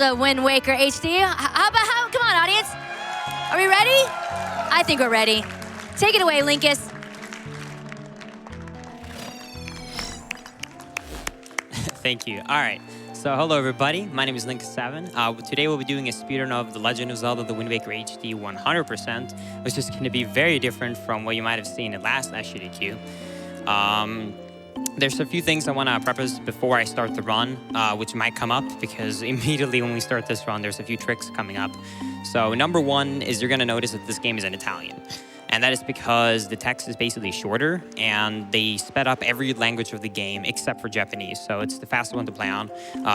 The Wind Waker HD. Come on, audience. Are we ready? I think we're ready. Take it away, Linkus. Thank you. All right. So hello, everybody. My name is Linkus7. Today we'll be doing a speedrun of The Legend of Zelda: The Wind Waker HD 100%, which is going to be very different from what you might have seen in last AGDQ. There's a few things I want to preface before I start the run, which might come up because immediately when we start this run, there's a few tricks coming up. So number one is you're going to notice that this game is in Italian. And that is because the text is basically shorter and they sped up every language of the game except for Japanese. So it's the fastest one to play on.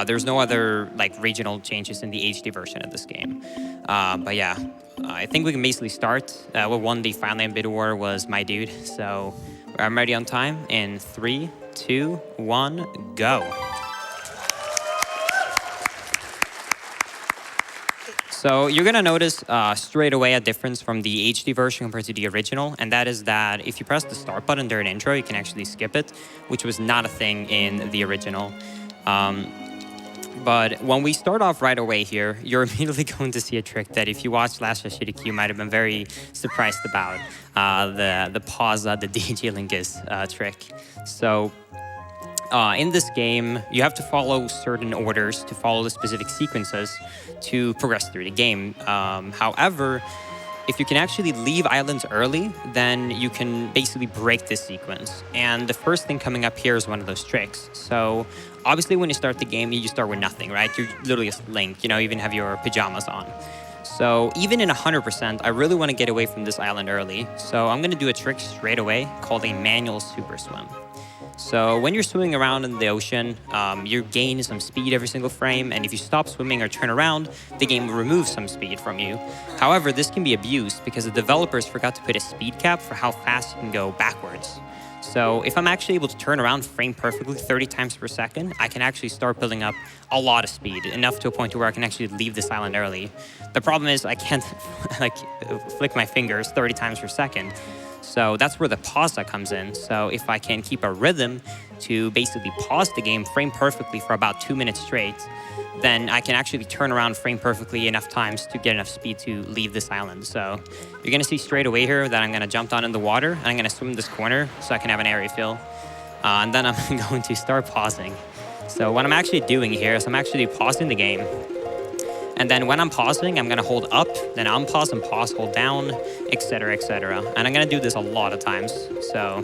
There's no other regional changes in the HD version of this game. But yeah, I think we can basically start. What won the Final Name Bid War was my dude. So I'm ready on time in 3, 2, 1, go. So you're gonna notice straight away a difference from the HD version compared to the original, and that is that if you press the start button during intro, you can actually skip it, which was not a thing in the original. But when we start off right away here, you're immediately going to see a trick that if you watched last AGDQ, you might have been very surprised about, the pause, the DJ Linkus trick. So in this game, you have to follow certain orders to follow the specific sequences to progress through the game. However, if you can actually leave islands early, then you can basically break this sequence. And the first thing coming up here is one of those tricks. So obviously when you start the game, you start with nothing, right? You're literally a Link, you even have your pajamas on. So even in 100%, I really want to get away from this island early. So I'm going to do a trick straight away called a manual super swim. So when you're swimming around in the ocean, you gain some speed every single frame, and if you stop swimming or turn around, the game will remove some speed from you. However, this can be abused because the developers forgot to put a speed cap for how fast you can go backwards. So if I'm actually able to turn around frame perfectly 30 times per second, I can actually start building up a lot of speed, enough to a point where I can actually leave this island early. The problem is I can't flick my fingers 30 times per second. So that's where the pause comes in. So if I can keep a rhythm to basically pause the game frame perfectly for about 2 minutes straight, then I can actually turn around frame perfectly enough times to get enough speed to leave this island. So you're going to see straight away here that I'm going to jump down in the water and I'm going to swim this corner so I can have an area fill. And then I'm going to start pausing. So what I'm actually doing here is I'm actually pausing the game. And then when I'm pausing, I'm going to hold up, then unpause and pause, hold down, etc., etc. And I'm going to do this a lot of times. So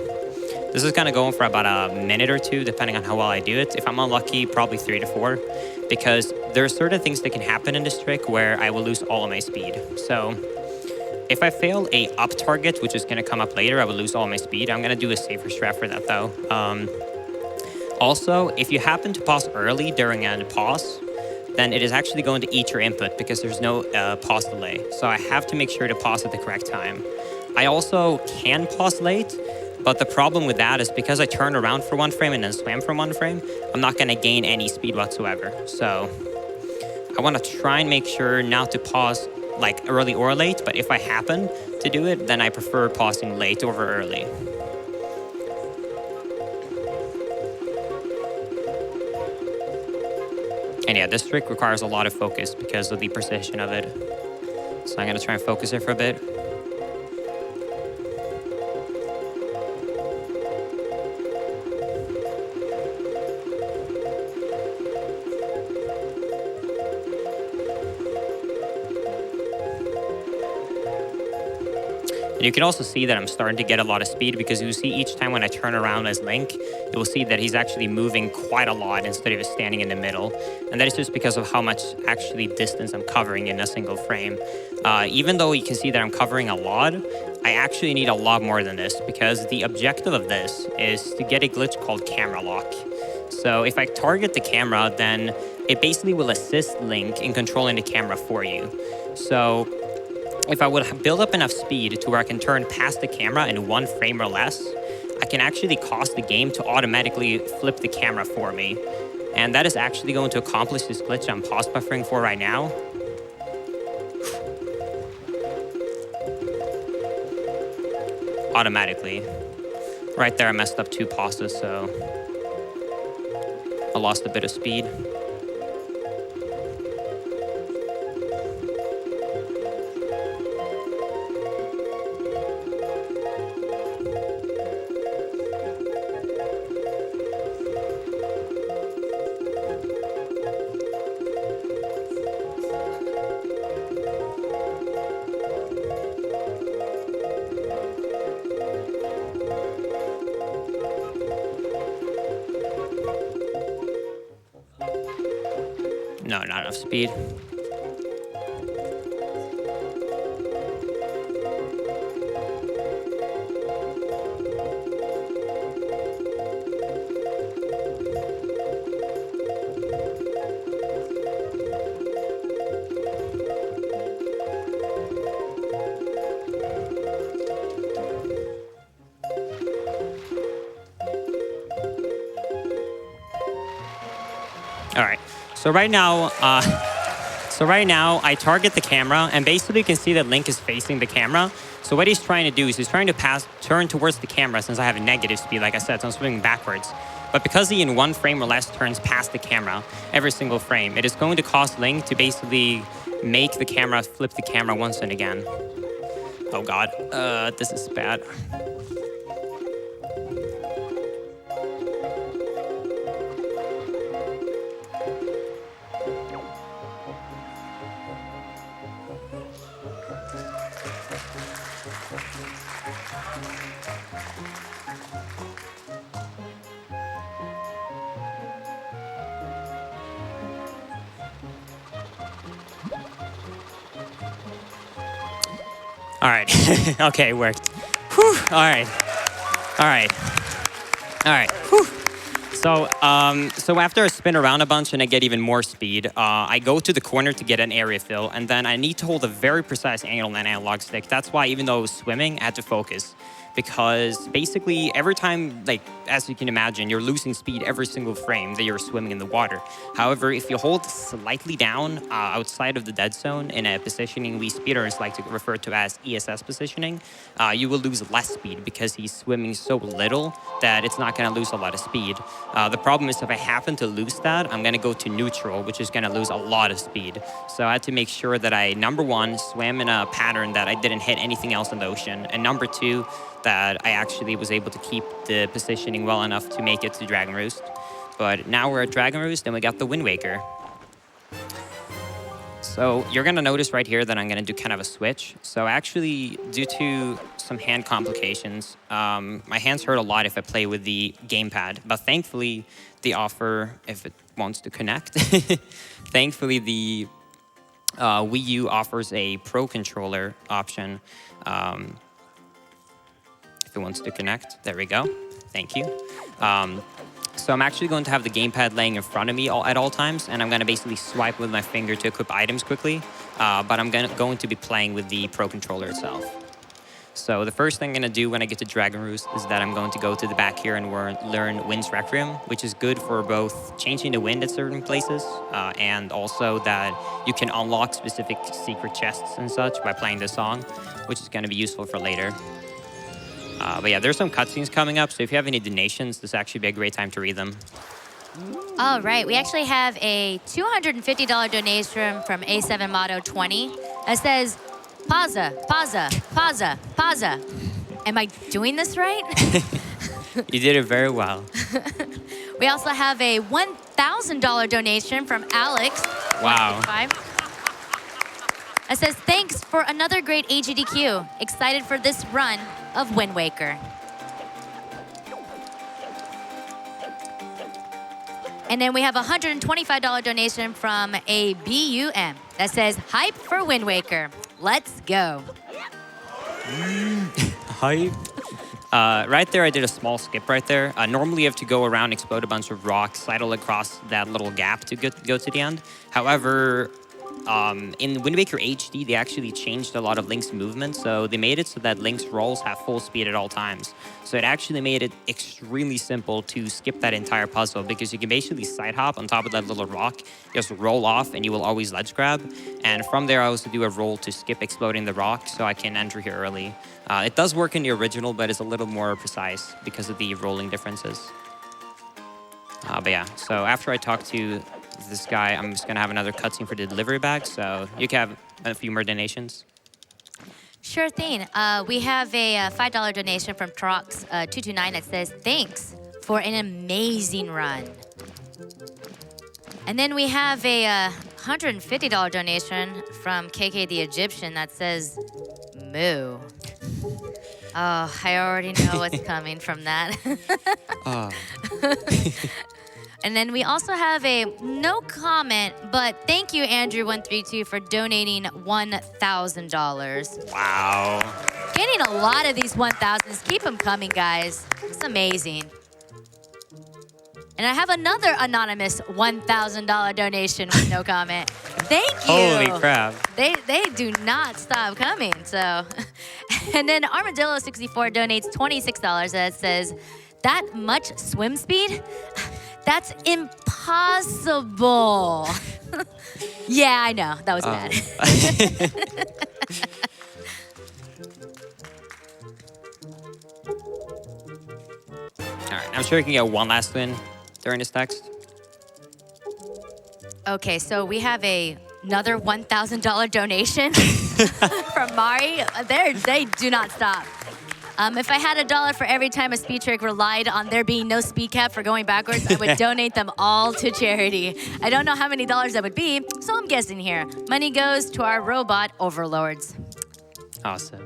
this is kind of going for about a minute or two, depending on how well I do it. If I'm unlucky, probably 3 to 4, because there are certain things that can happen in this trick where I will lose all of my speed. So if I fail a up target, which is going to come up later, I will lose all my speed. I'm going to do a safer strat for that, though. Also, if you happen to pause early during a pause, then it is actually going to eat your input because there's no pause delay. So I have to make sure to pause at the correct time. I also can pause late, but the problem with that is because I turned around for 1 frame and then swam for 1 frame, I'm not going to gain any speed whatsoever. So I want to try and make sure not to pause early or late, but if I happen to do it, then I prefer pausing late over early. And yeah, this trick requires a lot of focus because of the precision of it. So I'm going to try and focus it for a bit. And you can also see that I'm starting to get a lot of speed because you see each time when I turn around as Link, you will see that he's actually moving quite a lot instead of standing in the middle. And that is just because of how much actually distance I'm covering in a single frame. Even though you can see that I'm covering a lot, I actually need a lot more than this because the objective of this is to get a glitch called camera lock. So if I target the camera, then it basically will assist Link in controlling the camera for you. So if I would build up enough speed to where I can turn past the camera in 1 frame or less, I can actually cause the game to automatically flip the camera for me. And that is actually going to accomplish this glitch I'm pause buffering for right now. Automatically. Right there I messed up 2 pauses, so I lost a bit of speed. enough speed. All right, so right now, I target the camera, and basically you can see that Link is facing the camera. So what he's trying to do is he's trying to turn towards the camera since I have a negative speed, like I said, so I'm swinging backwards. But because he in one frame or less turns past the camera every single frame, it is going to cause Link to basically make the camera flip the camera once and again. Oh God, this is bad. All right. Okay, it worked. Whew. All right. All right. All right. Whew. So after I spin around a bunch and I get even more speed, I go to the corner to get an area fill, and then I need to hold a very precise angle on an analog stick. That's why even though I was swimming, I had to focus. Because basically every time, like, as you can imagine, you're losing speed every single frame that you're swimming in the water. However, if you hold slightly down outside of the dead zone in a positioning we speedrunners like to refer to as ESS positioning, you will lose less speed because he's swimming so little that it's not going to lose a lot of speed. The problem is if I happen to lose that, I'm going to go to neutral, which is going to lose a lot of speed. So I had to make sure that I, number one, swam in a pattern that I didn't hit anything else in the ocean, and number two, that I actually was able to keep the positioning well enough to make it to Dragon Roost. But now we're at Dragon Roost and we got the Wind Waker. So you're gonna notice right here that I'm gonna do kind of a switch. So actually, due to some hand complications, my hands hurt a lot if I play with the gamepad. But thankfully, they offer, if it wants to connect, thankfully the Wii U offers a Pro Controller option. If it wants to connect. There we go. Thank you. So I'm actually going to have the gamepad laying in front of me at all times, and I'm going to basically swipe with my finger to equip items quickly. But I'm going to be playing with the Pro Controller itself. So the first thing I'm going to do when I get to Dragon Roost is that I'm going to go to the back here and learn Wind's Requiem, which is good for both changing the wind at certain places and also that you can unlock specific secret chests and such by playing this song, which is going to be useful for later. But yeah, there's some cutscenes coming up, so if you have any donations, this actually be a great time to read them. All right, we actually have a $250 donation from A7 Motto 20 that says, "Pausa, pausa, pausa, pausa." Am I doing this right? You did it very well. We also have a $1,000 donation from Alex. Wow. That says, "Thanks for another great AGDQ. Excited for this run of Wind Waker." And then we have a $125 donation from a BUM that says, "Hype for Wind Waker. Let's go." Hype. Right there, I did a small skip right there. Normally, you have to go around, explode a bunch of rocks, sidle across that little gap to go to the end. However, in Wind Waker HD, they actually changed a lot of Link's movement, so they made it so that Link's rolls have full speed at all times. So it actually made it extremely simple to skip that entire puzzle because you can basically side hop on top of that little rock, just roll off, and you will always ledge grab. And from there, I also do a roll to skip exploding the rock so I can enter here early. It does work in the original, but it's a little more precise because of the rolling differences. But yeah, so after I talk to this guy, I'm just gonna have another cutscene for the delivery bag, so you can have a few more donations. Sure thing. We have a $5 donation from Trox229 that says, "Thanks for an amazing run." And then we have a $150 donation from KK the Egyptian that says, "Moo." Oh, I already know what's coming from that. And then we also have a no comment, but thank you, Andrew132, for donating $1,000. Wow. Getting a lot of these 1,000s. Keep them coming, guys. It's amazing. And I have another anonymous $1,000 donation with no comment. Thank you. Holy crap. They do not stop coming. So, and then Armadillo64 donates $26 that says, that much swim speed? That's impossible. Yeah, I know. That was bad. All right, I'm sure you can get one last win during this text. Okay, so we have another $1,000 donation from Mari. They do not stop. If I had $1 for every time a speed trick relied on there being no speed cap for going backwards, I would donate them all to charity. I don't know how many dollars that would be, so I'm guessing here. Money goes to our robot overlords. Awesome.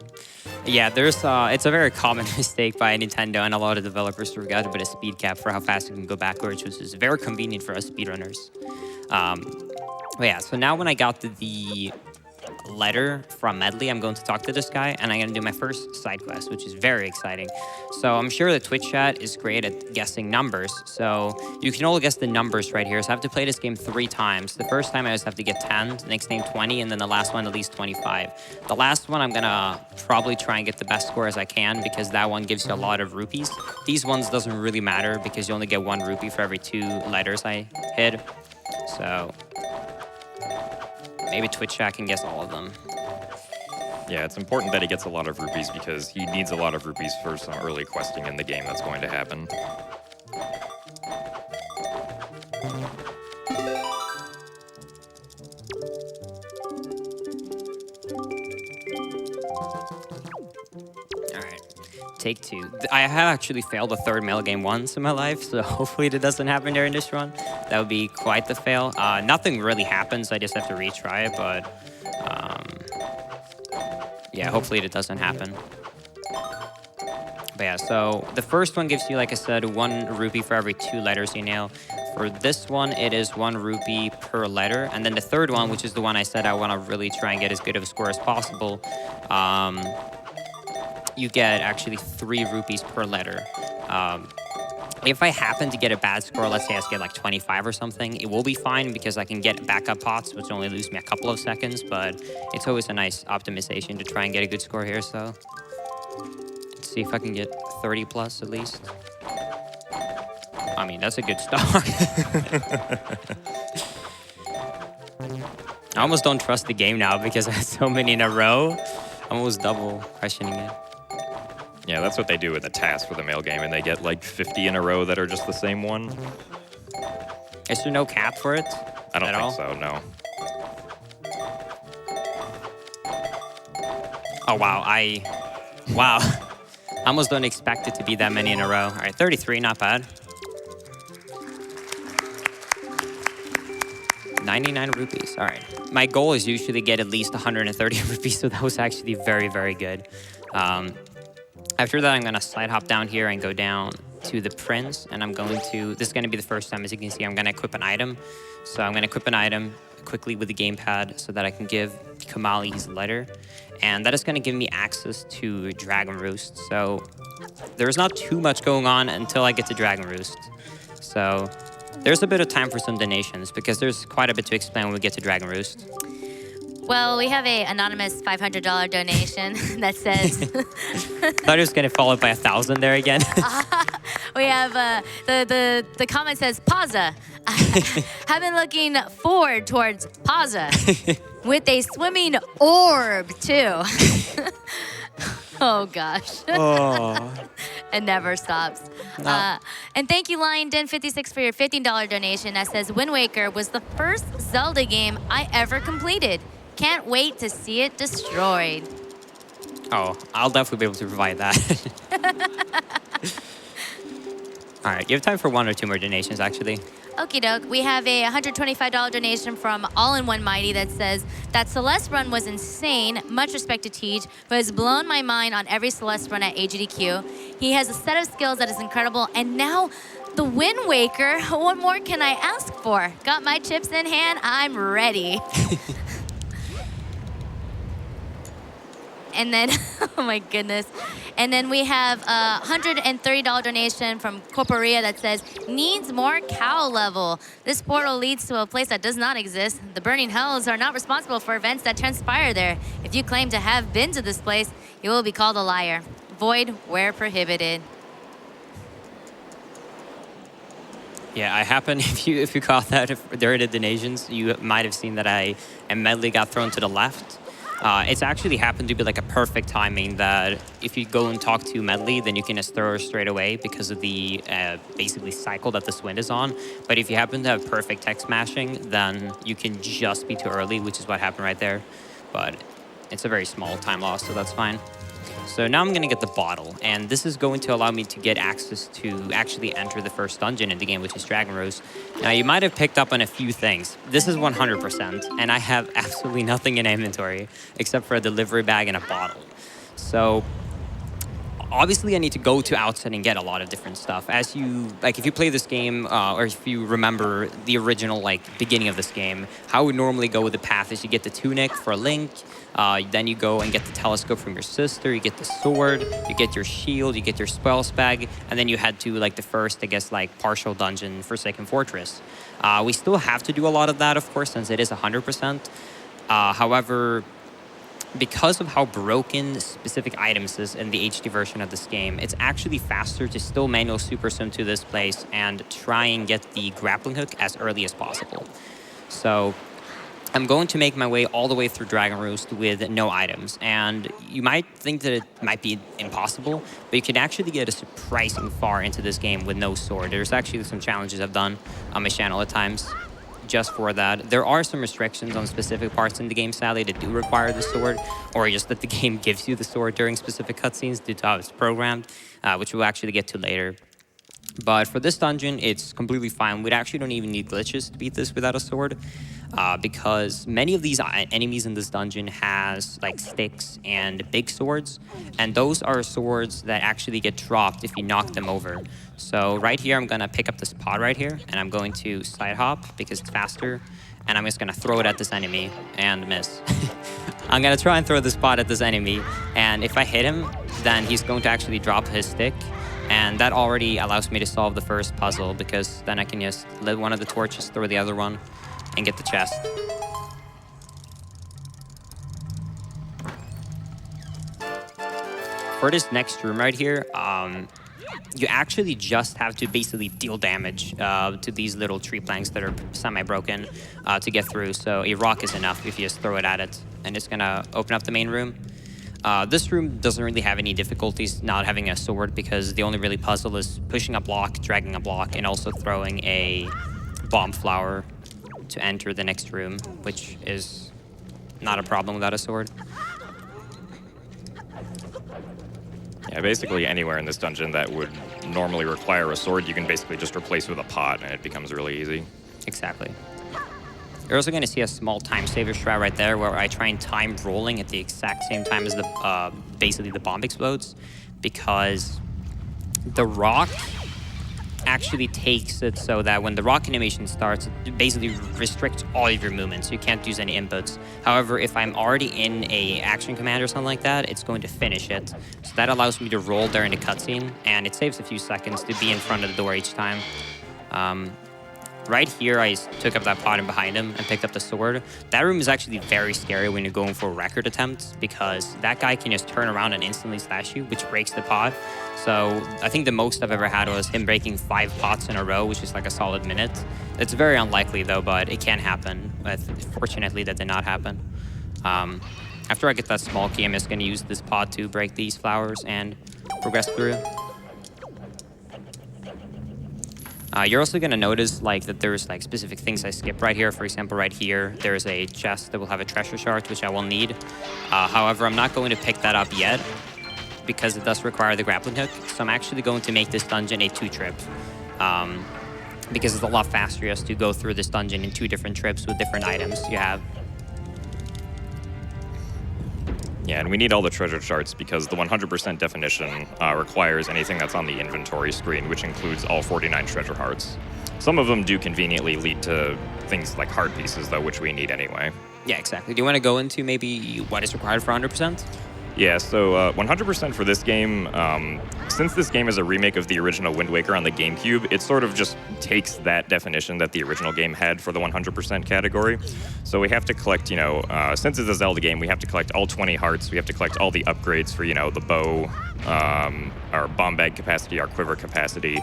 Yeah, it's a very common mistake by Nintendo and a lot of developers to forget to put a speed cap for how fast you can go backwards, which is very convenient for us speedrunners. But yeah, so now when I got the letter from Medley, I'm going to talk to this guy, and I'm going to do my first side quest, which is very exciting. So I'm sure the Twitch chat is great at guessing numbers, so you can all guess the numbers right here. So I have to play this game 3 times. The first time I just have to get 10, the next time 20, and then the last one at least 25. The last one I'm going to probably try and get the best score as I can, because that one gives you a lot of rupees. These ones doesn't really matter, because you only get 1 rupee for every 2 letters I hit. So maybe Twitch chat can guess all of them. Yeah, it's important that he gets a lot of rupees because he needs a lot of rupees for some early questing in the game that's going to happen. Alright, take 2. I have actually failed a 3rd mail game once in my life, so hopefully that doesn't happen during this run. That would be quite the fail. Nothing really happens, I just have to retry it, but yeah, hopefully it doesn't happen. But yeah, so the first one gives you, like I said, 1 rupee for every 2 letters you nail. For this one, it is 1 rupee per letter. And then the third one, which is the one I said I want to really try and get as good of a score as possible, you get actually 3 rupees per letter. If I happen to get a bad score, let's say I get like 25 or something, it will be fine because I can get backup pots, which only lose me a couple of seconds, but it's always a nice optimization to try and get a good score here, so let's see if I can get 30 plus at least. I mean, that's a good start. I almost don't trust the game now because I had so many in a row. I'm almost double questioning it. Yeah, that's what they do in the task for the mail game, and they get like 50 in a row that are just the same one. Is there no cap for it? I don't at think all? so, no. Oh, wow. Wow. I almost don't expect it to be that many in a row. All right, 33, not bad. 99 rupees. All right. My goal is usually get at least 130 rupees, so that was actually very, very good. After that, I'm going to slide hop down here and go down to the prince, and I'm going to, this is going to be the first time, as you can see, I'm going to equip an item. So I'm going to equip an item quickly with the gamepad so that I can give Kamali his letter. And that is going to give me access to Dragon Roost. So there's not too much going on until I get to Dragon Roost. So there's a bit of time for some donations because there's quite a bit to explain when we get to Dragon Roost. Well, we have a anonymous $500 donation that says... Thought it was going to follow up by 1,000 there again. We have the comment says, Pausa. Have been looking forward towards Pausa with a swimming orb, too. Oh, gosh. Oh. It never stops. No. And thank you, LionDen56, for your $15 donation that says, Wind Waker was the first Zelda game I ever completed. Can't wait to see it destroyed. Oh, I'll definitely be able to provide that. All right, you have time for 1 or 2 more donations, actually. Okie doke. We have a $125 donation from All-in-One Mighty that says, that Celeste run was insane. Much respect to Teach, who has blown my mind on every Celeste run at AGDQ. He has a set of skills that is incredible, and now the Wind Waker. What more can I ask for? Got my chips in hand. I'm ready. And then, oh my goodness. And then we have a $130 donation from Corporea that says, needs more cow level. This portal leads to a place that does not exist. The Burning Hells are not responsible for events that transpire there. If you claim to have been to this place, you will be called a liar. Void where prohibited. Yeah, I happen, if you caught that during the donations, you might have seen that I immediately got thrown to the left. It's actually happened to be like a perfect timing that if you go and talk to Medley, then you can just throw her straight away because of the basically cycle that this wind is on. But if you happen to have perfect tech smashing, then you can just be too early, which is what happened right there. But it's a very small time loss, so that's fine. So now I'm going to get the bottle, and this is going to allow me to get access to actually enter the first dungeon in the game, which is Dragon Rose. Now, you might have picked up on a few things. This is 100%, and I have absolutely nothing in inventory except for a delivery bag and a bottle. So obviously, I need to go to Outset and get a lot of different stuff. As you, like, if you play this game, or if you remember the original, like, beginning of this game, how it would normally go with the path is you get the tunic for Link, then you go and get the telescope from your sister, you get the sword, you get your shield, you get your spells bag, and then you head to, like, the first, I guess, like, partial dungeon, Forsaken Fortress. We still have to do a lot of that, of course, since it is 100%. However, because of how broken specific items is in the HD version of this game, it's actually faster to still manual super sim to this place and try and get the grappling hook as early as possible. So I'm going to make my way all the way through Dragon Roost with no items. And you might think that it might be impossible, but you can actually get a surprising far into this game with no sword. There's actually some challenges I've done on my channel at times just for that. There are some restrictions on specific parts in the game, sadly, that do require the sword, or just that the game gives you the sword during specific cutscenes due to how it's programmed, which we'll actually get to later. But for this dungeon, it's completely fine. We actually don't even need glitches to beat this without a sword, because many of these enemies in this dungeon has like sticks and big swords, and those are swords that actually get dropped if you knock them over. So right here, I'm gonna pick up this pod right here, and I'm going to side hop because it's faster, and I'm just gonna throw it at this enemy and miss. I'm gonna try and throw this pod at this enemy, and if I hit him, then he's going to actually drop his stick. And that already allows me to solve the first puzzle, because then I can just lit one of the torches, throw the other one, and get the chest. For this next room right here, you actually just have to basically deal damage to these little tree planks that are semi-broken to get through. So a rock is enough if you just throw it at it. And it's gonna open up the main room. This room doesn't really have any difficulties not having a sword, because the only really puzzle is pushing a block, dragging a block, and also throwing a bomb flower to enter the next room, which is not a problem without a sword. Yeah, basically anywhere in this dungeon that would normally require a sword, you can basically just replace with a pot, and it becomes really easy. Exactly. You're also going to see a small time saver strat right there, where I try and time rolling at the exact same time as the basically the bomb explodes, because the rock actually takes it so that when the rock animation starts, it basically restricts all of your movements. You can't use any inputs. However, if I'm already in a action command or something like that, it's going to finish it. So that allows me to roll during the cutscene, and it saves a few seconds to be in front of the door each time. Right here, I took up that pot and behind him and picked up the sword. That room is actually very scary when you're going for record attempts, because that guy can just turn around and instantly slash you, which breaks the pot. So I think the most I've ever had was him breaking 5 pots in a row, which is like a solid minute. It's very unlikely though, but it can happen. But fortunately, that did not happen. After I get that small key, I'm just going to use this pot to break these flowers and progress through. You're also going to notice like that there's like specific things I skip right here. For example, right here, there's a chest that will have a treasure shard, which I will need. However, I'm not going to pick that up yet, because it does require the grappling hook. So I'm actually going to make this dungeon a 2-trip, because it's a lot faster just to go through this dungeon in 2 different trips with different items you have. Yeah, and we need all the treasure charts because the 100% definition requires anything that's on the inventory screen, which includes all 49 treasure hearts. Some of them do conveniently lead to things like heart pieces, though, which we need anyway. Yeah, exactly. Do you want to go into maybe what is required for 100%? Yeah, so 100% for this game, since this game is a remake of the original Wind Waker on the GameCube, it sort of just takes that definition that the original game had for the 100% category. So we have to collect, since it's a Zelda game, we have to collect all 20 hearts, we have to collect all the upgrades for, the bow, our bomb bag capacity, our quiver capacity.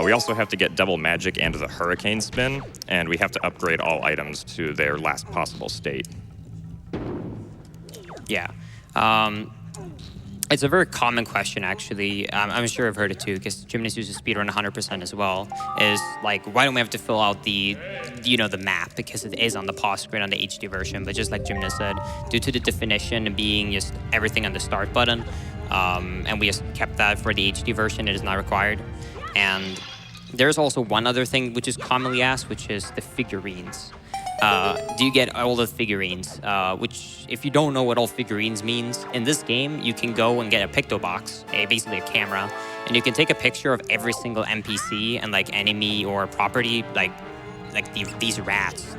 We also have to get double magic and the hurricane spin, and we have to upgrade all items to their last possible state. Yeah. It's a very common question, actually. I'm sure I've heard it too, because Gymnast uses speedrun 100% as well. Is like, why don't we have to fill out the map, because it is on the pause screen on the HD version? But just like Gymnast said, due to the definition being just everything on the start button, and we just kept that for the HD version, it is not required. And there's also one other thing which is commonly asked, which is the figurines. Do you get all the figurines? Which, if you don't know what all figurines means, in this game, you can go and get a picto box, basically a camera, and you can take a picture of every single NPC and like enemy or property, like these rats,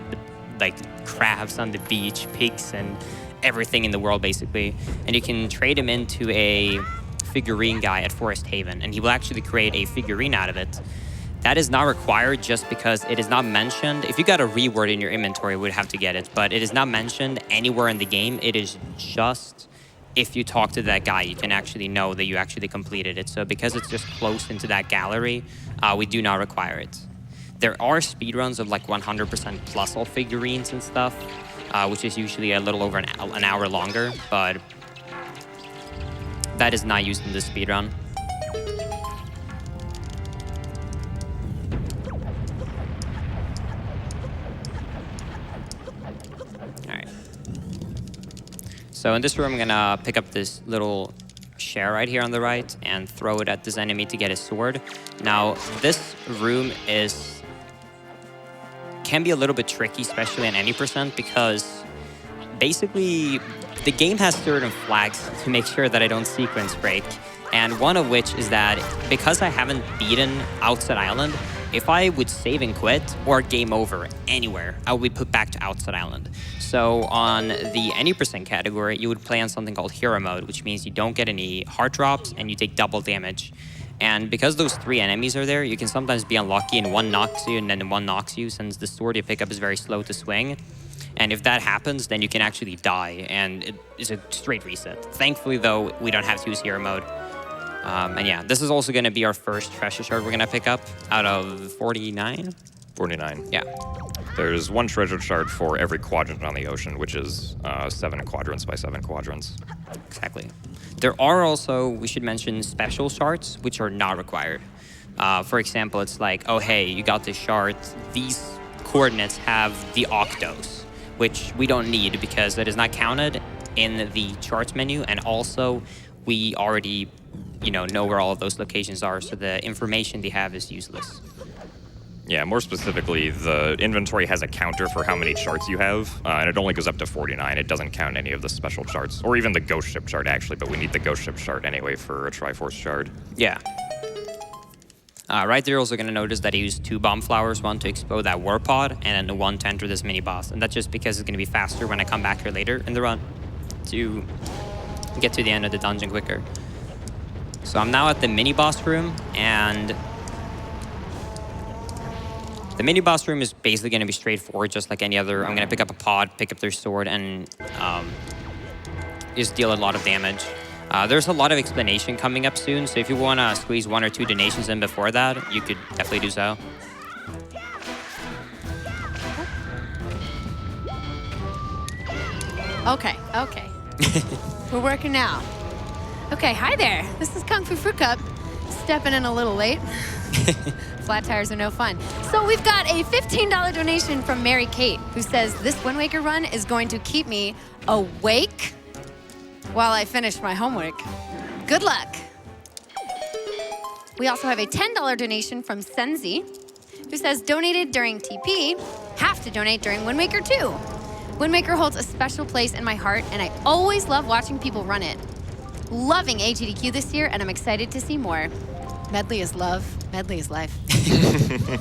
like crabs on the beach, pigs, and everything in the world, basically. And you can trade him into a figurine guy at Forest Haven, and he will actually create a figurine out of it. That is not required just because it is not mentioned. If you got a reward in your inventory, you would have to get it, but it is not mentioned anywhere in the game. It is just if you talk to that guy, you can actually know that you actually completed it. So because it's just close into that gallery, we do not require it. There are speedruns of like 100% plus all figurines and stuff, which is usually a little over an hour longer, but that is not used in this speedrun. So in this room, I'm gonna pick up this little share right here on the right and throw it at this enemy to get his sword. Now, this room can be a little bit tricky, especially in any percent, because basically the game has certain flags to make sure that I don't sequence break. And one of which is that because I haven't beaten Outside Island, if I would save and quit or game over anywhere, I would be put back to Outside Island. So on the any percent category, you would play on something called hero mode, which means you don't get any heart drops and you take double damage. And because those 3 enemies are there, you can sometimes be unlucky and one knocks you and then one knocks you, since the sword you pick up is very slow to swing. And if that happens, then you can actually die, and it is a straight reset. Thankfully, though, we don't have to use hero mode. And yeah, this is also going to be our first treasure shard we're going to pick up out of 49? 49. Yeah. There's 1 treasure shard for every quadrant on the ocean, which is 7 quadrants by 7 quadrants. Exactly. There are also, we should mention, special shards, which are not required. For example, it's like, oh, hey, you got this shard. These coordinates have the octos, which we don't need because it is not counted in the charts menu. And also, we already know where all of those locations are, so the information they have is useless. Yeah, more specifically, the inventory has a counter for how many charts you have, and it only goes up to 49. It doesn't count any of the special charts, or even the ghost ship chart, actually, but we need the ghost ship chart anyway for a Triforce shard. Yeah. Right there, you're also going to notice that I used 2 bomb flowers, one to explode that war pod, and then one to enter this mini boss. And that's just because it's going to be faster when I come back here later in the run to get to the end of the dungeon quicker. So I'm now at the mini boss room, and the mini boss room is basically going to be straightforward, just like any other. I'm going to pick up a pod, pick up their sword, and just deal a lot of damage. There's a lot of explanation coming up soon, so if you want to squeeze 1 or 2 donations in before that, you could definitely do so. Okay. We're working now. Okay, hi there. This is KungfuFruitcup. Stepping in a little late. Flat tires are no fun. So we've got a $15 donation from Mary Kate, who says this Wind Waker run is going to keep me awake while I finish my homework. Good luck. We also have a $10 donation from Senzi, who says donated during TP, have to donate during Wind Waker 2. Wind Waker holds a special place in my heart, and I always love watching people run it. Loving AGDQ this year, and I'm excited to see more. Medley is love. Medley is life.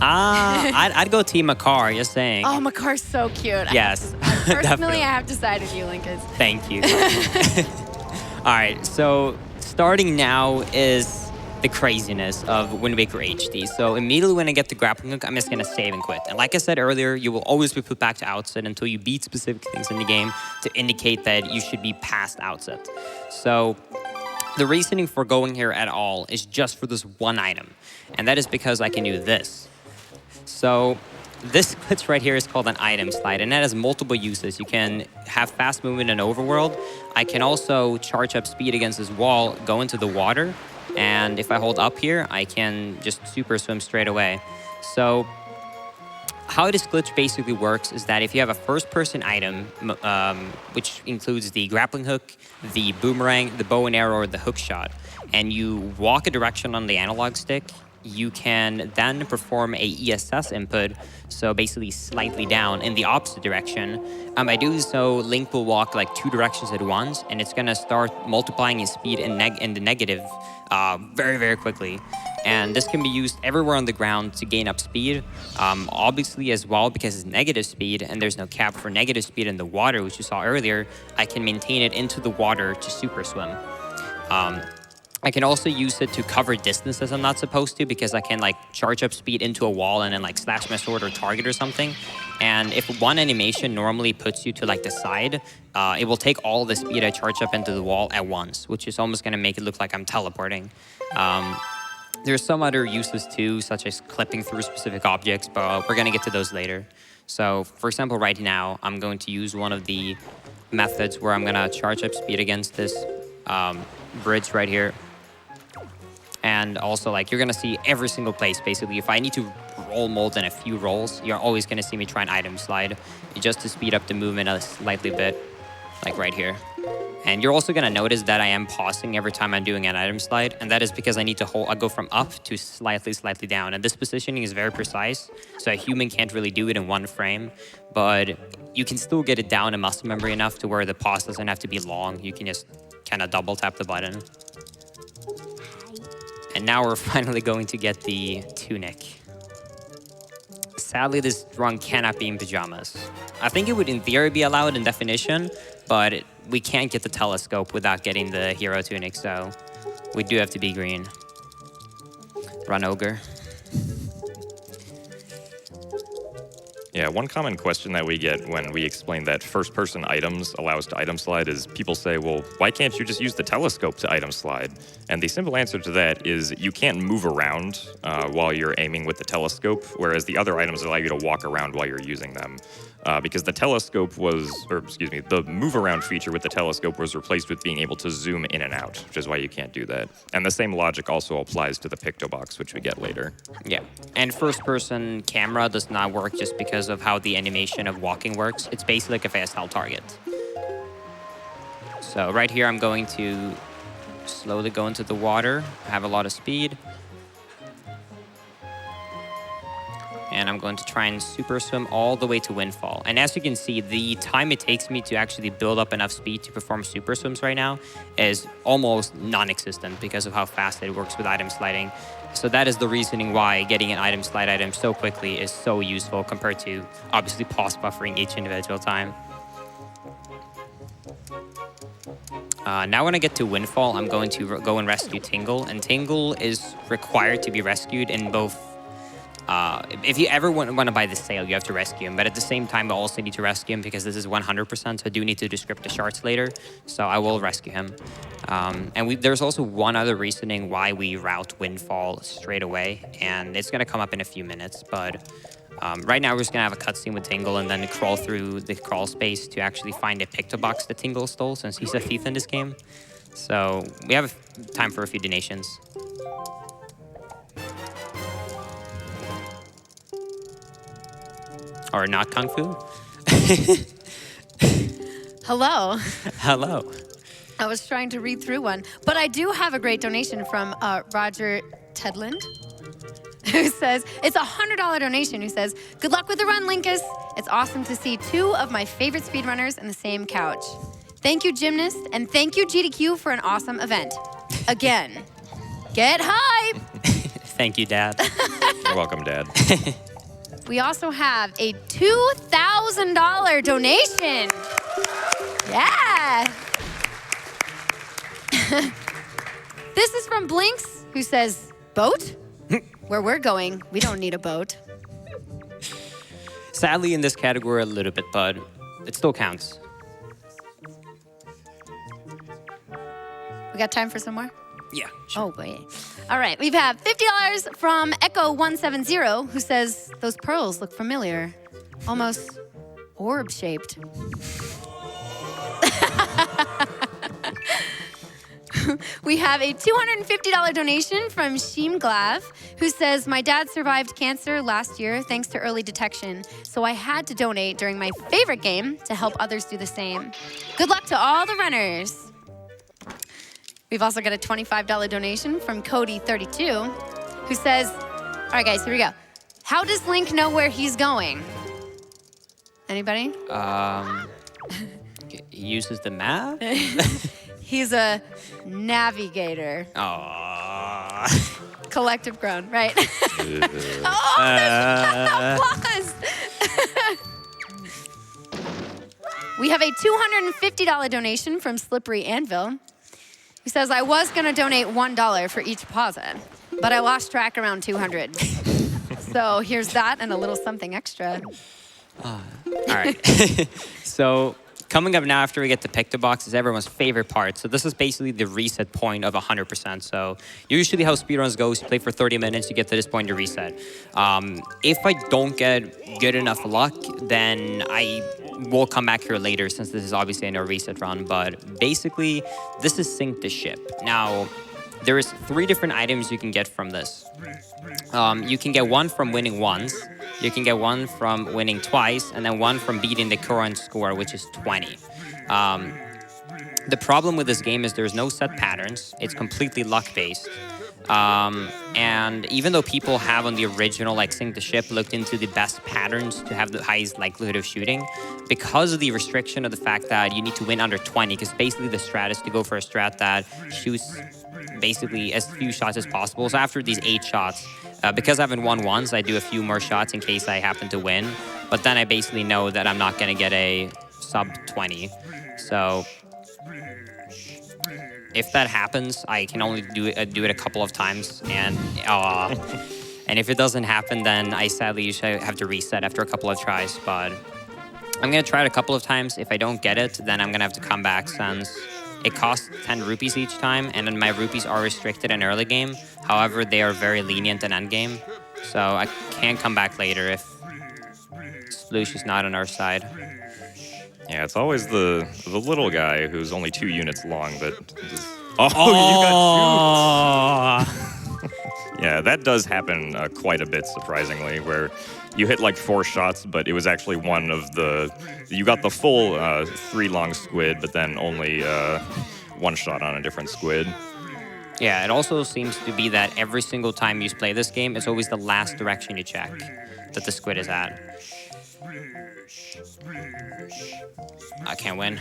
I'd go Team Makar, just saying. Oh, Makar's so cute. Yes, Personally, definitely. I have to side with you, Linkus. Thank you. All right, so starting now is the craziness of Wind Waker HD. So immediately when I get the grappling hook, I'm just gonna save and quit. And like I said earlier, you will always be put back to outset until you beat specific things in the game to indicate that you should be past outset. So the reasoning for going here at all is just for this one item. And that is because I can do this. So this glitch right here is called an item slide, and that has multiple uses. You can have fast movement in overworld. I can also charge up speed against this wall, go into the water, and if I hold up here, I can just super swim straight away. So how this glitch basically works is that if you have a first-person item, which includes the grappling hook, the boomerang, the bow and arrow, or the hook shot, and you walk a direction on the analog stick, you can then perform a ESS input, so basically slightly down in the opposite direction. By doing so, Link will walk like 2 directions at once, and it's gonna start multiplying his speed in the negative very, very quickly. And this can be used everywhere on the ground to gain up speed. Obviously as well, because it's negative speed and there's no cap for negative speed in the water, which you saw earlier, I can maintain it into the water to super swim. I can also use it to cover distances I'm not supposed to, because I can like charge up speed into a wall and then like slash my sword or target or something. And if one animation normally puts you to like the side, it will take all the speed I charge up into the wall at once, which is almost gonna make it look like I'm teleporting. There's some other uses too, such as clipping through specific objects, but we're gonna get to those later. So for example, right now, I'm going to use one of the methods where I'm gonna charge up speed against this bridge right here. And also, like, you're gonna see every single place, basically. If I need to roll more than a few rolls, you're always gonna see me try an item slide, just to speed up the movement a slightly bit, like right here. And you're also gonna notice that I am pausing every time I'm doing an item slide, and that is because I need to hold, I go from up to slightly down. And this positioning is very precise, so a human can't really do it in one frame, but you can still get it down in muscle memory enough to where the pause doesn't have to be long. You can just kind of double tap the button. And now we're finally going to get the tunic. Sadly, this run cannot be in pajamas. I think it would in theory be allowed in definition, but we can't get the telescope without getting the hero tunic, so we do have to be green. Run ogre. Yeah, one common question that we get when we explain that first-person items allow us to item slide is people say, well, why can't you just use the telescope to item slide? And the simple answer to that is you can't move around while you're aiming with the telescope, whereas the other items allow you to walk around while you're using them. Because the telescope was, or excuse me, the move around feature with the telescope was replaced with being able to zoom in and out, which is why you can't do that. And the same logic also applies to the Pictobox, which we get later. Yeah, and first-person camera does not work just because of how the animation of walking works. It's basically like a fast-held target. So right here, I'm going to slowly go into the water, have a lot of speed. And I'm going to try and super swim all the way to Windfall. And as you can see, the time it takes me to actually build up enough speed to perform super swims right now is almost non-existent because of how fast it works with item sliding. So that is the reasoning why getting an item slide item so quickly is so useful compared to obviously pause buffering each individual time. Now when I get to Windfall, I'm going to go and rescue Tingle. And Tingle is required to be rescued in both if you ever want to buy the sale, you have to rescue him. But at the same time, I also need to rescue him because this is 100%, so I do need to descript the shards later. So I will rescue him. And there's also one other reasoning why we route Windfall straight away. And it's going to come up in a few minutes. But right now, we're just going to have a cutscene with Tingle and then crawl through the crawl space to actually find a Pictobox that Tingle stole since he's a thief in this game. So we have time for a few donations. Or not Kung Fu. Hello. Hello. I was trying to read through one, but I do have a great donation from Roger Tedland. who says, it's a $100 donation, who says, good luck with the run, Linkus. It's awesome to see two of my favorite speedrunners in the same couch. Thank you, Gymnast, and thank you, GDQ, for an awesome event. Again, get hype! Thank you, Dad. You're welcome, Dad. We also have a $2,000 donation. Yeah. This is from Blinks, who says, boat? Where we're going, we don't need a boat. Sadly, in this category, a little bit, but it still counts. We got time for some more? Yeah. Oh, wait. All right, we have $50 from Echo170, who says, those pearls look familiar, almost orb-shaped. We have a $250 donation from Sheem Glav, who says, my dad survived cancer last year thanks to early detection, so I had to donate during my favorite game to help others do the same. Good luck to all the runners. We've also got a $25 donation from Cody32, who says, all right, guys, here we go. How does Link know where he's going? Anybody? He uses the map? He's a navigator. Aww. Collective groan, right? Oh, there's applause. We have a $250 donation from Slippery Anvil, who says, I was going to donate $1 for each pause, but I lost track around 200. So here's that and a little something extra. All right. So coming up now after we get to pick the box is everyone's favorite part. So this is basically the reset point of 100%. So usually how speedruns goes, you play for 30 minutes, you get to this point, you reset. If I don't get good enough luck, then I will come back here later since this is obviously a no reset run. But basically, this is Sink the Ship. Now, there is 3 different items you can get from this. You can get one from winning once, you can get one from winning twice, and then one from beating the current score, which is 20. The problem with this game is there's no set patterns. It's completely luck-based. And even though people have on the original, like Sink the Ship, looked into the best patterns to have the highest likelihood of shooting, because of the restriction of the fact that you need to win under 20, because basically the strat is to go for a strat that shoots basically as few shots as possible. So after these 8 shots, because I haven't won once, I do a few more shots in case I happen to win. But then I basically know that I'm not going to get a sub 20. So if that happens, I can only do it a couple of times. And if it doesn't happen, then I sadly usually have to reset after a couple of tries. But I'm going to try it a couple of times. If I don't get it, then I'm going to have to come back since it costs 10 rupees each time, and then my rupees are restricted in early game. However, they are very lenient in end game, so I can come back later if Sploosh is not on our side. Yeah, it's always the little guy who's only 2 units long that just... Oh, you got shoot! Yeah, that does happen quite a bit, surprisingly, where you hit like 4 shots, but it was actually one of the... You got the full 3 long squid, but then only 1 shot on a different squid. Yeah, it also seems to be that every single time you play this game, it's always the last direction you check that the squid is at. I can't win.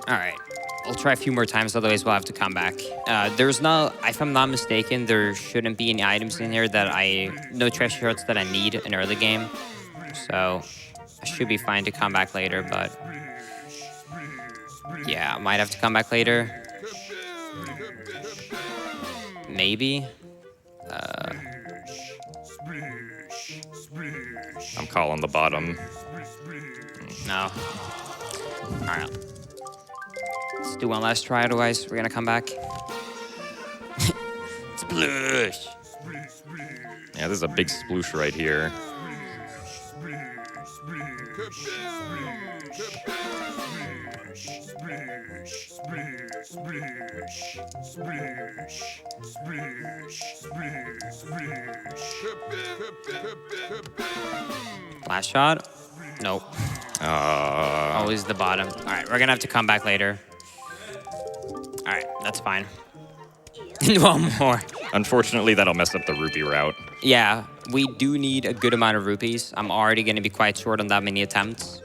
All right. I'll try a few more times, otherwise we'll have to come back. There's no, if I'm not mistaken, there shouldn't be any items in here that no treasure charts that I need in early game. So I should be fine to come back later, but yeah, I might have to come back later. Maybe. I'm calling the bottom. No. All right. Let's do one last try, otherwise we're gonna come back. Sploosh! Yeah, this is a big sploosh right here. Last shot? Nope. Always the bottom. All right, we're gonna have to come back later. All right, that's fine. One more. Unfortunately, that'll mess up the rupee route. Yeah, we do need a good amount of rupees. I'm already going to be quite short on that many attempts,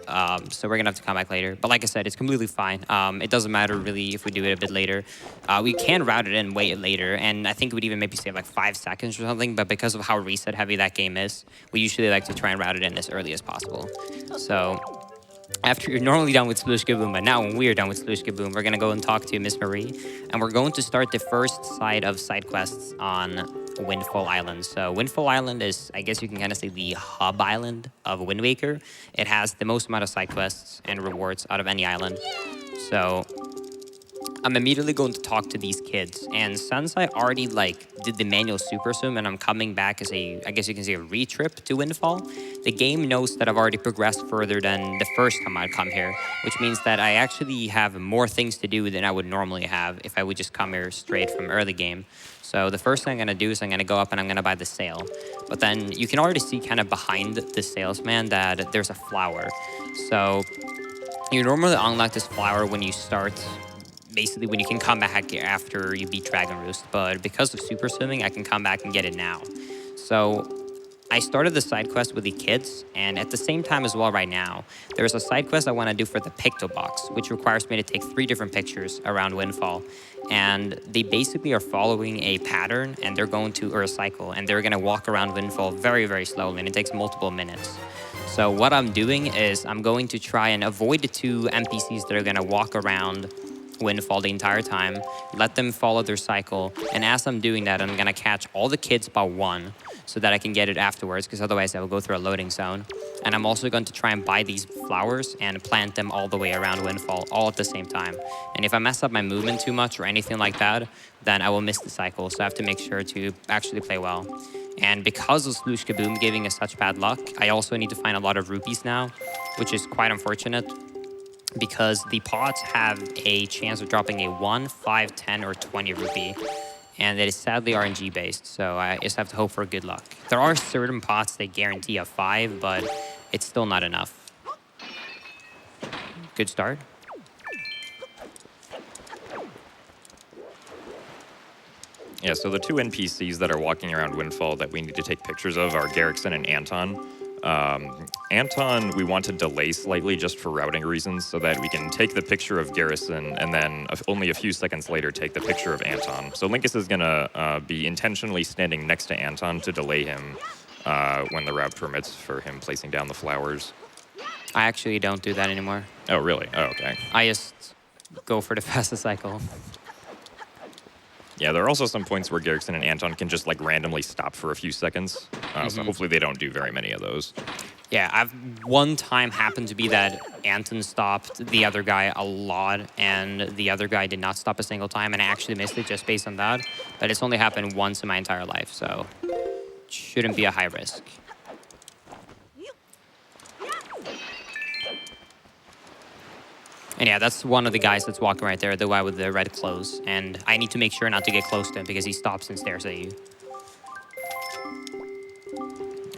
so we're going to have to come back later. But like I said, it's completely fine. It doesn't matter really if we do it a bit later. We can route it in, wait it later, and I think it would even maybe save like 5 seconds or something, but because of how reset heavy that game is, we usually like to try and route it in as early as possible. So after you're normally done with Sploosh Kaboom, but now when we're done with Sploosh Kaboom, we're going to go and talk to Miss Marie, and we're going to start the first side of side quests on Windfall Island. So Windfall Island is, I guess you can kind of say, the hub island of Wind Waker. It has the most amount of side quests and rewards out of any island. So I'm immediately going to talk to these kids, and since I already did the manual super sim and I'm coming back as a, I guess you can say, a re-trip to Windfall, the game knows that I've already progressed further than the first time I'd come here, which means that I actually have more things to do than I would normally have if I would just come here straight from early game. So the first thing I'm gonna do is I'm gonna go up and I'm gonna buy the sail. But then you can already see kind of behind the salesman that there's a flower. So you normally unlock this flower when you start, basically when you can come back after you beat Dragon Roost, but because of super swimming, I can come back and get it now. So I started the side quest with the kids, and at the same time as well right now, there's a side quest I want to do for the Picto Box, which requires me to take 3 different pictures around Windfall. And they basically are following a pattern, and they're going to, or a cycle, and they're going to walk around Windfall very, very slowly, and it takes multiple minutes. So what I'm doing is I'm going to try and avoid the 2 NPCs that are going to walk around Windfall the entire time, let them follow their cycle, and as I'm doing that, I'm gonna catch all the kids but 1 so that I can get it afterwards, because otherwise I will go through a loading zone. And I'm also going to try and buy these flowers and plant them all the way around Windfall, all at the same time. And if I mess up my movement too much or anything like that, then I will miss the cycle, so I have to make sure to actually play well. And because of Sploosh Kaboom giving us such bad luck, I also need to find a lot of rupees now, which is quite unfortunate, because the pots have a chance of dropping a 1, 5, 10, or 20 rupee. And it is sadly RNG based, so I just have to hope for good luck. There are certain pots that guarantee a 5, but it's still not enough. Good start. Yeah, so the 2 NPCs that are walking around Windfall that we need to take pictures of are Garrickson and Anton. Anton, we want to delay slightly just for routing reasons so that we can take the picture of Garrison and then only a few seconds later take the picture of Anton. So Linkus is going to be intentionally standing next to Anton to delay him when the route permits for him placing down the flowers. I actually don't do that anymore. Oh, really? Oh, okay. I just go for the fastest cycle. Yeah, there are also some points where Garrickson and Anton can just randomly stop for a few seconds. So hopefully they don't do very many of those. Yeah, I've one time happened to be that Anton stopped the other guy a lot, and the other guy did not stop a single time, and I actually missed it just based on that. But it's only happened once in my entire life, so it shouldn't be a high risk. And yeah, that's one of the guys that's walking right there, the guy with the red clothes. And I need to make sure not to get close to him because he stops and stares at you.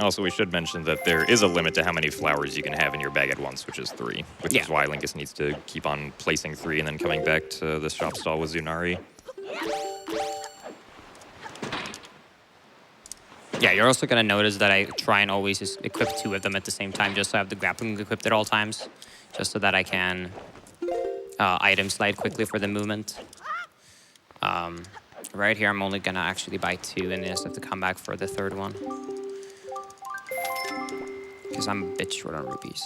Also, we should mention that there is a limit to how many flowers you can have in your bag at once, which is 3. Which is why Linkus needs to keep on placing 3 and then coming back to the shop stall with Zunari. Yeah, you're also going to notice that I try and always just equip 2 of them at the same time, just so I have the grappling equipped at all times, just so that I can item slide quickly for the movement. Right here, I'm only going to actually buy 2, and then just have to come back for the 3rd one. Because I'm a bit short on rupees.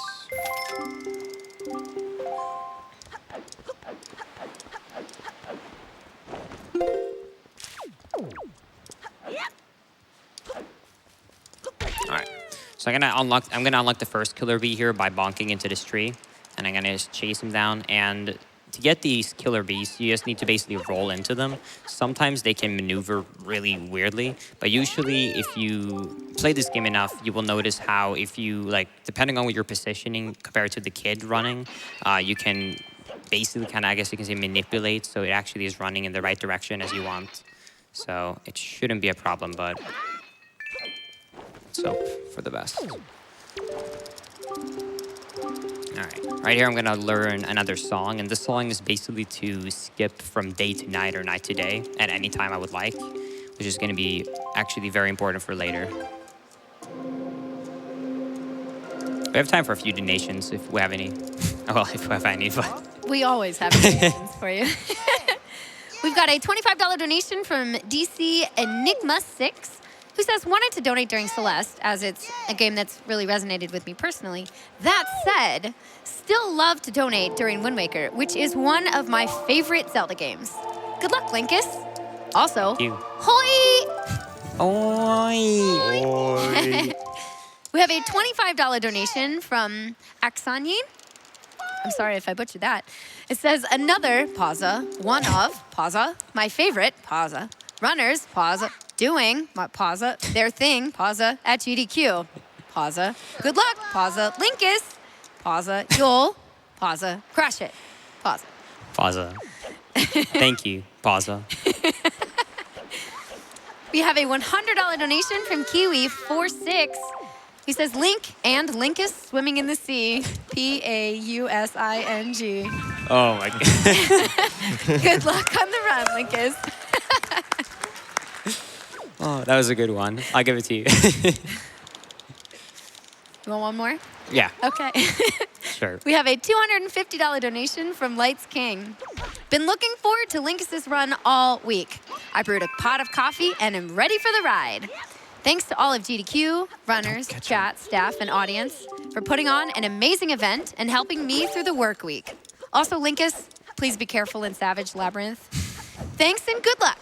Alright. So I'm gonna unlock the first killer bee here by bonking into this tree. And I'm gonna just chase him down. And to get these killer bees, you just need to basically roll into them. Sometimes they can maneuver really weirdly, but usually if you play this game enough, you will notice how if you, depending on what you're positioning compared to the kid running, you can basically I guess you can say manipulate, so it actually is running in the right direction as you want. So it shouldn't be a problem, but let's hope for the best. Alright, right here I'm gonna learn another song, and this song is basically to skip from day to night or night to day at any time I would like, which is going to be actually very important for later. We have time for a few donations if we have any. Well, if we have any, but... We always have donations for you. We've got a $25 donation from DC Enigma 6, who says, wanted to donate during Celeste, as it's a game that's really resonated with me personally. That said, still love to donate during Wind Waker, which is one of my favorite Zelda games. Good luck, Linkus. Also, Thank you. hoi! Oi! We have a $25 donation from Aksanyin. I'm sorry if I butchered that. It says, another, pausa, one of, pausa, my favorite, pausa, runners, pausa, doing, pausa, their thing, pausa, at GDQ, pausa, good luck, pausa, Linkus, pausa, you'll, pausa, crush it, pausa. Pausa. Thank you, Pausa. We have a $100 donation from KiwiFruitcup. He says, Link and Linkus swimming in the sea. P-A-U-S-I-N-G. Oh my God. Good luck on the run, Linkus. Oh, that was a good one. I'll give it to you. You want one more? Yeah, Okay. sure. We have a $250 donation from Lights King. Been looking forward to Linkus' run all week. I brewed a pot of coffee and am ready for the ride. Thanks to all of GDQ, runners, chat, staff, and audience for putting on an amazing event and helping me through the work week. Also, Linkus, please be careful in Savage Labyrinth. Thanks and good luck.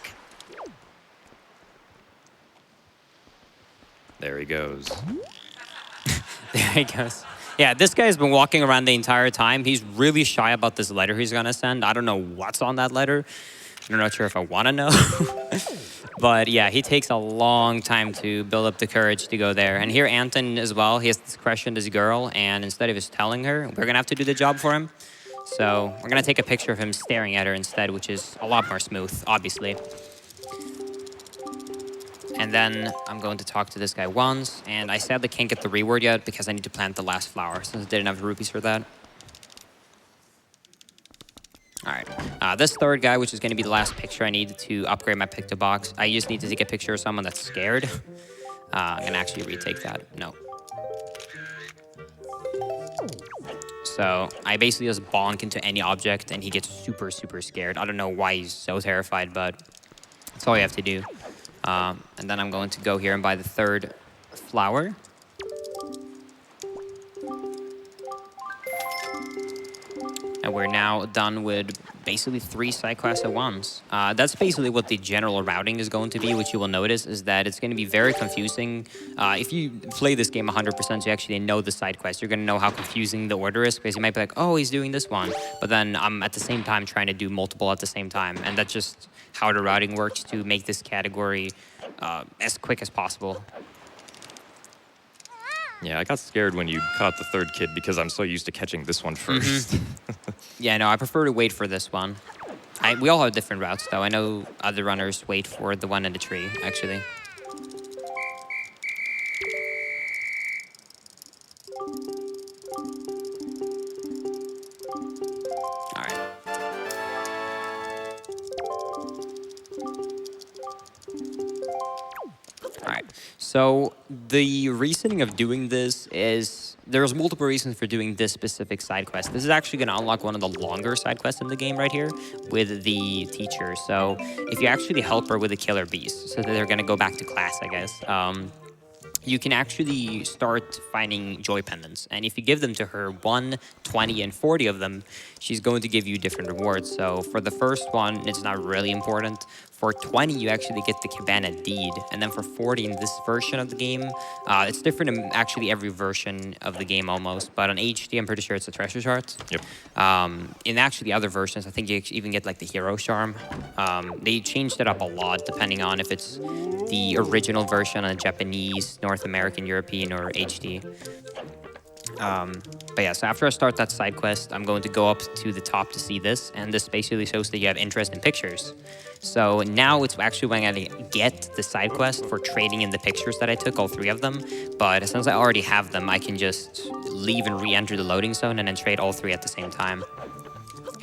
There he goes. There he goes. Yeah, this guy's been walking around the entire time. He's really shy about this letter he's gonna send. I don't know what's on that letter. I'm not sure if I wanna know. But yeah, he takes a long time to build up the courage to go there. And here Anton as well, he has this crush on this girl, and instead of just telling her, we're gonna have to do the job for him. So we're gonna take a picture of him staring at her instead, which is a lot more smooth, obviously. And then I'm going to talk to this guy once, and I sadly can't get the reward yet because I need to plant the last flower since I didn't have rupees for that. All right, this third guy, which is going to be the last picture I need to upgrade my picto box. I just need to take a picture of someone that's scared. I'm going to actually retake that. No. So I basically just bonk into any object, and he gets super, super scared. I don't know why he's so terrified, but that's all you have to do. And then I'm going to go here and buy the third flower. And we're now done with basically 3 side quests at once. That's basically what the general routing is going to be, which you will notice is that it's going to be very confusing. If you play this game 100%, you actually know the side quests. You're going to know how confusing the order is because you might be like, oh, he's doing this one. But then I'm at the same time trying to do multiple at the same time. And that's just how the routing works to make this category as quick as possible. Yeah, I got scared when you caught the third kid because I'm so used to catching this one first. Yeah, no, I prefer to wait for this one. We all have different routes, though. I know other runners wait for the one in the tree, actually. All right. All right. So the reasoning of doing this is there's multiple reasons for doing this specific side quest. This is actually going to unlock one of the longer side quests in the game right here with the teacher. So if you actually help her with the killer bees, so that they're going to go back to class, I guess, you can actually start finding joy pendants. And if you give them to her, 1, 20, and 40 of them, she's going to give you different rewards. So for the first one, it's not really important. For 20, you actually get the Cabana Deed. And then for 40 in this version of the game, it's different in actually every version of the game almost. But on HD, I'm pretty sure it's a treasure chart. Yep. In actually other versions, I think you even get like the hero charm. They changed it up a lot depending on if it's the original version on Japanese, North American, European, or HD. But yeah, so after I start that side quest, I'm going to go up to the top to see this, and this basically shows that you have interest in pictures. So now it's actually when I get the side quest for trading in the pictures that I took, all 3 of them. But since I already have them, I can just leave and re-enter the loading zone and then trade all 3 at the same time.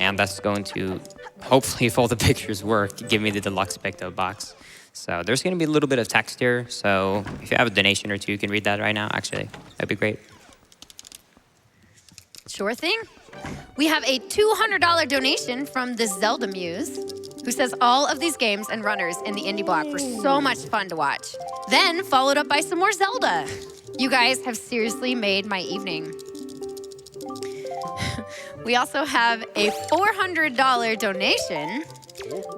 And that's going to, hopefully if all the pictures work, give me the deluxe picto box. So there's going to be a little bit of text here. So if you have a donation or two, you can read that right now, actually. That'd be great. Sure thing. We have a $200 donation from the Zelda Muse, who says all of these games and runners in the indie block were so much fun to watch. Then followed up by some more Zelda. You guys have seriously made my evening. We also have a $400 donation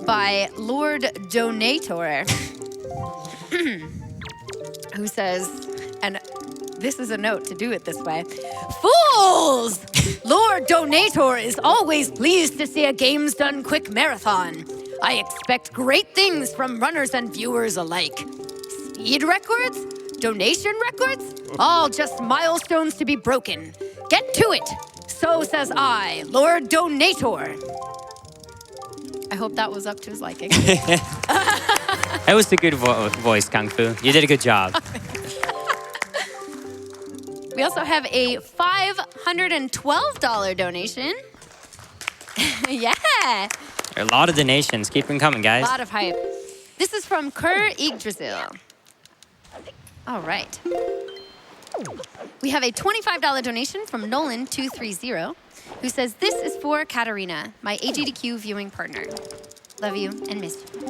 by Lord Donator, who says, and this is a note to do it this way. Fools! Lord Donator is always pleased to see a Games Done Quick marathon. I expect great things from runners and viewers alike. Speed records? Donation records? All just milestones to be broken. Get to it! So says I, Lord Donator. I hope that was up to his liking. That was a good voice, Kung Fu. You did a good job. We also have a $512 donation. Yeah. There are a lot of donations. Keep them coming, A guys. lot of hype. This is from Kerr Yggdrasil. All right. We have a $25 donation from Nolan230, who says, this is for Katarina, my AGDQ viewing partner. Love you and miss you.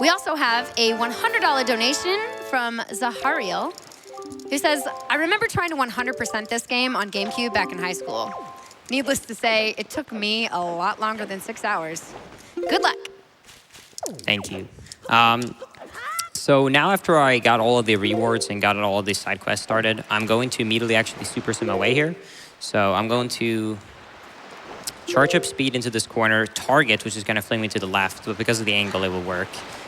We also have a $100 donation from Zahariel, who says, I remember trying to 100% this game on GameCube back in high school. Needless to say, it took me a lot longer than 6 hours. Good luck. Thank you. So now after I got all of the rewards and got all of the side quests started, I'm going to immediately actually super sim away here. So I'm going to charge up speed into this corner, target, which is going to fling me to the left, but because of the angle, it will work.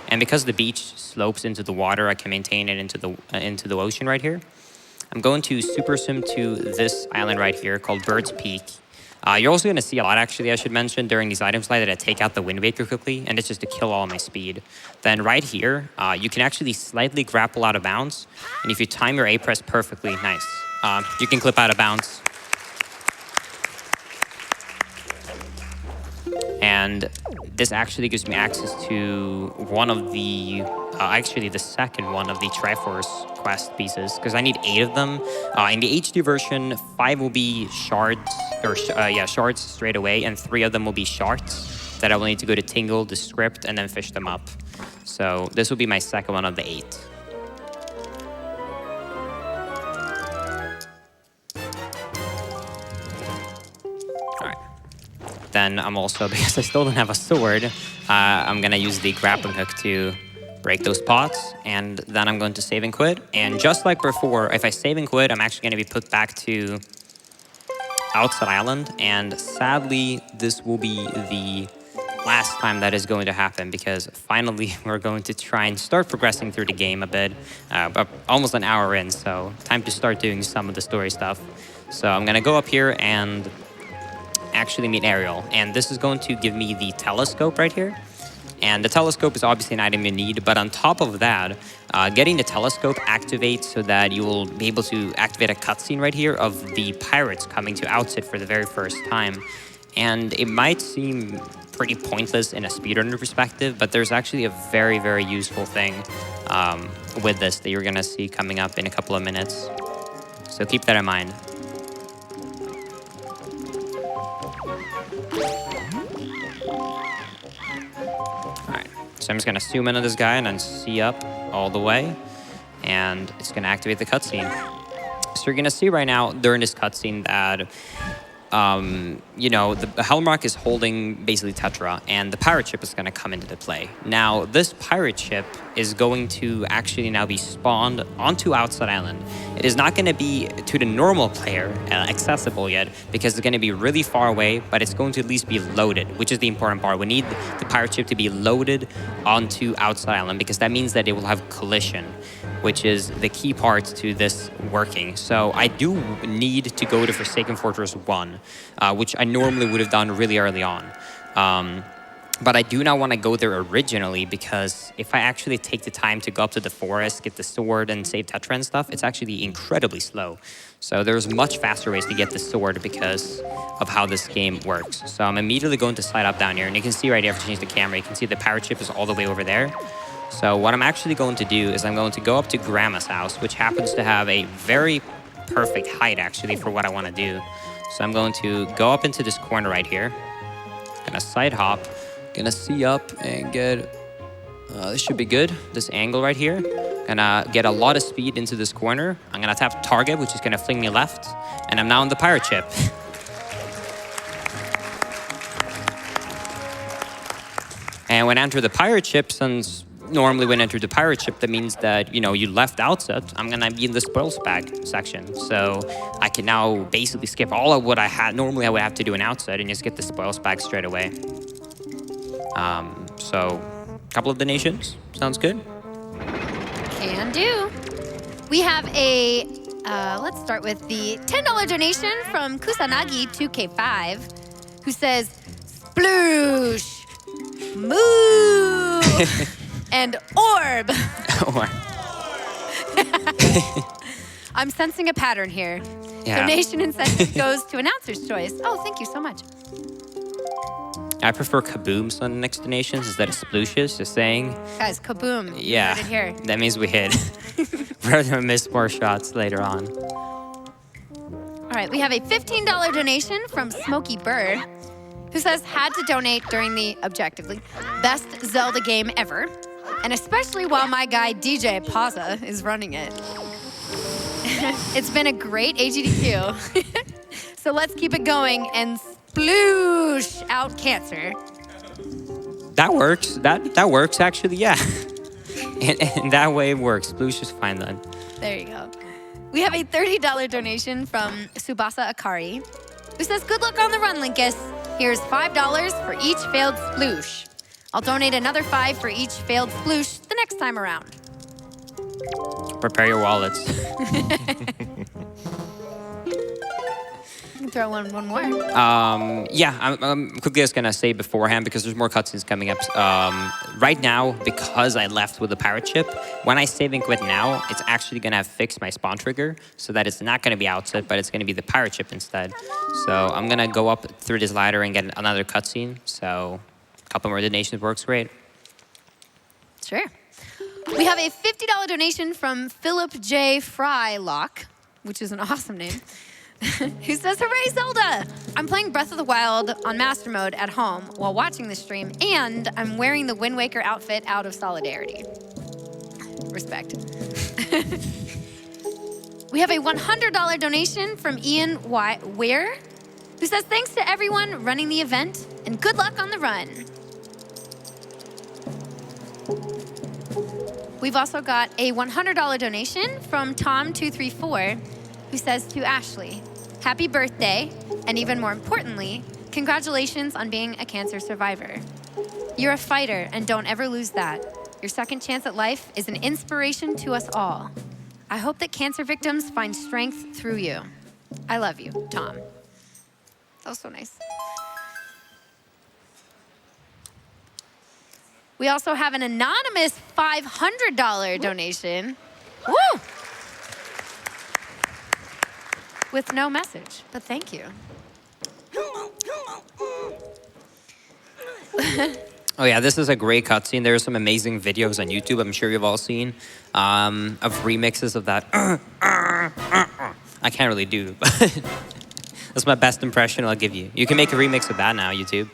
And because the beach slopes into the water, I can maintain it into the ocean right here. I'm going to super sim to this island right here called Bird's Peak. You're also going to see a lot, actually, I should mention, during these item slides that I take out the Wind Waker quickly, and it's just to kill all my speed. Then right here, you can actually slightly grapple out of bounds, and if you time your A press perfectly, nice. You can clip out of bounds. And this actually gives me access to one of the, actually the second one of the Triforce quest pieces, because I need 8 of them. In the HD version, 5 will be shards, or shards straight away, and 3 of them will be shards that I will need to go to Tingle, the script, and then fish them up. So this will be my second one of the 8. Then I'm also, because I still don't have a sword, I'm going to use the grappling hook to break those pots. And then I'm going to save and quit. And just like before, if I save and quit, I'm actually going to be put back to Outside Island. And sadly, this will be the last time that is going to happen, because finally we're going to try and start progressing through the game a bit. Almost an hour in, so time to start doing some of the story stuff. So I'm going to go up here and actually meet Ariel, and this is going to give me the telescope right here. And the telescope is obviously an item you need, but on top of that, getting the telescope activates so that you will be able to activate a cutscene right here of the pirates coming to Outset for the very first time. And it might seem pretty pointless in a speedrunner perspective, but there's actually a very, very useful thing with this that you're gonna see coming up in a couple of minutes. So keep that in mind. So I'm just going to zoom in on this guy and then see up all the way. And it's going to activate the cutscene. So you're going to see right now during this cutscene that, you know, the Helmrock is holding basically Tetra, and the pirate ship is going to come into the play. Now, this pirate ship is going to actually now be spawned onto Outside Island. It is not going to be to the normal player accessible yet, because it's going to be really far away, but it's going to at least be loaded, which is the important part. We need the pirate ship to be loaded onto Outside Island, because that means that it will have collision, which is the key part to this working. So I do need to go to Forsaken Fortress 1, which I normally would have done really early on. But I do not want to go there originally because if I actually take the time to go up to the forest, get the sword, and save Tetra and stuff, it's actually incredibly slow. So there's much faster ways to get the sword because of how this game works. So I'm immediately going to slide up down here, and you can see right here, if I change the camera, you can see the pirate ship is all the way over there. So what I'm actually going to do is I'm going to go up to Grandma's house, which happens to have a very perfect height actually for what I want to do. So I'm going to go up into this corner right here. Gonna side hop. Gonna see up and get, this should be good, this angle right here. Gonna get a lot of speed into this corner. I'm gonna tap target, which is gonna fling me left. And I'm now on the pirate ship. And when I enter the pirate ship, since normally when I enter the pirate ship, that means that, you know, you left outset, I'm gonna be in the spoils bag section. So I can now basically skip all of what I had, normally I would have to do an outset and just get the spoils bag straight away. So a couple of donations, sounds good? Can do. We have a, let's start with the $10 donation from Kusanagi2K5, who says, sploosh, moo, and orb. I'm sensing a pattern here. Yeah. Donation incentive goes to announcer's choice. Oh, thank you so much. I prefer kabooms on the next donations instead of splooshes, just saying. Guys, kaboom. Yeah, You heard it here. that means we hit. Rather than miss more shots later on. All right, we have a $15 donation from Smokey Bird, who says, had to donate during the objectively best Zelda game ever, and especially while my guy DJ Pauza is running it. It's been a great AGDQ. So let's keep it going and sploosh out cancer. That works. That works actually, yeah. and that way it works. Sploosh is fine then. There you go. We have a $30 donation from Subasa Akari, who says, good luck on the run, Linkus. Here's $5 for each failed sploosh. I'll donate another $5 for each failed sploosh the next time around. Prepare your wallets. You can throw one more. Yeah, I'm quickly just gonna say beforehand because there's more cutscenes coming up. Right now, because I left with the pirate ship, when I save and quit now, it's actually gonna fix my spawn trigger so that it's not gonna be outset, but it's gonna be the pirate ship instead. So I'm gonna go up through this ladder and get another cutscene. So a couple more donations works great. Sure. We have a $50 donation from Philip J. Frylock, which is an awesome name, who says, hooray, Zelda! I'm playing Breath of the Wild on Master Mode at home while watching the stream, and I'm wearing the Wind Waker outfit out of solidarity. Respect. We have a $100 donation from Ian Ware, who says, thanks to everyone running the event, and good luck on the run. We've also got a $100 donation from Tom234, who says to Ashley, happy birthday, and even more importantly, congratulations on being a cancer survivor. You're a fighter, and don't ever lose that. Your second chance at life is an inspiration to us all. I hope that cancer victims find strength through you. I love you, Tom. That was so nice. We also have an anonymous $500 donation. Woo! With no message, but thank you. Oh yeah, this is a great cutscene. There are some amazing videos on YouTube, I'm sure you've all seen, of remixes of that. I can't really do, but that's my best impression I'll give you. You can make a remix of that now, YouTube.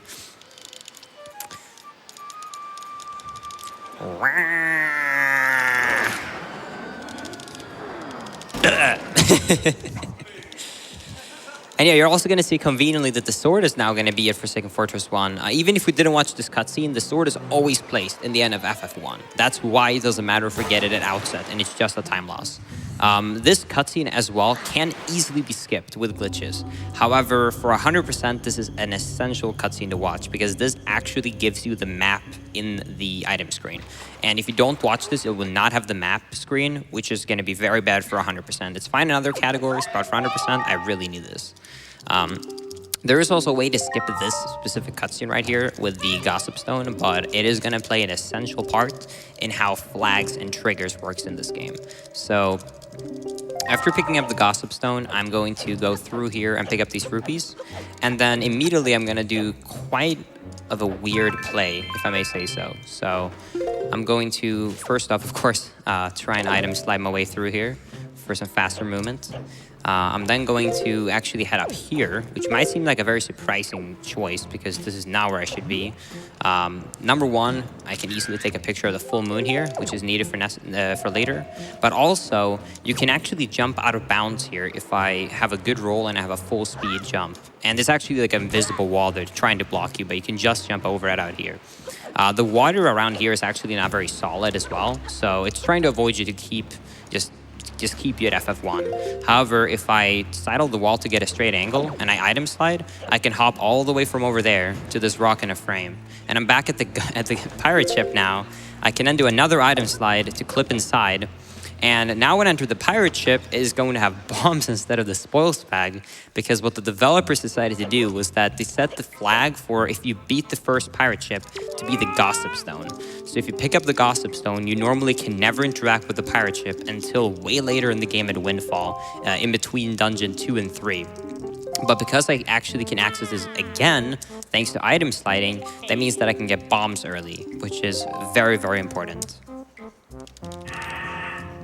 And yeah, you're also going to see conveniently that the sword is now going to be it for Second Fortress 1. Even if we didn't watch this cutscene, the sword is always placed in the end of FF1. That's why it doesn't matter if we get it at outset, and it's just a time loss. This cutscene as well can easily be skipped with glitches. However, for 100%, this is an essential cutscene to watch because this actually gives you the map in the item screen. And if you don't watch this, it will not have the map screen, which is going to be very bad for 100%. It's fine in other categories, but for 100%, I really need this. There is also a way to skip this specific cutscene right here with the Gossip Stone, but it is going to play an essential part in how flags and triggers works in this game. So after picking up the Gossip Stone, I'm going to go through here and pick up these rupees. And then immediately I'm going to do quite of a weird play, if I may say so. So I'm going to, first off, of course, try and item slide my way through here for some faster movement. I'm then going to actually head up here, which might seem like a very surprising choice because this is not where I should be. Number one, I can easily take a picture of the full moon here, which is needed for later. But also, you can actually jump out of bounds here if I have a good roll and I have a full speed jump. And there's actually like an invisible wall that's trying to block you, but you can just jump over it out here. The water around here is actually not very solid as well, so it's trying to avoid you to keep just keep you at FF1. However, if I sidle the wall to get a straight angle and I item slide, I can hop all the way from over there to this rock in a frame. And I'm back at the pirate ship now. I can then do another item slide to clip inside. And now when I enter the pirate ship, it is going to have bombs instead of the spoils bag, because what the developers decided to do was that they set the flag for if you beat the first pirate ship to be the Gossip Stone. So if you pick up the Gossip Stone, you normally can never interact with the pirate ship until way later in the game at Windfall, in between Dungeon 2 and 3. But because I actually can access this again, thanks to item sliding, that means that I can get bombs early, which is very, very important.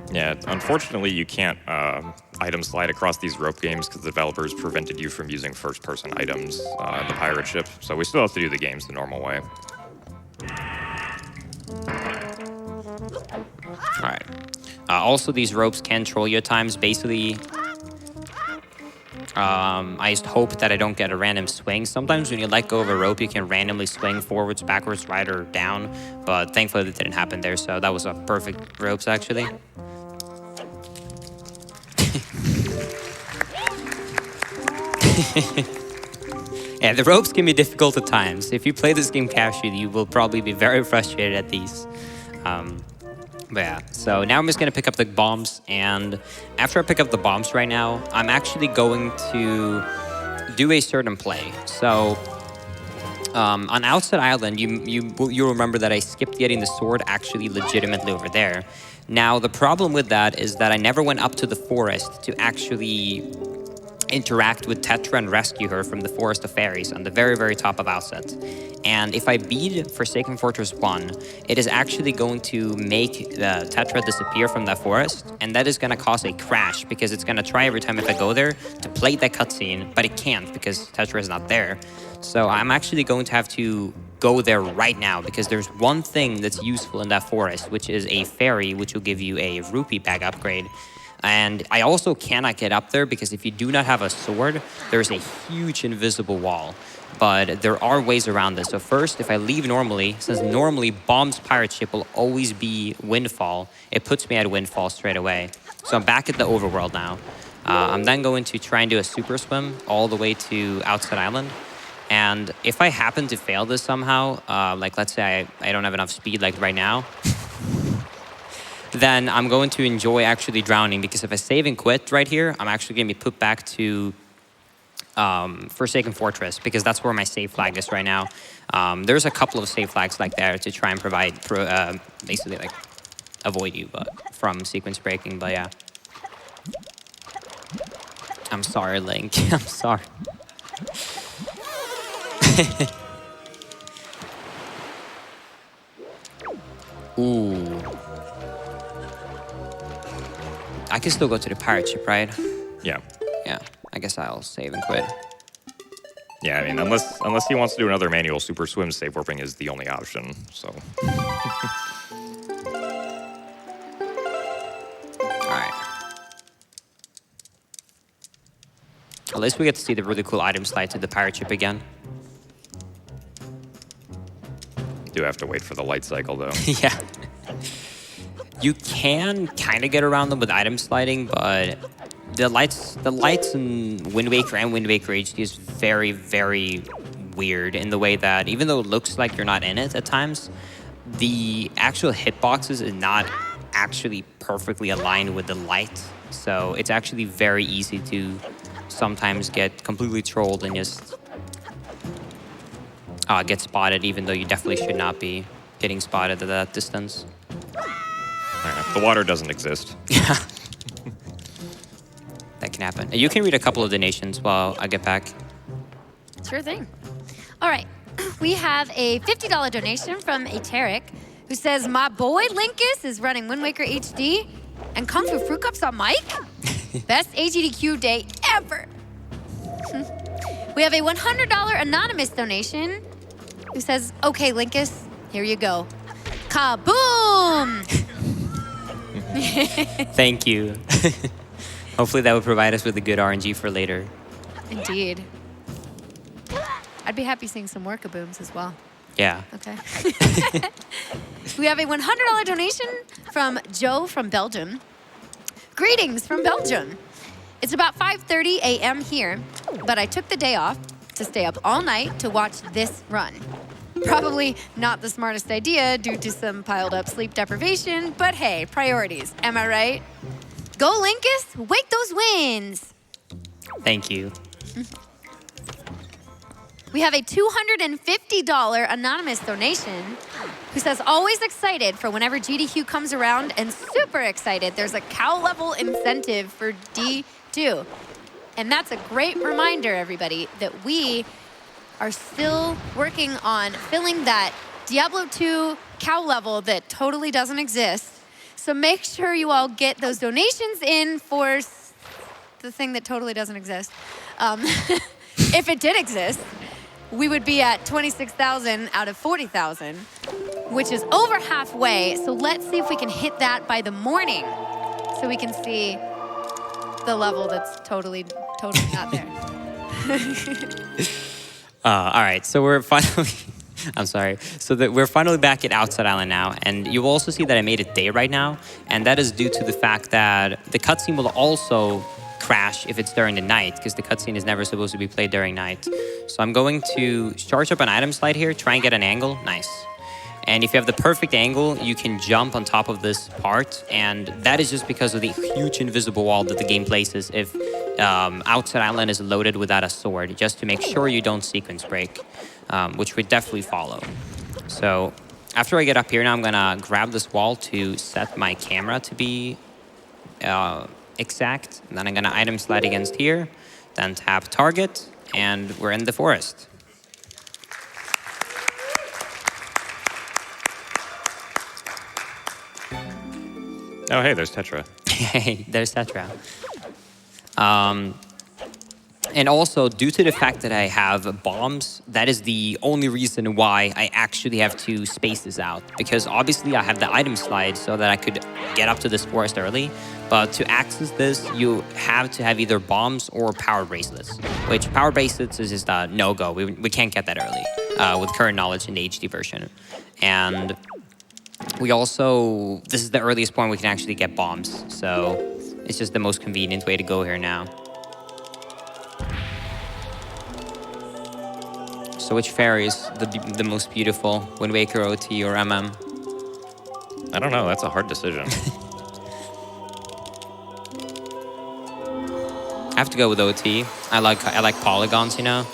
Yeah, unfortunately, you can't item slide across these rope games because the developers prevented you from using first-person items in the pirate ship. So we still have to do the games the normal way. All right. Also, these ropes can troll you at times. Basically, I just hope that I don't get a random swing. Sometimes when you let go of a rope, you can randomly swing forwards, backwards, right, or down. But thankfully, that didn't happen there. So that was a perfect ropes, actually. Yeah, the ropes can be difficult at times. If you play this game casually, you will probably be very frustrated at these. But yeah, so now I'm just going to pick up the bombs, and after I pick up the bombs right now, I'm actually going to do a certain play. So on Outside Island, you'll remember that I skipped getting the sword actually legitimately over there. Now, the problem with that is that I never went up to the forest to actually interact with Tetra and rescue her from the Forest of Fairies on the very, very top of Outset. And if I beat Forsaken Fortress 1, it is actually going to make the Tetra disappear from that forest, and that is going to cause a crash because it's going to try every time if I go there to play that cutscene, but it can't because Tetra is not there. So I'm actually going to have to go there right now because there's one thing that's useful in that forest, which is a fairy, which will give you a rupee bag upgrade. And I also cannot get up there because if you do not have a sword, there's a huge invisible wall. But there are ways around this. So first, if I leave normally, since normally Bomb's pirate ship will always be Windfall, it puts me at Windfall straight away. So I'm back at the overworld now. I'm then going to try and do a super swim all the way to Outside Island. And if I happen to fail this somehow, like let's say I don't have enough speed like right now, then I'm going to enjoy actually drowning, because if I save and quit right here, I'm actually going to be put back to Forsaken Fortress, because that's where my save flag is right now. There's a couple of save flags like there to try and provide, basically like avoid you from sequence breaking, but yeah. I'm sorry, Link. I'm sorry. Ooh. I can still go to the pirate ship, right? Yeah. Yeah, I guess I'll save and quit. Yeah, I mean, unless he wants to do another manual super swim, save warping is the only option, so. Alright. At least we get to see the really cool item slide to the pirate ship again. Do have to wait for the light cycle, though. Yeah. You can kind of get around them with item sliding, but the lights in Wind Waker and Wind Waker HD is very, very weird in the way that even though it looks like you're not in it at times, the actual hitboxes is not actually perfectly aligned with the light. So it's actually very easy to sometimes get completely trolled and just get spotted, even though you definitely should not be getting spotted at that distance. The water doesn't exist. Yeah. That can happen. You can read a couple of donations while I get back. Sure thing. All right. We have a $50 donation from a Tarek who says, my boy Linkus is running Wind Waker HD and KungfuFruitcup's on mic. Best AGDQ day ever. We have a $100 anonymous donation who says, okay, Linkus, here you go. Kaboom! Thank you. Hopefully that will provide us with a good RNG for later. Indeed. I'd be happy seeing some more kabooms as well. Yeah. Okay. We have a $100 donation from Joe from Belgium. Greetings from Belgium. It's about 5:30 a.m. here, but I took the day off to stay up all night to watch this run. Probably not the smartest idea due to some piled up sleep deprivation, but hey, priorities, am I right? Go Linkus, wake those wins. Thank you. We have a $250 anonymous donation who says, always excited for whenever GDQ comes around and super excited there's a cow level incentive for D2. And that's a great reminder, everybody, that we are still working on filling that Diablo 2 cow level that totally doesn't exist. So make sure you all get those donations in for the thing that totally doesn't exist. If it did exist, we would be at 26,000 out of 40,000, which is over halfway. So let's see if we can hit that by the morning so we can see the level that's totally not there. All right, so we're finally, I'm sorry. So we're finally back at Outside Island now, and you will also see that I made it day right now, and that is due to the fact that the cutscene will also crash if it's during the night, because the cutscene is never supposed to be played during night. So I'm going to charge up an item slide here, try and get an angle, nice. And if you have the perfect angle, you can jump on top of this part, and that is just because of the huge invisible wall that the game places if Outside Island is loaded without a sword, just to make sure you don't sequence break, which would definitely follow. So after I get up here now, I'm gonna grab this wall to set my camera to be exact, and then I'm gonna item slide against here, then tap target, and we're in the forest. Oh, hey, there's Tetra. Hey, there's Tetra. And also, due to the fact that I have bombs, that is the only reason why I actually have to space this out. Because obviously I have the item slide so that I could get up to this forest early. But to access this, you have to have either bombs or power bracelets. Which power bracelets is just a no-go. We can't get that early with current knowledge in the HD version. And we also, this is the earliest point we can actually get bombs. So it's just the most convenient way to go here now. So which fairy is the most beautiful, Wind Waker, OT, or MM? I don't know, that's a hard decision. I have to go with OT. I like polygons, you know?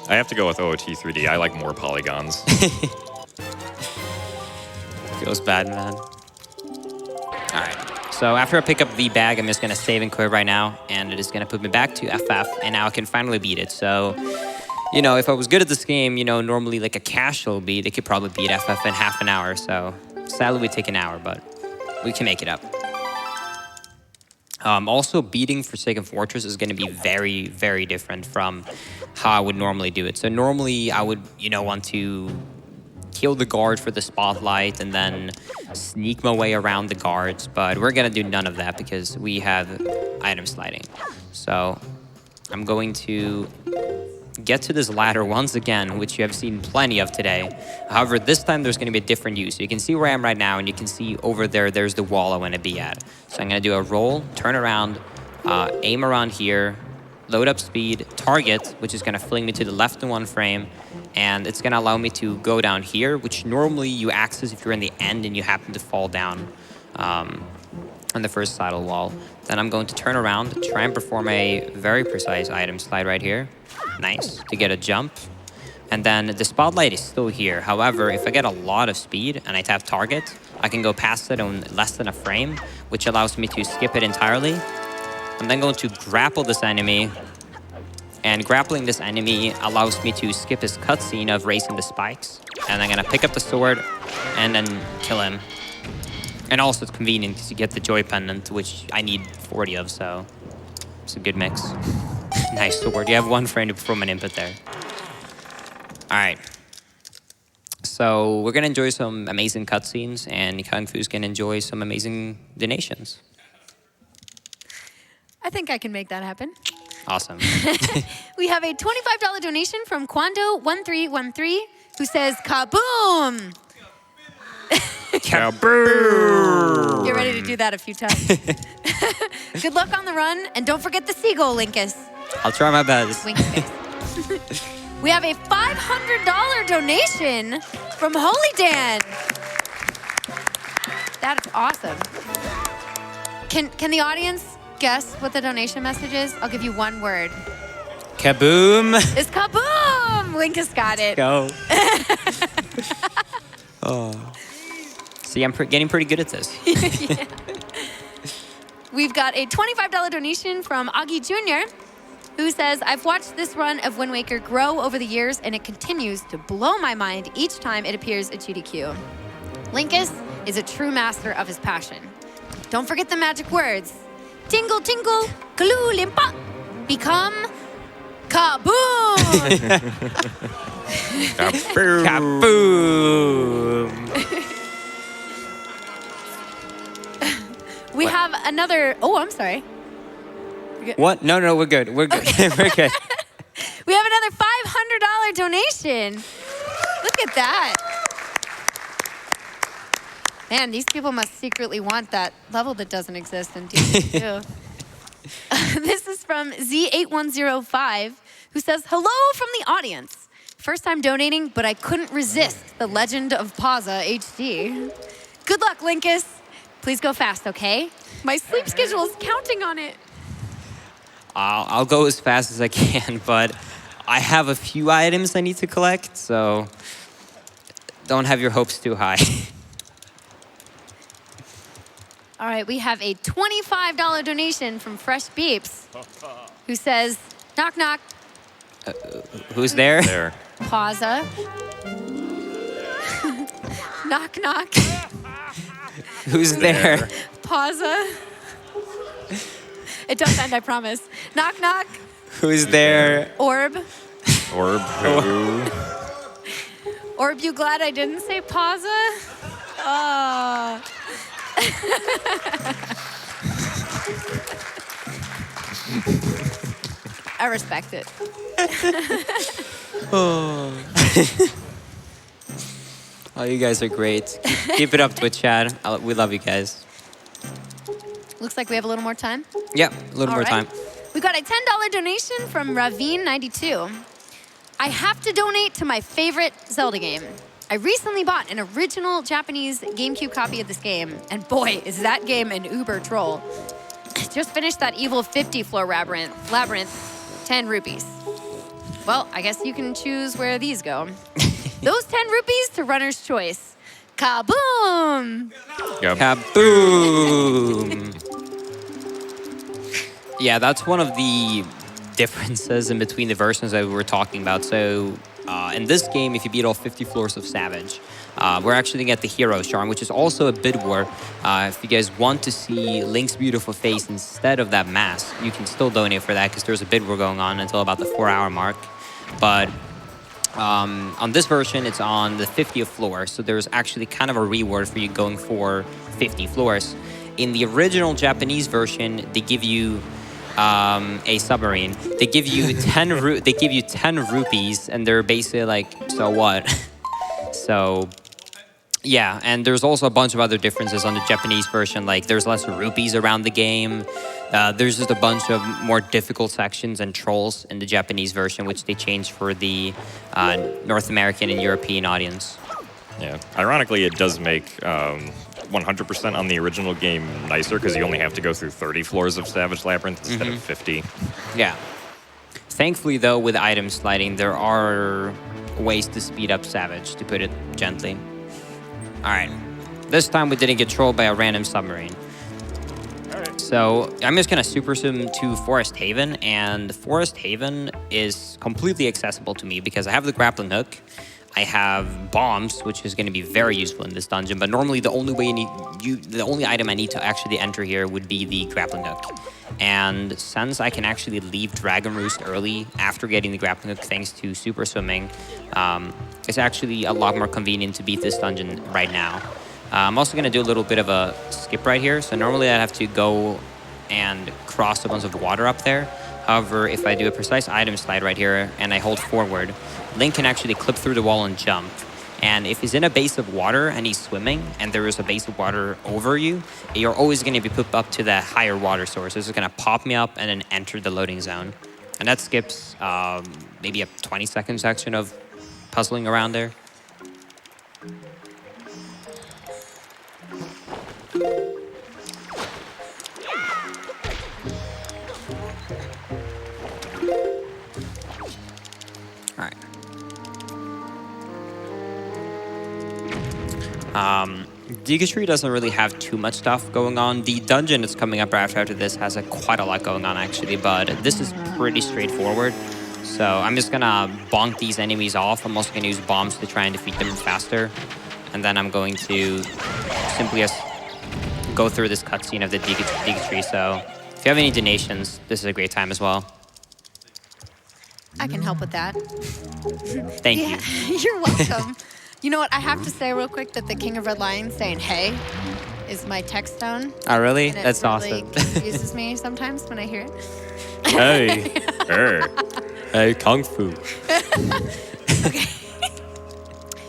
I have to go with OOT 3D. I like more polygons. Feels bad, man. All right. So after I pick up the bag, I'm just going to save and quit right now, and it is going to put me back to FF, and now I can finally beat it. So, you know, if I was good at this game, you know, normally like a casual beat, it could probably beat FF in half an hour. So sadly, we take an hour, but we can make it up. Also, beating Forsaken Fortress is going to be very, very different from how I would normally do it. So normally, I would, you know, want to kill the guard for the spotlight and then sneak my way around the guards. But we're going to do none of that because we have item sliding. So I'm going to get to this ladder once again, which you have seen plenty of today. However, this time there's going to be a different use. So you can see where I am right now, and you can see over there, there's the wall I want to be at. So I'm going to do a roll, turn around, aim around here, load up speed, target, which is going to fling me to the left in one frame, and it's going to allow me to go down here, which normally you access if you're in the end and you happen to fall down on the first saddle wall. Then I'm going to turn around, try and perform a very precise item slide right here. Nice, to get a jump. And then the spotlight is still here. However, if I get a lot of speed and I tap target, I can go past it in less than a frame, which allows me to skip it entirely. I'm then going to grapple this enemy. And grappling this enemy allows me to skip his cutscene of raising the spikes. And I'm going to pick up the sword and then kill him. And also it's convenient because you get the joy pendant, which I need 40 of, so it's a good mix. Nice sword. You have 1 frame to perform an input there. All right. So we're going to enjoy some amazing cutscenes, and KungFu's going to enjoy some amazing donations. I think I can make that happen. Awesome. We have a $25 donation from Quando1313 who says, kaboom! Kaboom! Get ready to do that a few times. Good luck on the run, and don't forget the seagull, Linkus. I'll try my best. Wink face. We have a $500 donation from Holy Dan. That is awesome. Can the audience guess what the donation message is? I'll give you 1 word. Kaboom! It's kaboom! Linkus got it. Go. Oh. See, I'm getting pretty good at this. Yeah. We've got a $25 donation from Augie Jr., who says, I've watched this run of Wind Waker grow over the years, and it continues to blow my mind each time it appears at GDQ. Linkus is a true master of his passion. Don't forget the magic words. Tingle, tingle, kaloo, limpa. Become kaboom! Kaboom. Kaboom! We have another, oh, I'm sorry. What? No, we're good. We're good. Okay. We're good. We have another $500 donation. Look at that. Man, these people must secretly want that level that doesn't exist in DQ. This is from Z8105, who says, hello from the audience. First time donating, but I couldn't resist the Legend of Pazza HD. Good luck, Linkus. Please go fast, okay? My sleep schedule is counting on it. I'll go as fast as I can, but I have a few items I need to collect, so don't have your hopes too high. All right, we have a $25 donation from Fresh Beeps, who says, knock, knock, Who's there? There. Pazza. Knock, knock, Who's there? Pazza. It does end, I promise. Knock, knock, Who's there? Orb. Orb. Who? Orb, you glad I didn't say Pazza? Oh. I respect it. Oh, you guys are great. Keep it up, Twitch chat. We love you guys. Looks like we have a little more time. Yeah, a little more time. We got a $10 donation from Ravine92. I have to donate to my favorite Zelda game. I recently bought an original Japanese GameCube copy of this game, and boy, is that game an uber troll. Just finished that evil 50-floor labyrinth, 10 rupees. Well, I guess you can choose where these go. Those 10 rupees to runner's choice. Kaboom! Yep. Kaboom! Yeah, that's one of the differences in between the versions that we were talking about. So in this game, if you beat all 50 floors of Savage, we're actually going to get the Hero Charm, which is also a bid war. If you guys want to see Link's beautiful face instead of that mask, you can still donate for that because there's a bid war going on until about the 4-hour mark. But on this version, it's on the 50th floor, so there's actually kind of a reward for you going for 50 floors. In the original Japanese version, they give you a submarine. They give you 10 rupees, and they're basically like, so what? So yeah, and there's also a bunch of other differences on the Japanese version. Like there's less rupees around the game. There's just a bunch of more difficult sections and trolls in the Japanese version, which they changed for the North American and European audience. Yeah. Ironically, it does make 100% on the original game nicer because you only have to go through 30 floors of Savage Labyrinth instead of 50. Yeah. Thankfully, though, with item sliding, there are ways to speed up Savage, to put it gently. All right. This time we didn't get trolled by a random submarine. So I'm just gonna super swim to Forest Haven, and Forest Haven is completely accessible to me because I have the grappling hook, I have bombs, which is gonna be very useful in this dungeon. But normally the only way the only item I need to actually enter here would be the grappling hook. And since I can actually leave Dragon Roost early after getting the grappling hook, thanks to super swimming, it's actually a lot more convenient to beat this dungeon right now. I'm also going to do a little bit of a skip right here. So normally I have to go and cross a bunch of water up there. However, if I do a precise item slide right here and I hold forward, Link can actually clip through the wall and jump. And if he's in a base of water and he's swimming and there is a base of water over you, you're always going to be put up to the higher water source. This is going to pop me up and then enter the loading zone. And that skips maybe a 20-second section of puzzling around there. All right. Decatree doesn't really have too much stuff going on. The dungeon that's coming up after this has quite a lot going on actually, but this is pretty straightforward. So I'm just gonna bonk these enemies off. I'm also gonna use bombs to try and defeat them faster. And then I'm going to simply just go through this cutscene of the Decatree. So if you have any donations, this is a great time as well. I can help with that. Thank you. You're welcome. You know what? I have to say real quick that the King of Red Lion saying "Hey" is my text tone. Oh, really? And That's really awesome. confuses me sometimes when I hear it. Hey. Hey, Kung Fu. Okay.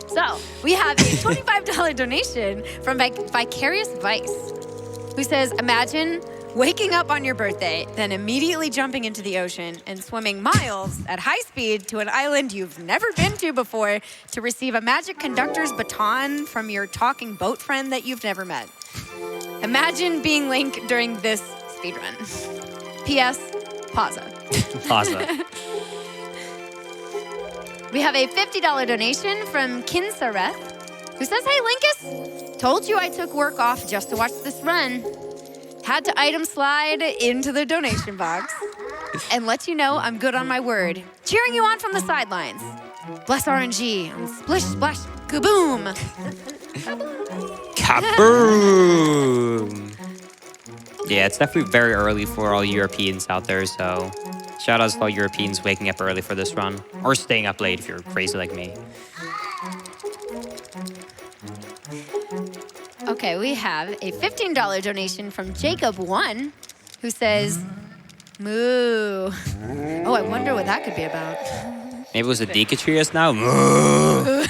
So we have a $25 donation from Vicarious Vice, who says, imagine waking up on your birthday, then immediately jumping into the ocean and swimming miles at high speed to an island you've never been to before to receive a magic conductor's baton from your talking boat friend that you've never met. Imagine being Link during this speedrun. P.S. Pause. Pause. We have a $50 donation from Kinsareth, who says, hey, Linkus, told you I took work off just to watch this run. Had to item slide into the donation box and let you know I'm good on my word. Cheering you on from the sidelines. Bless RNG and splish, splash, kaboom. Kaboom! Yeah, it's definitely very early for all Europeans out there, so shout out to all Europeans waking up early for this run, or staying up late if you're crazy like me. Okay, we have a $15 donation from Jacob1, who says, moo. Oh, I wonder what that could be about. Maybe it was a Decatree just now? Moo.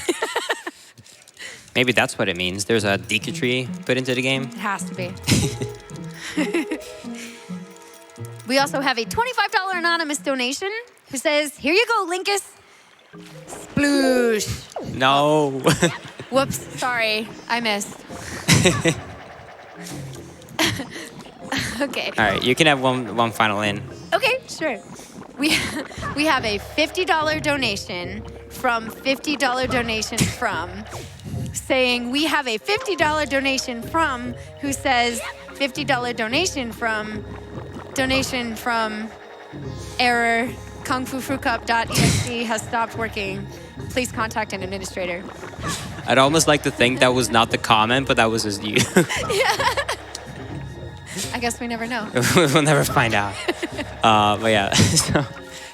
Maybe that's what it means. There's a Decatree put into the game. It has to be. We also have a $25 anonymous donation who says, here you go, Linkus. Sploosh. No. Whoops, sorry, I missed. Okay. All right, you can have one final in. Okay, sure. We have a $50 donation from $50 donation from, saying we have a $50 donation from, who says $50 donation from error, KungfuFruitcup.exe has stopped working. Please contact an administrator. I'd almost like to think that was not the comment, but that was just you. I guess we never know. We'll never find out. But yeah, so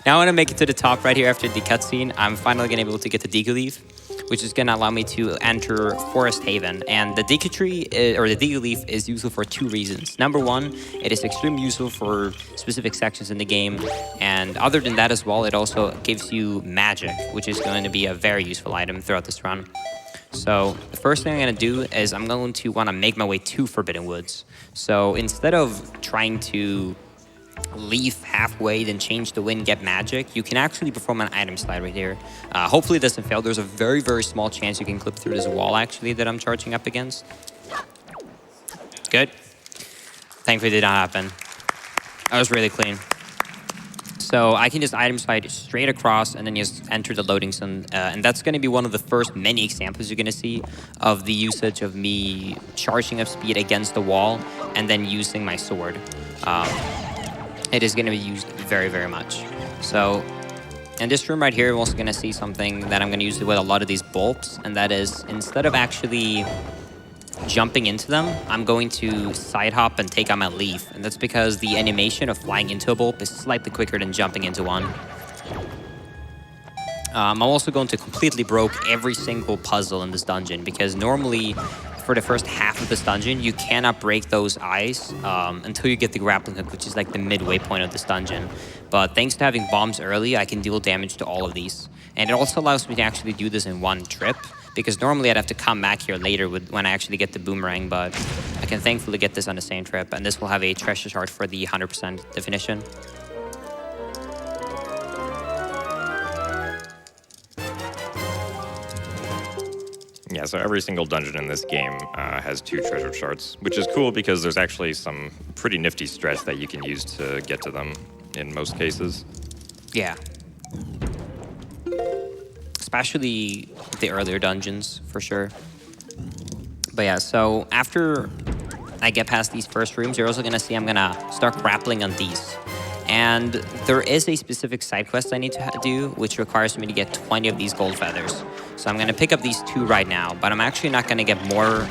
now I want to make it to the top right here after the cutscene. I'm finally going to be able to get the Deca Leaf, which is going to allow me to enter Forest Haven. And the Decatree, or the Deca Leaf, is useful for two reasons. Number one, it is extremely useful for specific sections in the game. And other than that as well, it also gives you magic, which is going to be a very useful item throughout this run. So the first thing I'm going to do is I'm going to want to make my way to Forbidden Woods. So instead of trying to leave halfway, then change the wind, get magic, you can actually perform an item slide right here. Hopefully it doesn't fail. There's a very, very small chance you can clip through this wall, actually, that I'm charging up against. Good. Thankfully, it did not happen. That was really clean. So I can just item slide straight across and then just enter the loading zone. And that's going to be one of the first many examples you're going to see of the usage of me charging up speed against the wall and then using my sword. It is going to be used very, very much. So in this room right here, we're also going to see something that I'm going to use with a lot of these bulbs. And that is, instead of actually jumping into them, I'm going to side hop and take out my leaf. And that's because the animation of flying into a bulb is slightly quicker than jumping into one. I'm also going to completely broke every single puzzle in this dungeon, because normally for the first half of this dungeon, you cannot break those eyes until you get the grappling hook, which is like the midway point of this dungeon. But thanks to having bombs early, I can deal damage to all of these. And it also allows me to actually do this in one trip, because normally I'd have to come back here later when I actually get the boomerang, but I can thankfully get this on the same trip, and this will have a treasure chart for the 100% definition. Yeah, so every single dungeon in this game has 2 treasure charts, which is cool because there's actually some pretty nifty strats that you can use to get to them in most cases. Yeah. Especially the earlier dungeons, for sure. But yeah, so after I get past these first rooms, you're also going to see I'm going to start grappling on these. And there is a specific side quest I need to do, which requires me to get 20 of these gold feathers. So I'm going to pick up these 2 right now, but I'm actually not going to get more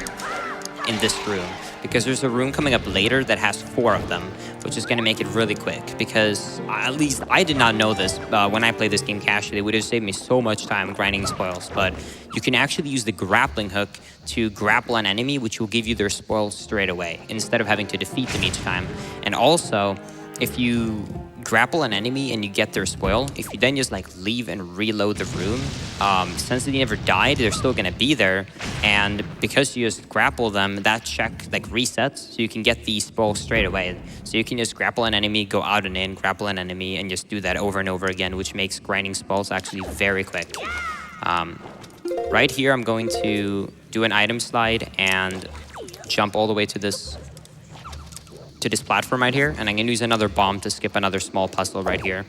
in this room, because there's a room coming up later that has 4 of them, which is going to make it really quick, because at least I did not know this when I played this game casually. It would have saved me so much time grinding spoils, but you can actually use the grappling hook to grapple an enemy, which will give you their spoils straight away, instead of having to defeat them each time. And also, if you grapple an enemy and you get their spoil, if you then just like leave and reload the room, since they never died, they're still gonna be there, and because you just grapple them, that check like resets, so you can get the spoil straight away. So you can just grapple an enemy, go out and in, grapple an enemy, and just do that over and over again, which makes grinding spoils actually very quick. Right here, I'm going to do an item slide and jump all the way to this platform right here, and I'm gonna use another bomb to skip another small puzzle right here.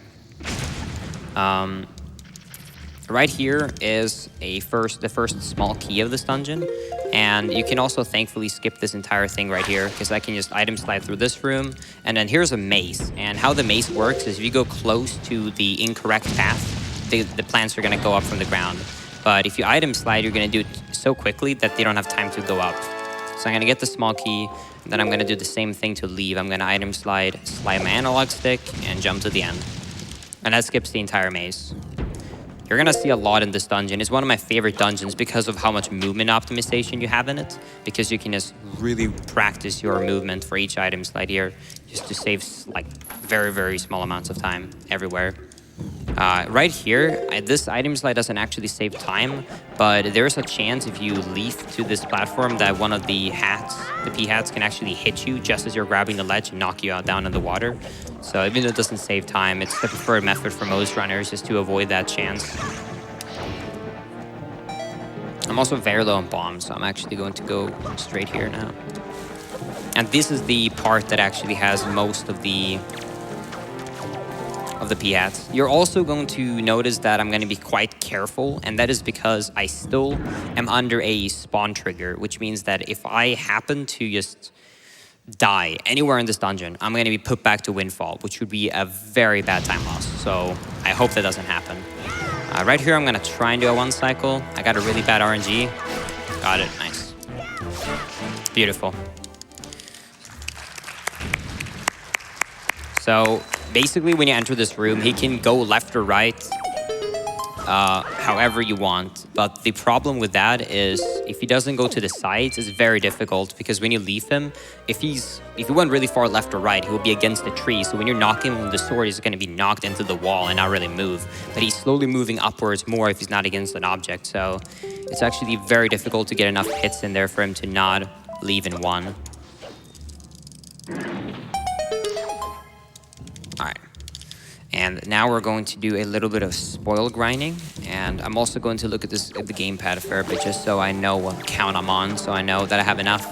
Right here is the first small key of this dungeon, and you can also thankfully skip this entire thing right here, because I can just item slide through this room, and then here's a maze. And how the maze works is if you go close to the incorrect path, the plants are gonna go up from the ground. But if you item slide, you're gonna do it so quickly that they don't have time to go up. So I'm gonna get the small key, and then I'm gonna do the same thing to leave. I'm gonna item slide my analog stick, and jump to the end. And that skips the entire maze. You're gonna see a lot in this dungeon. It's one of my favorite dungeons because of how much movement optimization you have in it, because you can just really practice your movement for each item slide here, just to save like very, very small amounts of time everywhere. Right here, this item slide doesn't actually save time, but there's a chance if you leaf to this platform that one of the hats, the P-hats, can actually hit you just as you're grabbing the ledge and knock you out down in the water. So even though it doesn't save time, it's the preferred method for most runners, just to avoid that chance. I'm also very low on bombs, so I'm actually going to go straight here now. And this is the part that actually has most of the P-hats. You're also going to notice that I'm going to be quite careful, and that is because I still am under a spawn trigger, which means that if I happen to just die anywhere in this dungeon, I'm going to be put back to Windfall, which would be a very bad time loss. So I hope that doesn't happen. Right here, I'm going to try and do a 1 cycle. I got a really bad RNG. Got it. Nice. Beautiful. So basically, when you enter this room, he can go left or right however you want. But the problem with that is if he doesn't go to the sides, it's very difficult, because when you leave him, if he went really far left or right, he will be against the tree. So when you're knocking him with the sword, he's going to be knocked into the wall and not really move. But he's slowly moving upwards more if he's not against an object. So it's actually very difficult to get enough hits in there for him to not leave in one. All right. And now we're going to do a little bit of spoil grinding, and I'm also going to look at the gamepad a fair bit, just so I know what count I'm on, so I know that I have enough.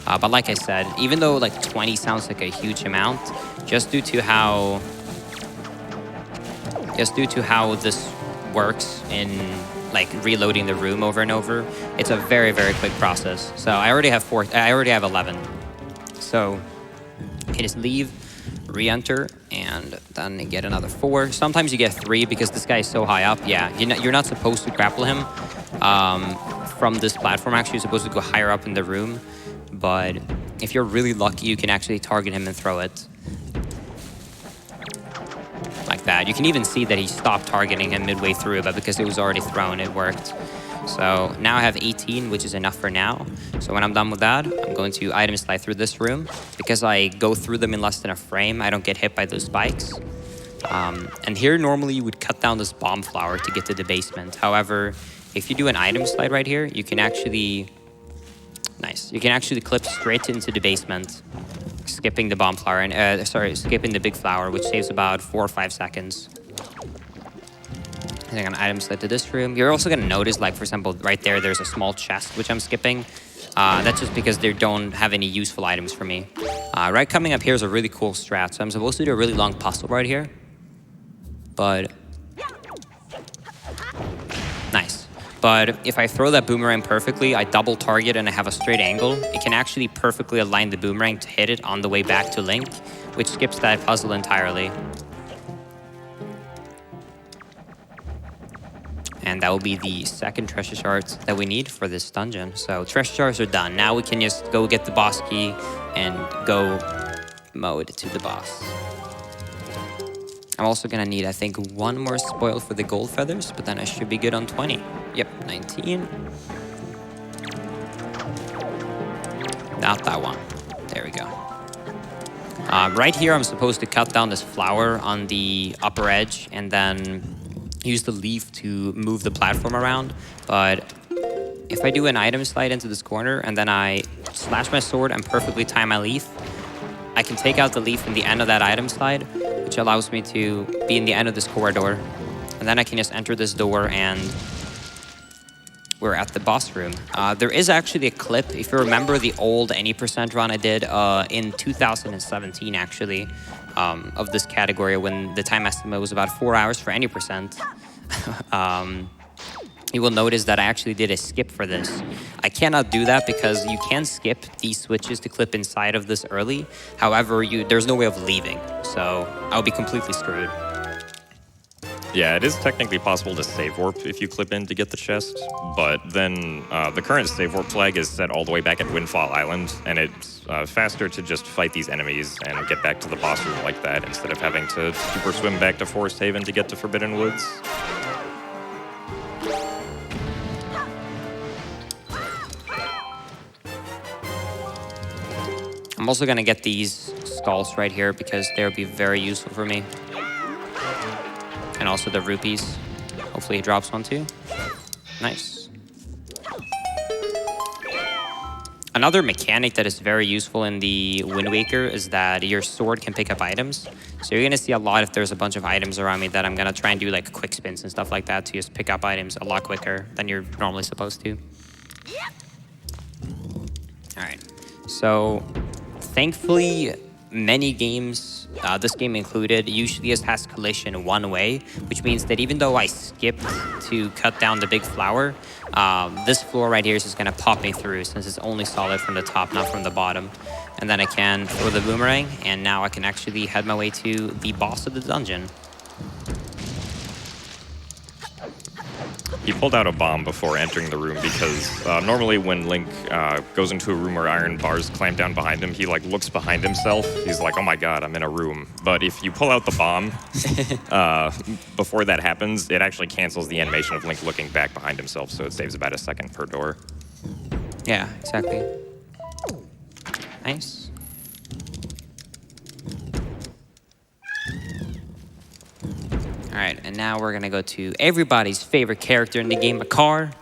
But like I said, even though like 20 sounds like a huge amount, just due to how just due to how this works in like reloading the room over and over, it's a very, very quick process. So I already have 11. So you can just leave, re-enter, and then get another 4. Sometimes you get 3 because this guy is so high up. Yeah, you're not supposed to grapple him from this platform. Actually, you're supposed to go higher up in the room. But if you're really lucky, you can actually target him and throw it. Like that. You can even see that he stopped targeting him midway through, but because it was already thrown, it worked. So now I have 18, which is enough for now. So when I'm done with that, I'm going to item slide through this room. Because I go through them in less than a frame, I don't get hit by those spikes. And here, normally you would cut down this bomb flower to get to the basement. However, if you do an item slide right here, you can actually... Nice. You can actually clip straight into the basement, skipping the bomb flower, and skipping the big flower, which saves about 4 or 5 seconds. I think an item slide to this room. You're also gonna notice, like for example, right there, there's a small chest which I'm skipping. That's just because they don't have any useful items for me. Right coming up here is a really cool strat. So I'm supposed to do a really long puzzle right here, but nice. But if I throw that boomerang perfectly, I double target and I have a straight angle, it can actually perfectly align the boomerang to hit it on the way back to Link, which skips that puzzle entirely. And that will be the second treasure shards that we need for this dungeon. So treasure shards are done. Now we can just go get the boss key and go mode to the boss. I'm also gonna need, I think, 1 more spoil for the gold feathers, but then I should be good on 20. Yep, 19. Not that one. There we go. Right here, I'm supposed to cut down this flower on the upper edge and then use the leaf to move the platform around. But if I do an item slide into this corner and then I slash my sword and perfectly time my leaf, I can take out the leaf in the end of that item slide, which allows me to be in the end of this corridor. And then I can just enter this door and we're at the boss room. There is actually a clip, if you remember the old any % run I did in 2017 actually, of this category when the time estimate was about 4 hours for any %. You will notice that I actually did a skip for this. I cannot do that because you can skip these switches to clip inside of this early. However, there's no way of leaving, so I'll be completely screwed. Yeah, it is technically possible to save warp if you clip in to get the chest, but then the current save warp flag is set all the way back at Windfall Island, and it's faster to just fight these enemies and get back to the boss room like that instead of having to super swim back to Forest Haven to get to Forbidden Woods. I'm also gonna get these skulls right here because they'll be very useful for me. And also the rupees. Hopefully he drops one too. Nice. Another mechanic that is very useful in the Wind Waker is that your sword can pick up items. So you're gonna see a lot if there's a bunch of items around me that I'm gonna try and do like quick spins and stuff like that to just pick up items a lot quicker than you're normally supposed to. All right, so thankfully many games, this game included, usually just has collision one way, which means that even though I skipped to cut down the big flower, this floor right here is just gonna pop me through since it's only solid from the top, not from the bottom. And then I can throw the boomerang, and now I can actually head my way to the boss of the dungeon. He pulled out a bomb before entering the room because normally when Link goes into a room where iron bars clamp down behind him, he like looks behind himself. He's like, oh my god, I'm in a room. But if you pull out the bomb before that happens, it actually cancels the animation of Link looking back behind himself, so it saves about a second per door. Yeah, exactly. Nice. All right, and now we're gonna go to everybody's favorite character in the game, Makar.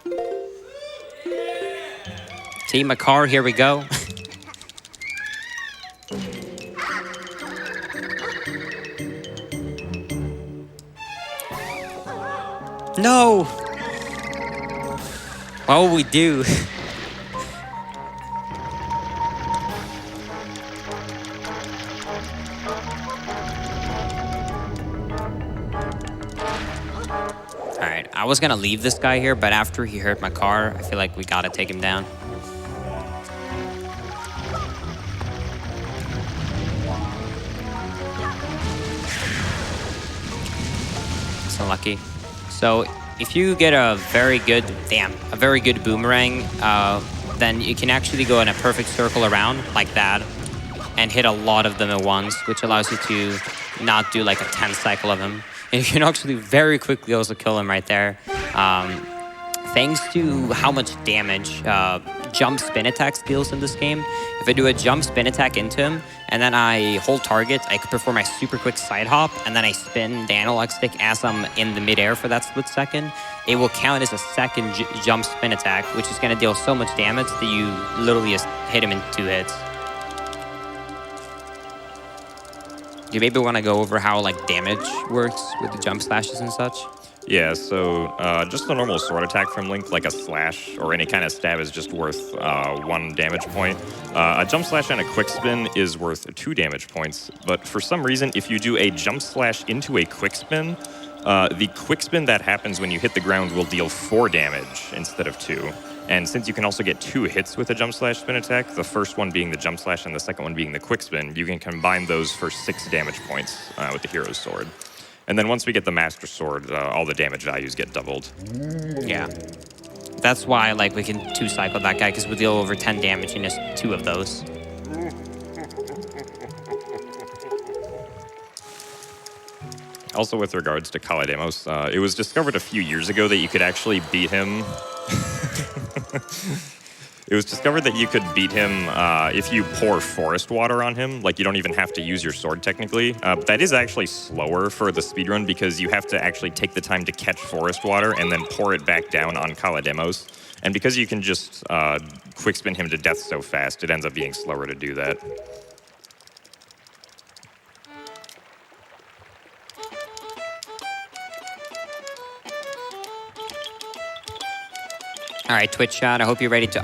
Team Makar, here we go. No! What will we do? was gonna leave this guy here, but after he hurt my car, I feel like we gotta take him down. It's unlucky. So if you get a very good boomerang, then you can actually go in a perfect circle around like that and hit a lot of them at once, which allows you to not do like a 10 cycle of him. And you can actually very quickly also kill him right there. Thanks to how much damage jump spin attacks deals in this game. If I do a jump spin attack into him and then I hold target, I can perform my super quick side hop and then I spin the analog stick as I'm in the midair for that split second. It will count as a second jump spin attack, which is going to deal so much damage that you literally just hit him in 2 hits. Do you maybe want to go over how like damage works with the jump slashes and such? Yeah, so just the normal sword attack from Link, like a slash or any kind of stab, is just worth 1 damage point. A jump slash and a quick spin is worth 2 damage points. But for some reason, if you do a jump slash into a quick spin, the quick spin that happens when you hit the ground will deal 4 damage instead of 2. And since you can also get 2 hits with a jump slash spin attack, the first one being the jump slash and the second one being the quick spin, you can combine those for 6 damage points with the hero's sword. And then once we get the Master Sword, all the damage values get doubled. Yeah. That's why like we can 2-cycle that guy, because we deal over 10 damage in just 2 of those. Also with regards to Kalidemos, it was discovered a few years ago that you could actually beat him. It was discovered that you could beat him if you pour forest water on him. Like, you don't even have to use your sword, technically. That is actually slower for the speedrun because you have to actually take the time to catch forest water and then pour it back down on Kalidemos. And because you can just quick spin him to death so fast, it ends up being slower to do that. All right, Twitch chat, I hope you're ready to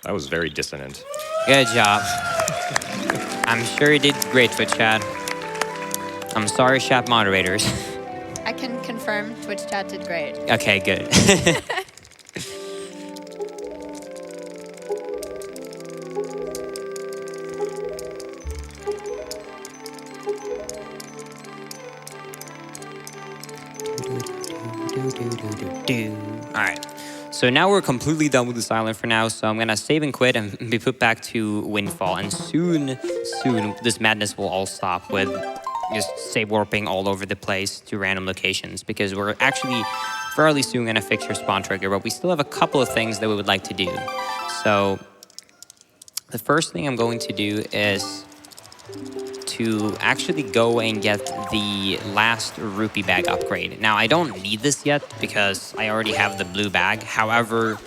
That was very dissonant. Good job. I'm sure you did great, Twitch chat. I'm sorry, chat moderators. I can confirm Twitch chat did great. Okay, good. All right, so now we're completely done with this island for now, so I'm gonna save and quit and be put back to Windfall, and soon this madness will all stop with just save warping all over the place to random locations, because we're actually fairly soon gonna fix your spawn trigger, but we still have a couple of things that we would like to do. So the first thing I'm going to do is to actually go and get the last rupee bag upgrade. Now, I don't need this yet because I already have the blue bag. However,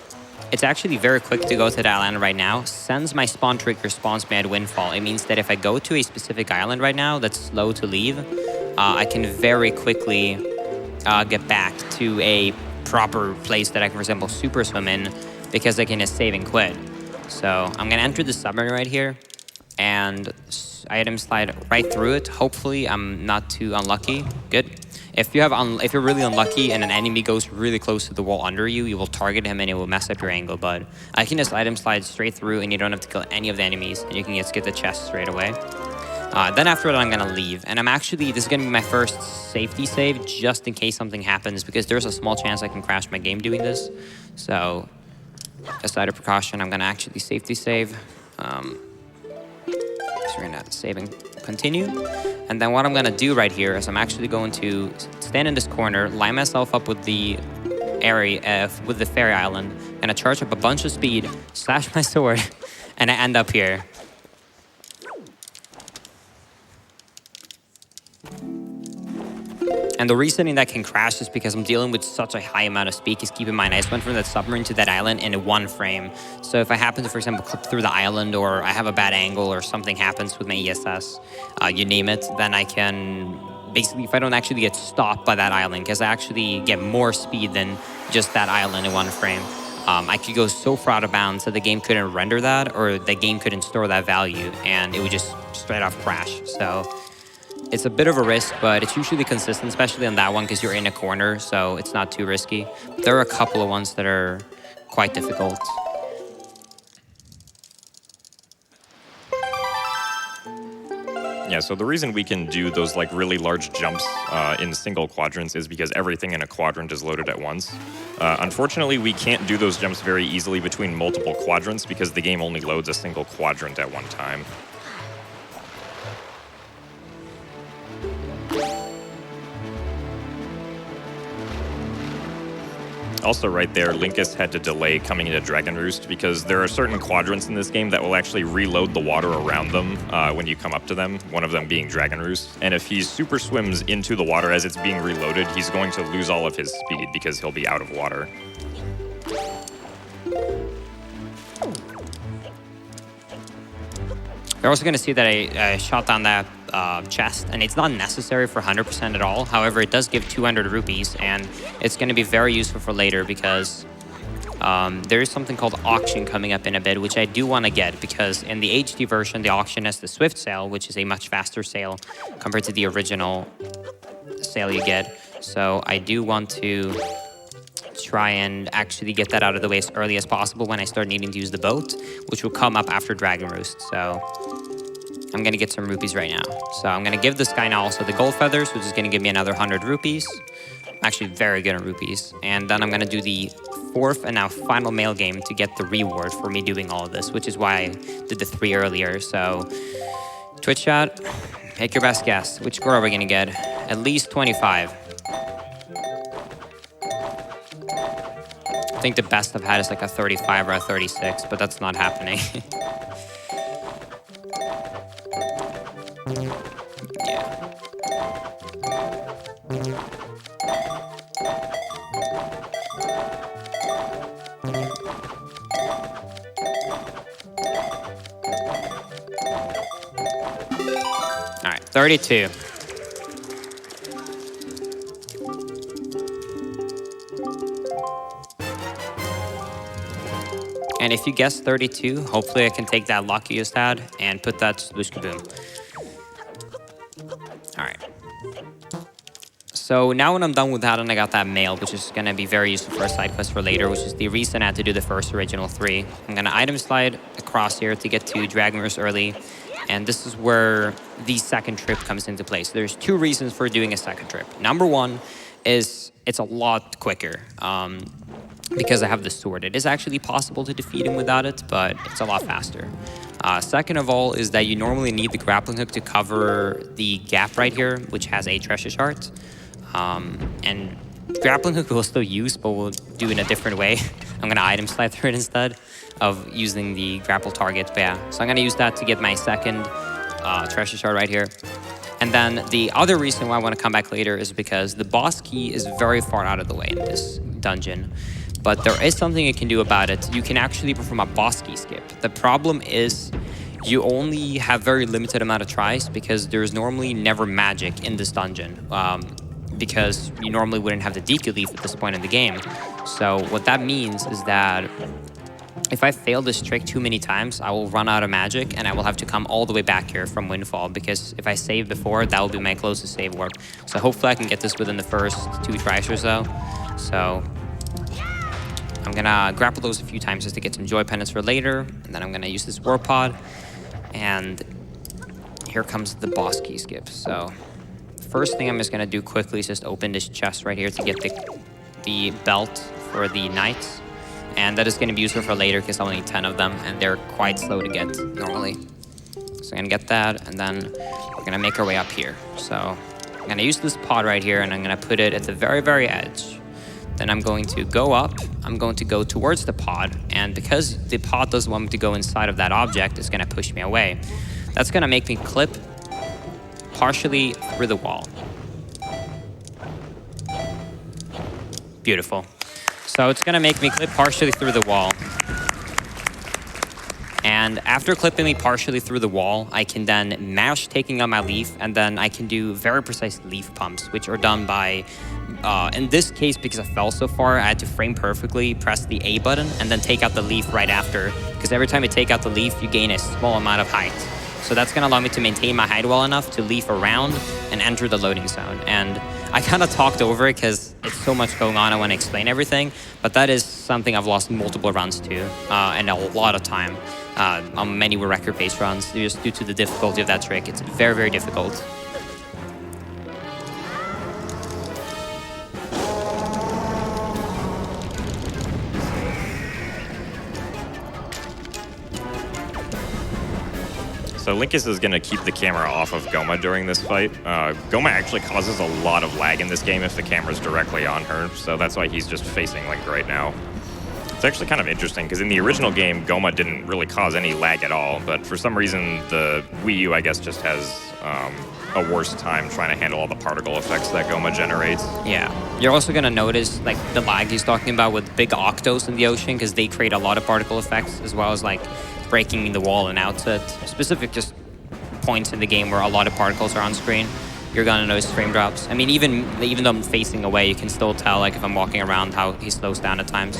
it's actually very quick to go to that island right now. Since my spawn trigger spawns me at Windfall, it means that if I go to a specific island right now that's slow to leave, I can very quickly get back to a proper place that I can, for example, super swim in, because I can just save and quit. So I'm gonna enter the submarine right here and item slide right through it. Hopefully I'm not too unlucky. Good. If you're really unlucky and an enemy goes really close to the wall under you, you will target him and it will mess up your angle. But I can just item slide straight through and you don't have to kill any of the enemies, and you can just get the chest straight away. Then after that, I'm gonna leave, and this is gonna be my first safety save just in case something happens, because there's a small chance I can crash my game doing this. So as out of precaution, I'm gonna actually safety save. So we're gonna save and continue. And then what I'm gonna do right here is I'm actually going to stand in this corner, line myself up with the area, with the fairy island, gonna charge up a bunch of speed, slash my sword, and I end up here. And the reasoning that can crash is because I'm dealing with such a high amount of speed. Because keep in mind, I just went from that submarine to that island in 1 frame. So if I happen to, for example, clip through the island, or I have a bad angle, or something happens with my ESS, you name it, then I can basically if I don't actually get stopped by that island, because I actually get more speed than just that island in one frame. I could go so far out of bounds that the game couldn't render that, or the game couldn't store that value, and it would just straight off crash. So it's a bit of a risk, but it's usually consistent, especially on that one because you're in a corner, so it's not too risky. But there are a couple of ones that are quite difficult. Yeah, so the reason we can do those like really large jumps in single quadrants is because everything in a quadrant is loaded at once. Unfortunately, we can't do those jumps very easily between multiple quadrants because the game only loads a single quadrant at one time. Also right there, Linkus had to delay coming into Dragon Roost because there are certain quadrants in this game that will actually reload the water around them when you come up to them, one of them being Dragon Roost. And if he super swims into the water as it's being reloaded, he's going to lose all of his speed because he'll be out of water. You're also going to see that I shot down that chest, and it's not necessary for 100% at all. However, it does give 200 rupees, and it's going to be very useful for later because there is something called auction coming up in a bit, which I do want to get because in the HD version, the auction has the Swift sale, which is a much faster sale compared to the original sale you get. So I do want to try and actually get that out of the way as early as possible when I start needing to use the boat, which will come up after Dragon Roost. So I'm going to get some rupees right now. So I'm going to give this guy now also the gold feathers, which is going to give me another 100 rupees. I'm actually very good at rupees. And then I'm going to do the fourth and now final mail game to get the reward for me doing all of this, which is why I did the 3 earlier. So Twitch chat, make your best guess. Which score are we going to get? At least 25. I think the best I've had is like a 35 or a 36, but that's not happening. Yeah. All right, 32. And if you guess 32, hopefully I can take that lock you just had and put that to Boosh Kaboom. All right. So now when I'm done with that and I got that mail, which is going to be very useful for a side quest for later, which is the reason I had to do the first original 3. I'm going to item slide across here to get to Dragon Roost early. And this is where the second trip comes into place. There's 2 reasons for doing a second trip. Number 1 is it's a lot quicker. Because I have the sword. It is actually possible to defeat him without it, but it's a lot faster. Second of all is that you normally need the grappling hook to cover the gap right here, which has a treasure shard. And grappling hook we'll still use, but we'll do it in a different way. I'm gonna item slide through it instead of using the grapple target. But yeah, so I'm gonna use that to get my second treasure shard right here. And then the other reason why I want to come back later is because the boss key is very far out of the way in this dungeon. But there is something you can do about it. You can actually perform a boss key skip. The problem is you only have very limited amount of tries because there's normally never magic in this dungeon. Because you normally wouldn't have the DQ leaf at this point in the game. So what that means is that if I fail this trick too many times, I will run out of magic and I will have to come all the way back here from Windfall because if I save before, that will be my closest save warp. So hopefully I can get this within the first 2 tries or so. So I'm gonna grapple those a few times just to get some joy pendants for later, and then I'm gonna use this warp pod, and here comes the boss key skip. So first thing I'm just gonna do quickly is just open this chest right here to get the belt for the knights, and that is gonna be useful for later because I only need 10 of them, and they're quite slow to get normally. So I'm gonna get that, and then we're gonna make our way up here. So I'm gonna use this pod right here, and I'm gonna put it at the very, very edge. Then I'm going to go up, I'm going to go towards the pod, and because the pod doesn't want me to go inside of that object, it's gonna push me away. That's gonna make me clip partially through the wall. Beautiful. So it's gonna make me clip partially through the wall. And after clipping me partially through the wall, I can then mash taking out my leaf, and then I can do very precise leaf pumps, which are done by, in this case, because I fell so far, I had to frame perfectly, press the A button, and then take out the leaf right after. Because every time you take out the leaf, you gain a small amount of height. So that's going to allow me to maintain my height well enough to leaf around and enter the loading zone. And I kind of talked over it because it's so much going on. I want to explain everything. But that is something I've lost multiple runs to and a lot of time on many record pace runs just due to the difficulty of that trick. It's very, very difficult. So Linkus is going to keep the camera off of Goma during this fight. Goma actually causes a lot of lag in this game if the camera's directly on her, so that's why he's just facing Link right now. It's actually kind of interesting, because in the original game, Goma didn't really cause any lag at all, but for some reason, the Wii U, I guess, just has a worse time trying to handle all the particle effects that Goma generates. Yeah. You're also going to notice like the lag he's talking about with big octos in the ocean, because they create a lot of particle effects, as well as like breaking the wall and outset. Specific just points in the game where a lot of particles are on screen. You're gonna notice frame drops. I mean, even though I'm facing away, you can still tell, like if I'm walking around, how he slows down at times.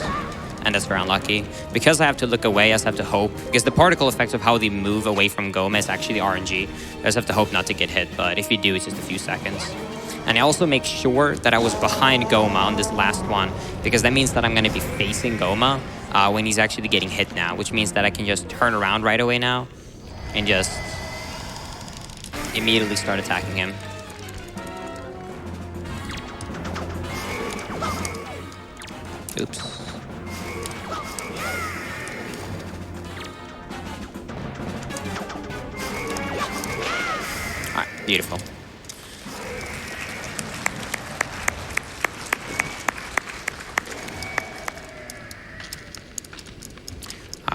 And that's very unlucky. Because I have to look away, I just have to hope. Because the particle effects of how they move away from Goma is actually RNG. I just have to hope not to get hit, but if you do, it's just a few seconds. And I also make sure that I was behind Goma on this last one, because that means that I'm gonna be facing Goma when he's actually getting hit now, which means that I can just turn around right away now and just immediately start attacking him. Oops. All right, beautiful.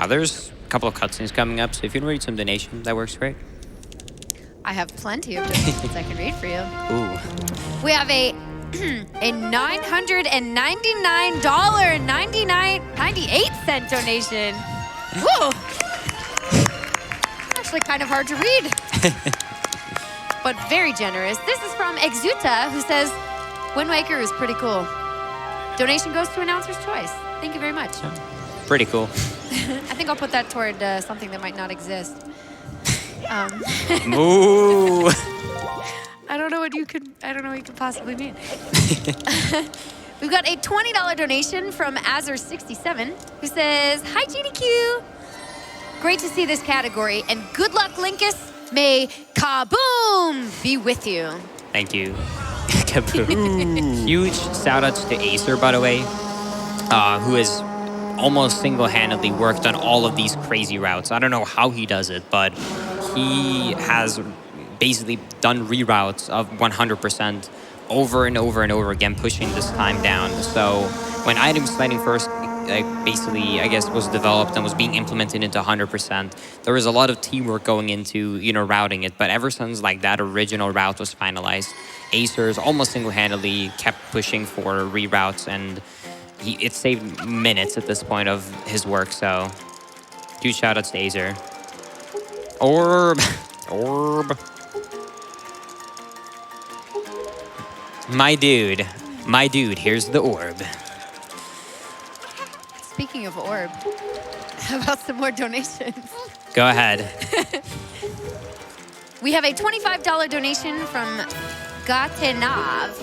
There's a couple of cutscenes coming up, so if you want to read some donation, that works great. I have plenty of donations I can read for you. Ooh. We have a $999.98 donation. Whoa! Actually kind of hard to read. But very generous. This is from Exuta, who says, Wind Waker is pretty cool. Donation goes to Announcer's Choice. Thank you very much. Pretty cool. I think I'll put that toward something that might not exist. Ooh. I don't know what you could possibly mean. We've got a $20 donation from Azur67, who says, Hi, GDQ. Great to see this category, and good luck, Linkus. May kaboom be with you. Thank you. Kaboom. Huge shout outs to Acer, by the way, who has almost single-handedly worked on all of these crazy routes. I don't know how he does it, but he has basically done reroutes of 100% over and over and over again, pushing this time down. So when item sliding first basically, I guess, was developed and was being implemented into 100%, there was a lot of teamwork going into, routing it. But ever since like that original route was finalized, Acer's almost single-handedly kept pushing for reroutes, and it saved minutes at this point of his work. So huge shout outs to Acer. Orb. My dude, here's the orb. Speaking of orb, how about some more donations? Go ahead. We have a $25 donation from Gatenav,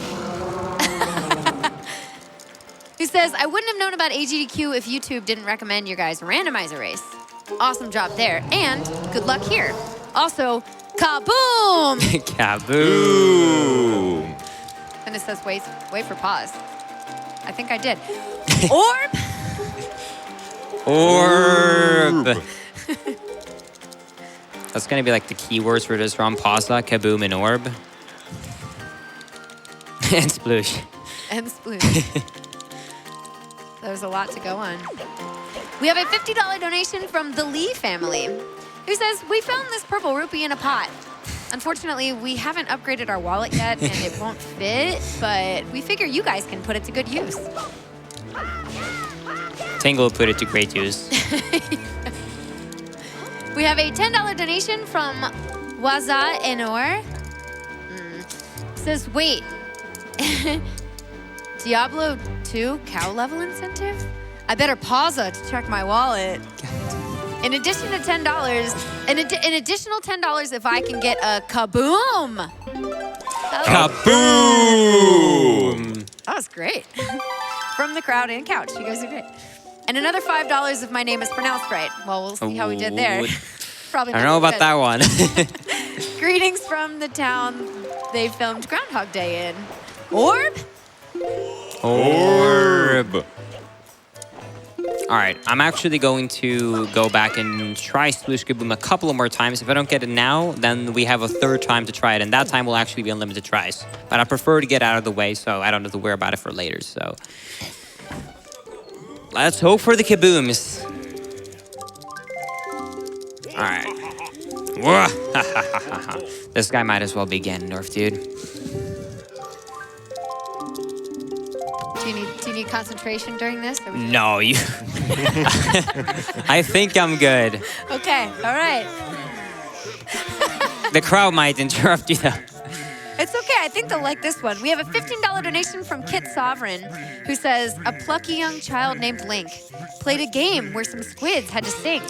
who says, I wouldn't have known about AGDQ if YouTube didn't recommend your guys' randomizer race. Awesome job there, and good luck here. Also, kaboom! Kaboom! And it says, wait for pause. I think I did. Orb! Orb! That's gonna be like the keywords for this round. Pasa, kaboom, and orb. And sploosh. And sploosh. There's a lot to go on. We have a $50 donation from the Lee family, who says, we found this purple rupee in a pot. Unfortunately, we haven't upgraded our wallet yet, and it won't fit, but we figure you guys can put it to good use. Tangle put it to great use. We have a $10 donation from Waza Enor. Says, wait, Diablo 2 cow level incentive? I better pause it to check my wallet. In addition to $10, an additional $10 if I can get a kaboom. Kaboom! That was great. From the crowd and couch. You guys are great. And another $5 if my name is pronounced right. Well, we'll see how we did there. Probably I don't know about that one. Greetings from the town they filmed Groundhog Day in. Orb? Orb. All right, I'm actually going to go back and try Sploosh Kaboom a couple of more times. If I don't get it now, then we have a third time to try it, and that time will actually be unlimited tries. But I prefer to get out of the way so I don't have to worry about it for later, so. Let's hope for the kabooms. All right. This guy might as well be Ganondorf, dude. Do you need concentration during this? Or No, you. I think I'm good. Okay, all right. The crowd might interrupt you though. It's okay, I think they'll like this one. We have a $15 donation from Kit Sovereign, who says, a plucky young child named Link played a game where some squids had to sing.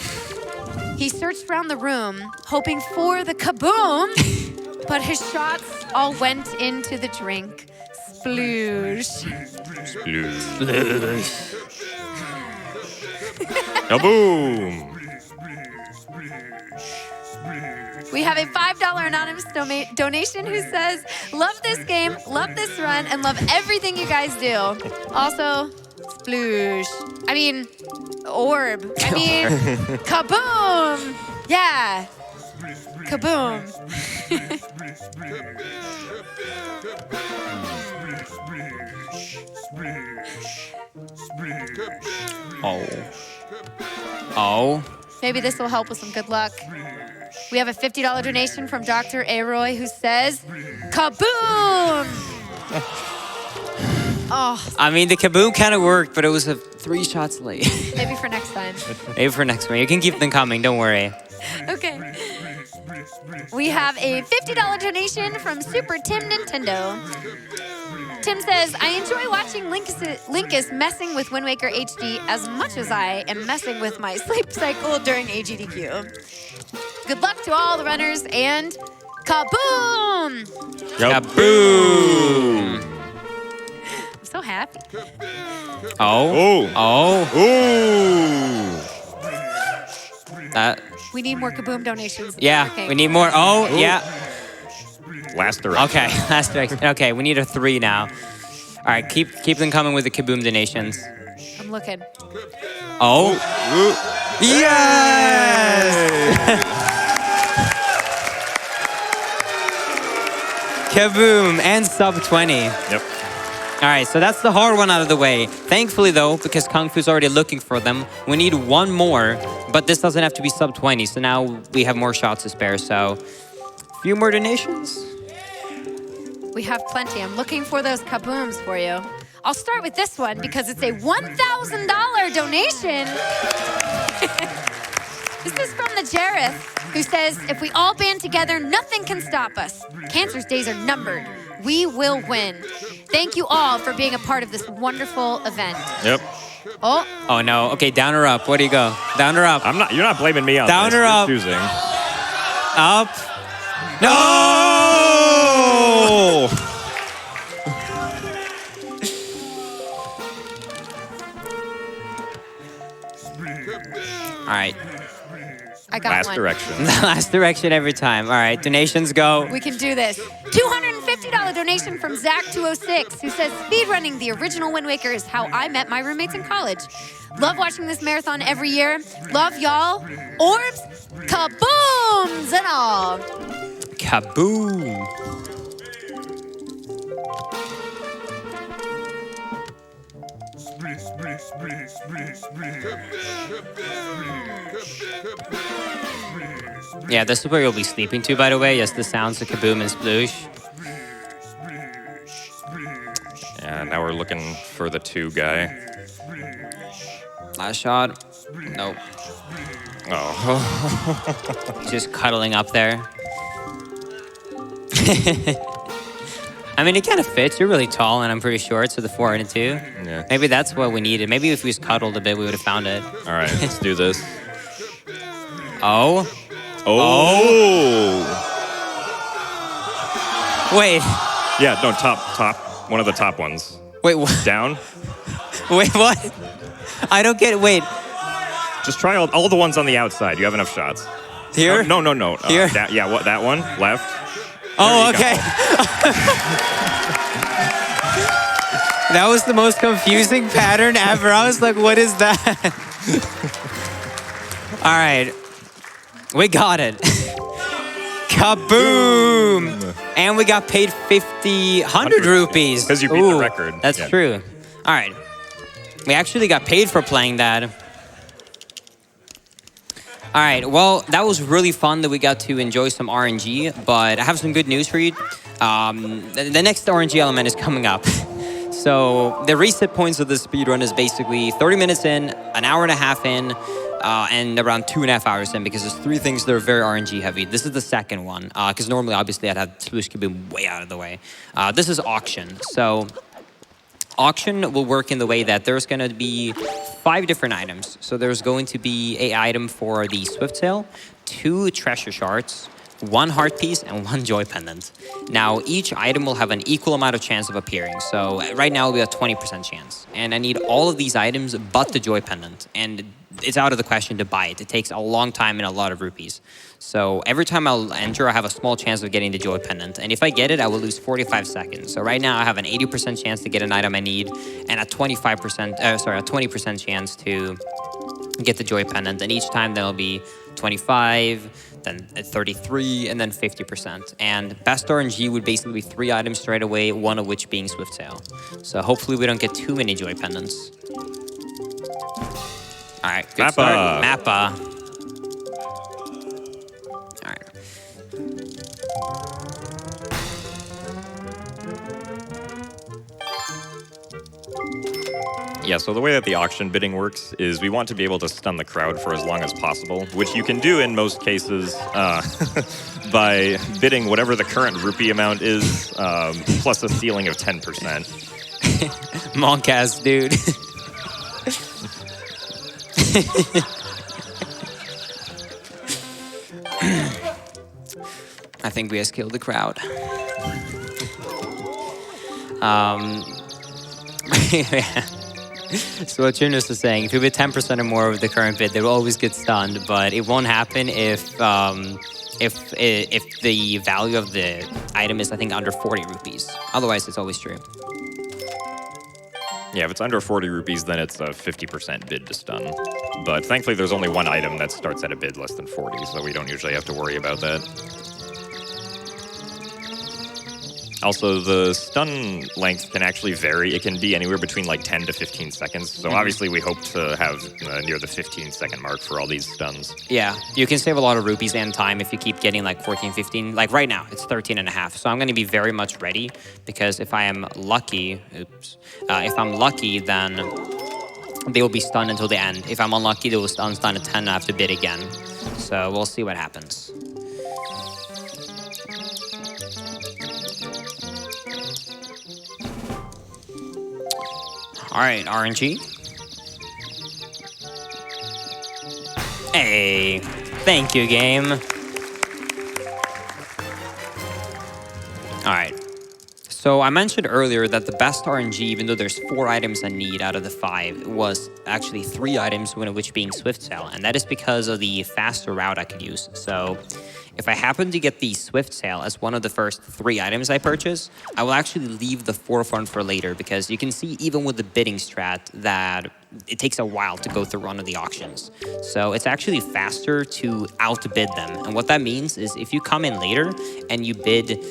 He searched around the room, hoping for the kaboom, but his shots all went into the drink. Sploosh. Sploosh. Kaboom! We have a $5 anonymous donation who says, love this game, love this run, and love everything you guys do. Also, sploosh. I mean, orb. I mean, kaboom. Yeah. Kaboom. Oh. Oh. Maybe this will help with some good luck. We have a $50 donation from Dr. Aroy who says, kaboom! Oh, I mean, the kaboom kind of worked, but it was 3 shots late. maybe for next time. Maybe for next one. You can keep them coming, don't worry. Okay. We have a $50 donation from Super Tim Nintendo. Tim says, I enjoy watching Linkus messing with Wind Waker HD as much as I am messing with my sleep cycle during AGDQ. Good luck to all the runners and kaboom! Kaboom! I'm so happy. Oh. Oh. Oh. We need more kaboom donations. Yeah, Okay. we need more. Oh, Ooh. yeah. Last direction. Okay, last direction. Okay, we need a 3 now. All right, keep them coming with the kaboom donations. I'm looking. Oh. Yes! Kaboom and sub 20. Yep. All right, so that's the hard one out of the way. Thankfully, though, because Kung Fu's already looking for them, we need one more, but this doesn't have to be sub 20, so now we have more shots to spare, so a few more donations. We have plenty. I'm looking for those kabooms for you. I'll start with this one because it's a $1,000 donation. This is from the Jareth, who says, if we all band together, nothing can stop us. Cancer's days are numbered. We will win. Thank you all for being a part of this wonderful event. Yep. Oh, Oh, no. Okay, down or up? Where do you go? Down or up? You're not blaming me on Down this. or You're up? choosing. Up. No! All right. I got Last one. direction. Last direction every time. All right, donations go. We can do this. $250 donation from Zach206, who says, speedrunning the original Wind Waker is how I met my roommates in college. Love watching this marathon every year. Love y'all. Orbs, kabooms, and all. Kaboom. Yeah, this is where you'll be sleeping to, by the way. Yes, the sounds of kaboom and sploosh. Yeah, now we're looking for the 2 guy. Last shot. Nope. Oh. He's just cuddling up there. I mean, it kind of fits. You're really tall, and I'm pretty short, so the 4 and a 2. Yeah. Maybe that's what we needed. Maybe if we just cuddled a bit, we would have found it. All right, let's do this. Oh. Oh. Wait. Yeah, no, top. One of the top ones. Wait, what? Down. Wait, what? I don't get it. Wait. Just try all the ones on the outside. You have enough shots. Here? No. Here? That one, left. Oh, okay. That was the most confusing pattern ever. I was like, what is that? All right. We got it. Kaboom! And we got paid 100 rupees. Because you beat the record. That's true. All right. We actually got paid for playing that. All right, well, that was really fun that we got to enjoy some RNG, but I have some good news for you. The next RNG element is coming up. So the reset points of the speedrun is basically 30 minutes in, an hour and a half in, and around 2.5 hours in, because there's 3 things that are very RNG heavy. This is the second one, because normally, obviously, I'd have Slushkaboo way out of the way. This is auction. So auction will work in the way that there's going to be 5 different items. So there's going to be an item for the Swift Sail, 2 treasure shards, 1 heart piece, and 1 joy pendant. Now, each item will have an equal amount of chance of appearing. So right now, we have a 20% chance. And I need all of these items but the joy pendant. And it's out of the question to buy it. It takes a long time and a lot of rupees. So every time I'll enter, I have a small chance of getting the joy pendant. And if I get it, I will lose 45 seconds. So right now, I have an 80% chance to get an item I need and a 20% chance to get the joy pendant. And each time, there'll be 25, then 33, and then 50%. And best RNG would basically be 3 items straight away, 1 of which being Swift Sail. So hopefully we don't get too many joy pendants. All right, good Mappa. start. Mappa. All right. Yeah, so the way that the auction bidding works is we want to be able to stun the crowd for as long as possible, which you can do in most cases by bidding whatever the current rupee amount is, plus a ceiling of 10%. Monk-ass dude. I think we just killed the crowd. Yeah. So what Jonas was saying, if you bid 10% or more of the current bid, they will always get stunned, but it won't happen if the value of the item is, I think, under 40 rupees. Otherwise, it's always true. Yeah, if it's under 40 rupees, then it's a 50% bid to stun. But thankfully, there's only 1 item that starts at a bid less than 40, so we don't usually have to worry about that. Also, the stun length can actually vary. It can be anywhere between like 10 to 15 seconds. So obviously, we hope to have near the 15-second mark for all these stuns. Yeah, you can save a lot of rupees and time if you keep getting like 14, 15. Like right now, it's 13.5. So I'm going to be very much ready because if I am lucky, if I'm lucky, then they will be stunned until the end. If I'm unlucky, they will stun at 10 and I have to bid again. So we'll see what happens. All right, RNG. Hey, thank you, game. All right. So I mentioned earlier that the best RNG, even though there's 4 items I need out of the 5, was actually 3 items, one of which being Swift Sail. And that is because of the faster route I could use. So if I happen to get the Swift Sail as one of the first 3 items I purchase, I will actually leave the forefront for later because you can see even with the bidding strat that it takes a while to go through one of the auctions. So it's actually faster to outbid them. And what that means is if you come in later and you bid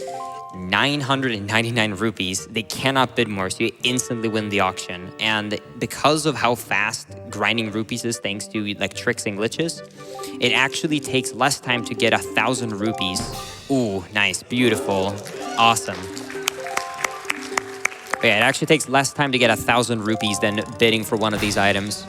999 rupees, they cannot bid more, so you instantly win the auction. And because of how fast grinding rupees is, thanks to like tricks and glitches, it actually takes less time to get 1,000 rupees. Ooh, nice, beautiful, awesome. But yeah, it actually takes less time to get 1,000 rupees than bidding for one of these items.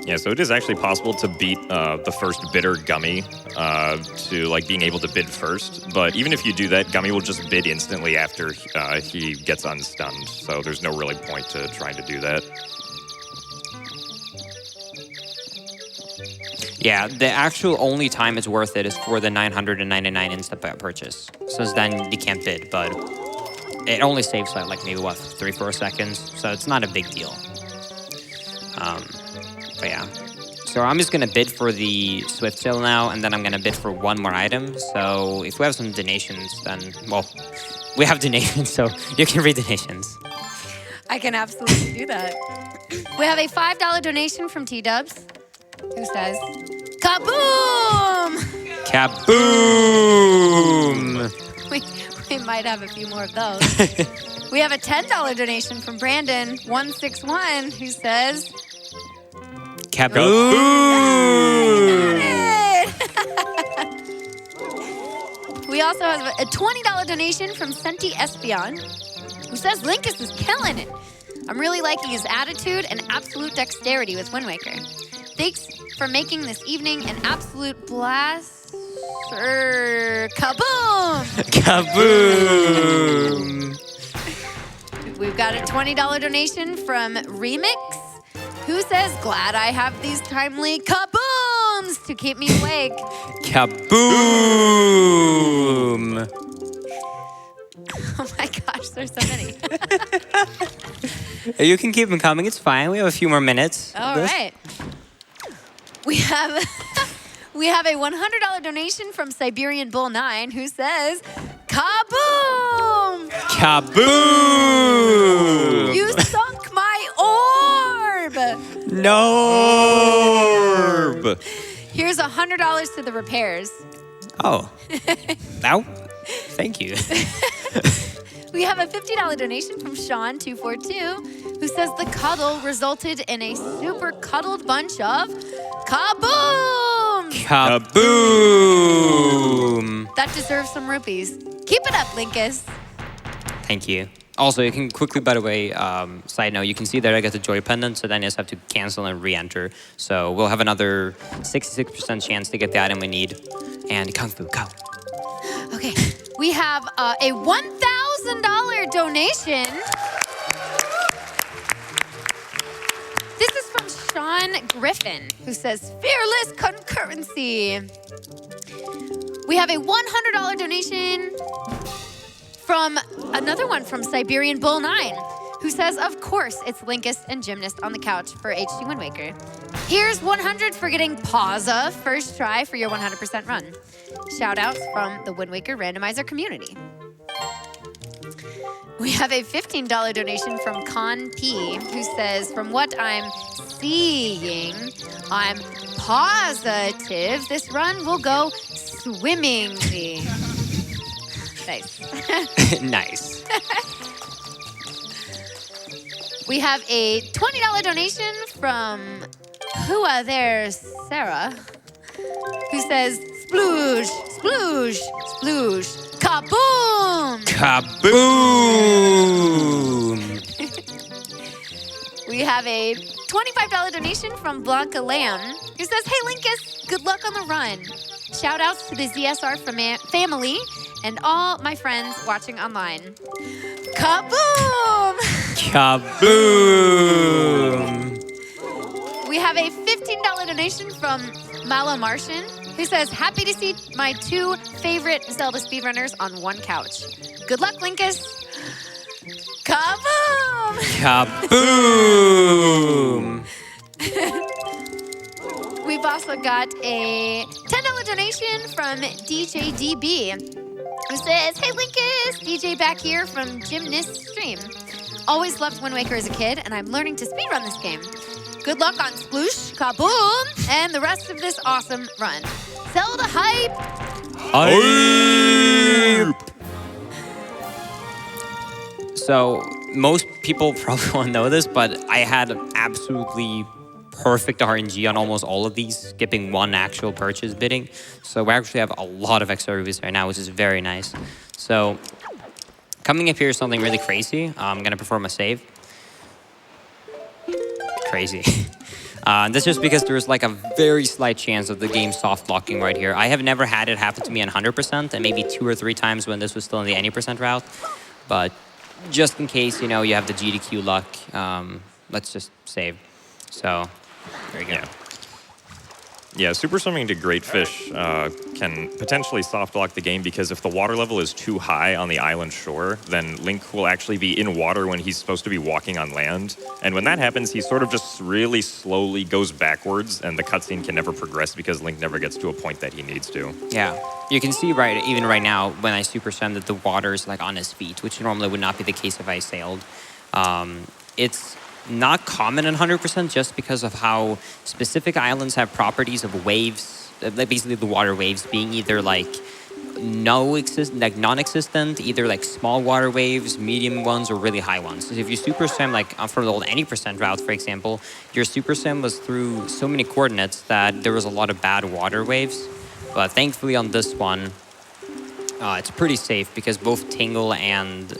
Yeah, so it is actually possible to beat the first bidder, Gummy, to like being able to bid first. But even if you do that, Gummy will just bid instantly after he gets unstunned. So there's no really point to trying to do that. Yeah, the actual only time it's worth it is for the 999 instant purchase. Since then, you can't bid, but it only saves like maybe, what, 3-4 seconds? So it's not a big deal. But yeah. So I'm just going to bid for the Swift sale now, and then I'm going to bid for one more item. So if we have some donations, then, well, we have donations, so you can read donations. I can absolutely do that. We have a $5 donation from T-Dubs, who says, kaboom! Kaboom! We might have a few more of those. We have a $10 donation from Brandon161, who says, Kaboom! We also have a $20 donation from Senti Espion, who says Linkus is killing it. I'm really liking his attitude and absolute dexterity with Wind Waker. Thanks for making this evening an absolute blast. Kaboom! Kaboom! We've got a $20 donation from Remix, who says, glad I have these timely kabooms to keep me awake. Kaboom! Oh my gosh, there's so many. You can keep them coming. It's fine. We have a few more minutes. All right. We have a $100 donation from Siberian Bull 9, who says, kaboom! Kaboom! You sunk my orb! No! Here's $100 to the repairs. Oh. Ow. Thank you. We have a $50 donation from Sean242, who says the cuddle resulted in a super cuddled bunch of kaboom! Kaboom! That deserves some rupees. Keep it up, Linkus. Thank you. Also, you can quickly, by the way, side note, you can see that I got the joy pendant, so then you just have to cancel and re-enter. So we'll have another 66% chance to get the item we need. And Kung Fu, go. Okay, we have a $1,000 donation. This is from Sean Griffin, who says, fearless concurrency. We have a $100 donation from another one from Siberian Bull 9, who says, of course, it's Linkus and Gymnast on the couch for HD Wind Waker. Here's 100 for getting Pausa first try for your 100% run. Shout outs from the Wind Waker randomizer community. We have a $15 donation from Con P, who says, from what I'm seeing, I'm positive this run will go swimmingly. Nice. Nice. We have a $20 donation from Whoa there, Sarah, who says, sploosh, sploosh, sploosh, kaboom! Kaboom! We have a $25 donation from Blanca Lamb, who says, hey Linkus, good luck on the run. Shout outs to the ZSR family and all my friends watching online. Kaboom! Kaboom! We have a $15 donation from Mala Martian, who says, happy to see my two favorite Zelda speedrunners on one couch. Good luck, Linkus. Kaboom! Kaboom! We've also got a $10 donation from DJ DB, who says, hey Linkus, DJ back here from Gymnast Stream. Always loved Wind Waker as a kid, and I'm learning to speedrun this game. Good luck on Sploosh, Kaboom, and the rest of this awesome run. Zelda hype! Hype! So, most people probably won't know this, but I had absolutely perfect RNG on almost all of these, skipping one actual purchase bidding. So we actually have a lot of extra rupees right now, which is very nice. So coming up here is something really crazy. I'm going to perform a save. Crazy. That's just because there's like a very slight chance of the game soft locking right here. I have never had it happen to me on 100%, and maybe 2 or 3 times when this was still in the any percent route. But just in case, you know, you have the GDQ luck, let's just save. So there you go. Yeah, super swimming to great fish can potentially soft lock the game because if the water level is too high on the island shore, then Link will actually be in water when he's supposed to be walking on land. And when that happens, he sort of just really slowly goes backwards, and the cutscene can never progress because Link never gets to a point that he needs to. Yeah, you can see even right now when I super swim that the water is like on his feet, which normally would not be the case if I sailed. It's not common in 100% just because of how specific islands have properties of waves, like basically the water waves being either like non-existent, either like small water waves, medium ones, or really high ones. So if you super swim like for the old any percent route, for example, your super swim was through so many coordinates that there was a lot of bad water waves. But thankfully on this one, it's pretty safe because both Tingle and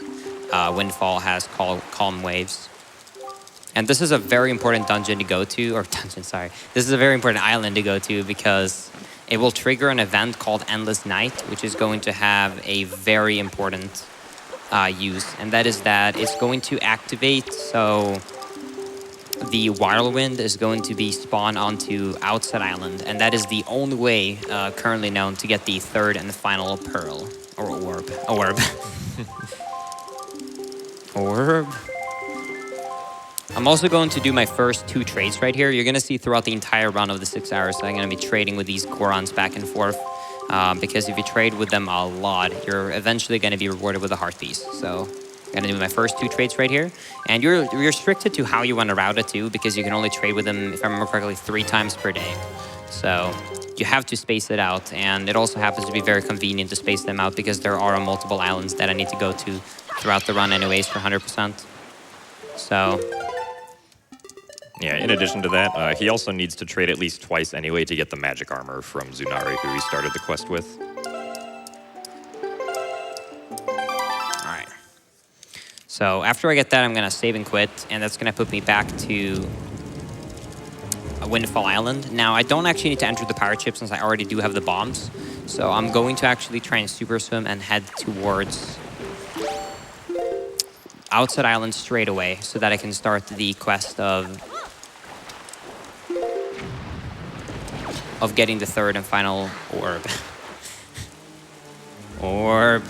Windfall has calm waves. And this is a very important dungeon to go to, or dungeon, sorry. This is a very important island to go to because it will trigger an event called Endless Night, which is going to have a very important use. And that is that it's going to activate, so the Whirlwind is going to be spawned onto Outset Island. And that is the only way currently known to get the third and final pearl, or orb. Orb. Orb. I'm also going to do my first 2 trades right here. You're going to see throughout the entire run of the 6 hours, I'm going to be trading with these Gorons back and forth. Because if you trade with them a lot, you're eventually going to be rewarded with a heart piece. So I'm going to do my first 2 trades right here. And you're restricted to how you want to route it too, because you can only trade with them, if I remember correctly, 3 times per day. So you have to space it out. And it also happens to be very convenient to space them out because there are multiple islands that I need to go to throughout the run anyways for 100%. So yeah, in addition to that, he also needs to trade at least twice anyway to get the magic armor from Zunari, who he started the quest with. All right. So after I get that, I'm going to save and quit, and that's going to put me back to Windfall Island. Now, I don't actually need to enter the pirate ship since I already do have the bombs. So I'm going to actually try and super swim and head towards Outset Island straight away so that I can start the quest of getting the third and final orb. Orb.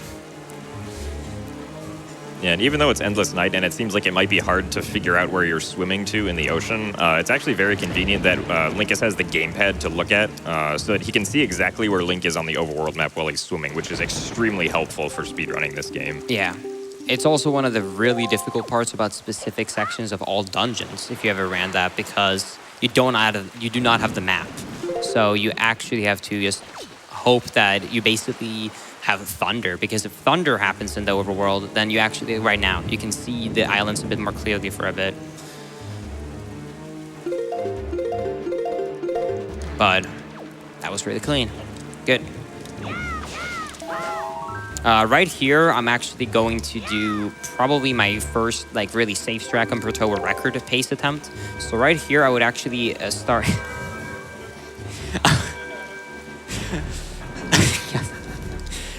Yeah, and even though it's Endless Night and it seems like it might be hard to figure out where you're swimming to in the ocean, it's actually very convenient that Linkus has the gamepad to look at so that he can see exactly where Link is on the overworld map while he's swimming, which is extremely helpful for speedrunning this game. Yeah. It's also one of the really difficult parts about specific sections of all dungeons, if you ever ran that, because you do not have the map. So you actually have to just hope that you basically have thunder, because if thunder happens in the overworld, then you actually, right now, you can see the islands a bit more clearly for a bit. But that was really clean. Good. Right here, I'm actually going to do probably my first like really safe strat compared to a record pace attempt. So right here, I would actually start.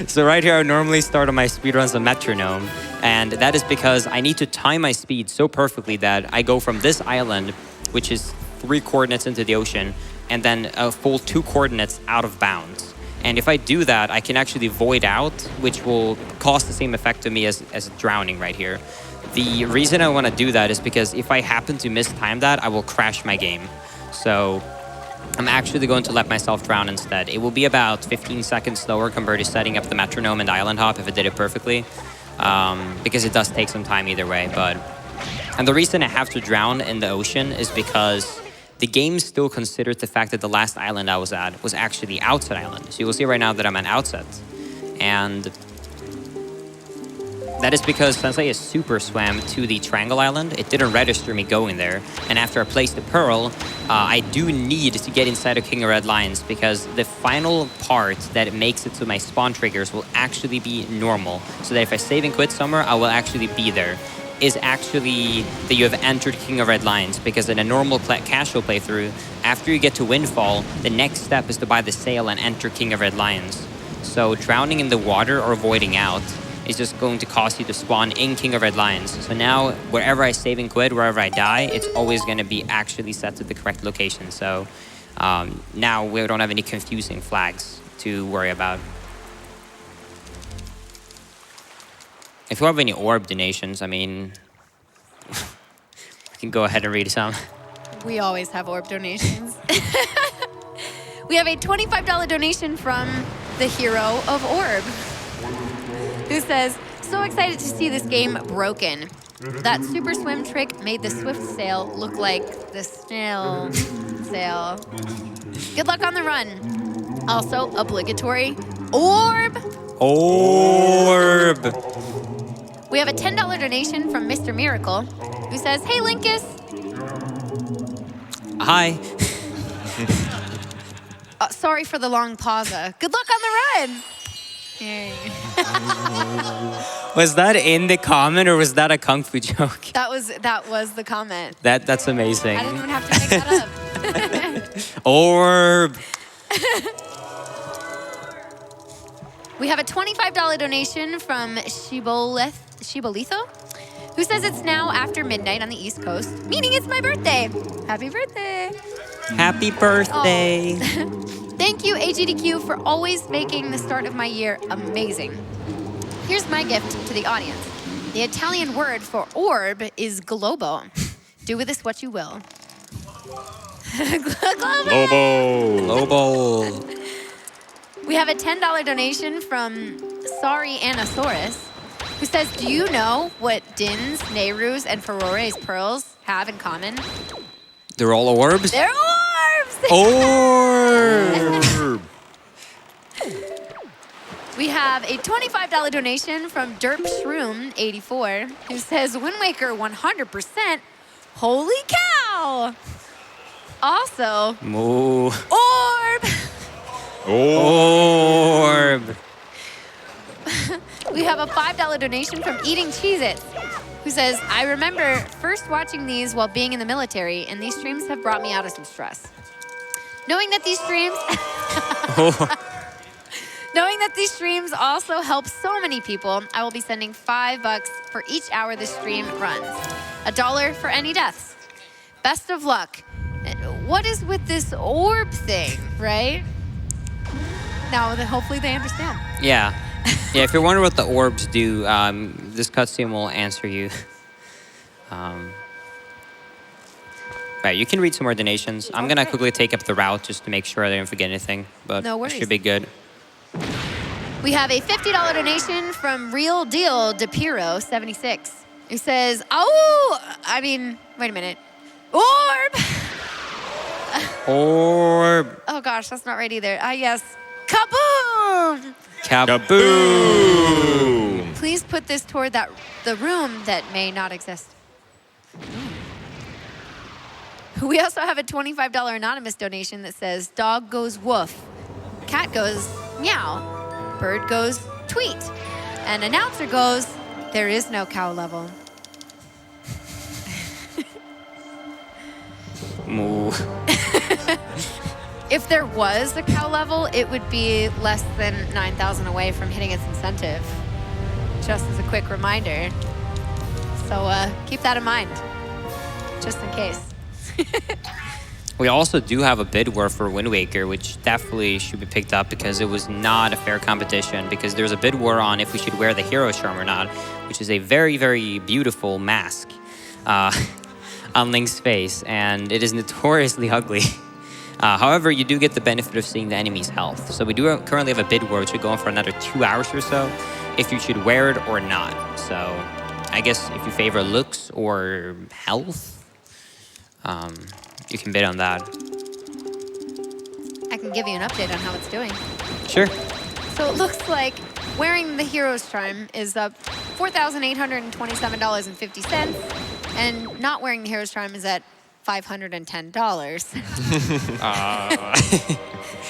So right here, I would normally start on my speedruns a metronome, and that is because I need to time my speed so perfectly that I go from this island, which is 3 coordinates into the ocean, and then a full 2 coordinates out of bounds. And if I do that, I can actually void out, which will cause the same effect to me as drowning right here. The reason I want to do that is because if I happen to mistime that, I will crash my game. So I'm actually going to let myself drown instead. It will be about 15 seconds slower compared to setting up the metronome and island hop if it did it perfectly, because it does take some time either way. And the reason I have to drown in the ocean is because the game still considers the fact that the last island I was at was actually the Outset Island. So you will see right now that I'm at Outset. And that is because since I just super swam to the Triangle Island, it didn't register me going there. And after I placed the Pearl, I do need to get inside of King of Red Lions because the final part that makes it to my spawn triggers will actually be normal. So that if I save and quit somewhere, I will actually be there. is actually that you have entered King of Red Lions, because in a normal casual playthrough, after you get to Windfall, the next step is to buy the sail and enter King of Red Lions. So drowning in the water or voiding out is just going to cause you to spawn in King of Red Lions. So now, wherever I save and quit, wherever I die, it's always going to be actually set to the correct location. So now we don't have any confusing flags to worry about. If you have any orb donations, I mean, we can go ahead and read some. We always have orb donations. We have a $25 donation from the hero of Orb, who says, so excited to see this game broken. That super swim trick made the swift sail look like the snail sail. Good luck on the run. Also, obligatory orb. Orb. We have a $10 donation from Mr. Miracle, who says, hey, Linkus. Hi. Sorry for the long pause. Good luck on the run. Yay. Was that in the comment or was that a Kung Fu joke? That was the comment. That's amazing. I didn't even have to make that up. Orb. We have a $25 donation from Shibolitho, who says it's now after midnight on the East Coast, meaning it's my birthday. Happy birthday. Happy birthday. Thank you, AGDQ, for always making the start of my year amazing. Here's my gift to the audience. The Italian word for orb is globo. Do with this what you will. Lobo. Lobo. We have a $10 donation from Sorry Anasaurus, who says, do you know what Din's, Nehru's, and Ferore's pearls have in common? They're all orbs? They're orbs! Orb! We have a $25 donation from Derp Shroom 84, who says, Wind Waker 100%. Holy cow! Also, Moo. orb! Orb! We have a $5 donation from Eating Cheez-Its, who says, I remember first watching these while being in the military, and these streams have brought me out of some stress. Knowing that these streams also help so many people, I will be sending $5 for each hour this stream runs. $1 for any deaths. Best of luck. What is with this orb thing, right? Now, hopefully they understand. Yeah. Yeah, if you're wondering what the orbs do, this cutscene will answer you. Right, you can read some more donations. I'm going to quickly take up the route just to make sure I didn't forget anything. But No worries. it should be good. We have a $50 donation from Real Deal DePiro 76, who says, wait a minute. Orb! Orb! Oh gosh, that's not right either. Yes. Kaboom! Kaboom! Please put this toward the room that may not exist. We also have a $25 anonymous donation that says, dog goes woof, cat goes meow, bird goes tweet, and announcer goes, there is no cow level. Moo. If there was a cow level, it would be less than 9,000 away from hitting its incentive. Just as a quick reminder. So keep that in mind, just in case. We also do have a bid war for Wind Waker, which definitely should be picked up because it was not a fair competition, because there's a bid war on if we should wear the hero charm or not, which is a very, very beautiful mask on Link's face, and it is notoriously ugly. However, you do get the benefit of seeing the enemy's health. So we do currently have a bid war, which should go on for another 2 hours or so, if you should wear it or not. So I guess if you favor looks or health, you can bid on that. I can give you an update on how it's doing. Sure. So it looks like wearing the hero's charm is up $4,827.50, and not wearing the hero's charm is at $510.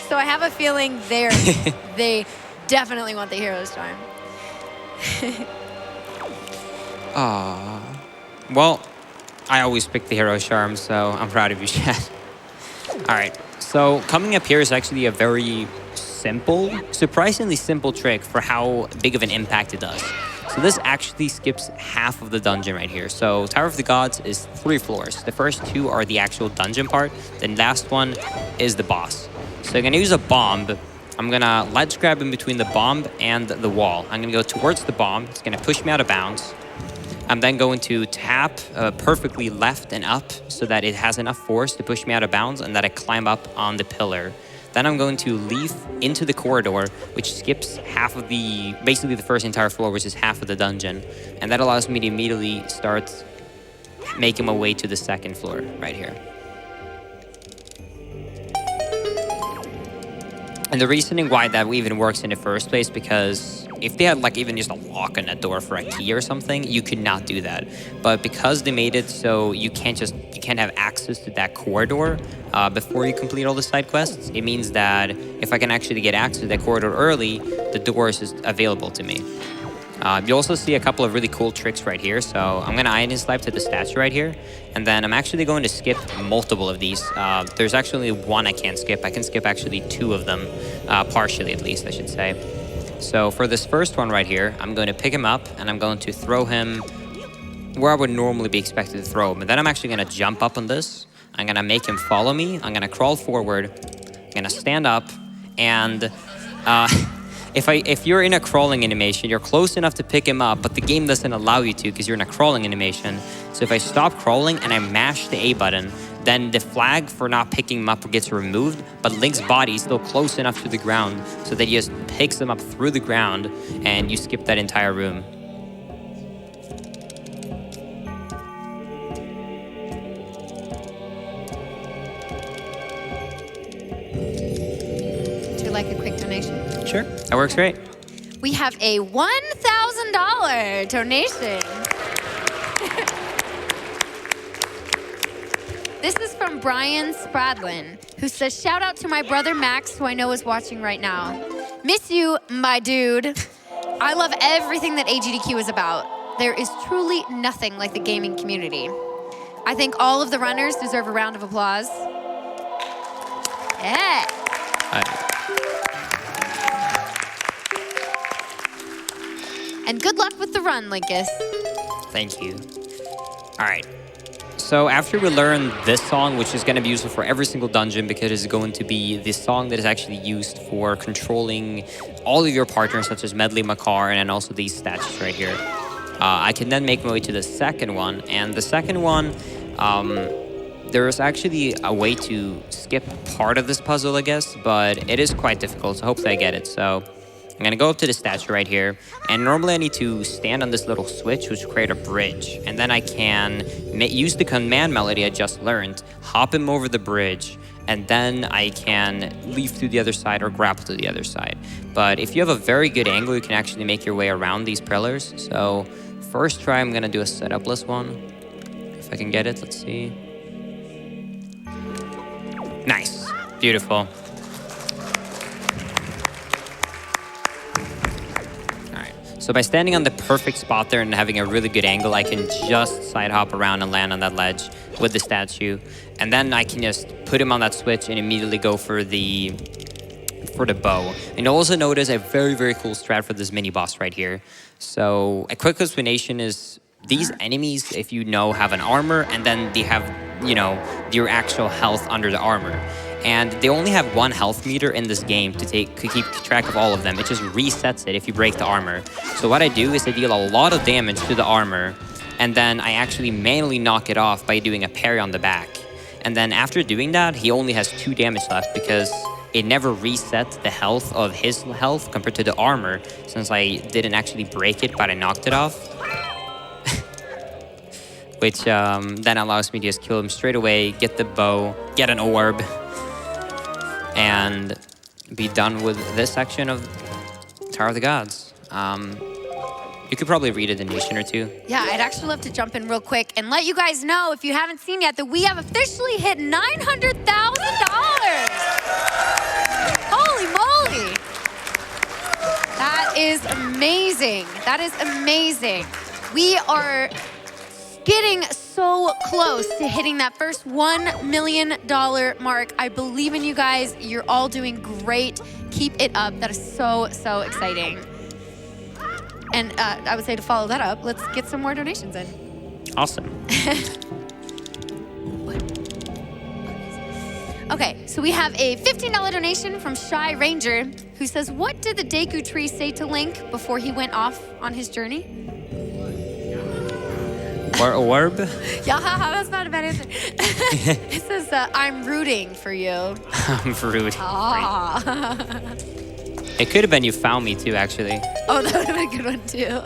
So I have a feeling they definitely want the hero's charm. Aww. Well, I always pick the hero charm, so I'm proud of you, Chad. All right, so coming up here is actually a very simple, surprisingly simple trick for how big of an impact it does. So this actually skips half of the dungeon right here. So Tower of the Gods is 3 floors. The first 2 are the actual dungeon part. The last one is the boss. So I'm gonna use a bomb. I'm gonna ledge grab in between the bomb and the wall. I'm gonna go towards the bomb. It's gonna push me out of bounds. I'm then going to tap perfectly left and up so that it has enough force to push me out of bounds and that I climb up on the pillar. Then I'm going to leaf into the corridor, which skips half of basically the first entire floor, which is half of the dungeon. And that allows me to immediately start making my way to the second floor right here. And the reasoning why that even works in the first place, because if they had like even just a lock on that door for a key or something, you could not do that. But because they made it so you can't have access to that corridor before you complete all the side quests, it means that if I can actually get access to that corridor early, the door is just available to me. You also see a couple of really cool tricks right here. So I'm gonna iron slipe to the statue right here, and then I'm actually going to skip multiple of these. There's actually one I can't skip. I can skip actually 2 of them, partially at least, I should say. So for this first one right here, I'm going to pick him up and I'm going to throw him where I would normally be expected to throw him. And then I'm actually going to jump up on this. I'm going to make him follow me. I'm going to crawl forward. I'm going to stand up. And if you're in a crawling animation, you're close enough to pick him up, but the game doesn't allow you to because you're in a crawling animation. So if I stop crawling and I mash the A button, then the flag for not picking him up gets removed, but Link's body is still close enough to the ground so that he just picks him up through the ground and you skip that entire room. Would you like a quick donation? Sure, that works great. We have a $1,000 donation. This is from Brian Spradlin, who says, shout out to my brother Max, who I know is watching right now. Miss you, my dude. I love everything that AGDQ is about. There is truly nothing like the gaming community. I think all of the runners deserve a round of applause. Yeah. And good luck with the run, Linkus. Thank you. All right. So after we learn this song, which is going to be useful for every single dungeon because it's going to be the song that is actually used for controlling all of your partners, such as Medley, Makar, and then also these statues right here. I can then make my way to the second one. And the second one, there is actually a way to skip part of this puzzle, I guess, but it is quite difficult, so hopefully I get it. So I'm gonna go up to the statue right here, and normally I need to stand on this little switch, which will create a bridge, and then I can use the command melody I just learned, hop him over the bridge, and then I can leap through the other side or grapple to the other side. But if you have a very good angle, you can actually make your way around these pillars. So first try, I'm gonna do a setupless one. If I can get it, let's see. Nice, beautiful. So by standing on the perfect spot there and having a really good angle, I can just side hop around and land on that ledge with the statue. And then I can just put him on that switch and immediately go for the bow. And you'll also notice a very, very cool strat for this mini boss right here. So a quick explanation is these enemies, if you know, have an armor and then they have, you know, your actual health under the armor. And they only have 1 health meter in this game to keep track of all of them. It just resets it if you break the armor. So what I do is I deal a lot of damage to the armor, and then I actually manually knock it off by doing a parry on the back. And then after doing that, he only has 2 damage left because it never resets the health of his health compared to the armor, since I didn't actually break it, but I knocked it off. Which then allows me to just kill him straight away, get the bow, get an orb, and be done with this section of Tower of the Gods. You could probably read a donation or 2. Yeah, I'd actually love to jump in real quick and let you guys know, if you haven't seen yet, that we have officially hit $900,000. Holy moly. That is amazing. That is amazing. We are getting so close to hitting that first $1 million mark. I believe in you guys. You're all doing great. Keep it up. That is so, so exciting. And I would say to follow that up, let's get some more donations in. Awesome. Okay, so we have a $15 donation from Shy Ranger, who says, what did the Deku tree say to Link before he went off on his journey? Orb? Yeah, that's not a bad answer. It says, I'm rooting for you. I'm rude. Ah. It could have been you found me too, actually. Oh, that would have been a good one too.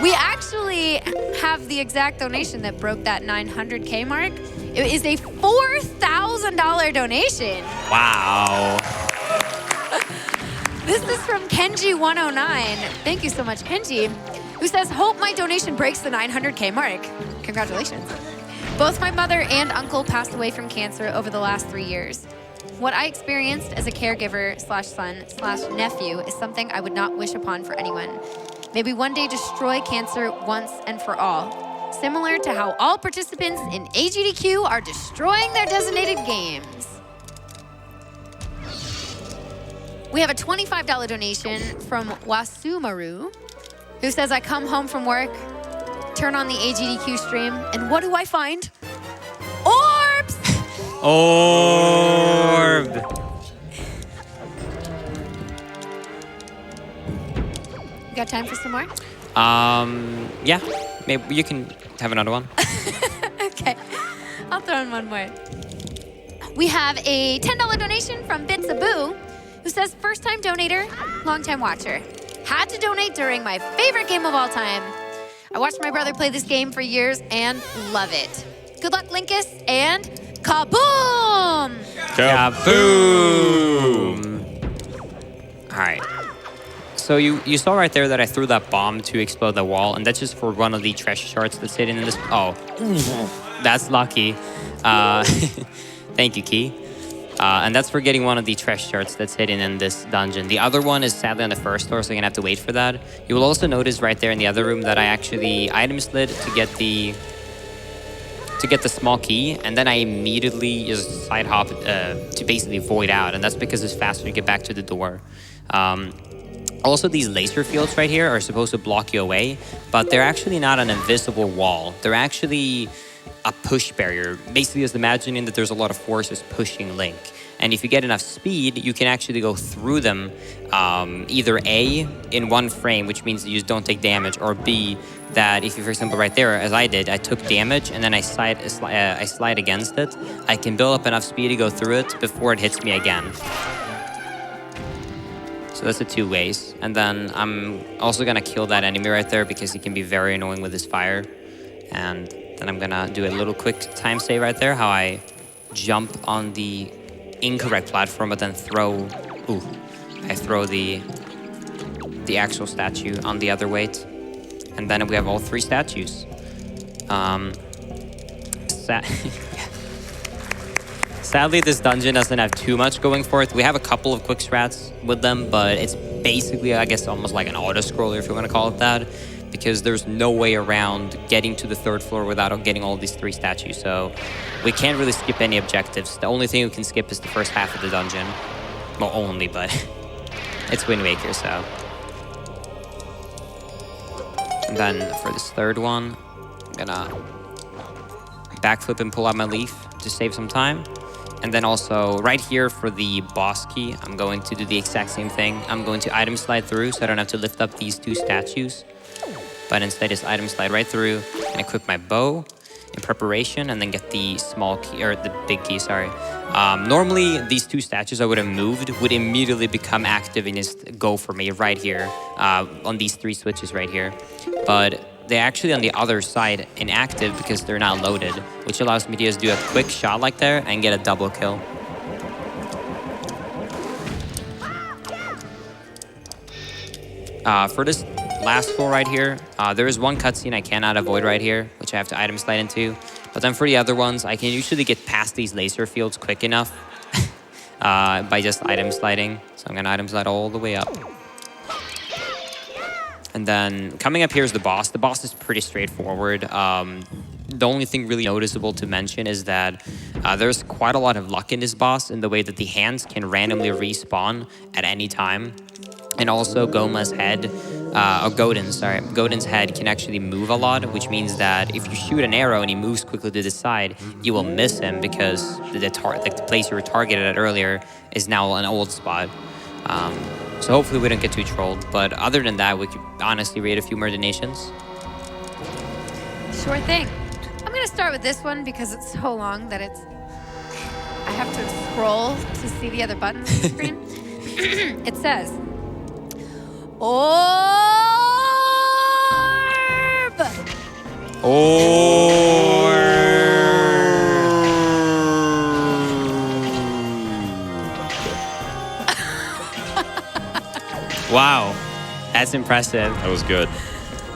We actually have the exact donation that broke that 900K mark. It is a $4,000 donation. Wow. This is from Kenji109. Thank you so much, Kenji, who says, hope my donation breaks the 900K mark. Congratulations. Both my mother and uncle passed away from cancer over the last 3 years. What I experienced as a caregiver / son / nephew is something I would not wish upon for anyone. May we one day destroy cancer once and for all. Similar to how all participants in AGDQ are destroying their designated games. We have a $25 donation from Wasumaru, who says, I come home from work, turn on the AGDQ stream, and what do I find? Orbs! Orb. You got time for some more? Yeah. Maybe you can have another one. Okay, I'll throw in one more. We have a $10 donation from Bitsaboo, who says, first time donator, long time watcher. Had to donate during my favorite game of all time. I watched my brother play this game for years and love it. Good luck, Linkus, and kaboom! Kaboom! All right. So you saw right there that I threw that bomb to explode the wall, and that's just for one of the treasure shards that's hidden in this. Oh, that's lucky. Thank you, Key. And that's for getting one of the treasure shards that's hidden in this dungeon. The other one is sadly on the first floor, so you're gonna have to wait for that. You will also notice right there in the other room that I actually item slid to get the small key, and then I immediately just side hop to basically void out, and that's because it's faster to get back to the door. Also, these laser fields right here are supposed to block you away, but they're actually not an invisible wall. They're actually a push barrier. Basically, just imagining that there's a lot of forces pushing Link. And if you get enough speed, you can actually go through them, either A, in one frame, which means that you just don't take damage, or B, that if you, for example, right there, as I did, I took damage and then I slide against it, I can build up enough speed to go through it before it hits me again. So that's the two ways. And then I'm also gonna kill that enemy right there because he can be very annoying with his fire. And then I'm gonna do a little quick time save right there, how I jump on the incorrect platform, but then I throw the actual statue on the other weight. And then we have all three statues. Sadly, this dungeon doesn't have too much going for it. We have a couple of quick strats with them, but it's basically, I guess, almost like an auto-scroller, if you want to call it that, because there's no way around getting to the third floor without getting all these three statues. So we can't really skip any objectives. The only thing we can skip is the first half of the dungeon. Well, only, but it's Wind Waker, so. And then for this third one, I'm gonna backflip and pull out my leaf to save some time. And then also right here for the boss key, I'm going to do the exact same thing. I'm going to item slide through so I don't have to lift up these two statues, but instead just item slide right through and equip my bow in preparation and then get the small key, or the big key, sorry. Normally these two statues I would have moved would immediately become active and just go for me right here on these three switches right here. But they're actually on the other side inactive because they're not loaded, which allows me to just do a quick shot like there and get a double kill. For this last floor right here, there is one cutscene I cannot avoid right here, which I have to item slide into. But then for the other ones, I can usually get past these laser fields quick enough by just item sliding. So I'm gonna item slide all the way up. And And then coming up here is the boss. The boss is pretty straightforward. The only thing really noticeable to mention is that there's quite a lot of luck in this boss in the way that the hands can randomly respawn at any time. And also Godin's head can actually move a lot, which means that if you shoot an arrow and he moves quickly to the side, you will miss him because the place you were targeted at earlier is now an old spot. So hopefully we don't get too trolled. But other than that, we could honestly read a few more donations. Sure thing. I'm going to start with this one because it's so long that I have to scroll to see the other buttons on the screen. It says, Orb! Wow, that's impressive. That was good.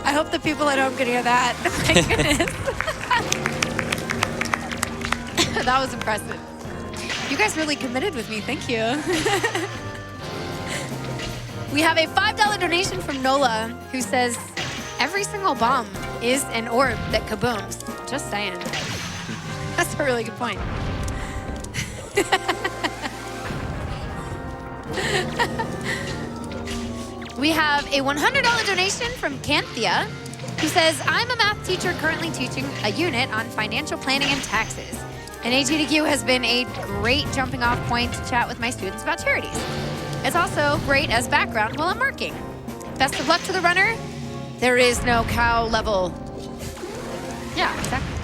I hope the people at home can hear that. My goodness. That was impressive. You guys really committed with me. Thank you. We have a $5 donation from Nola who says, every single bomb is an orb that kabooms. Just saying. That's a really good point. We have a $100 donation from Canthia, who says, I'm a math teacher currently teaching a unit on financial planning and taxes. And AGDQ has been a great jumping off point to chat with my students about charities. It's also great as background while I'm working. Best of luck to the runner. There is no cow level. Yeah, exactly.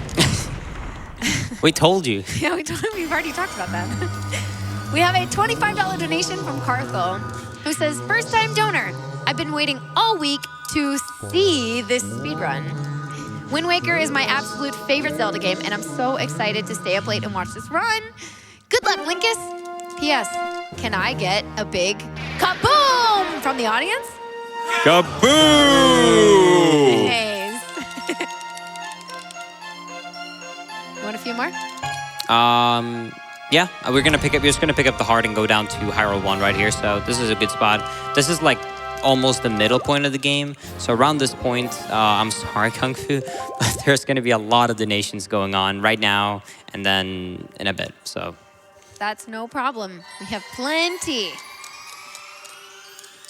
We told you. Yeah, we've already talked about that. We have a $25 donation from Carthel, who says, first time donor. I've been waiting all week to see this speedrun. Wind Waker is my absolute favorite Zelda game, and I'm so excited to stay up late and watch this run. Good luck, Linkus. P.S. Can I get a big kaboom from the audience? Kaboom! Nice. You want a few more? Yeah, we're just gonna pick up the heart and go down to Hyrule 1 right here. So this is a good spot. This is like almost the middle point of the game. So around this point, I'm sorry, Kung Fu, but there's gonna be a lot of donations going on right now and then in a bit. So that's no problem. We have plenty.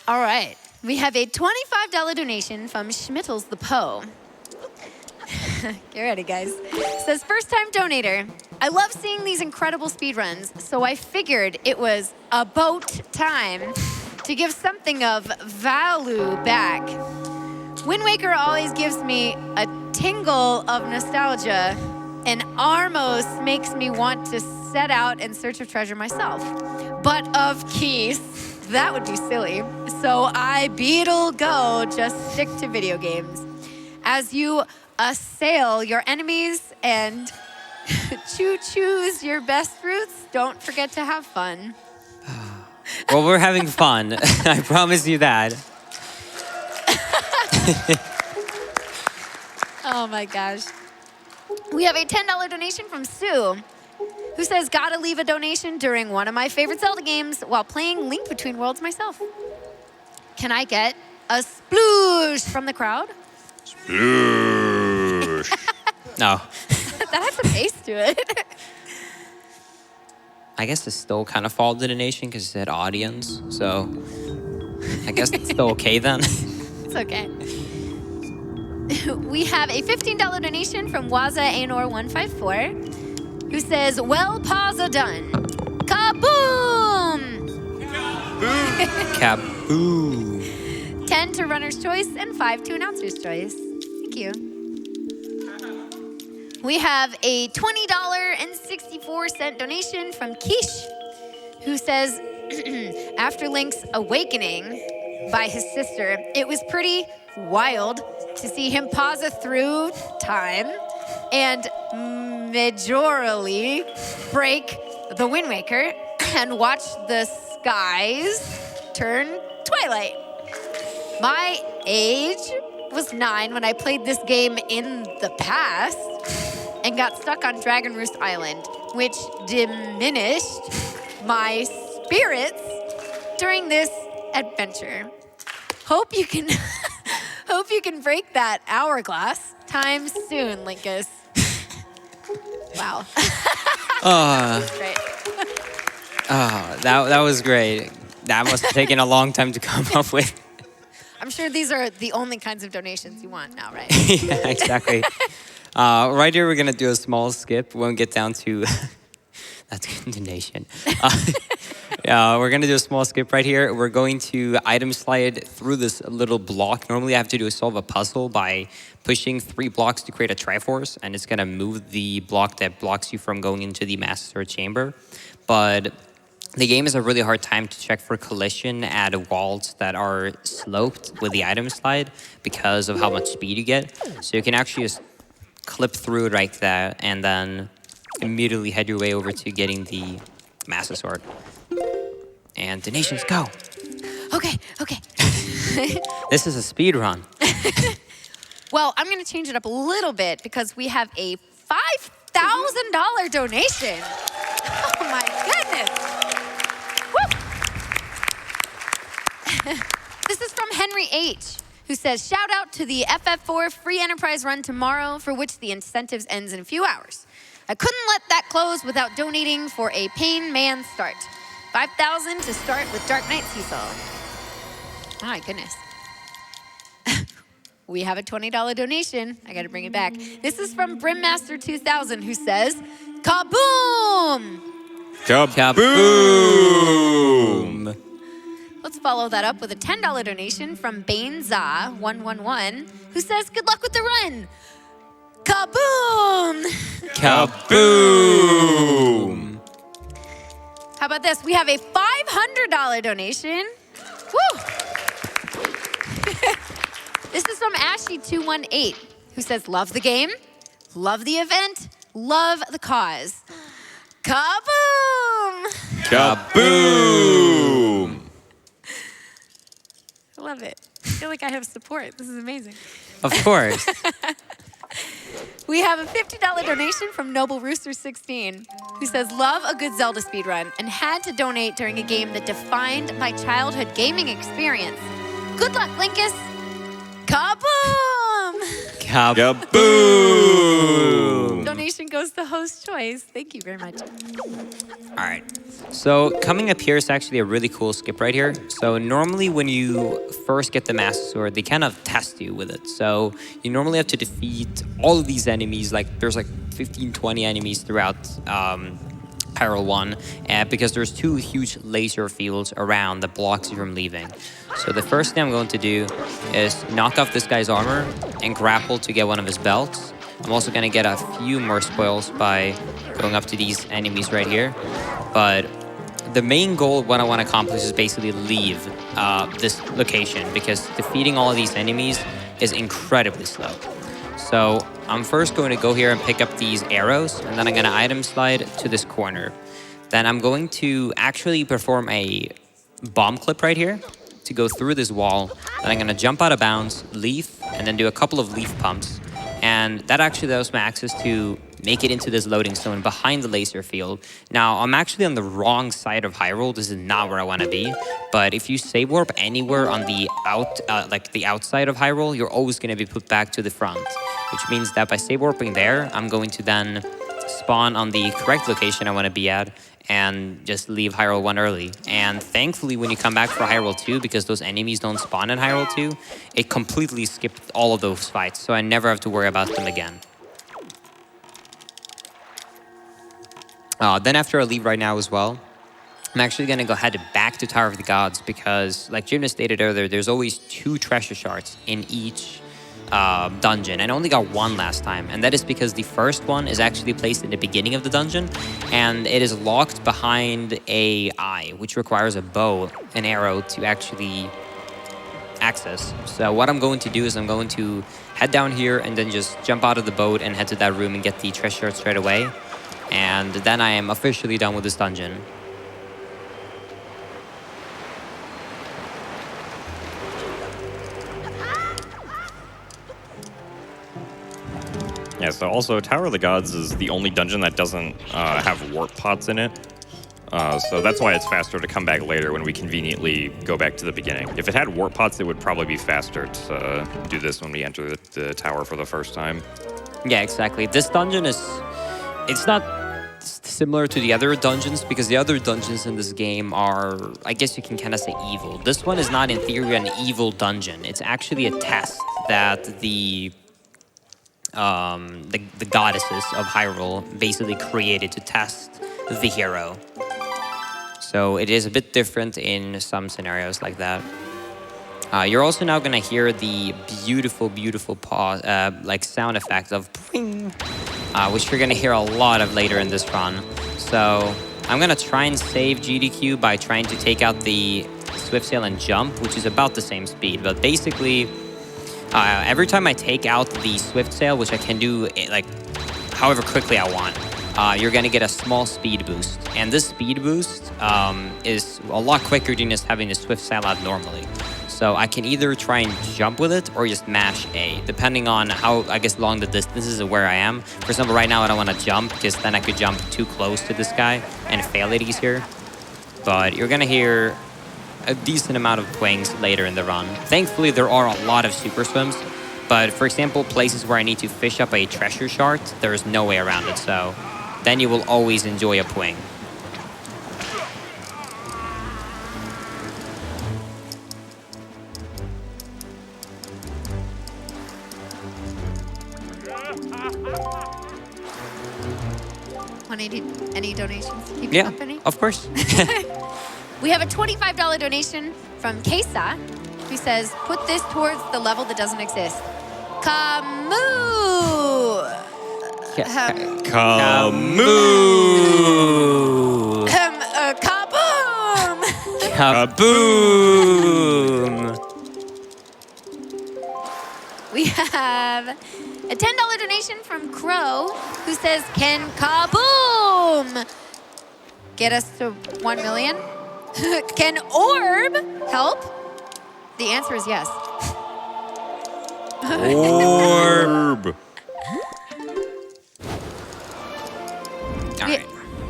All right. We have a $25 donation from Schmittles the Poe. Get ready, guys. Says, first time donator. I love seeing these incredible speedruns, so I figured it was about time to give something of value back. Wind Waker always gives me a tingle of nostalgia and almost makes me want to set out in search of treasure myself. But of keys, that would be silly. So I beetle go, just stick to video games. As you assail your enemies and choose your best routes, don't forget to have fun. well, we're having fun. I promise you that. Oh my gosh. We have a $10 donation from Sue, who says, gotta leave a donation during one of my favorite Zelda games while playing Link Between Worlds myself. Can I get a sploosh from the crowd? Sploosh. No. That has some bass to it. I guess it's still kind of followed the donation because it said audience. So I guess it's still okay then. It's okay. We have a $15 donation from Waza Anor154, who says, well, pause done. Kaboom! Kaboom. 10 to runner's choice and 5 to announcer's choice. Thank you. We have a $20.64 donation from Kish, who says, after Link's awakening by his sister, it was pretty wild to see him pause through time and majorly break the Wind Waker and watch the skies turn twilight. My age was 9 when I played this game in the past and got stuck on Dragon Roost Island, which diminished my spirits during this adventure. Hope you can hope you can break that hourglass time soon, Linkus. Wow. Great. That was great. That must have taken a long time to come up with. I'm sure these are the only kinds of donations you want now, right? Yeah, exactly. Right here, we're gonna do a small skip. We won't get down to that's a good donation. We're gonna do a small skip right here. We're going to item slide through this little block. Normally, I have to solve a puzzle by pushing 3 blocks to create a Triforce, and it's gonna move the block that blocks you from going into the Master Sword chamber. But the game is a really hard time to check for collision at walls that are sloped with the item slide because of how much speed you get. So you can actually just clip through it like that and then immediately head your way over to getting the Master Sword. And donations, go. Okay. This is a speed run. Well, I'm going to change it up a little bit because we have a $5,000 donation. Oh my goodness. Woo. This is from Henry H., who says, shout out to the FF4 free enterprise run tomorrow, for which the incentives ends in a few hours. I couldn't let that close without donating for a Pain Man start. 5,000 to start with Dark Knight Cecil. Oh my goodness. We have a $20 donation. I got to bring it back. This is from Brimmaster2000, who says, kaboom! Kaboom! Let's follow that up with a $10 donation from Bainza111, who says, good luck with the run. Kaboom! Kaboom! How about this? We have a $500 donation. Woo! This is from Ashy218, who says, love the game, love the event, love the cause. Kaboom! Kaboom! I love it. I feel like I have support. This is amazing. Of course. We have a $50 donation from Noble Rooster16, who says, love a good Zelda speedrun and had to donate during a game that defined my childhood gaming experience. Good luck, Linkus. Kaboom! Kaboom! Donation goes to host choice. Thank you very much. All right. So coming up here is actually a really cool skip right here. So normally when you first get the Master Sword, they kind of test you with it. So you normally have to defeat all of these enemies. Like there's like 15, 20 enemies throughout Hyrule 1, because there's 2 huge laser fields around that blocks you from leaving. So the first thing I'm going to do is knock off this guy's armor and grapple to get one of his belts. I'm also going to get a few more spoils by going up to these enemies right here. But the main goal of what I want to accomplish is basically leave this location, because defeating all of these enemies is incredibly slow. So I'm first going to go here and pick up these arrows, and then I'm going to item slide to this corner. Then I'm going to actually perform a bomb clip right here to go through this wall. Then I'm going to jump out of bounds, leaf, and then do a couple of leaf pumps. And that actually allows me access to make it into this loading zone behind the laser field. Now, I'm actually on the wrong side of Hyrule. This is not where I want to be. But if you save warp anywhere on the outside of Hyrule, you're always going to be put back to the front. Which means that by save warping there, I'm going to then spawn on the correct location I want to be at and just leave Hyrule 1 early. And thankfully, when you come back for Hyrule 2, because those enemies don't spawn in Hyrule 2, it completely skipped all of those fights, so I never have to worry about them again. Then after I leave right now as well, I'm actually going to go head back to Tower of the Gods, because like Jim stated earlier, there's always 2 treasure shards in each dungeon, and I only got 1 last time, and that is because the first one is actually placed in the beginning of the dungeon, and it is locked behind a eye, which requires a bow and arrow to actually access. So what I'm going to do is I'm going to head down here and then just jump out of the boat and head to that room and get the treasure shard straight away, and then I am officially done with this dungeon. Yeah, so also Tower of the Gods is the only dungeon that doesn't have warp pots in it. So that's why it's faster to come back later when we conveniently go back to the beginning. If it had warp pots, it would probably be faster to do this when we enter the tower for the first time. Yeah, exactly. This dungeon is... It's not similar to the other dungeons because the other dungeons in this game are, I guess you can kind of say, evil. This one is not in theory an evil dungeon. It's actually a test that the goddesses of Hyrule basically created to test the hero. So it is a bit different in some scenarios like that. You're also now gonna hear the beautiful, beautiful like sound effect of ping, which you're gonna hear a lot of later in this run. So I'm gonna try and save GDQ by trying to take out the Swift Sail and jump, which is about the same speed. But basically, every time I take out the Swift Sail, which I can do like however quickly I want, you're gonna get a small speed boost. And this speed boost is a lot quicker than just having the Swift Sail out normally. So I can either try and jump with it or just mash A, depending on how, I guess, long the distance is and where I am. For example, right now I don't want to jump because then I could jump too close to this guy and fail it easier. But you're gonna hear a decent amount of twings later in the run. Thankfully, there are a lot of super swims. But for example, places where I need to fish up a treasure shard, there is no way around it. So then you will always enjoy a twing. Any donations to keep Yeah, you company? of course. We have a $25 donation from Kesa, who says, put this towards the level that doesn't exist. Camus! Kaboom! Kaboom! Kaboom! We have a $10 donation from Crow, who says, can Kaboom get us to 1 million? Can Orb help? The answer is yes. Orb!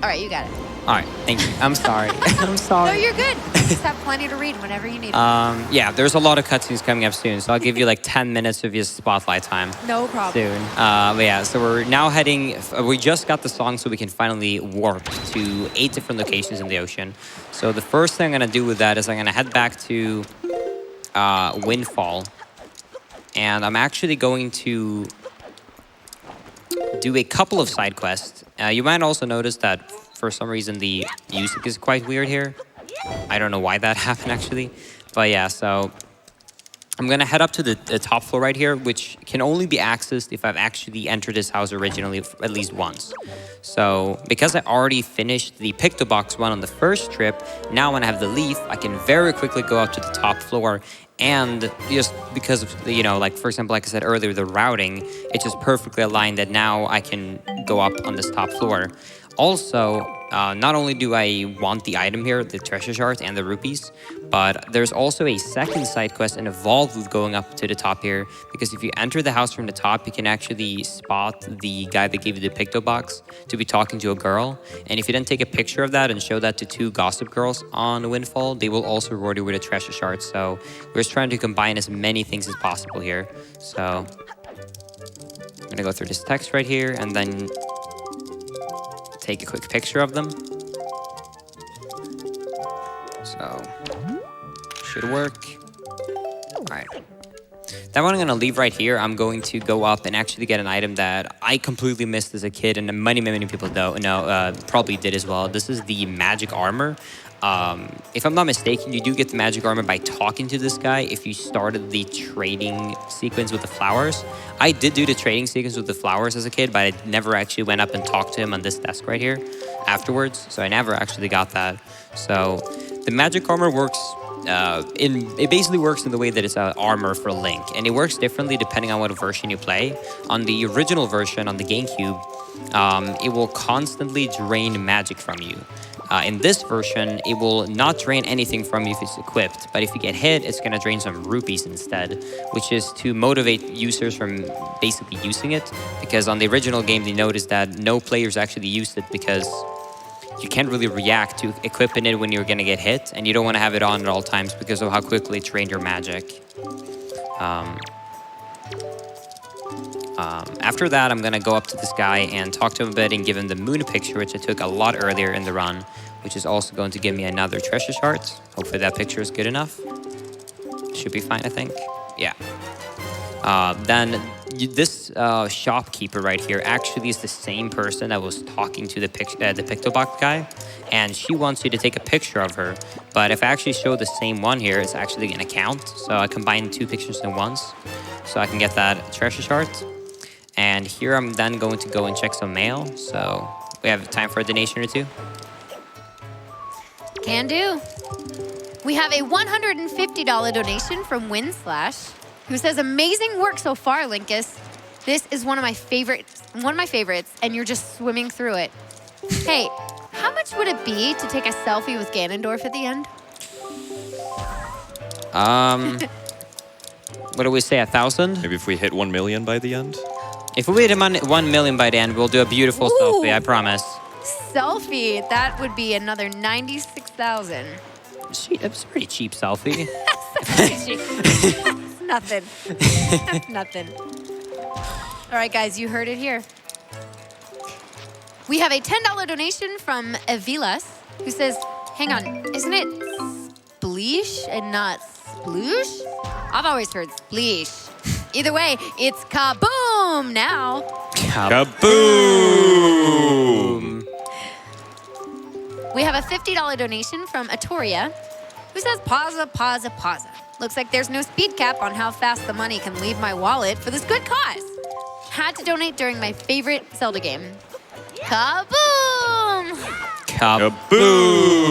All right, you got it. All right, thank you. I'm sorry. I'm sorry. No, you're good. You just have plenty to read whenever you need. Yeah, there's a lot of cutscenes coming up soon, so I'll give you like 10 minutes of your spotlight time. No problem. Soon. But yeah, so we're now heading, we just got the song so we can finally warp to 8 different locations in the ocean. So the first thing I'm gonna do with that is I'm gonna head back to Windfall. And I'm actually going to do a couple of side quests. You might also notice that for some reason the music is quite weird here. I don't know why that happened actually. But yeah, so I'm gonna head up to the top floor right here, which can only be accessed if I've actually entered this house originally at least once. So because I already finished the Pictobox one on the first trip, now when I have the leaf, I can very quickly go up to the top floor. And just because of, you know, like for example, like I said earlier, the routing, it's just perfectly aligned that now I can go up on this top floor. Also, not only do I want the item here, the treasure shard and the rupees, but there's also a second side quest involved with going up to the top here, because if you enter the house from the top, you can actually spot the guy that gave you the Picto box to be talking to a girl. And if you then take a picture of that and show that to 2 gossip girls on Windfall, they will also reward you with a treasure shard. So we're just trying to combine as many things as possible here. So I'm gonna go through this text right here and then take a quick picture of them. So, should work. All right. That one I'm gonna leave right here. I'm going to go up and actually get an item that I completely missed as a kid, and many people don't know, probably did as well. This is the magic armor. If I'm not mistaken, you do get the magic armor by talking to this guy if you started the trading sequence with the flowers. I did do the trading sequence with the flowers as a kid, but I never actually went up and talked to him on this desk right here afterwards, so I never actually got that. So the magic armor works, it basically works in the way that it's an armor for Link, and it works differently depending on what version you play. On the original version, on the GameCube, it will constantly drain magic from you. In this version, it will not drain anything from you if it's equipped, but if you get hit, it's going to drain some rupees instead, which is to motivate users from basically using it, because on the original game, they noticed that no players actually used it because you can't really react to equipping it when you're gonna get hit, and you don't want to have it on at all times because of how quickly it drained your magic. After that, I'm gonna go up to this guy and talk to him a bit and give him the moon picture, which I took a lot earlier in the run, which is also going to give me another treasure shard. Hopefully that picture is good enough. Should be fine, I think. Yeah. Then this shopkeeper right here actually is the same person that was talking to the Pictobox guy, and she wants you to take a picture of her. But if I actually show the same one here, it's actually gonna count. So I combined 2 pictures in once, so I can get that treasure shard. And here I'm then going to go and check some mail. So we have time for a donation or two. Can do. We have a $150 donation from Winslash, who says, "Amazing work so far, Linkus. This is one of my favorites, and you're just swimming through it. Hey, how much would it be to take a selfie with Ganondorf at the end?" What do we say, 1,000? Maybe if we hit 1 million by the end? If we hit 1 million by the end, we'll do a beautiful selfie, I promise. Selfie, that would be another 96,000. That's a pretty cheap selfie. That's nothing. That's nothing. All right, guys, you heard it here. We have a $10 donation from Avilas, who says, "Hang on, isn't it spleesh and not sploosh? I've always heard spleesh. Either way, it's kaboom now." Kaboom! We have a $50 donation from Atoria, who says, "Pausa, pausa, pausa. Looks like there's no speed cap on how fast the money can leave my wallet for this good cause. Had to donate during my favorite Zelda game. Kaboom!" Kaboom!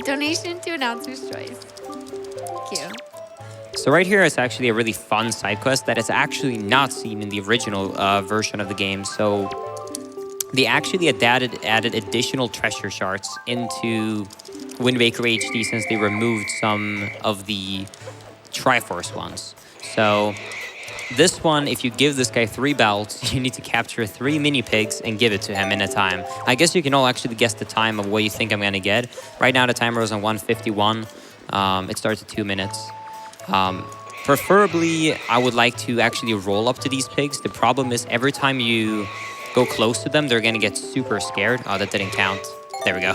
Donation to Announcer's Choice. Thank you. So right here is actually a really fun side quest that is actually not seen in the original version of the game. So they actually added additional treasure shards into Wind Waker HD since they removed some of the Triforce ones. So this one, if you give this guy 3 belts, you need to capture 3 mini pigs and give it to him in a time. I guess you can all actually guess the time of what you think I'm gonna get. Right now the timer is on 1:51. It starts at 2 minutes. Preferably, I would like to actually roll up to these pigs. The problem is every time you go close to them, they're gonna get super scared. Oh, that didn't count. There we go.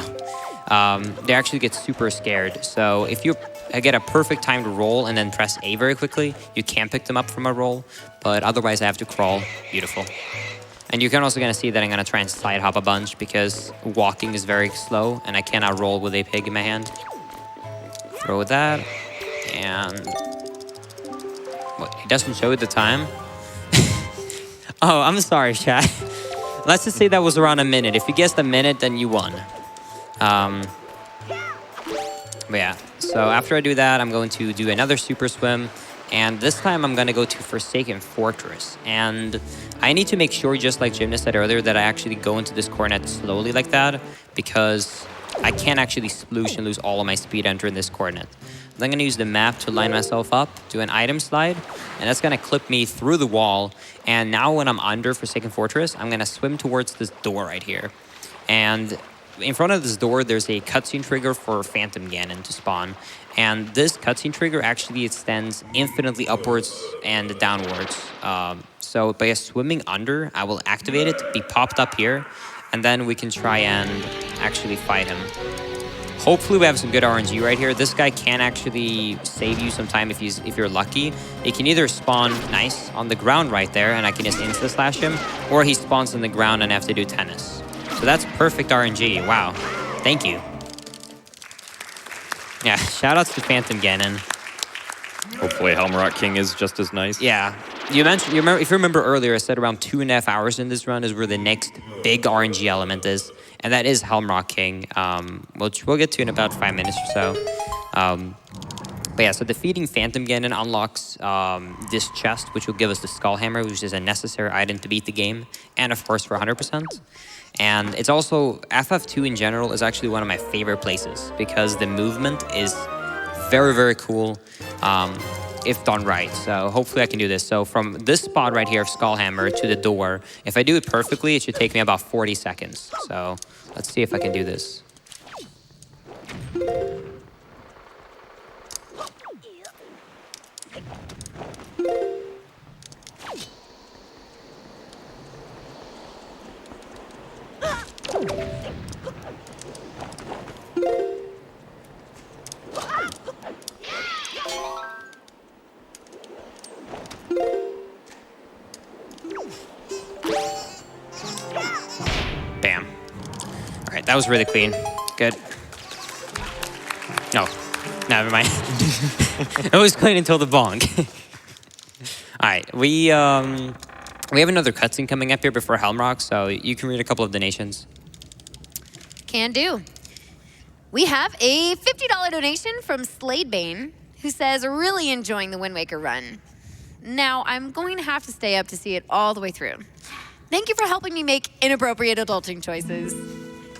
They actually get super scared. So if you get a perfect time to roll and then press A very quickly, you can pick them up from a roll, but otherwise I have to crawl. Beautiful. And you're also gonna see that I'm gonna try and side hop a bunch because walking is very slow and I cannot roll with a pig in my hand. Throw that, and what, it doesn't show the time? Oh, I'm sorry, chat. Let's just say that was around a minute. If you guessed a minute, then you won. But yeah, so after I do that, I'm going to do another super swim. And this time I'm gonna go to Forsaken Fortress. And I need to make sure, just like Gymnast said earlier, that I actually go into this coronet slowly like that, because I can't actually sploosh and lose all of my speed entering this coronet. I'm gonna use the map to line myself up, do an item slide, and that's gonna clip me through the wall. And now when I'm under Forsaken Fortress, I'm gonna swim towards this door right here. And in front of this door, there's a cutscene trigger for Phantom Ganon to spawn. And this cutscene trigger actually extends infinitely upwards and downwards. So by swimming under, I will activate it, be popped up here, and then we can try and actually fight him. Hopefully we have some good RNG right here. This guy can actually save you some time if you're lucky. He can either spawn nice on the ground right there, and I can just insta-slash him, or he spawns on the ground and I have to do tennis. So that's perfect RNG. Wow. Thank you. Yeah, shoutouts to Phantom Ganon. Hopefully Helmrock King is just as nice. Yeah. If you remember earlier, I said around 2.5 hours in this run is where the next big RNG element is, and that is Helmrock King, which we'll get to in about 5 minutes or so. But yeah, so defeating Phantom Ganon unlocks this chest, which will give us the Skull Hammer, which is a necessary item to beat the game, and of course for 100%. And it's also, FF2 in general is actually one of my favorite places because the movement is very, very cool if done right. So hopefully I can do this. So from this spot right here of Skullhammer to the door, if I do it perfectly, it should take me about 40 seconds. So Let's see if I can do this. Bam. All right, that was really clean. Good. No, never mind. It was clean until the bonk. All right, we have another cutscene coming up here before Helmrock, so you can read a couple of donations. Can do. We have a $50 donation from Sladebane, who says, really enjoying the Wind Waker run. Now, I'm going to have to stay up to see it all the way through. Thank you for helping me make inappropriate adulting choices.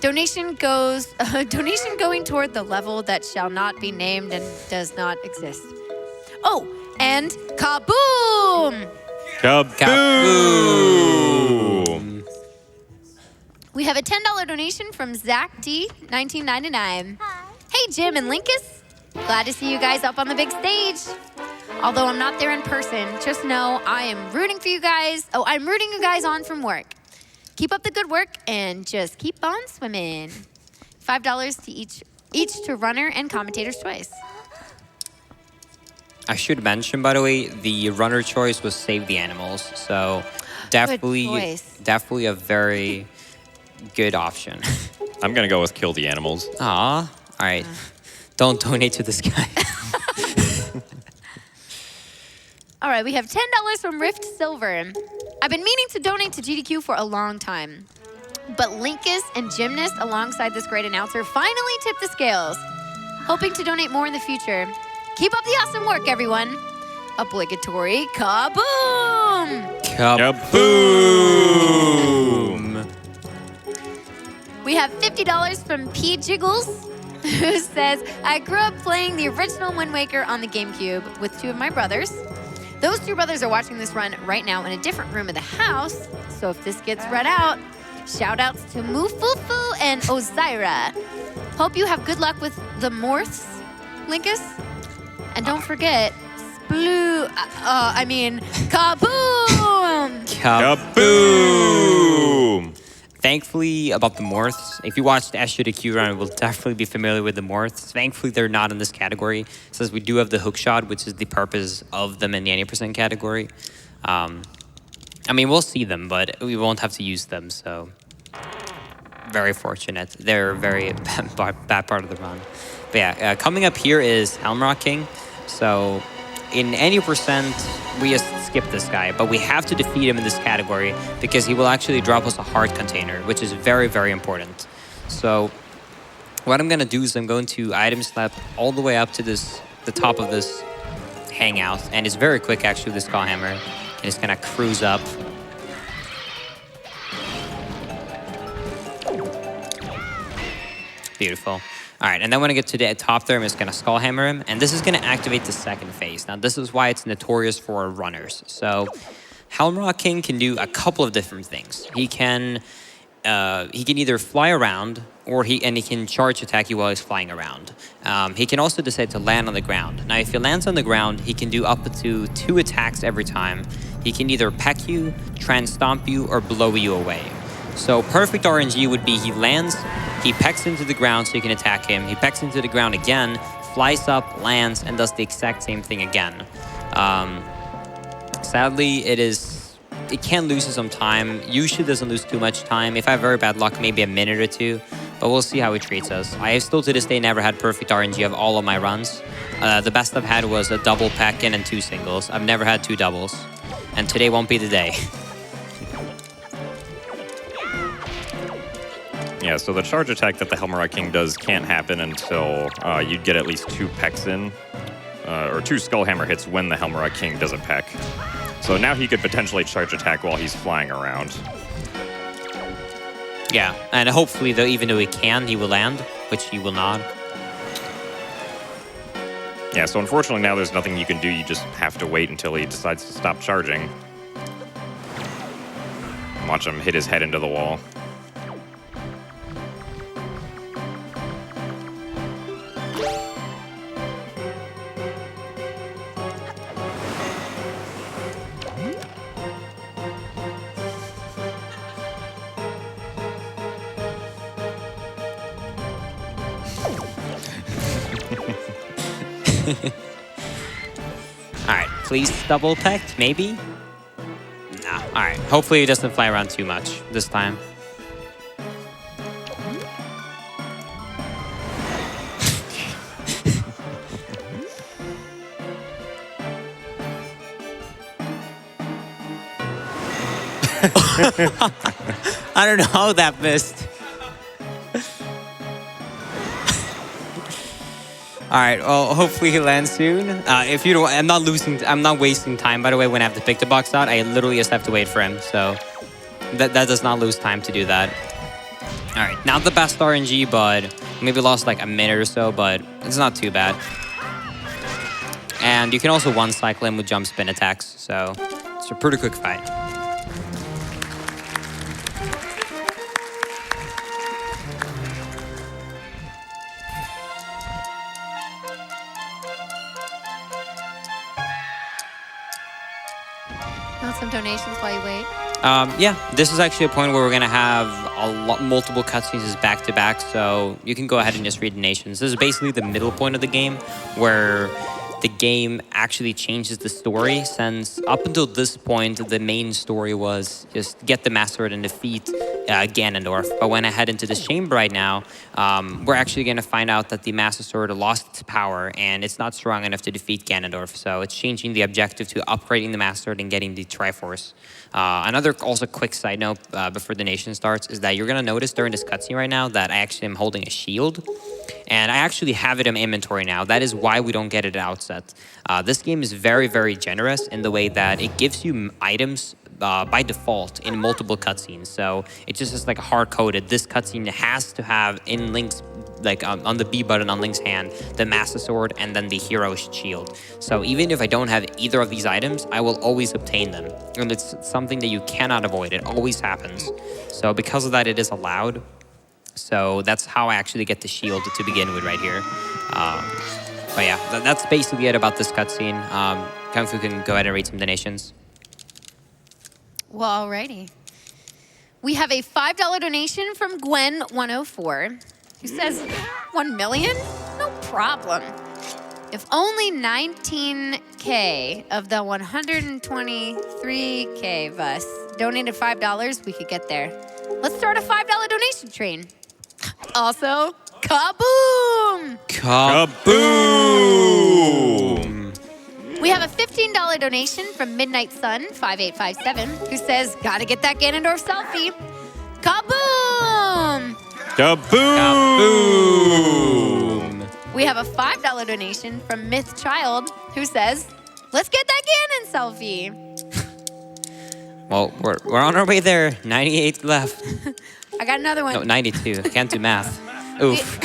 Donation going toward the level that shall not be named and does not exist. Oh, and kaboom! Kaboom! We have a $10 donation from Zach D, 1999. Hey, Jim and Linkus. Glad to see you guys up on the big stage. Although I'm not there in person, just know I am rooting for you guys. Oh, I'm rooting you guys on from work. Keep up the good work and just keep on swimming. $5 to each to runner and commentator's choice. I should mention, by the way, the runner choice was Save the Animals, so definitely a very good option. I'm gonna go with Kill the Animals. Aw, all right. Don't donate to this guy. All right, we have $10 from Rift Silver. I've been meaning to donate to GDQ for a long time, but Linkus and Gymnast, alongside this great announcer, finally tipped the scales. Hoping to donate more in the future. Keep up the awesome work, everyone. Obligatory kaboom! Kaboom! We have $50 from P. Jiggles, who says, I grew up playing the original Wind Waker on the GameCube with two of my brothers. Those two brothers are watching this run right now in a different room of the house, so if this gets read out, shout outs to Mufufu and Ozira. Hope you have good luck with the Morths, Linkus. And don't forget, kaboom! Kaboom! Thankfully, about the Morths, if you watched the AGDQ run, you will definitely be familiar with the Morths. Thankfully, they're not in this category, since we do have the hookshot, which is the purpose of them in the 80% category. I mean, we'll see them, but we won't have to use them, so very fortunate. They're a very bad part of the run. But yeah, coming up here is Helmrock King. So in any percent, we just skip this guy, but we have to defeat him in this category because he will actually drop us a heart container, which is very, very important. So what I'm gonna do is I'm going to item slap all the way up to the top of this hangout, and it's very quick actually with this Skull Hammer. And it's gonna cruise up. Beautiful. All right, and then when I get to the top there, I'm just gonna Skull Hammer him, and this is gonna activate the second phase. Now, this is why it's notorious for runners. So, Helmrock King can do a couple of different things. He can either fly around, or he can charge attack you while he's flying around. He can also decide to land on the ground. Now, if he lands on the ground, he can do up to 2 attacks every time. He can either peck you, stomp you, or blow you away. So perfect RNG would be he lands, he pecks into the ground so you can attack him. He pecks into the ground again, flies up, lands, and does the exact same thing again. Sadly, it can lose some time. Usually doesn't lose too much time. If I have very bad luck, maybe a minute or two. But we'll see how he treats us. I have still to this day never had perfect RNG of all of my runs. The best I've had was a double peck in and 2 singles. I've never had 2 doubles. And today won't be the day. Yeah, so the charge attack that the Helmrock King does can't happen until you get at least 2 pecks in, or 2 Skull Hammer hits when the Helmrock King does a peck. So now he could potentially charge attack while he's flying around. Yeah, and hopefully, though, even though he can, he will land, which he will not. Yeah, so unfortunately now there's nothing you can do. You just have to wait until he decides to stop charging. Watch him hit his head into the wall. All right, please double peck, maybe? Nah, all right. Hopefully it doesn't fly around too much this time. I don't know how that missed. All right. Well, hopefully he lands soon. If you don't, I'm not wasting time. By the way, when I have to pick the box out, I literally just have to wait for him. So that does not lose time to do that. All right. Not the best RNG, but maybe lost like a minute or so, but it's not too bad. And you can also one cycle him with jump spin attacks. So it's a pretty quick fight. Want some donations while you wait? Yeah, this is actually a point where we're gonna have multiple cutscenes back to back, so you can go ahead and just read donations. This is basically the middle point of the game, where the game actually changes the story, since up until this point, the main story was just get the Master Sword and defeat Ganondorf. But when I head into this chamber right now, we're actually going to find out that the Master Sword lost its power and it's not strong enough to defeat Ganondorf. So it's changing the objective to upgrading the Master Sword and getting the Triforce. Another also quick side note before the nation starts is that you're going to notice during this cutscene right now that I actually am holding a shield. And I actually have it in my inventory now. That is why we don't get it at outset. This game is very, very generous in the way that it gives you items by default in multiple cutscenes. So it just is like hard-coded. This cutscene has to have in Link's, like on the B button on Link's hand, the Master Sword and then the Hero's Shield. So even if I don't have either of these items, I will always obtain them. And it's something that you cannot avoid. It always happens. So because of that, it is allowed. So that's how I actually get the shield to begin with right here. But yeah, that's basically it about this cutscene. Kung Fu can go ahead and read some donations. Well, alrighty. We have a $5 donation from Gwen104, who says, 1 million? No problem. If only 19K of the 123K of us donated $5, we could get there. Let's start a $5 donation train. Also, kaboom! Kaboom! We have a $15 donation from Midnight Sun 5857, who says, "Gotta get that Ganondorf selfie." Kaboom! Kaboom! We have a $5 donation from Myth Child, who says, "Let's get that Ganon selfie." Well, we're on our way there. 98 left. I got another one. No, 92. Can't do math. Oof.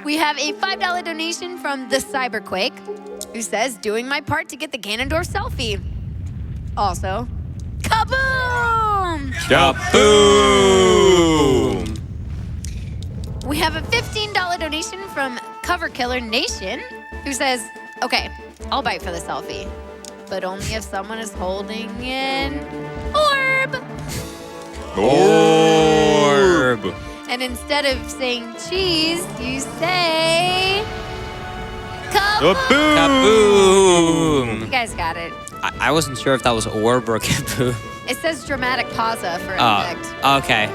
We have a $5 donation from The Cyberquake, who says, "Doing my part to get the Ganondorf selfie." Also, kaboom! Kaboom! We have a $15 donation from Cover Killer Nation, who says, "Okay, I'll bite for the selfie, but only if someone is holding an orb." Orb! And instead of saying cheese, you say kaboom. Kaboom! You guys got it. I wasn't sure if that was orb or kaboom. It says dramatic pausa for effect. Okay.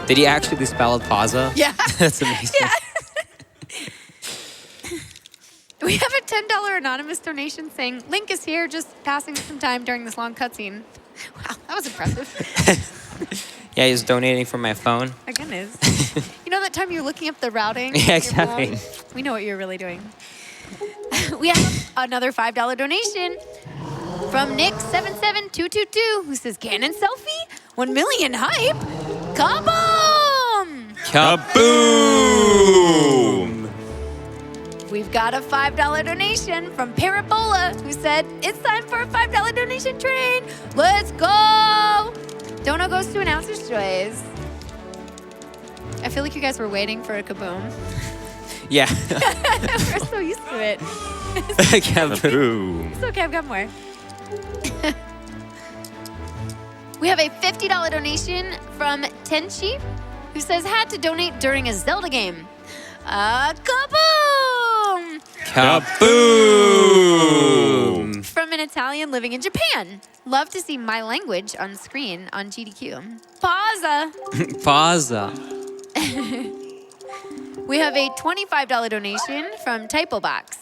Did he actually spell it pausa? Yeah. That's amazing. Yeah. We have a $10 anonymous donation saying, "Link is here, just passing some time during this long cutscene." Wow, that was impressive. Yeah, he's donating from my phone. My goodness. You know that time you're looking up the routing? Yeah, exactly. We know what you're really doing. We have another $5 donation from Nick77222, who says, "Ganon selfie? 1 million hype? Kaboom!" Kaboom! We've got a $5 donation from Parabola, who said, "It's time for a $5 donation train. Let's go!" Dono goes to Announcer's Choice. I feel like you guys were waiting for a kaboom. Yeah. We're so used to it. Kaboom! It's okay, I've got more. We have a $50 donation from Tenchi, who says, "Had to donate during a Zelda game. Kaboom! Kaboom! From an Italian living in Japan. Love to see my language on screen on GDQ. Pausa. Pausa. We have a $25 donation from Typobox.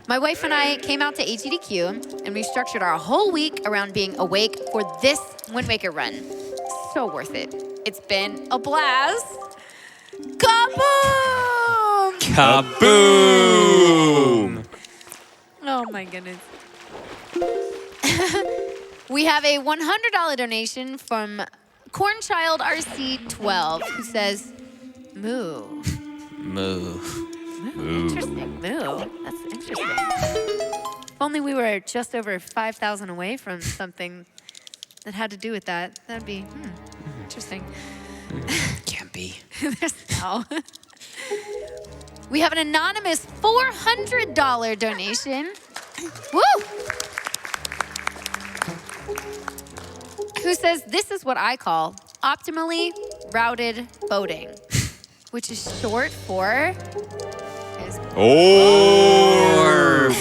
My wife and I came out to AGDQ and we structured our whole week around being awake for this Wind Waker run. So worth it. It's been a blast. Kaboom! Kaboom! Oh my goodness. We have a $100 donation from Cornchild RC12 who says, moo. Moo. Interesting. Moo. That's interesting. If only we were just over 5,000 away from something that had to do with that. That'd be interesting. Can't be. There's no. We have an anonymous $400 donation. Woo! Who says, this is what I call optimally routed boating, which is short for... Orb.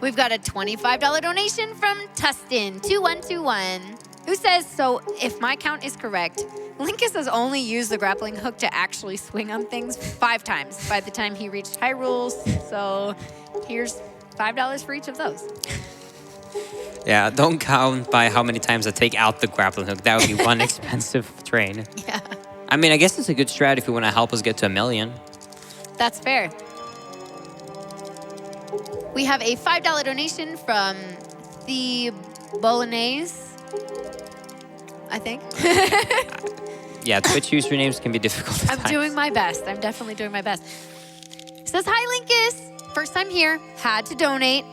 We've got a $25 donation from Tustin2121, who says, so if my count is correct, Linkus has only used the grappling hook to actually swing on things 5 times by the time he reached Hyrule, so here's $5 for each of those. Yeah, don't count by how many times I take out the grappling hook. That would be one expensive train. Yeah. I mean, I guess it's a good strat if you want to help us get to 1 million. That's fair. We have a $5 donation from the Bolognese, I think. Yeah, Twitch usernames can be difficult at I'm times. doing my best. I'm definitely doing my best. Says, hi, Linkus. First time here, had to donate.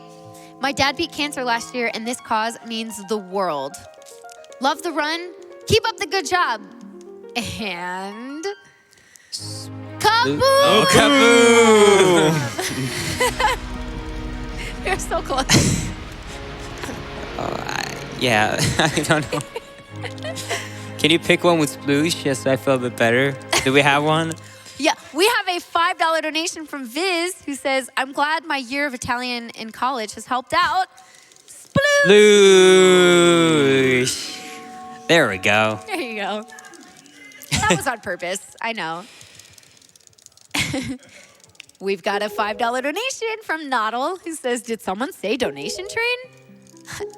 My dad beat cancer last year, and this cause means the world. Love the run. Keep up the good job. And... Kaboom! Oh, kaboom! You're so close. Yeah, I don't know. Can you pick one with sploosh? Yes, I feel a bit better. Do we have one? Yeah, we have a $5 donation from Viz, who says, I'm glad my year of Italian in college has helped out. Sploosh! There we go. There you go. That was on purpose, I know. We've got a $5 donation from Noddle, who says, did someone say donation train?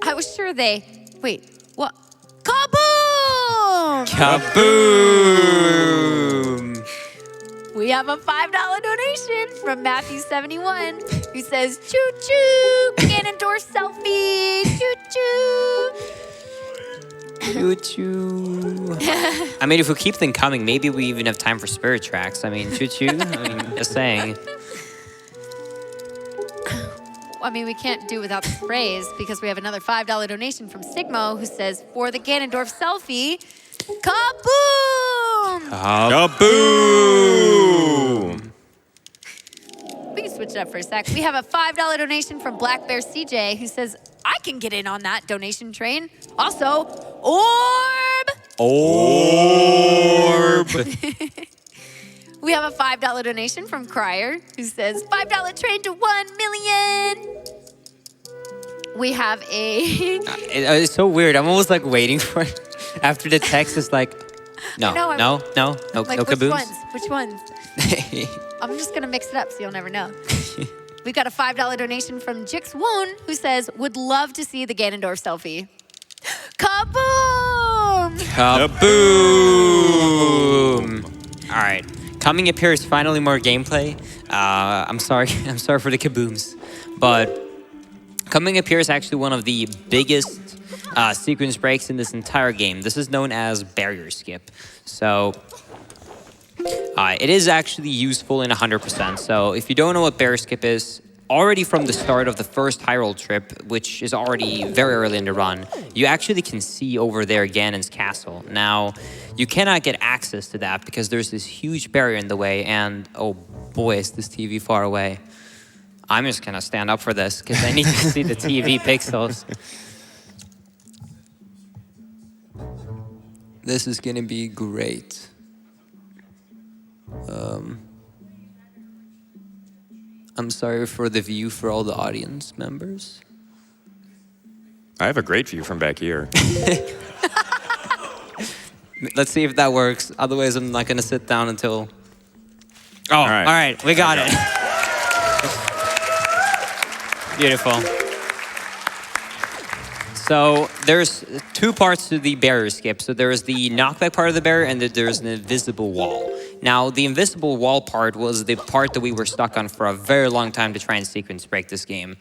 I was sure they... Wait, what? Kaboom! Kaboom! We have a $5 donation from Matthew71, who says, choo-choo, Ganondorf selfie, choo-choo. Choo-choo. I mean, if we keep them coming, maybe we even have time for spirit tracks. I mean, choo-choo. I mean, just saying. I mean, we can't do without the phrase because we have another $5 donation from Sigmo, who says, for the Ganondorf selfie, kaboom! Kaboom! We can switch it up for a sec. We have a $5 donation from Black Bear CJ, who says, I can get in on that donation train. Also, Orb! Orb! We have a $5 donation from Crier, who says, $5 train to 1 million. We have a... It's so weird. I'm almost like waiting for it. After the text is like, no, know, no like, which kabooms. ones? Which ones? I'm just going to mix it up so you'll never know. We got a $5 donation from Jix Woon, who says, would love to see the Ganondorf selfie. Kaboom! Kaboom! All right. Coming up here is finally more gameplay. I'm sorry for the kabooms, but coming up here is actually one of the biggest sequence breaks in this entire game. This is known as barrier skip. So it is actually useful in 100%. So if you don't know what barrier skip is, already from the start of the first Hyrule trip, which is already very early in the run, you actually can see over there Ganon's castle. Now, you cannot get access to that because there's this huge barrier in the way, and oh boy, is this TV far away. I'm just gonna stand up for this because I need to see the TV pixels. This is gonna be great. I'm sorry for the view for all the audience members. I have a great view from back here. Let's see if that works. Otherwise, I'm not gonna sit down until. Oh, all right. right, we got it. Beautiful. So there's two parts to the barrier skip. So there's the knockback part of the barrier, and then there's an invisible wall. Now, the invisible wall part was the part that we were stuck on for a very long time to try and sequence break this game.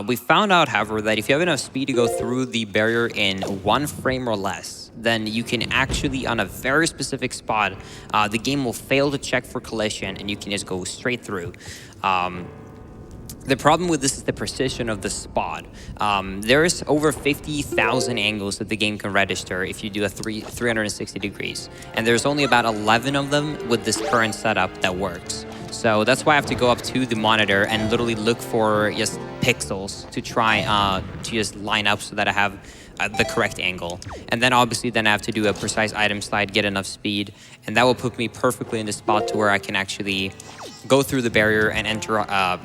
We found out, however, that if you have enough speed to go through the barrier in 1 frame or less, then you can actually, on a very specific spot, the game will fail to check for collision, and you can just go straight through. The problem with this is the precision of the spot. There's over 50,000 angles that the game can register if you do a 360 degrees. And there's only about 11 of them with this current setup that works. So that's why I have to go up to the monitor and literally look for just pixels to try to just line up so that I have the correct angle. And then obviously then I have to do a precise item slide, get enough speed, and that will put me perfectly in the spot to where I can actually go through the barrier and enter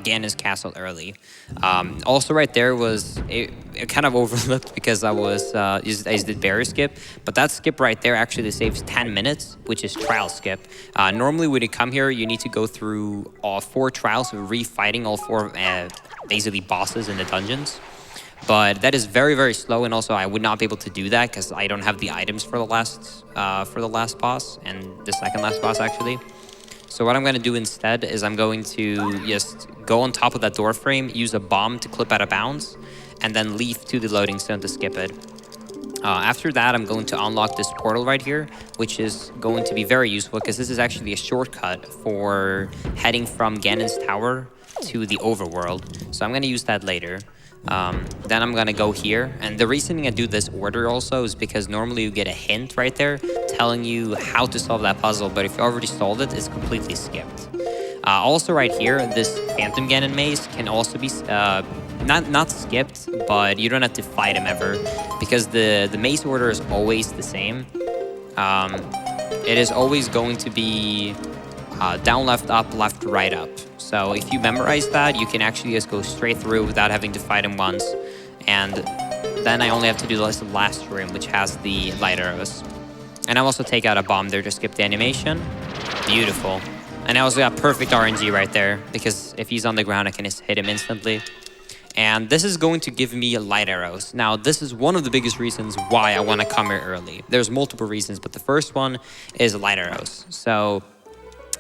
Ganon's castle early. Also right there was, it kind of overlooked because I did barrier skip, but that skip right there actually saves 10 minutes, which is trial skip. Normally when you come here, you need to go through all 4 trials of refighting all 4 basically bosses in the dungeons. But that is very, very slow, and also I would not be able to do that because I don't have the items for the last boss and the second last boss actually. So what I'm going to do instead is I'm going to just go on top of that door frame, use a bomb to clip out of bounds, and then leave to the loading zone to skip it. After that, I'm going to unlock this portal right here, which is going to be very useful because this is actually a shortcut for heading from Ganon's tower to the overworld. So I'm going to use that later. Then I'm gonna go here, and the reasoning I do this order also is because normally you get a hint right there telling you how to solve that puzzle, but if you already solved it, it's completely skipped. Also right here, this Phantom Ganon maze can also be not skipped, but you don't have to fight him ever because the maze order is always the same. It is always going to be down, left, up, right, up. So if you memorize that, you can actually just go straight through without having to fight him once. And then I only have to do the last room, which has the light arrows. And I also take out a bomb there to skip the animation. Beautiful. And I also got perfect RNG right there, because if he's on the ground, I can just hit him instantly. And this is going to give me light arrows. Now, this is one of the biggest reasons why I want to come here early. There's multiple reasons, but the first one is light arrows. So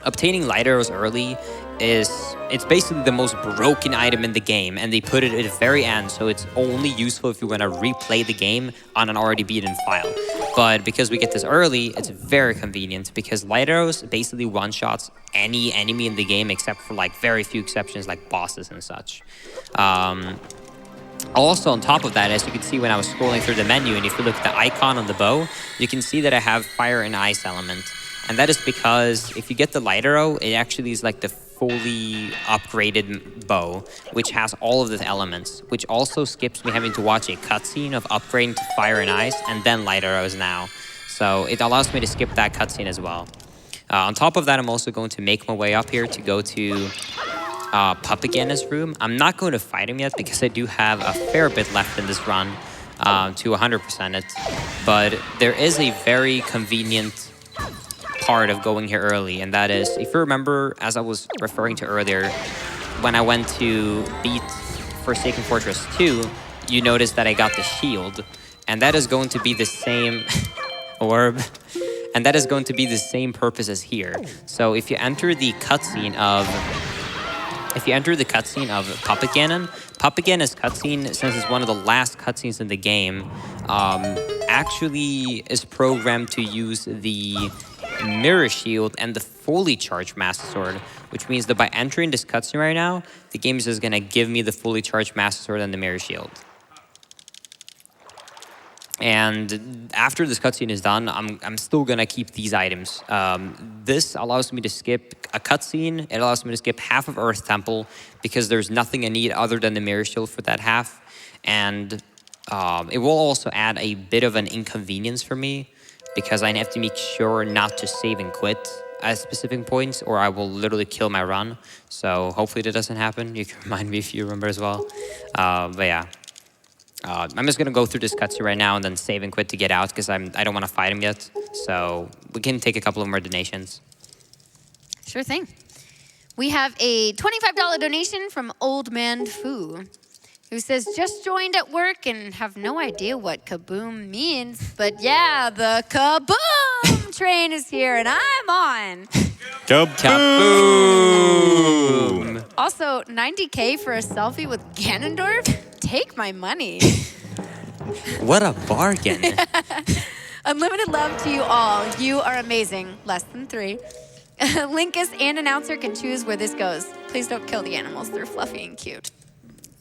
obtaining light arrows early it's basically the most broken item in the game, and they put it at the very end, so it's only useful if you want to replay the game on an already beaten file. But because we get this early, it's very convenient because light arrows basically one-shots any enemy in the game except for like very few exceptions like bosses and such. Also, on top of that, as you can see when I was scrolling through the menu, and if you look at the icon on the bow, you can see that I have fire and ice element. And that is because if you get the light arrow, it actually is like the fully upgraded bow, which has all of the elements, which also skips me having to watch a cutscene of upgrading to fire and ice and then light arrows now. So it allows me to skip that cutscene as well. On top of that, I'm also going to make my way up here to go to Puppet Ganon's room. I'm not going to fight him yet because I do have a fair bit left in this run to 100% it. But there is a very convenient part of going here early, and that is, if you remember, as I was referring to earlier, when I went to beat Forsaken Fortress 2, you noticed that I got the shield, and that is going to be the same orb, and that is going to be the same purpose as here. So if you enter the cutscene of Puppet Ganon's cutscene, since it's one of the last cutscenes in the game, actually is programmed to use the Mirror Shield and the fully charged Master Sword, which means that by entering this cutscene right now, the game is just going to give me the fully charged Master Sword and the Mirror Shield. And after this cutscene is done, I'm still going to keep these items. This allows me to skip a cutscene. It allows me to skip half of Earth Temple because there's nothing I need other than the Mirror Shield for that half. And it will also add a bit of an inconvenience for me, because I have to make sure not to save and quit at specific points, or I will literally kill my run. So hopefully that doesn't happen. You can remind me if you remember as well. But yeah. I'm just gonna go through this cutscene right now and then save and quit to get out because I don't want to fight him yet. So we can take a couple of more donations. Sure thing. We have a $25 donation from Old Man Fu, who says, just joined at work and have no idea what kaboom means. But yeah, the kaboom train is here and I'm on. Kaboom! Also, 90K for a selfie with Ganondorf? Take my money. What a bargain. Unlimited love to you all. You are amazing. Less than 3. Linkus and announcer can choose where this goes. Please don't kill the animals. They're fluffy and cute.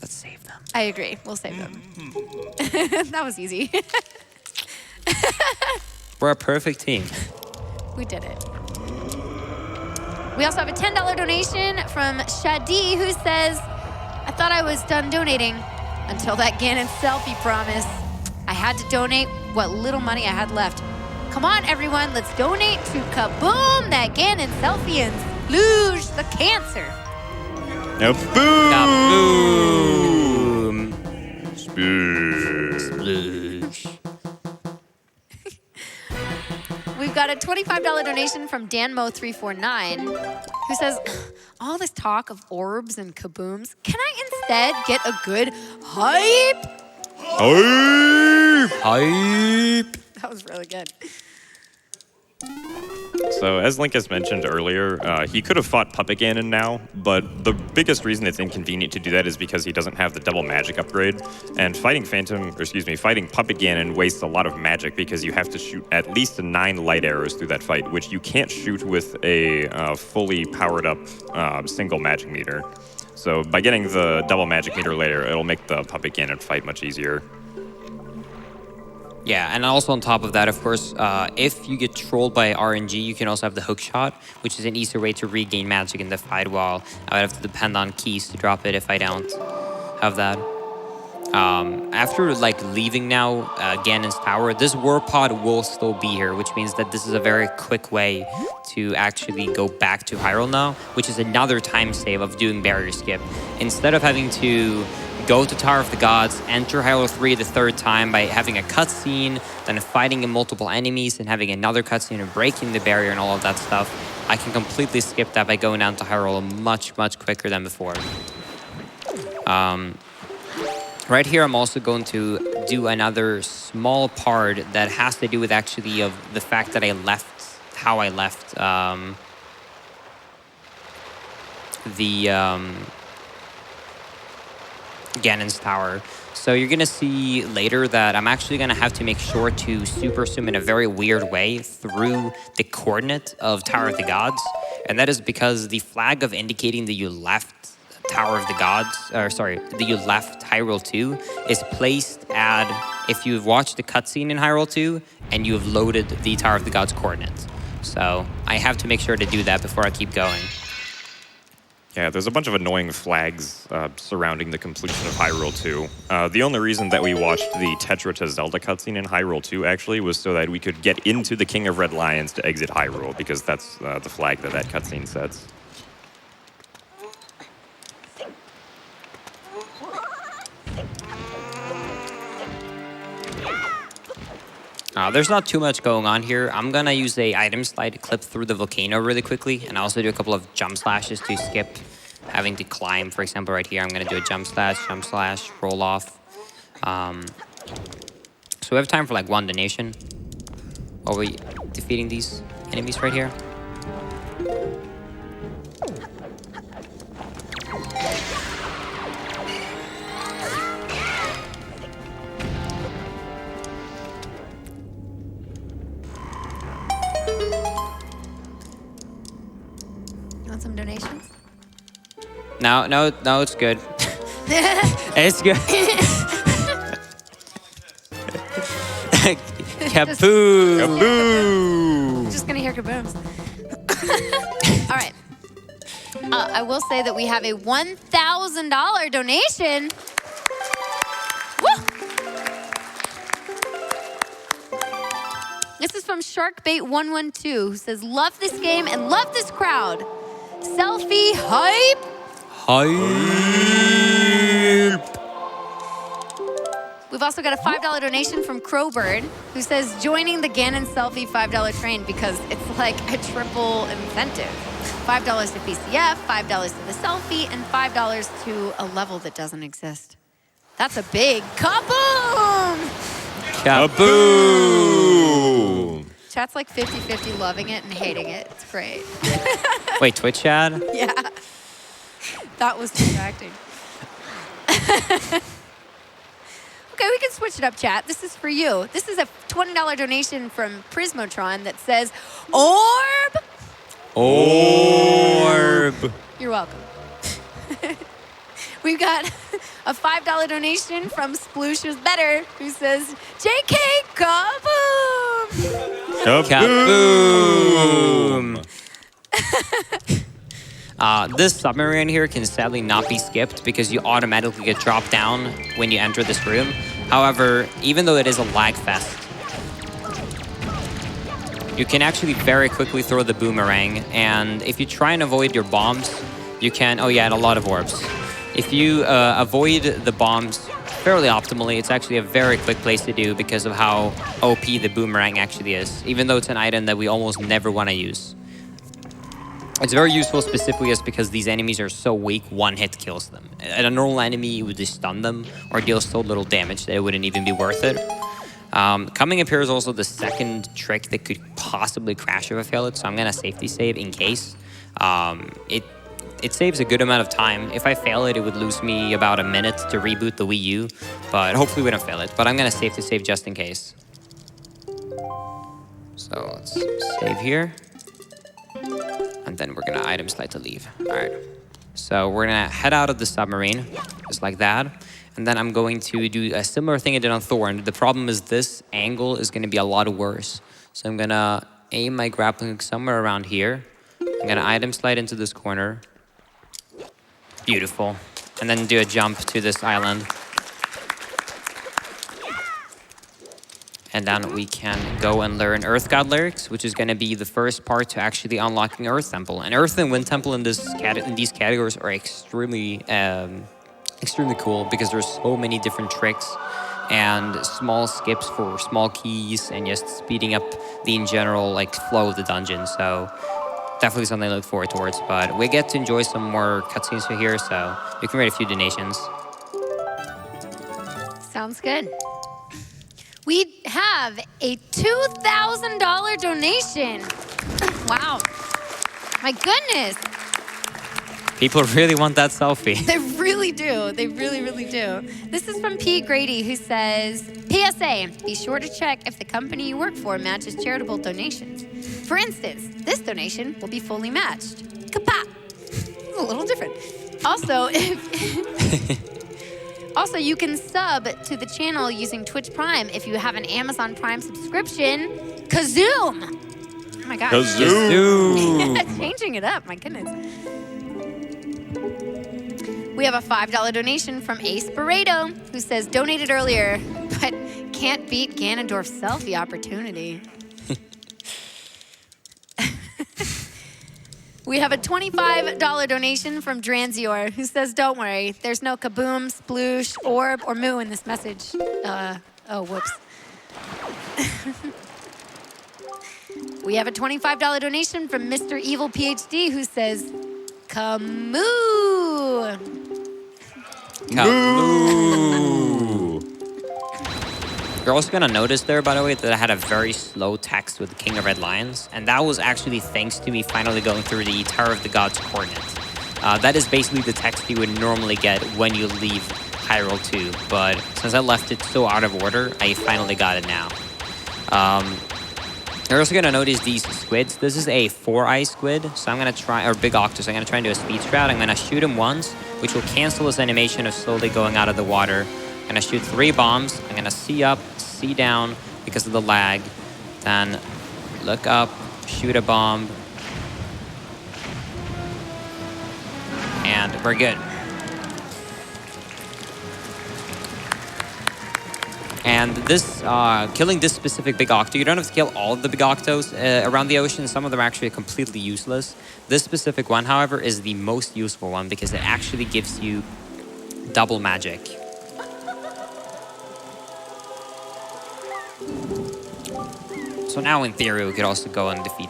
Let's save them. I agree. We'll save them. That was easy. We're a perfect team. We did it. We also have a $10 donation from Shadi, who says, I thought I was done donating until that Ganon selfie promise. I had to donate what little money I had left. Come on, everyone, let's donate to Kaboom, that Ganon selfie, and splooge the cancer. Kaboom! Kaboom! Sploosh. Sploosh. We've got a $25 donation from Danmo349, who says, all this talk of orbs and kabooms, can I instead get a good hype? Hype! Hype! That was really good. So, as Linkus mentioned earlier, he could have fought Puppet Ganon now, but the biggest reason it's inconvenient to do that is because he doesn't have the double magic upgrade. And fighting fighting Puppet Ganon wastes a lot of magic because you have to shoot at least 9 light arrows through that fight, which you can't shoot with a fully powered up single magic meter. So, by getting the double magic meter later, it'll make the Puppet Ganon fight much easier. Yeah, and also on top of that, of course, if you get trolled by RNG, you can also have the hook shot, which is an easier way to regain magic in the fight, while I would have to depend on keys to drop it if I don't have that. After like leaving now Ganon's tower, this warp pod will still be here, which means that this is a very quick way to actually go back to Hyrule now, which is another time save of doing barrier skip. Instead of having to go to Tower of the Gods, enter Hyrule 3 the 3rd time by having a cutscene, then fighting multiple enemies and having another cutscene and breaking the barrier and all of that stuff, I can completely skip that by going down to Hyrule much, much quicker than before. Right here, I'm also going to do another small part that has to do with actually of the fact that I left, how I left Ganon's tower. So you're gonna see later that I'm actually gonna have to make sure to super zoom in a very weird way through the coordinate of Tower of the Gods, and that is because the flag of indicating that you left Tower of the Gods, or sorry, that you left Hyrule 2 is placed at, if you've watched the cutscene in Hyrule 2 and you have loaded the Tower of the Gods coordinates. So I have to make sure to do that before I keep going. Yeah, there's a bunch of annoying flags surrounding the completion of Hyrule 2. The only reason that we watched the Tetra to Zelda cutscene in Hyrule 2 actually was so that we could get into the King of Red Lions to exit Hyrule, because that's the flag that cutscene sets. There's not too much going on here. I'm gonna use a item slide to clip through the volcano really quickly, and also do a couple of jump slashes to skip having to climb. For example, right here, I'm gonna do a jump slash, roll off. So we have time for like 1 donation while we defeating these enemies right here. Some donations? No, it's good. It's good. Kaboo! Kaboo! Just gonna hear kabooms. All right. I will say that we have a $1,000 donation. Woo! This is from Sharkbait112, who says, love this game and love this crowd. Selfie hype. We've also got a $5 donation from Crowbird, who says, joining the Ganon Selfie $5 train because it's like a triple incentive. $5 to PCF, $5 to the selfie, and $5 to a level that doesn't exist. That's a big kaboom! Kaboom! Chat's like 50-50 loving it and hating it. It's great. Wait, Twitch chat? Yeah. That was distracting. Okay, we can switch it up, chat. This is for you. This is a $20 donation from Prismotron that says, Orb! Orb! You're welcome. We've got a $5 donation from Sploosh is Better, who says, JK kaboom! Kaboom! This submarine here can sadly not be skipped because you automatically get dropped down when you enter this room. However, even though it is a lag fest, you can actually very quickly throw the boomerang, and if you try and avoid your bombs, you can, oh yeah, and a lot of orbs. If you avoid the bombs fairly optimally, it's actually a very quick place to do because of how OP the boomerang actually is, even though it's an item that we almost never want to use. It's very useful specifically just because these enemies are so weak, one hit kills them. At a normal enemy, you would just stun them or deal so little damage that it wouldn't even be worth it. Coming up here is also the second trick that could possibly crash if I fail it, so I'm gonna safety save in case. It saves a good amount of time. If I fail it, it would lose me about a minute to reboot the Wii U, but hopefully we don't fail it. But I'm gonna safety save just in case. So let's save here. And then we're gonna item slide to leave. All right. So we're gonna head out of the submarine, just like that. And then I'm going to do a similar thing I did on Thorn. The problem is this angle is gonna be a lot worse. So I'm gonna aim my grappling hook somewhere around here. I'm gonna item slide into this corner. Beautiful. And then do a jump to this island. And then we can go and learn Earth God lyrics, which is going to be the first part to actually unlocking Earth Temple. And Earth and Wind Temple in these categories are extremely cool because there's so many different tricks and small skips for small keys and just speeding up the in general like flow of the dungeon. So definitely something I look forward towards. But we get to enjoy some more cutscenes here, so you can write a few donations. Sounds good. We have a $2,000 donation. Wow. My goodness. People really want that selfie. They really do. They really, really do. This is from P. Grady, who says, PSA, be sure to check if the company you work for matches charitable donations. For instance, this donation will be fully matched. Kapap. It's a little different. Also, Also, you can sub to the channel using Twitch Prime if you have an Amazon Prime subscription. Kazoom! Oh my gosh. Kazoom! Changing it up, my goodness. We have a $5 donation from Ace Burrito, who says, donated earlier, but can't beat Ganondorf's selfie opportunity. We have a $25 donation from Dranzior, who says, don't worry, there's no kaboom, sploosh, orb, or moo in this message. Oh, whoops. We have a $25 donation from Mr. Evil PhD, who says, Camoo. Camoo. You're also going to notice there, by the way, that I had a very slow text with King of Red Lions, and that was actually thanks to me finally going through the Tower of the Gods coordinates. That is basically the text you would normally get when you leave Hyrule 2, but since I left it so out of order, I finally got it now. You're also going to notice these squids. This is a 4-eye squid, so I'm going to try, or big octopus, I'm going to try and do a speed strat. I'm going to shoot him once, which will cancel this animation of slowly going out of the water. I'm going to shoot 3 bombs. I'm going to see up, see down because of the lag. Then look up, shoot a bomb. And we're good. And this, killing this specific big octo, you don't have to kill all of the big octos around the ocean. Some of them are actually completely useless. This specific one, however, is the most useful one because it actually gives you double magic. So now, in theory, we could also go and defeat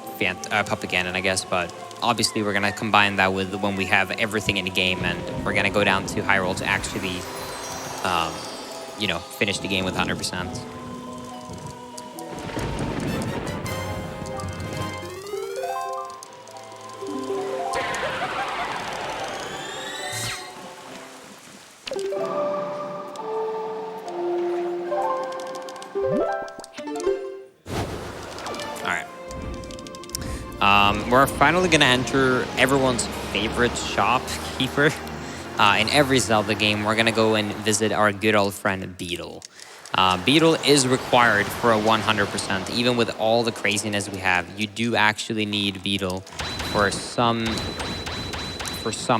Pup again, I guess, but obviously we're going to combine that with when we have everything in the game, and we're going to go down to high roll to actually, you know, finish the game with 100%. We're finally going to enter everyone's favorite shopkeeper. In every Zelda game, we're going to go and visit our good old friend Beetle. Beetle is required for a 100%. Even with all the craziness we have, you do actually need Beetle for some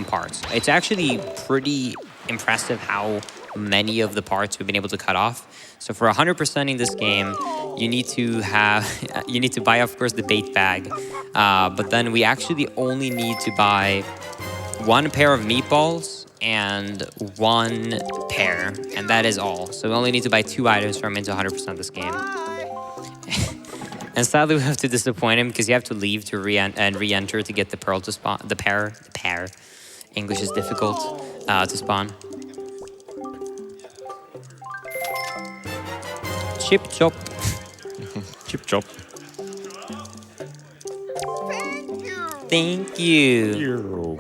parts. It's actually pretty impressive how many of the parts we've been able to cut off. So for 100% in this game, you need to buy, of course, the bait bag. But then we actually only need to buy 1 pair of meatballs and 1 pear, and that is all. So we only need to buy 2 items from into 100% this game. And sadly, we have to disappoint him because you have to leave to re-enter to get the pearl to spawn. The pear. English is difficult to spawn. Chip chop. Chip chop. Thank you.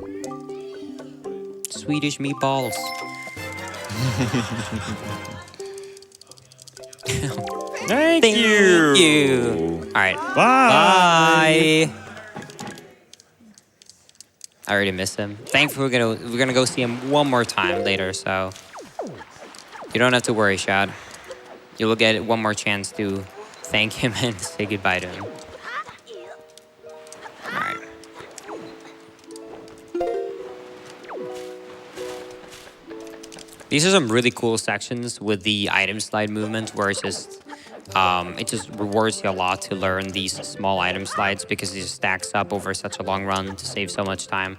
Swedish meatballs. Thank you. All right. Bye. Bye. I already miss him. Thankfully, we're gonna go see him one more time later, so you don't have to worry, Shad. You will get one more chance to thank him and say goodbye to him. All right. These are some really cool sections with the item slide movement, where it just rewards you a lot to learn these small item slides because it just stacks up over such a long run to save so much time.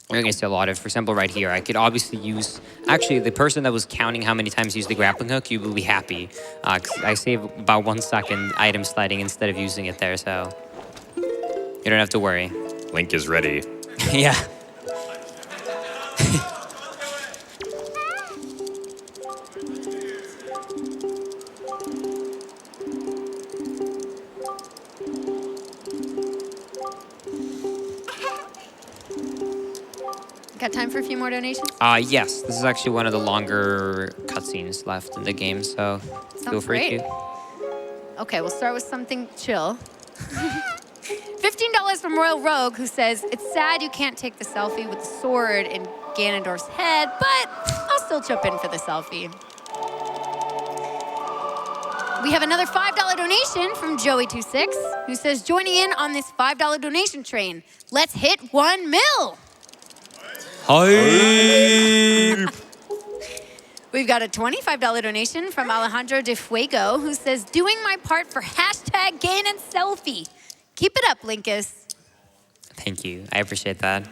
You're going to see a lot of, for example, right here, I could obviously use, actually, the person that was counting how many times you use the grappling hook, you will be happy. 'Cause I save about 1 second item sliding instead of using it there, so you don't have to worry. Link is ready. Yeah. Got time for a few more donations? Yes, this is actually one of the longer cutscenes left in the game, so feel free great. to. Okay, we'll start with something chill. $15 from Royal Rogue, who says, "It's sad you can't take the selfie with the sword in Ganondorf's head, but I'll still chip in for the selfie." We have another $5 donation from Joey26, who says, "Joining in on this $5 donation train. Let's hit 1 mil." Hi. We've got a $25 donation from Alejandro de Fuego, who says, "Doing my part for hashtag Ganon selfie. Keep it up, Linkus." Thank you. I appreciate that.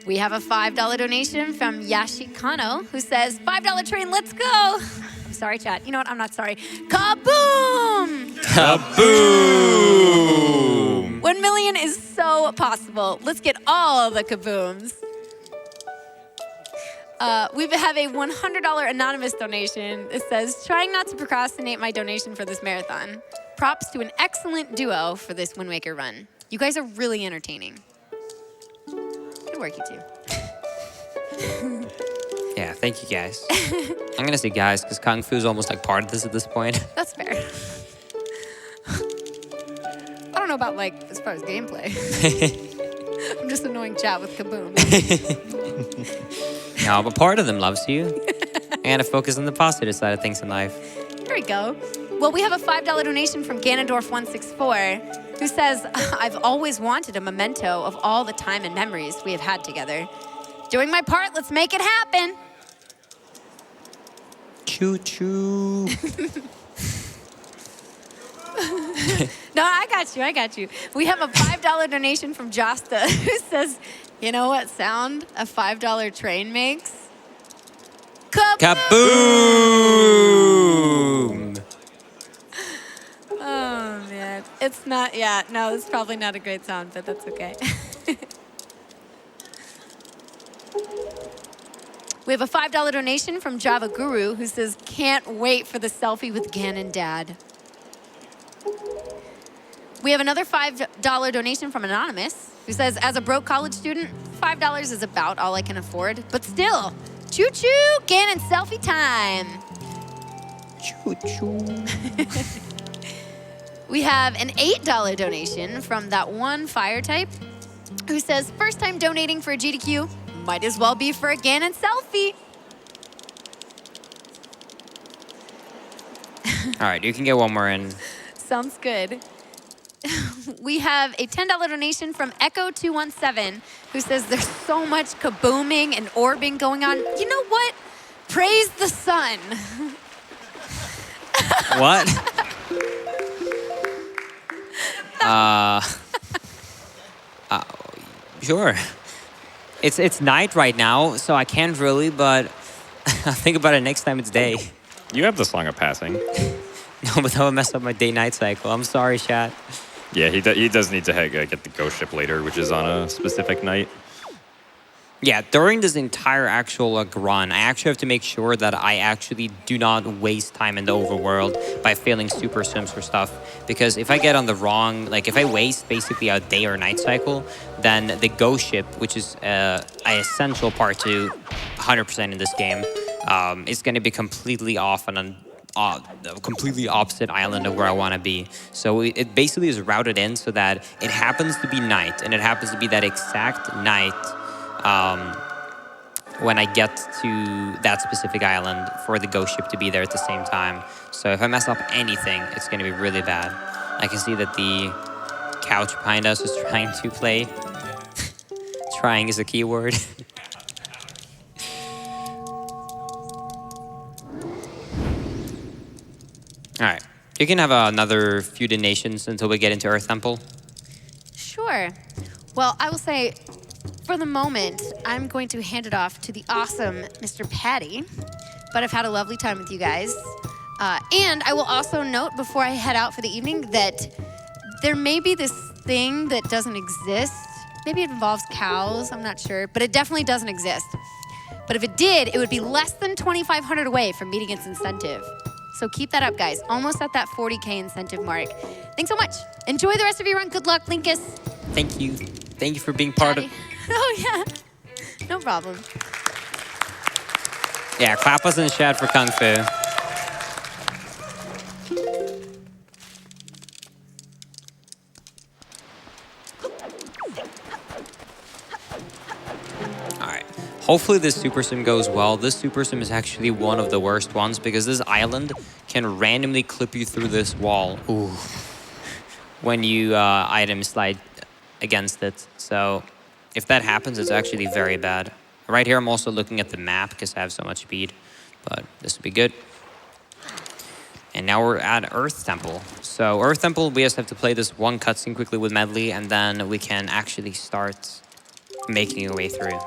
We have a $5 donation from Yashikano, who says, $5 train, let's go." I'm sorry, chat. You know what? I'm not sorry. Kaboom! Kaboom! 1 million is so possible. Let's get all the kabooms. We have a $100 anonymous donation. It says, "Trying not to procrastinate my donation for this marathon. Props to an excellent duo for this Wind Waker run. You guys are really entertaining." Good work, you two. Yeah, thank you guys. I'm gonna say guys, because Kung Fu is almost like part of this point. That's fair. I don't know about, like, as far as gameplay. I'm just annoying chat with kaboom. No, but part of them loves you. I gotta focus on the positive side of things in life. Here we go. Well, we have a $5 donation from Ganondorf164, who says, "I've always wanted a memento of all the time and memories we have had together. Doing my part, let's make it happen." Choo choo. No, I got you. We have a $5 donation from Josta who says, you know what sound a $5 train makes? Kaboom! Oh, man. It's not, yeah, no, it's probably not a great sound, but that's okay. We have a $5 donation from Java Guru who says, can't wait for the selfie with Ganon Dad. We have another $5 donation from Anonymous who says, as a broke college student, $5 is about all I can afford. But still, choo-choo, Ganon selfie time. Choo-choo. We have an $8 donation from that one fire type who says, first time donating for a GDQ, might as well be for a Ganon selfie. All right, you can get one more in. Sounds good. We have a $10 donation from Echo217 who says there's so much kabooming and orbing going on. You know what? Praise the sun. What? Sure. It's night right now, so I can't really, but I'll think about it next time it's day. You have the Song of Passing. No, but that would mess up my day-night cycle. I'm sorry, chat. Yeah, he does need to get the ghost ship later, which is on a specific night. Yeah, during this entire actual run, I actually have to make sure that I actually do not waste time in the overworld by failing super sims for stuff. Because if I get on the wrong, like if I waste basically a day or night cycle, then the ghost ship, which is an essential part to 100% in this game, is going to be completely off on a completely opposite island of where I want to be. So it basically is routed in so that it happens to be night, and it happens to be that exact night when I get to that specific island for the ghost ship to be there at the same time. So if I mess up anything, it's going to be really bad. I can see that the couch behind us is trying to play. Trying is a keyword. All right, you can have another few donations until we get into Earth Temple. Sure. Well, I will say, for the moment, I'm going to hand it off to the awesome Mr. Patty. But I've had a lovely time with you guys. And I will also note before I head out for the evening that there may be this thing that doesn't exist. Maybe it involves cows, I'm not sure. But it definitely doesn't exist. But if it did, it would be less than 2,500 away from meeting its incentive. So keep that up, guys. Almost at that 40K incentive mark. Thanks so much. Enjoy the rest of your run. Good luck, Linkus. Thank you. Thank you for being part of... Oh, yeah. No problem. Yeah, clap us in the chat for Kung Fu. Hopefully this super sim goes well. This super sim is actually one of the worst ones because this island can randomly clip you through this wall. Ooh. When you item slide against it. So if that happens, it's actually very bad. Right here, I'm also looking at the map because I have so much speed, but this will be good. And now we're at Earth Temple. So Earth Temple, we just have to play this one cutscene quickly with Medley, and then we can actually start making our way through.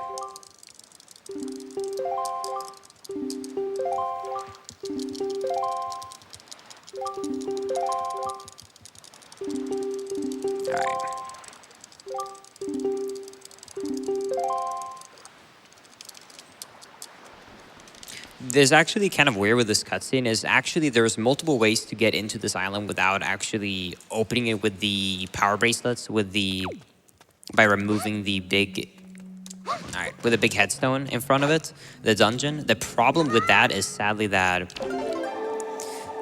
There's actually kind of weird with this cutscene is actually there's multiple ways to get into this island without actually opening it with the power bracelets, by removing the big, with a big headstone in front of it, the dungeon. The problem with that is sadly that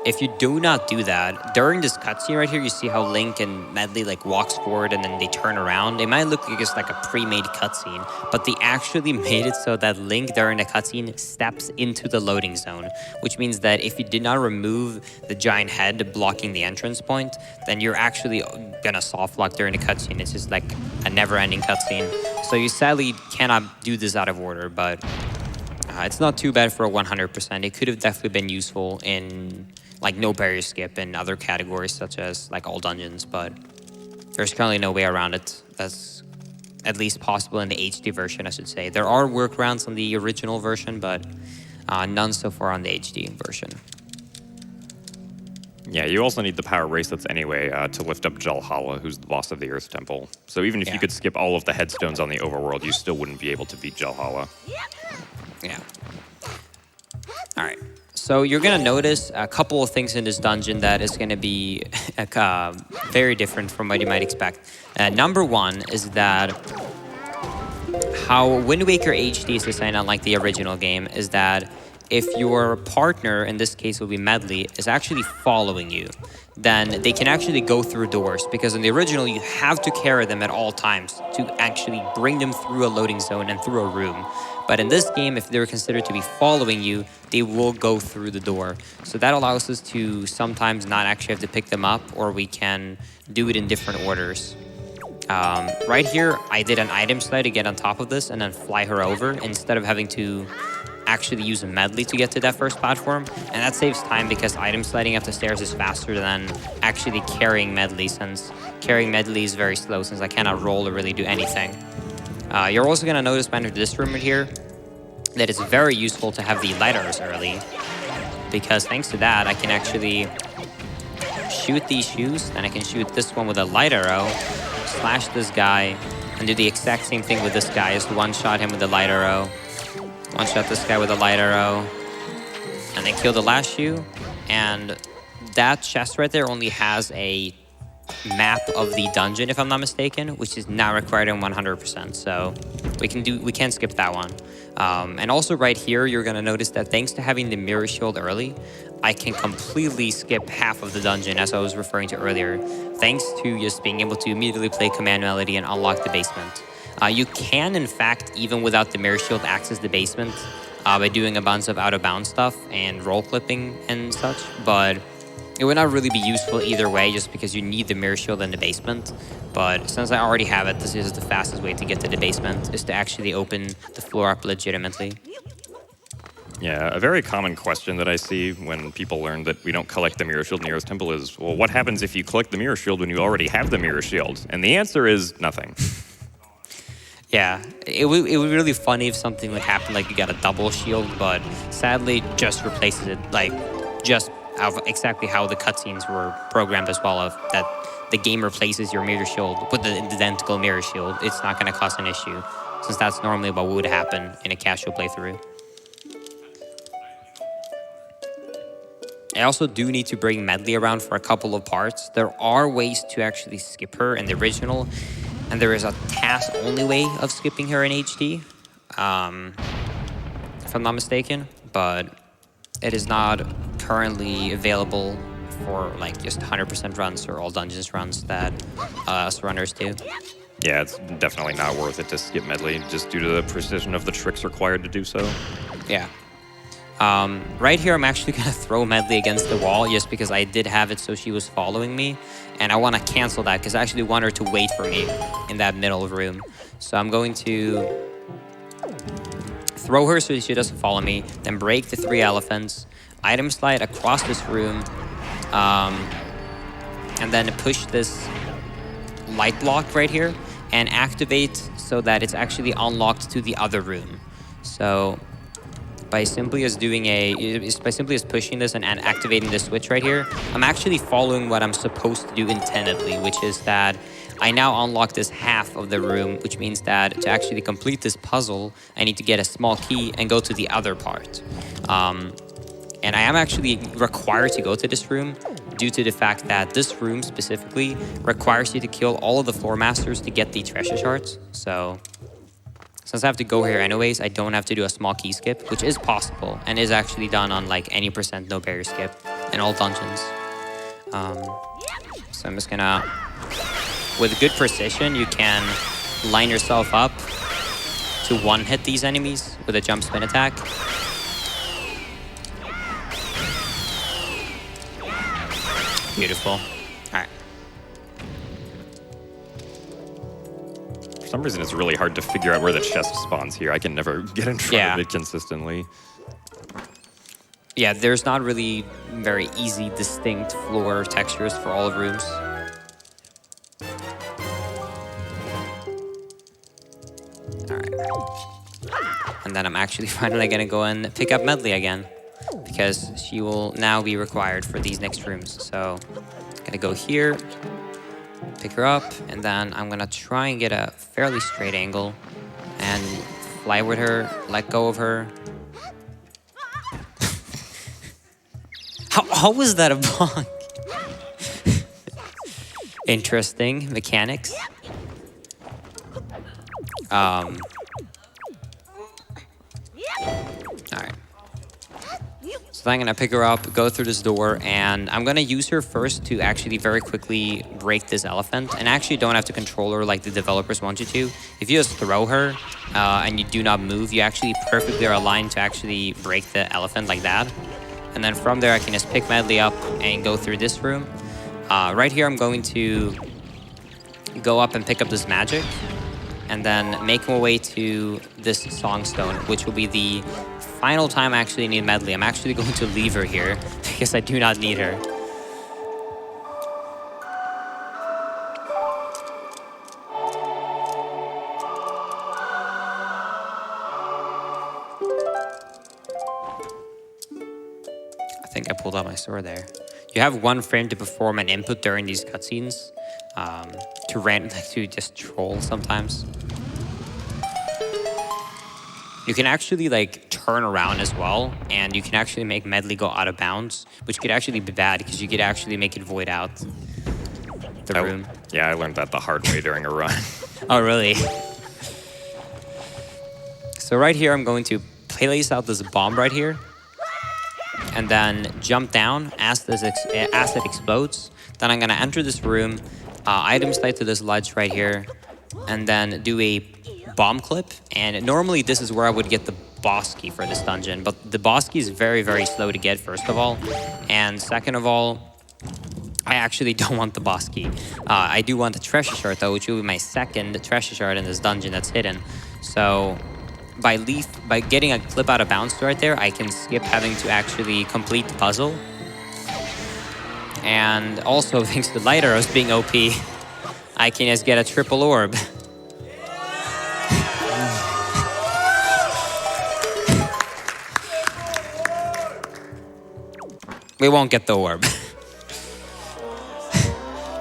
if you do not do that, during this cutscene right here, you see how Link and Medley like walks forward and then they turn around. It might look like it's like a pre-made cutscene, but they actually made it so that Link during the cutscene steps into the loading zone, which means that if you did not remove the giant head blocking the entrance point, then you're actually gonna soft lock during the cutscene. It's just like a never-ending cutscene. So you sadly cannot do this out of order, but It's not too bad for a 100%. It could have definitely been useful in like no barrier skip and other categories such as like all dungeons, but there's currently no way around it. That's at least possible in the HD version, I should say. There are workarounds on the original version, but none so far on the HD version. Yeah, you also need the power bracelets anyway to lift up Jalhalla, who's the boss of the Earth Temple. So even if you could skip all of the headstones on the overworld, you still wouldn't be able to beat Jalhalla. Yeah. All right. So you're going to notice a couple of things in this dungeon that is going to be very different from what you might expect. Number one is that how Wind Waker HD is designed, unlike the original game, is that if your partner, in this case will be Medley, is actually following you, then they can actually go through doors, because in the original you have to carry them at all times to actually bring them through a loading zone and through a room. But in this game, if they're considered to be following you, they will go through the door. So that allows us to sometimes not actually have to pick them up, or we can do it in different orders. Right here, I did an item slide to get on top of this and then fly her over instead of having to actually use a medley to get to that first platform. And that saves time because item sliding up the stairs is faster than actually carrying medley, since carrying medley is very slow since I cannot roll or really do anything. You're also going to notice by under this room right here that it's very useful to have the light arrows early, because thanks to that I can actually shoot these shoes, then I can shoot this one with a light arrow, slash this guy, and do the exact same thing with this guy, is one-shot him with a light arrow, one-shot this guy with a light arrow, and then kill the last shoe. And that chest right there only has a map of the dungeon, if I'm not mistaken, which is not required in 100%, so we can skip that one. And also right here, you're gonna notice that thanks to having the mirror shield early, I can completely skip half of the dungeon, as I was referring to earlier, thanks to just being able to immediately play command melody and unlock the basement. You can, in fact, even without the mirror shield, access the basement by doing a bunch of out-of-bounds stuff and roll clipping and such, but it would not really be useful either way, just because you need the mirror shield in the basement. But since I already have it, this is the fastest way to get to the basement, is to actually open the floor up legitimately. Yeah, a very common question that I see when people learn that we don't collect the mirror shield in the Earth Temple is, well, what happens if you collect the mirror shield when you already have the mirror shield? And the answer is nothing. Yeah, it would be really funny if something would happen, like you got a double shield, but sadly just replaces it, like just exactly how the cutscenes were programmed as well, of that the game replaces your mirror shield with the identical mirror shield. It's not going to cause an issue, since that's normally what would happen in a casual playthrough. I also do need to bring Medley around for a couple of parts. There are ways to actually skip her in the original, and there is a task-only way of skipping her in HD, if I'm not mistaken, but it is not currently available for like just 100% runs or all dungeons runs that us runners do. Yeah, it's definitely not worth it to skip medley, just due to the precision of the tricks required to do so. Yeah. Right here, I'm actually going to throw Medley against the wall just because I did have it so she was following me. And I want to cancel that because I actually want her to wait for me in that middle room. So I'm going to throw her so she doesn't follow me, then break the 3 elephants, item slide across this room, and then push this light block right here and activate so that it's actually unlocked to the other room. So by simply as pushing this and activating the switch right here, I'm actually following what I'm supposed to do intendedly, which is that I now unlock this half of the room, which means that to actually complete this puzzle, I need to get a small key and go to the other part. And I am actually required to go to this room due to the fact that this room specifically requires you to kill all of the floor masters to get the treasure shards. So since I have to go here anyways, I don't have to do a small key skip, which is possible and is actually done on like any % no barrier skip in all dungeons. So I'm just gonna, with good precision, you can line yourself up to one-hit these enemies with a jump spin attack. Beautiful. All right. some reason, it's really hard to figure out where the chest spawns here. I can never get in front of it consistently. Yeah, there's not really very easy, distinct floor textures for all rooms. Alright. And then I'm actually finally gonna go and pick up Medley again, because she will now be required for these next rooms. So I'm gonna go here, pick her up, and then I'm gonna try and get a fairly straight angle and fly with her, let go of her. How was that a bonk? Interesting mechanics. All right. So I'm gonna pick her up, go through this door, and I'm gonna use her first to actually very quickly break this elephant. And actually don't have to control her like the developers want you to. If you just throw her and you do not move, you actually perfectly are aligned to actually break the elephant like that. And then from there, I can just pick Medley up and go through this room. Right here, I'm going to go up and pick up this magic, and then make my way to this songstone, which will be the final time I actually need Medley. I'm actually going to leave her here because I do not need her. I think I pulled out my sword there. You have 1 frame to perform an input during these cutscenes, to just troll sometimes. You can actually like turn around as well, and you can actually make Medley go out of bounds, which could actually be bad because you could actually make it void out the room. Yeah, I learned that the hard way during a run. Oh, really? So right here, I'm going to place out this bomb right here, and then jump down as it explodes. Then I'm gonna enter this room, item slide to this ledge right here, and then do a bomb clip. And normally this is where I would get the boss key for this dungeon, but the boss key is very, very slow to get, first of all. And second of all, I actually don't want the boss key. I do want the treasure shard though, which will be my second treasure shard in this dungeon that's hidden. So by getting a clip out of bounds right there, I can skip having to actually complete the puzzle. And also, thanks to light arrows being OP, I can just get a triple orb. We won't get the orb.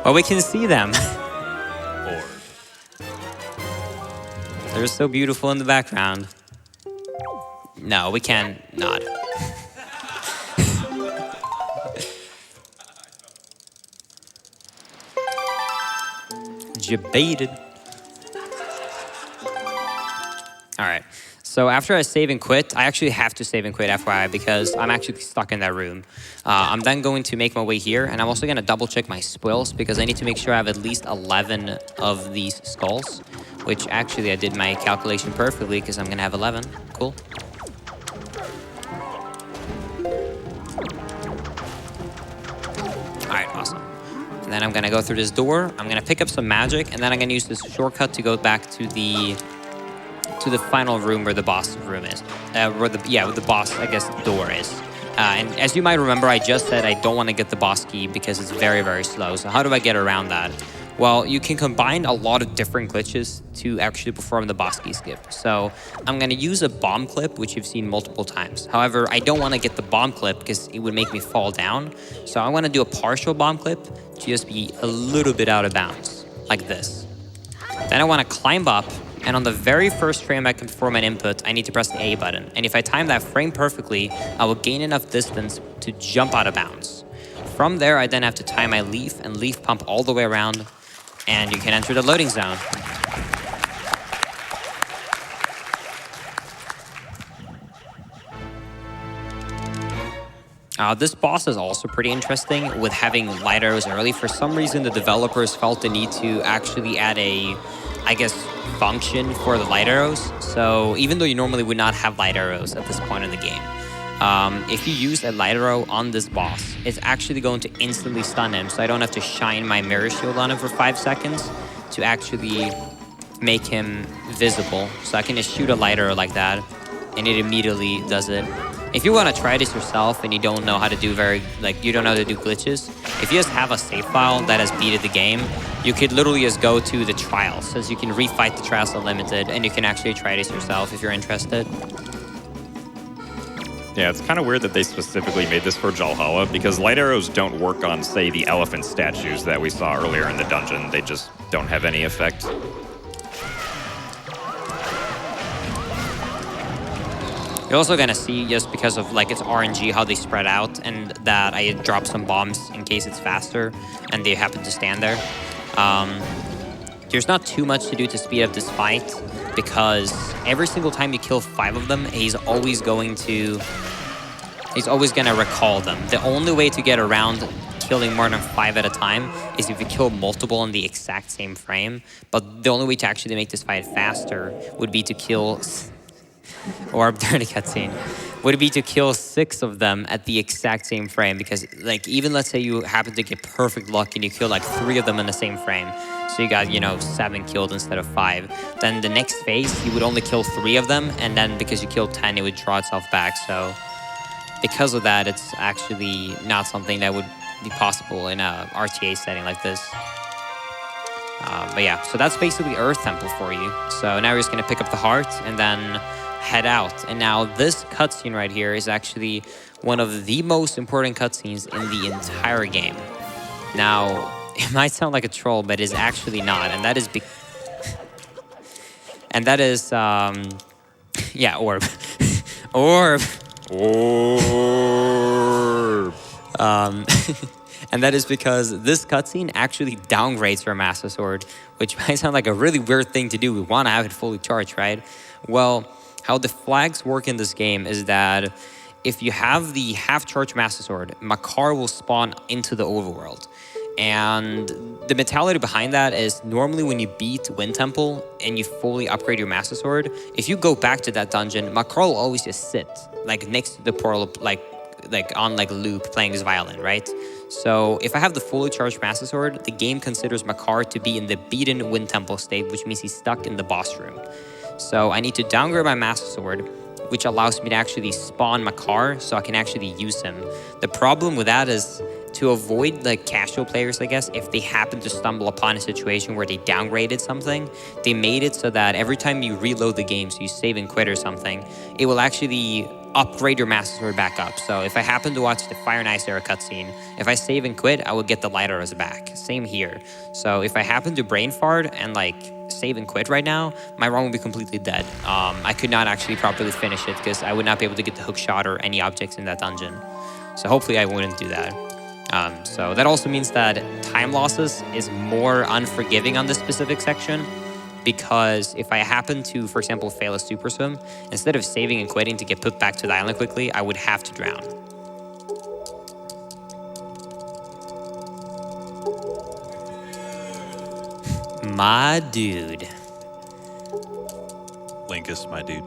But we can see them. They're so beautiful in the background. No, we can not. Debated. All right. So after I save and quit, I actually have to save and quit, FYI, because I'm actually stuck in that room. I'm then going to make my way here, and I'm also going to double check my spoils because I need to make sure I have at least 11 of these skulls, which actually I did my calculation perfectly because I'm going to have 11. Cool. All right, awesome. And then I'm going to go through this door. I'm going to pick up some magic, and then I'm going to use this shortcut to go back to the final room where the boss room is. Where the boss, I guess, door is. And as you might remember, I just said I don't want to get the boss key because it's very, very slow. So how do I get around that? Well, you can combine a lot of different glitches to actually perform the boss key skip. So I'm going to use a bomb clip, which you've seen multiple times. However, I don't want to get the bomb clip because it would make me fall down. So I want to do a partial bomb clip to just be a little bit out of bounds, like this. Then I want to climb up, and on the very first frame I can perform an input, I need to press the A button. And if I time that frame perfectly, I will gain enough distance to jump out of bounds. From there, I then have to time my leaf and leaf pump all the way around, and you can enter the loading zone. This boss is also pretty interesting with having light arrows early. For some reason, the developers felt the need to actually add a, I guess, function for the light arrows. So even though you normally would not have light arrows at this point in the game, if you use a light arrow on this boss, it's actually going to instantly stun him. So I don't have to shine my mirror shield on him for 5 seconds to actually make him visible. So I can just shoot a lighter like that, and it immediately does it. If you want to try this yourself and you don't know how to do you don't know how to do glitches, if you just have a save file that has beated the game, you could literally just go to the trials, so you can refight the trials unlimited, and you can actually try this yourself if you're interested. Yeah, it's kind of weird that they specifically made this for Valhalla, because light arrows don't work on, say, the elephant statues that we saw earlier in the dungeon. They just don't have any effect. You're also gonna see, just because of it's RNG, how they spread out, and that I drop some bombs in case it's faster, and they happen to stand there. There's not too much to do to speed up this fight, because every single time you kill 5 of them, he's always gonna recall them. The only way to get around killing more than 5 at a time is if you kill multiple in the exact same frame, but the only way to actually make this fight faster would be to kill... or during the cutscene, would be to kill 6 of them at the exact same frame, because even let's say you happen to get perfect luck and you kill 3 of them in the same frame, so you got 7 killed instead of 5, then the next phase you would only kill 3 of them, and then because you killed 10 it would draw itself back. So because of that, it's actually not something that would be possible in a RTA setting like this. But yeah, so that's basically Earth Temple for you. So now we're just gonna pick up the heart and then head out. And now this cutscene right here is actually one of the most important cutscenes in the entire game. Now, it might sound like a troll, but it's actually not. And that is yeah, orb. Orb. Orb. And that is because this cutscene actually downgrades your Master Sword, which might sound like a really weird thing to do. We want to have it fully charged, right? Well, how the flags work in this game is that if you have the half-charged Master Sword, Makar will spawn into the overworld. And the mentality behind that is normally when you beat Wind Temple and you fully upgrade your Master Sword, if you go back to that dungeon, Makar will always just sit next to the portal, on loop playing his violin, right? So if I have the fully charged Master Sword, the game considers Makar to be in the beaten Wind Temple state, which means he's stuck in the boss room. So I need to downgrade my Master Sword, which allows me to actually spawn Makar so I can actually use him. The problem with that is to avoid casual players, I guess, if they happen to stumble upon a situation where they downgraded something, they made it so that every time you reload the game, so you save and quit or something, it will actually upgrade your Master Sword back up. So if I happen to watch the Fire and Ice era cutscene, if I save and quit, I will get the light arrows back. Same here. So if I happen to brain fart and save and quit right now, my run will be completely dead. I could not actually properly finish it because I would not be able to get the hook shot or any objects in that dungeon. So hopefully I wouldn't do that. So that also means that time losses is more unforgiving on this specific section, because if I happen to, for example, fail a super swim, instead of saving and quitting to get put back to the island quickly, I would have to drown. My dude. Linkus, my dude.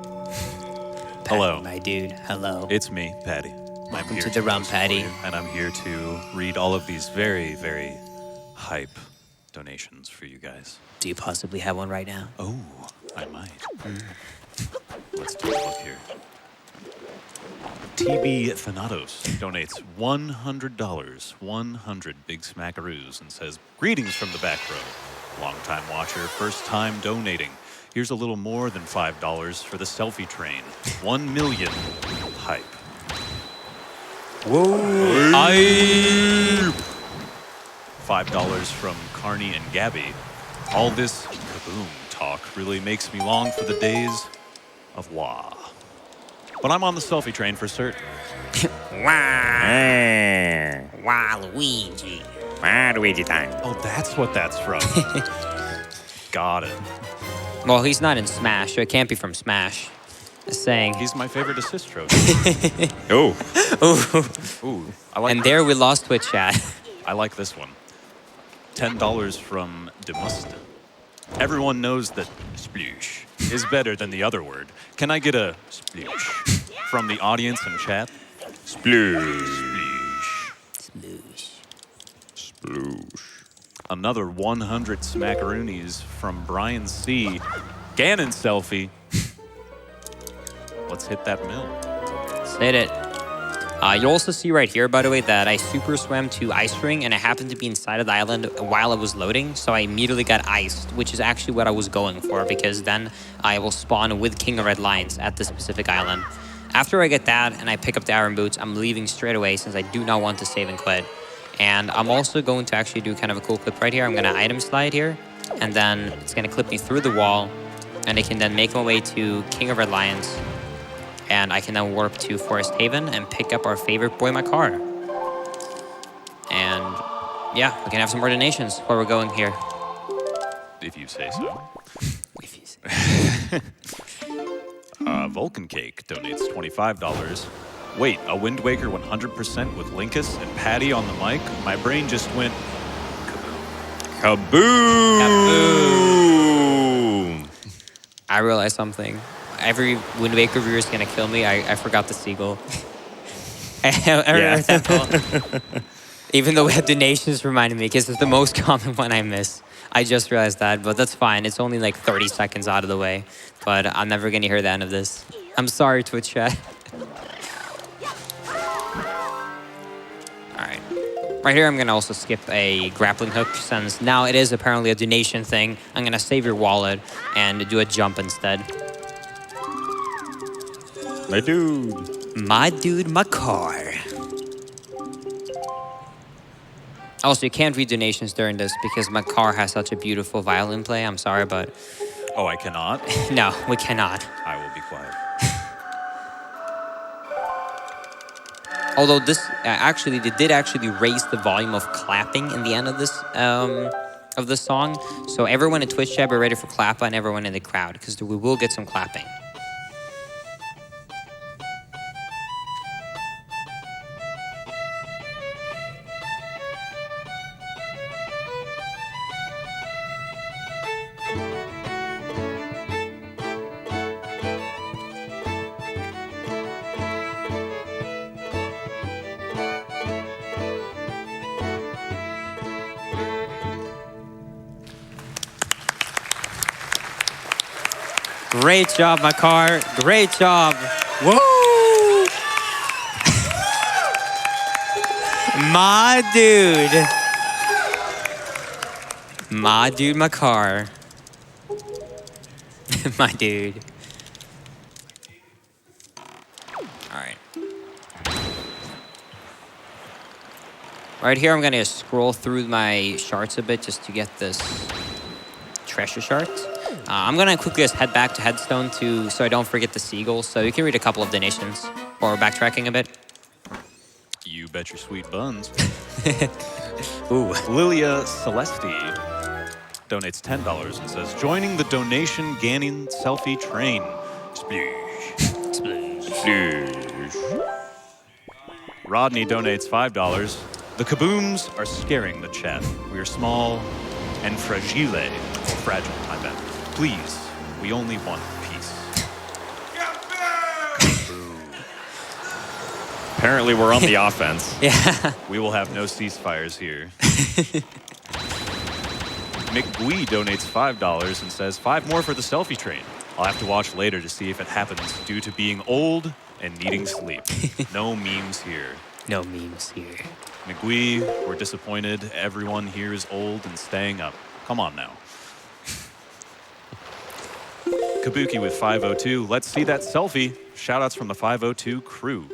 Hello. My dude, hello. It's me, Patty. Welcome to the Rum Patty. And I'm here to read all of these very, very hype donations for you guys. Do you possibly have one right now? Oh, I might. Let's take a look here. TB Thanatos donates $100, 100 big smackaroos, and says, "Greetings from the back row. Long-time watcher, first time donating. Here's a little more than $5 for the selfie train. 1 million hype." Whoa! $5 from Carney and Gabby. "All this kaboom talk really makes me long for the days of WA. But I'm on the selfie train for certain." Waluigi. Waluigi time. Oh, that's what that's from. Got it. Well, he's not in Smash, so it can't be from Smash. Just saying. He's my favorite assist trophy. Oh. Ooh, I like. And there we lost Twitch chat. I like this one. $10 from Demust. "Everyone knows that sploosh is better than the other word. Can I get a sploosh from the audience and chat?" Sploosh. Sploosh. Sploosh. Sploosh. Another 100 smackaroonies from Brian C. Ganon selfie. Let's hit that mill. Let's hit it. You'll also see right here, by the way, that I super swam to Ice Ring, and I happened to be inside of the island while I was loading, so I immediately got iced, which is actually what I was going for, because then I will spawn with King of Red Lions at this specific island. After I get that and I pick up the Iron Boots, I'm leaving straight away since I do not want to save and quit. And I'm also going to actually do kind of a cool clip right here. I'm going to item slide here, and then it's going to clip me through the wall, and I can then make my way to King of Red Lions. And I can then warp to Forest Haven and pick up our favorite boy, Makar. And yeah, we can have some more donations while we're going here. If you say so. If you say. Vulcan Cake donates $25. Wait, a Wind Waker 100% with Linkus and Patty on the mic? My brain just went Kaboom! I realized something. Every Wind Waker viewer is going to kill me. I forgot the seagull. Even though we had donations reminding me, because it's the most common one I miss. I just realized that, but that's fine. It's only like 30 seconds out of the way. But I'm never going to hear the end of this. I'm sorry, Twitch chat. All right. Right here, I'm going to also skip a grappling hook, since now it is apparently a donation thing. I'm going to save your wallet and do a jump instead. My dude. My dude, Makar. Also, you can't read donations during this because Makar has such a beautiful violin play. I'm sorry, but... Oh, I cannot? No, we cannot. I will be quiet. Although this, actually, they did actually raise the volume of clapping in the end of this song. So everyone in Twitch chat, be ready for clap, and everyone in the crowd, because we will get some clapping. Great job, Makar. Great job. Woo! My dude. My dude, Makar. My dude. All right. Right here, I'm gonna scroll through my shards a bit just to get this treasure shard. I'm gonna quickly just head back to Headstone so I don't forget the seagulls. So you can read a couple of donations or backtracking a bit. You bet your sweet buns. Ooh. Lilia Celesti donates $10 and says, joining the donation Ganon selfie train. Sploosh. Sploosh. Rodney donates $5. The kabooms are scaring the chat. We are small and fragile. Fragile, my bad. Please, we only want peace. Apparently, we're on the offense. Yeah. We will have no ceasefires here. McGwee donates $5 and says, 5 more for the selfie train. I'll have to watch later to see if it happens due to being old and needing sleep. No memes here. No memes here. McGwee, we're disappointed. Everyone here is old and staying up. Come on now. Kabuki with 502. Let's see that selfie. Shoutouts from the 502 crew.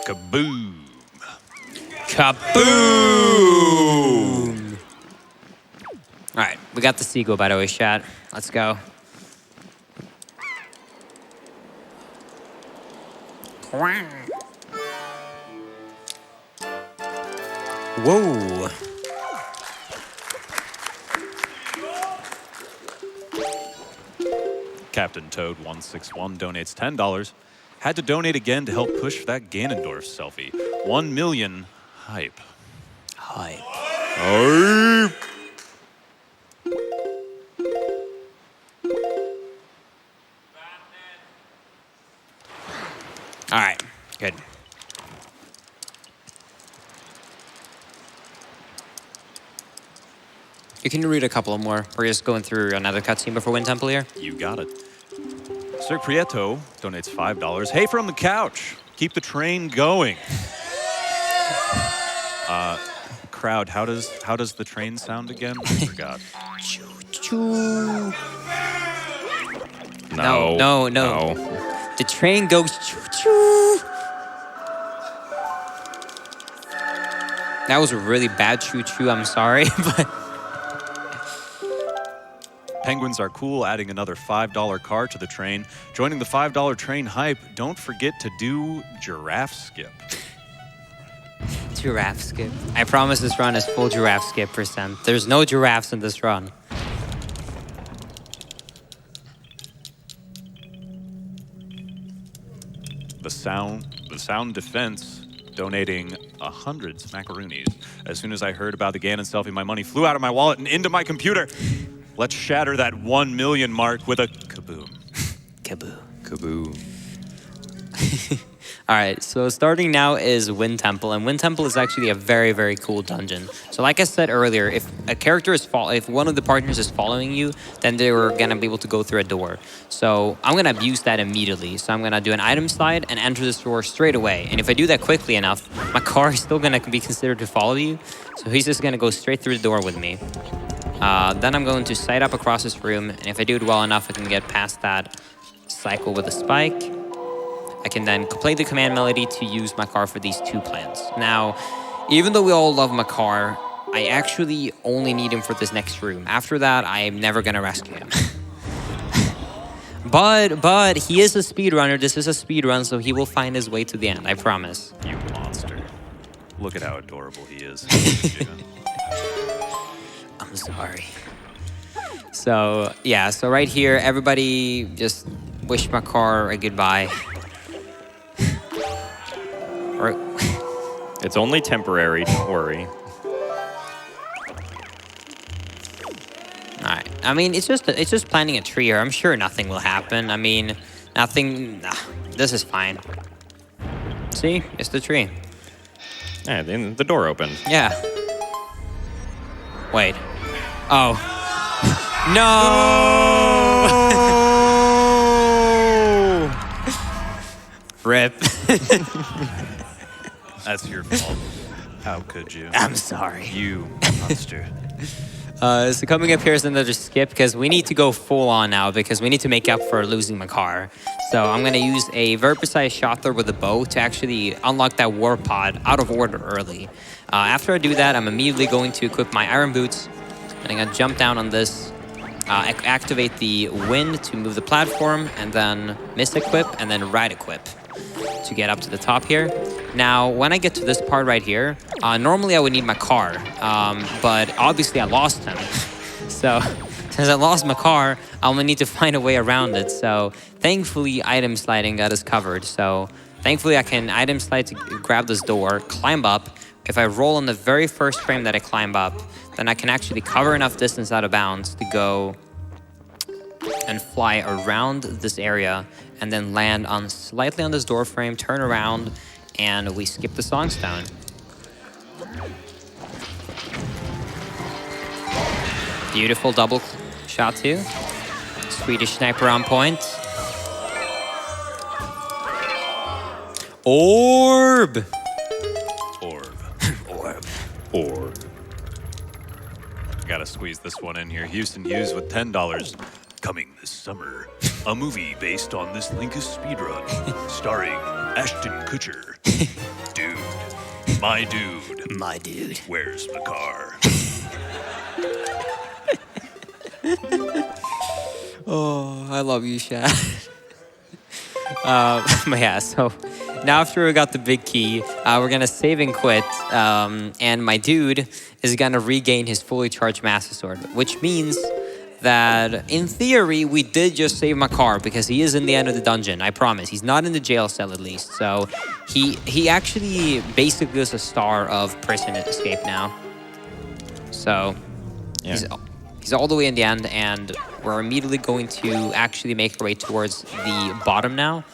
Kaboom. Kaboom! All right, we got the seagull, by the way, chat. Let's go. Whoa. Captain Toad 161 donates $10. Had to donate again to help push that Ganondorf selfie. 1 million hype. Hype. Hype. All right, good. You can read a couple more. We're just going through another cutscene before Wind Temple here. You got it. Sir Prieto donates $5. Hey, from the couch. Keep the train going. Crowd, how does the train sound again? I forgot. Choo-choo. No. No. The train goes choo-choo. That was a really bad choo-choo, I'm sorry, but... Penguins are cool, adding another $5 car to the train. Joining the $5 train hype, don't forget to do giraffe skip. Giraffe skip. I promise this run is full giraffe skip %. There's no giraffes in this run. The sound defense donating 100 smackaroonies. As soon as I heard about the Ganon selfie, my money flew out of my wallet and into my computer. Let's shatter that 1 million mark with a kaboom. Kaboom. Kaboom. All right, so starting now is Wind Temple, and Wind Temple is actually a very, very cool dungeon. So like I said earlier, if a character is if one of the partners is following you, then they're gonna be able to go through a door. So I'm gonna abuse that immediately. So I'm gonna do an item slide and enter this door straight away. And if I do that quickly enough, my car is still gonna be considered to follow you. So he's just gonna go straight through the door with me. Then I'm going to side up across this room, and if I do it well enough, I can get past that cycle with a spike. I can then play the command melody to use my car for these 2 plants. Now, even though we all love my car, I actually only need him for this next room. After that, I am never gonna rescue him. but he is a speedrunner. This is a speedrun, so he will find his way to the end, I promise. You monster. Look at how adorable he is. I'm sorry. So, yeah, so right here, everybody just wish my car a goodbye. It's only temporary, don't worry. Alright, I mean, it's just planting a tree here. I'm sure nothing will happen. I mean, nothing, this is fine. See, it's the tree. Yeah, the door opened. Yeah. Wait. Oh. No! Rip. That's your fault. How could you? I'm sorry. You monster. So coming up here is another skip because we need to go full on now because we need to make up for losing my car. So I'm going to use a very precise shot throw with a bow to actually unlock that war pod out of order early. After I do that, I'm immediately going to equip my iron boots. And I'm going to jump down on this, activate the wind to move the platform, and then misequip, and then right equip to get up to the top here. Now, when I get to this part right here, normally I would need my car, but obviously I lost him. So, since I lost my car, I'm gonna need to find a way around it. So, thankfully, item sliding got us covered. So, thankfully, I can item slide to grab this door, climb up. If I roll on the very first frame that I climb up, then I can actually cover enough distance out of bounds to go and fly around this area and then land on slightly on this door frame, turn around, and we skip the songstone. Beautiful double shot too. Swedish sniper on point. Orb! Orb. Gotta squeeze this one in here. Houston Hughes with $10. Coming this summer, a movie based on this Linkus speedrun, starring Ashton Kutcher. Dude. My dude. My dude. Where's my car? Oh, I love you, Shad. But yeah, so now after we got the big key, we're gonna save and quit, and my dude is gonna regain his fully charged Master Sword, which means that in theory we did just save my car because he is in the end of the dungeon. I promise, he's not in the jail cell at least. So he actually basically is a star of prison escape now. So yeah. He's all the way in the end, and we're immediately going to actually make our way towards the bottom now.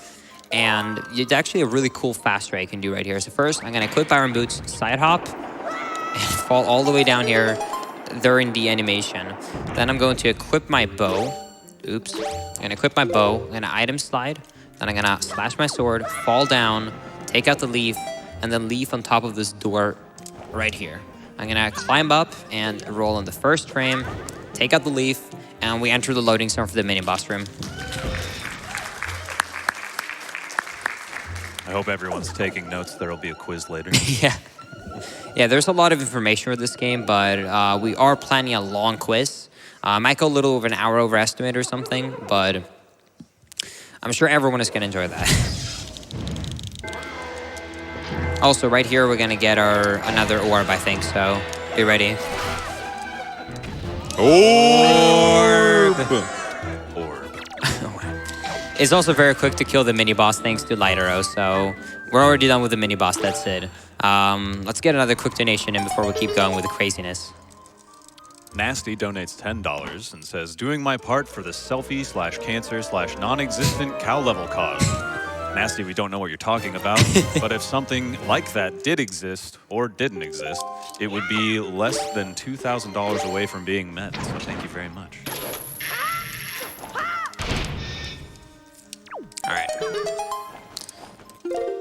And it's actually a really cool fast ray I can do right here. So first, I'm gonna equip Iron Boots, side hop, and fall all the way down here, during the animation. Then I'm going to equip my bow. Oops. I'm gonna equip my bow. I'm gonna item slide. Then I'm gonna slash my sword, fall down, take out the leaf, and then leaf on top of this door right here. I'm gonna climb up and roll in the first frame, take out the leaf, and we enter the loading zone for the mini boss room. I hope everyone's taking notes. There'll be a quiz later. Yeah. Yeah, there's a lot of information for this game, but we are planning a long quiz. Might go a little over an hour overestimate or something, but I'm sure everyone is going to enjoy that. Also, right here, we're going to get our another orb, I think, so be ready. Orb! Orb. It's also very quick to kill the mini-boss thanks to Light Arrow, so we're already done with the mini-boss, that's it. Let's get another quick donation in before we keep going with the craziness. Nasty donates $10 and says, doing my part for the selfie/cancer/non-existent cow level cause. Nasty, we don't know what you're talking about, but if something like that did exist or didn't exist, it would be less than $2,000 away from being met, so thank you very much. All right.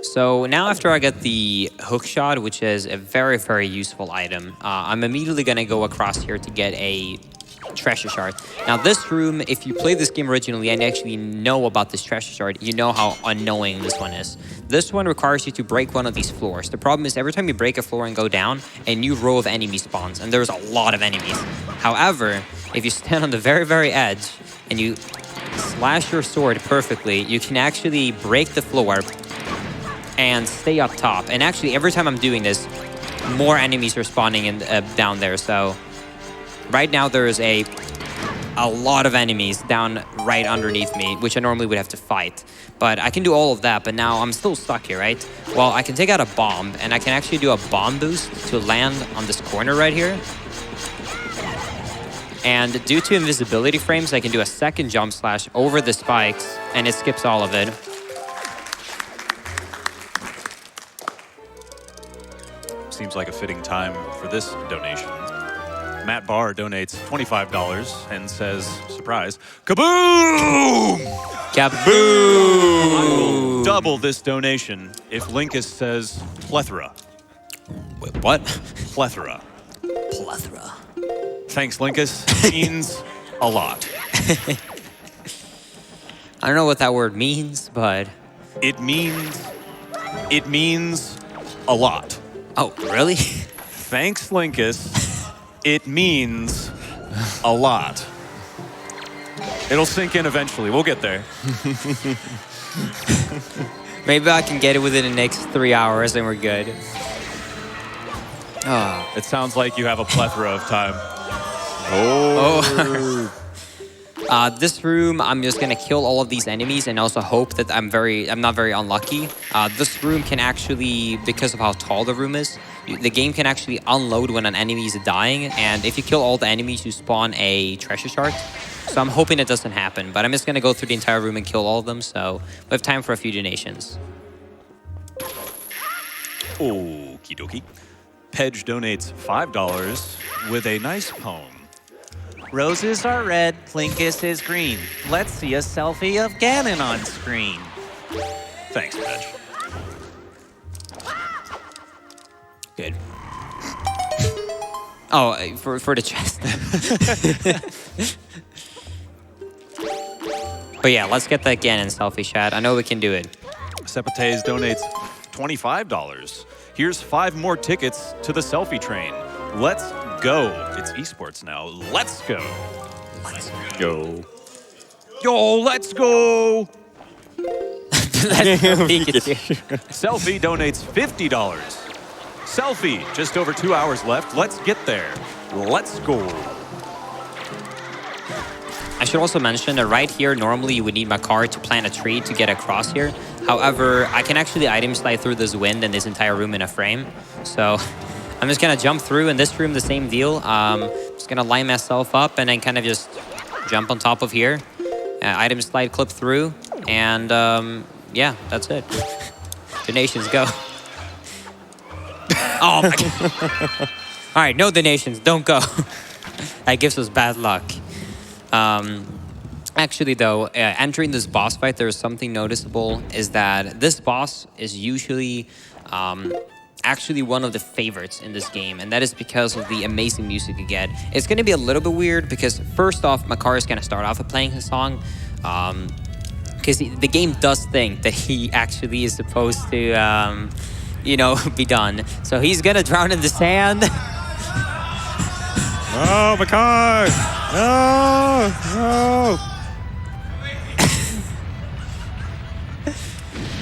So now after I get the hook shot, which is a very, very useful item, I'm immediately going to go across here to get a treasure shard. Now this room, if you play this game originally and actually know about this treasure shard, you know how annoying this one is. This one requires you to break one of these floors. The problem is every time you break a floor and go down, a new row of enemies spawns, and there's a lot of enemies. However, if you stand on the very, very edge and you slash your sword perfectly, you can actually break the floor and stay up top. And actually, every time I'm doing this, more enemies are spawning in, down there. So right now, there is a lot of enemies down right underneath me, which I normally would have to fight. But I can do all of that, but now I'm still stuck here, right? Well, I can take out a bomb, and I can actually do a bomb boost to land on this corner right here. And due to invisibility frames, I can do a second jump slash over the spikes, and it skips all of it. Seems like a fitting time for this donation. Matt Barr donates $25 and says, surprise, kaboom! Kaboom! I will double this donation if Linkus says plethora. Wait, what? Plethora. Plethora. Thanks, Linkus. Means a lot. I don't know what that word means, but... It means a lot. Oh, really? Thanks, Linkus. It means a lot. It'll sink in eventually. We'll get there. Maybe I can get it within the next 3 hours and we're good. Oh. It sounds like you have a plethora of time. Oh. This room, I'm just gonna kill all of these enemies and also hope that I'm not very unlucky. This room can actually, because of how tall the room is, the game can actually unload when an enemy is dying, and if you kill all the enemies, you spawn a treasure shard. So I'm hoping it doesn't happen, but I'm just gonna go through the entire room and kill all of them, so we have time for a few donations. Okie dokie. Pedge donates $5 with a nice poem. Roses are red, Linkus is green. Let's see a selfie of Ganon on screen. Thanks, Pedge. Good. Oh, for the chest. But yeah, let's get that Ganon selfie shot. I know we can do it. Sepates donates $25. Here's 5 more tickets to the selfie train. Let's go. It's esports now. Let's go. Let's go. Yo, let's go. That's Pikachu. Selfie donates $50. Selfie, just over 2 hours left. Let's get there. Let's go. I should also mention that right here, normally you would need my car to plant a tree to get across here. However, I can actually item slide through this wind and this entire room in a frame. So I'm just gonna jump through. In this room, the same deal. Just gonna line myself up and then kind of just jump on top of here. Item slide, clip through, and yeah, that's it. Donations, go. Oh my God. All right, no donations, don't go. That gives us bad luck. Actually, though, entering this boss fight, there is something noticeable, is that this boss is usually actually one of the favorites in this game, and that is because of the amazing music you get. It's going to be a little bit weird because, first off, Makar is going to start off with playing his song, because the game does think that he actually is supposed to, you know, be done. So he's going to drown in the sand. Oh, Makar! No! No!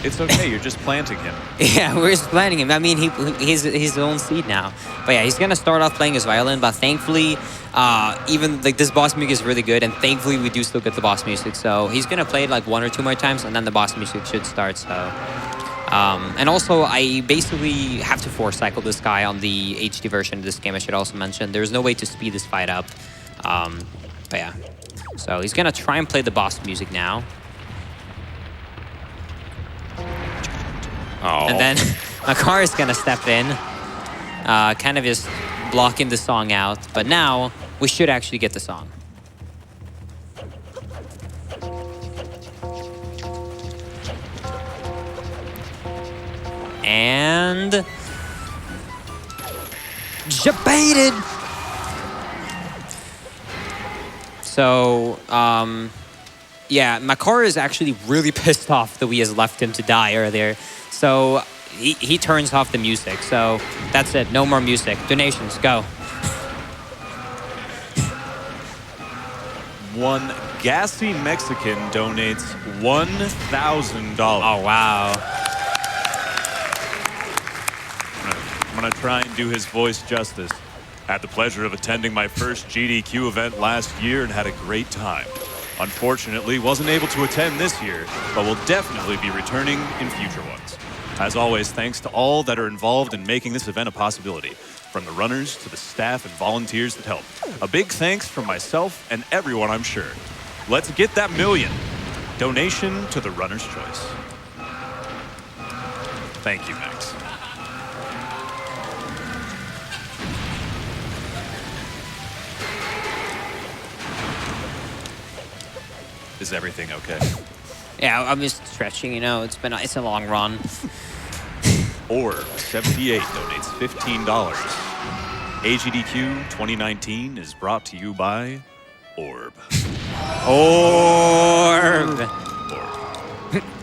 It's okay, you're just planting him. Yeah, we're just planting him. I mean, he's his own seed now. But yeah, he's gonna start off playing his violin. But thankfully, even like this boss music is really good, and thankfully we do still get the boss music. So he's gonna play it like 1 or 2 more times, and then the boss music should start. So, and also I basically have to force cycle this guy on the HD version of this game. I should also mention there's no way to speed this fight up. But yeah, so he's gonna try and play the boss music now. Oh. And then Makar is gonna step in, kind of just blocking the song out. But now we should actually get the song. And debated. So, yeah, Makar is actually really pissed off that we has left him to die earlier. So he turns off the music. So that's it. No more music. Donations, go. One gassy Mexican donates $1,000. Oh, wow. I'm gonna try and do his voice justice. Had the pleasure of attending my first GDQ event last year and had a great time. Unfortunately, wasn't able to attend this year, but will definitely be returning in future ones. As always, thanks to all that are involved in making this event a possibility, from the runners to the staff and volunteers that help. A big thanks from myself and everyone, I'm sure. Let's get that million. Donation to the runner's choice. Thank you, Max. Is everything okay? Yeah, I'm just stretching, you know. It's a long run. Orb78 donates $15. AGDQ 2019 is brought to you by Orb. Orb.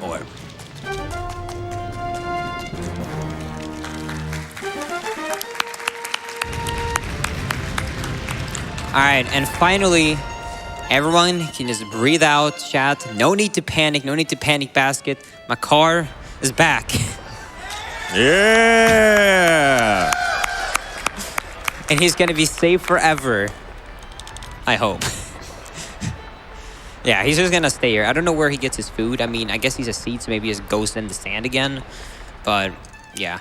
Orb. All right, and finally, everyone can just breathe out, chat. No need to panic. No need to panic, basket. Makar is back. Yeah! And he's going to be safe forever. I hope. Yeah, he's just going to stay here. I don't know where he gets his food. I mean, I guess he's a seed, so maybe he just goes in the sand again. But, yeah.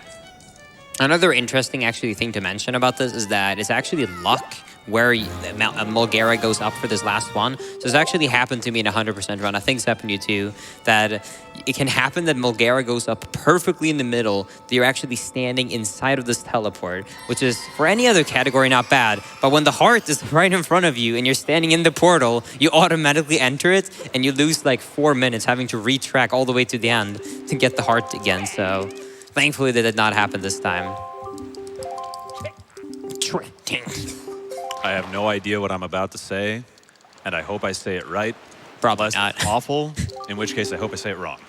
Another interesting, actually, thing to mention about this is that it's actually luck where Mulgara goes up for this last one. So it's actually happened to me in a 100% run. I think it's happened to you too. That it can happen that Mulgara goes up perfectly in the middle, that you're actually standing inside of this teleport, which is, for any other category, not bad. But when the heart is right in front of you and you're standing in the portal, you automatically enter it and you lose like 4 minutes having to retrack all the way to the end to get the heart again. So thankfully that did not happen this time. I have no idea what I'm about to say, and I hope I say it right. Probably Unless not. it's awful, in which case I hope I say it wrong.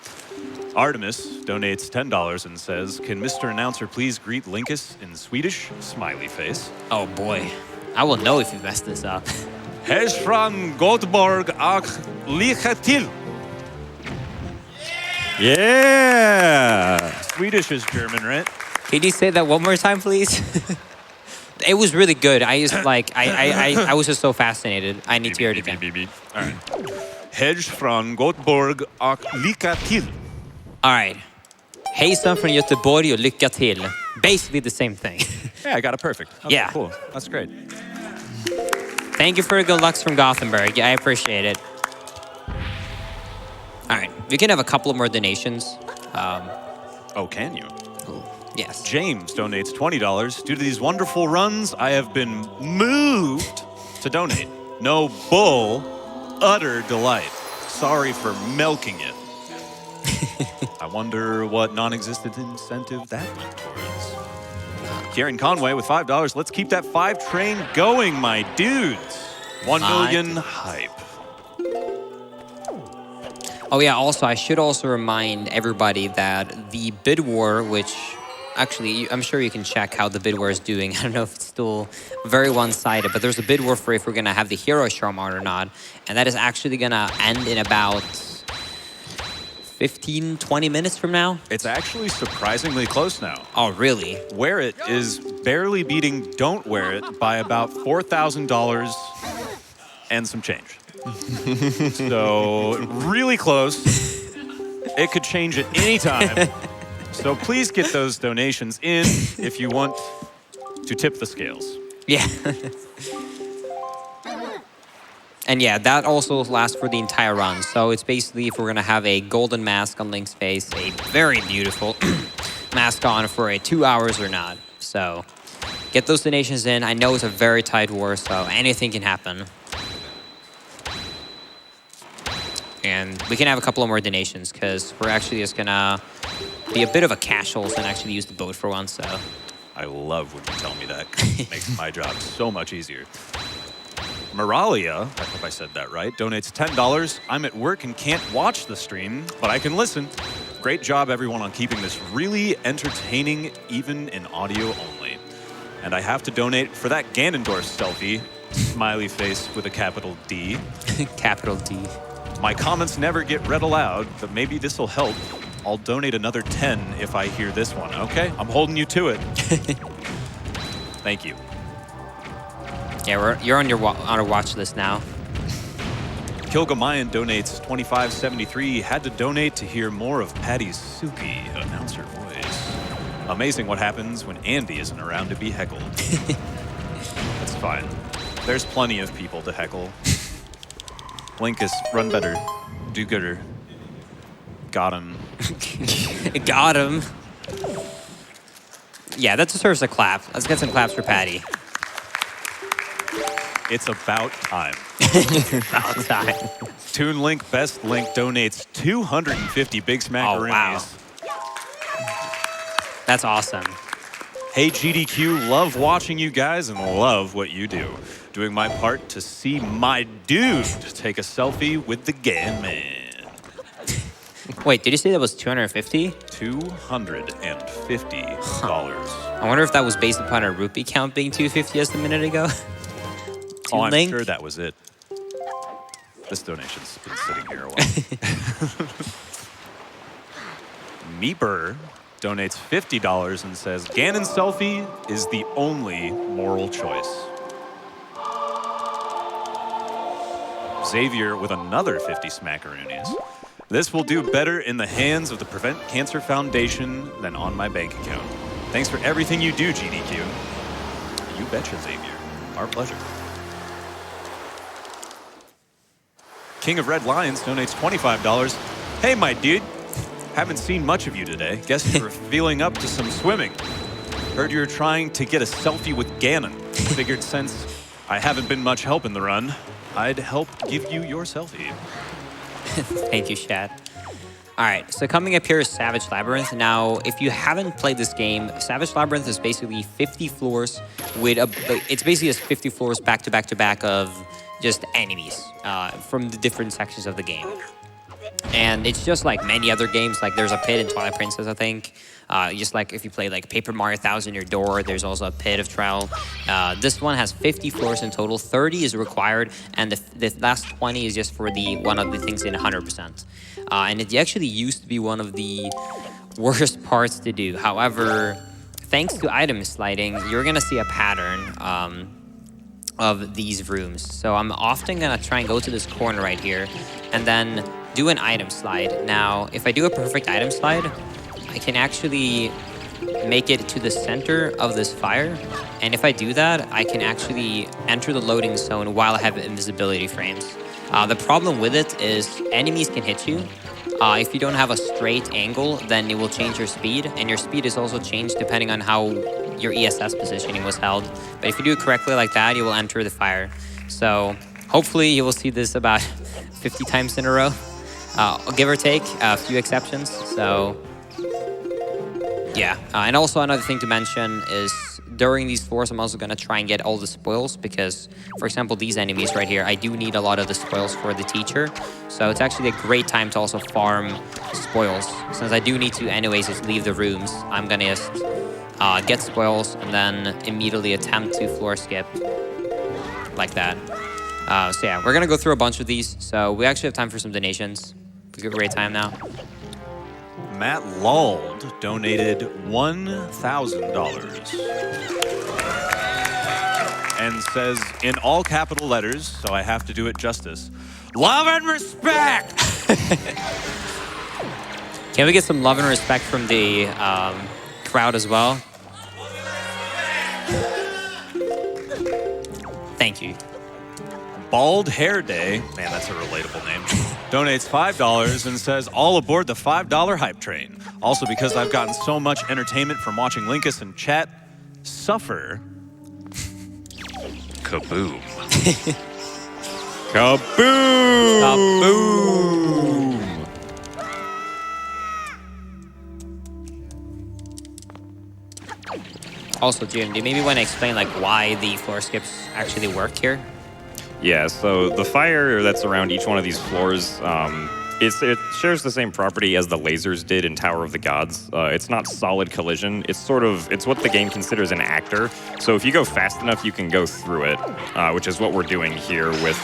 Artemis donates $10 and says, "Can Mr. Announcer please greet Linkus in Swedish?" Smiley face. Oh boy. I will know if you mess this up. Hej från Göteborg och lycka till. Yeah! Swedish is German, right? Can you say that one more time, please? It was really good. I just like I was just so fascinated. I need to hear it again. All right. Hej från Göteborg och lycka till. All right. Hejsan från Göteborg och lycka till. Basically the same thing. Yeah, I got it perfect. Okay, Yeah. Cool. That's great. Thank you for the good lucks from Gothenburg. I appreciate it. All right. We can have a couple of more donations. Oh, can you? Yes. James donates $20. Due to these wonderful runs, I have been moved to donate. No bull, utter delight. Sorry for milking it. I wonder what non-existent incentive that went towards. Kieran Conway with $5. Let's keep that 5 train going, my dudes. 1 million hype. Oh yeah, also, I should also remind everybody that the bid war, which actually, I'm sure you can check how the bid war is doing. I don't know if it's still very one-sided, but there's a bid war for if we're going to have the hero Charmant or not. And that is actually going to end in about 15, 20 minutes from now. It's actually surprisingly close now. Oh, really? Wear It is barely beating Don't Wear It by about $4,000 and some change. So really close. It could change at any time. So please get those donations in if you want to tip the scales. Yeah. And yeah, that also lasts for the entire run. So it's basically if we're going to have a golden mask on Link's face, a very beautiful mask on for 2 hours or not. So get those donations in. I know it's a very tight war, so anything can happen. And we can have a couple of more donations because we're actually just going to be a bit of a cash holes and actually use the boat for once. So I love when you tell me that. It makes my job so much easier. Moralia, I hope I said that right, donates $10. I'm at work and can't watch the stream, but I can listen. Great job, everyone, on keeping this really entertaining, even in audio only. And I have to donate for that Ganondorf selfie. Smiley face with a capital D. Capital D. My comments never get read aloud, but maybe this will help. I'll donate another 10 if I hear this one, okay? I'm holding you to it. Thank you. Yeah, you're on our watch list now. Kilgamayan donates $25.73. Had to donate to hear more of Patty's silky announcer voice. Amazing what happens when Andy isn't around to be heckled. That's fine. There's plenty of people to heckle. Linkus, run better. Do gooder. Got him. Got him. Yeah, that deserves a clap. Let's get some claps for Patty. It's about time. About time. Toon Link Best Link donates 250 Big Smackaroonies. Oh, wow. That's awesome. Hey GDQ, love watching you guys and love what you do. Doing my part to see my dude take a selfie with the Gan Man. Wait, did you say that was 250? $250. I wonder if that was based upon a rupee count being 250 just a minute ago. Oh, I'm Link? sure that was it. This donation's been sitting here a while. Meeper donates $50 and says, Ganon selfie is the only moral choice. Xavier with another 50 smackaroonies. This will do better in the hands of the Prevent Cancer Foundation than on my bank account. Thanks for everything you do, GDQ. You betcha, Xavier. Our pleasure. King of Red Lions donates $25. Hey, my dude. Haven't seen much of you today. Guess you're feeling up to some swimming. Heard you're trying to get a selfie with Ganon. Figured since I haven't been much help in the run, I'd help give you your selfie. Thank you, Shad. All right, so coming up here is Savage Labyrinth. Now, if you haven't played this game, Savage Labyrinth is basically 50 floors with it's basically just 50 floors back to back to back of just enemies from the different sections of the game. And it's just like many other games, like there's a pit in Twilight Princess, I think. Just like if you play like Paper Mario 1000 Year Door, there's also a pit of trial. This one has 50 floors in total, 30 is required, and the last 20 is just for one of the things in 100%. And it actually used to be one of the worst parts to do. However, thanks to item sliding, you're gonna see a pattern of these rooms. So I'm often gonna try and go to this corner right here, and then do an item slide. Now, if I do a perfect item slide, I can actually make it to the center of this fire. And if I do that, I can actually enter the loading zone while I have invisibility frames. The problem with it is enemies can hit you. If you don't have a straight angle, then it will change your speed. And your speed is also changed depending on how your ESS positioning was held. But if you do it correctly like that, you will enter the fire. So hopefully you will see this about 50 times in a row, give or take, a few exceptions. So yeah, and also another thing to mention is during these floors, I'm also going to try and get all the spoils because, for example, these enemies right here, I do need a lot of the spoils for the teacher. So it's actually a great time to also farm spoils. Since I do need to anyways just leave the rooms, I'm going to just get spoils and then immediately attempt to floor skip like that. So yeah, we're going to go through a bunch of these. So we actually have time for some donations. It's a great time now. Matt Lald donated $1,000 and says in all capital letters, so I have to do it justice, love and respect! Can we get some love and respect from the crowd as well? Thank you. Bald Hair Day, man, that's a relatable name, donates $5 and says, all aboard the $5 hype train. Also, because I've gotten so much entertainment from watching Linkus and chat suffer. Kaboom. Kaboom! Kaboom! Also, Jim, do you maybe want to explain like why the floor skips actually work here? Yeah, so the fire that's around each one of these floors, it shares the same property as the lasers did in Tower of the Gods. It's not solid collision. It's what the game considers an actor. So if you go fast enough, you can go through it, which is what we're doing here with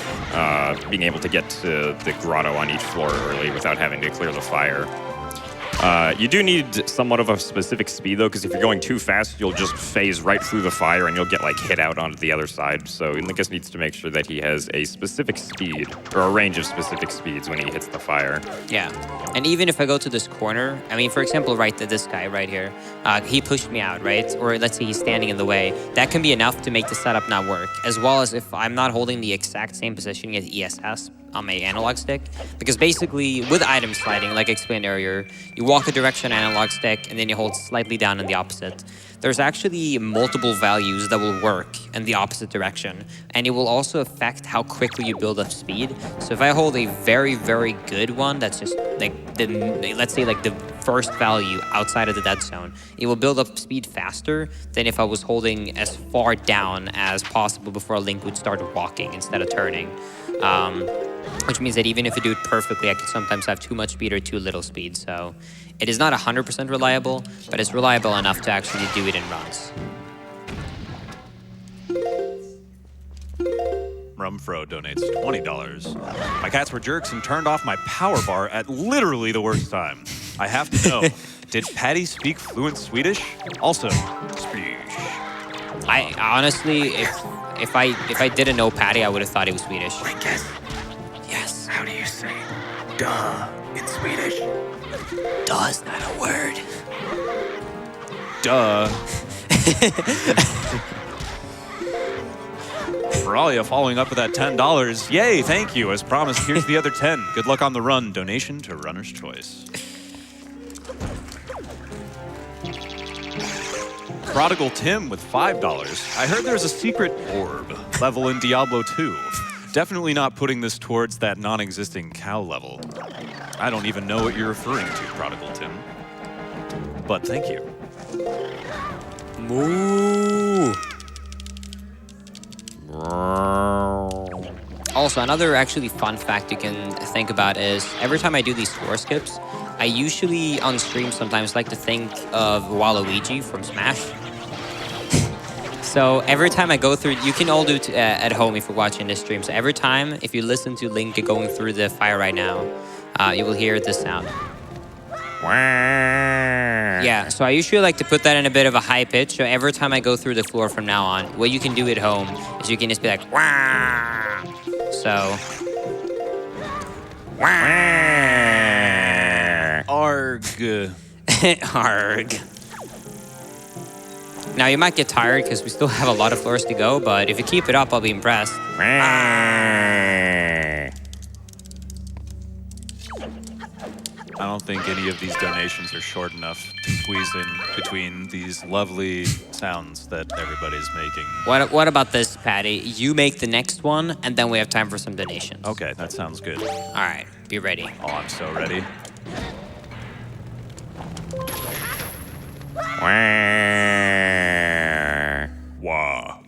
being able to get to the grotto on each floor early without having to clear the fire. You do need somewhat of a specific speed, though, because if you're going too fast, you'll just phase right through the fire and you'll get, like, hit out onto the other side. So Linkus needs to make sure that he has a specific speed, or a range of specific speeds when he hits the fire. Yeah, and even if I go to this corner, I mean, for example, right, this guy right here, he pushed me out, right? Or let's say he's standing in the way. That can be enough to make the setup not work, as well as if I'm not holding the exact same positioning as ESS on my analog stick. Because basically, with item sliding, like I explained earlier, you walk a direction analog stick, and then you hold slightly down in the opposite. There's actually multiple values that will work in the opposite direction, and it will also affect how quickly you build up speed. So if I hold a very, very good one, that's just like let's say like the first value outside of the dead zone, it will build up speed faster than if I was holding as far down as possible before a Link would start walking instead of turning. Which means that even if I do it perfectly, I could sometimes have too much speed or too little speed. So it is not 100% reliable, but it's reliable enough to actually do it in runs. Rumfro donates $20. My cats were jerks and turned off my power bar at literally the worst time. I have to know, did Patty speak fluent Swedish? Also, speech. I honestly, if I didn't know Patty, I would have thought he was Swedish. Linkus, Yes. how do you say duh in Swedish? Duh is not a word. Duh. Feralia following up with that $10. Yay, thank you. As promised, here's the other 10. Good luck on the run. Donation to Runner's Choice. Prodigal Tim with $5. I heard there's a secret orb level in Diablo 2. Definitely not putting this towards that non-existing cow level. I don't even know what you're referring to, Prodigal Tim. But thank you. Moo. Also, another actually fun fact you can think about is every time I do these floor skips, I usually on stream sometimes like to think of Waluigi from Smash. So every time I go through, you can all do it at home if you're watching this stream. So every time, if you listen to Link going through the fire right now, you will hear this sound. Yeah, so I usually like to put that in a bit of a high pitch. So every time I go through the floor from now on, what you can do at home is you can just be like, wah. So, Arg. arg. Now you might get tired because we still have a lot of floors to go, but if you keep it up, I'll be impressed. I don't think any of these donations are short enough to squeeze in between these lovely sounds that everybody's making. What about this, Patty? You make the next one, and then we have time for some donations. Okay, that sounds good. All right, be ready. Oh, I'm so ready. Wow.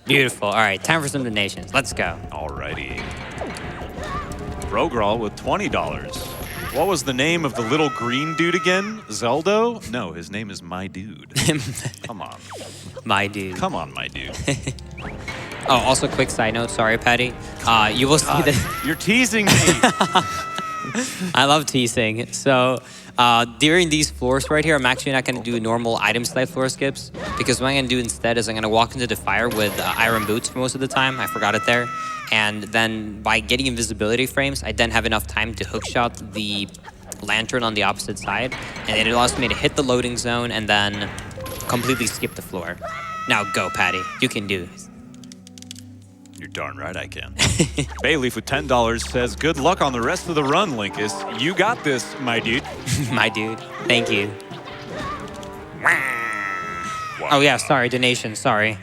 Beautiful. All right, time for some donations. Let's go. Alrighty. Rogral with $20. What was the name of the little green dude again? Zelda? No, his name is My Dude. Come on. My dude. Come on, my dude. Oh, also quick side note. Sorry, Patty. You will see that. You're teasing me. I love teasing. So during these floors right here, I'm actually not going to do normal item slide floor skips because what I'm going to do instead is I'm going to walk into the fire with iron boots for most of the time. I forgot it there. And then by getting invisibility frames, I then have enough time to hookshot the lantern on the opposite side. And it allows me to hit the loading zone and then completely skip the floor. Now go, Patty. You can do this. You're darn right I can. Bayleaf with $10 says, good luck on the rest of the run, Linkus. You got this, my dude. My dude. Thank you. Wow. Oh, yeah. Sorry. Donation. Sorry.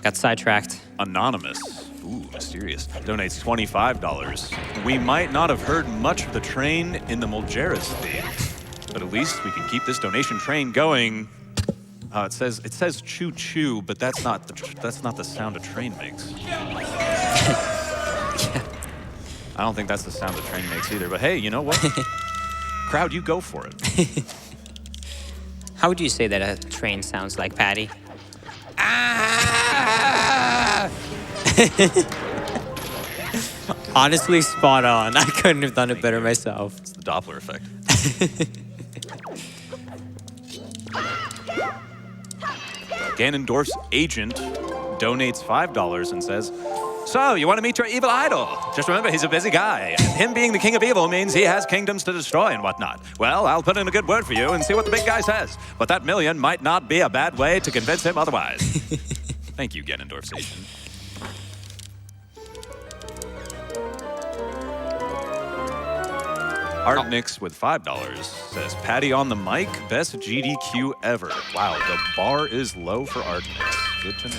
Got sidetracked. Anonymous. Ooh, mysterious. Donates $25. We might not have heard much of the train in the Mulgeris theme, but at least we can keep this donation train going. It says choo choo, but that's not the sound a train makes. I don't think that's the sound a train makes either. But hey, you know what? Crowd, you go for it. How would you say that a train sounds like, Patty? Honestly, spot on. I couldn't have done it better myself. It's the Doppler effect. Ganondorf's agent donates $5 and says, so, you want to meet your evil idol? Just remember, he's a busy guy. And him being the king of evil means he has kingdoms to destroy and whatnot. Well, I'll put in a good word for you and see what the big guy says. But that million might not be a bad way to convince him otherwise. Thank you, Ganondorf's agent. Artnix with $5 says, Patty on the mic, best GDQ ever. Wow, the bar is low for Artnix. Good to know.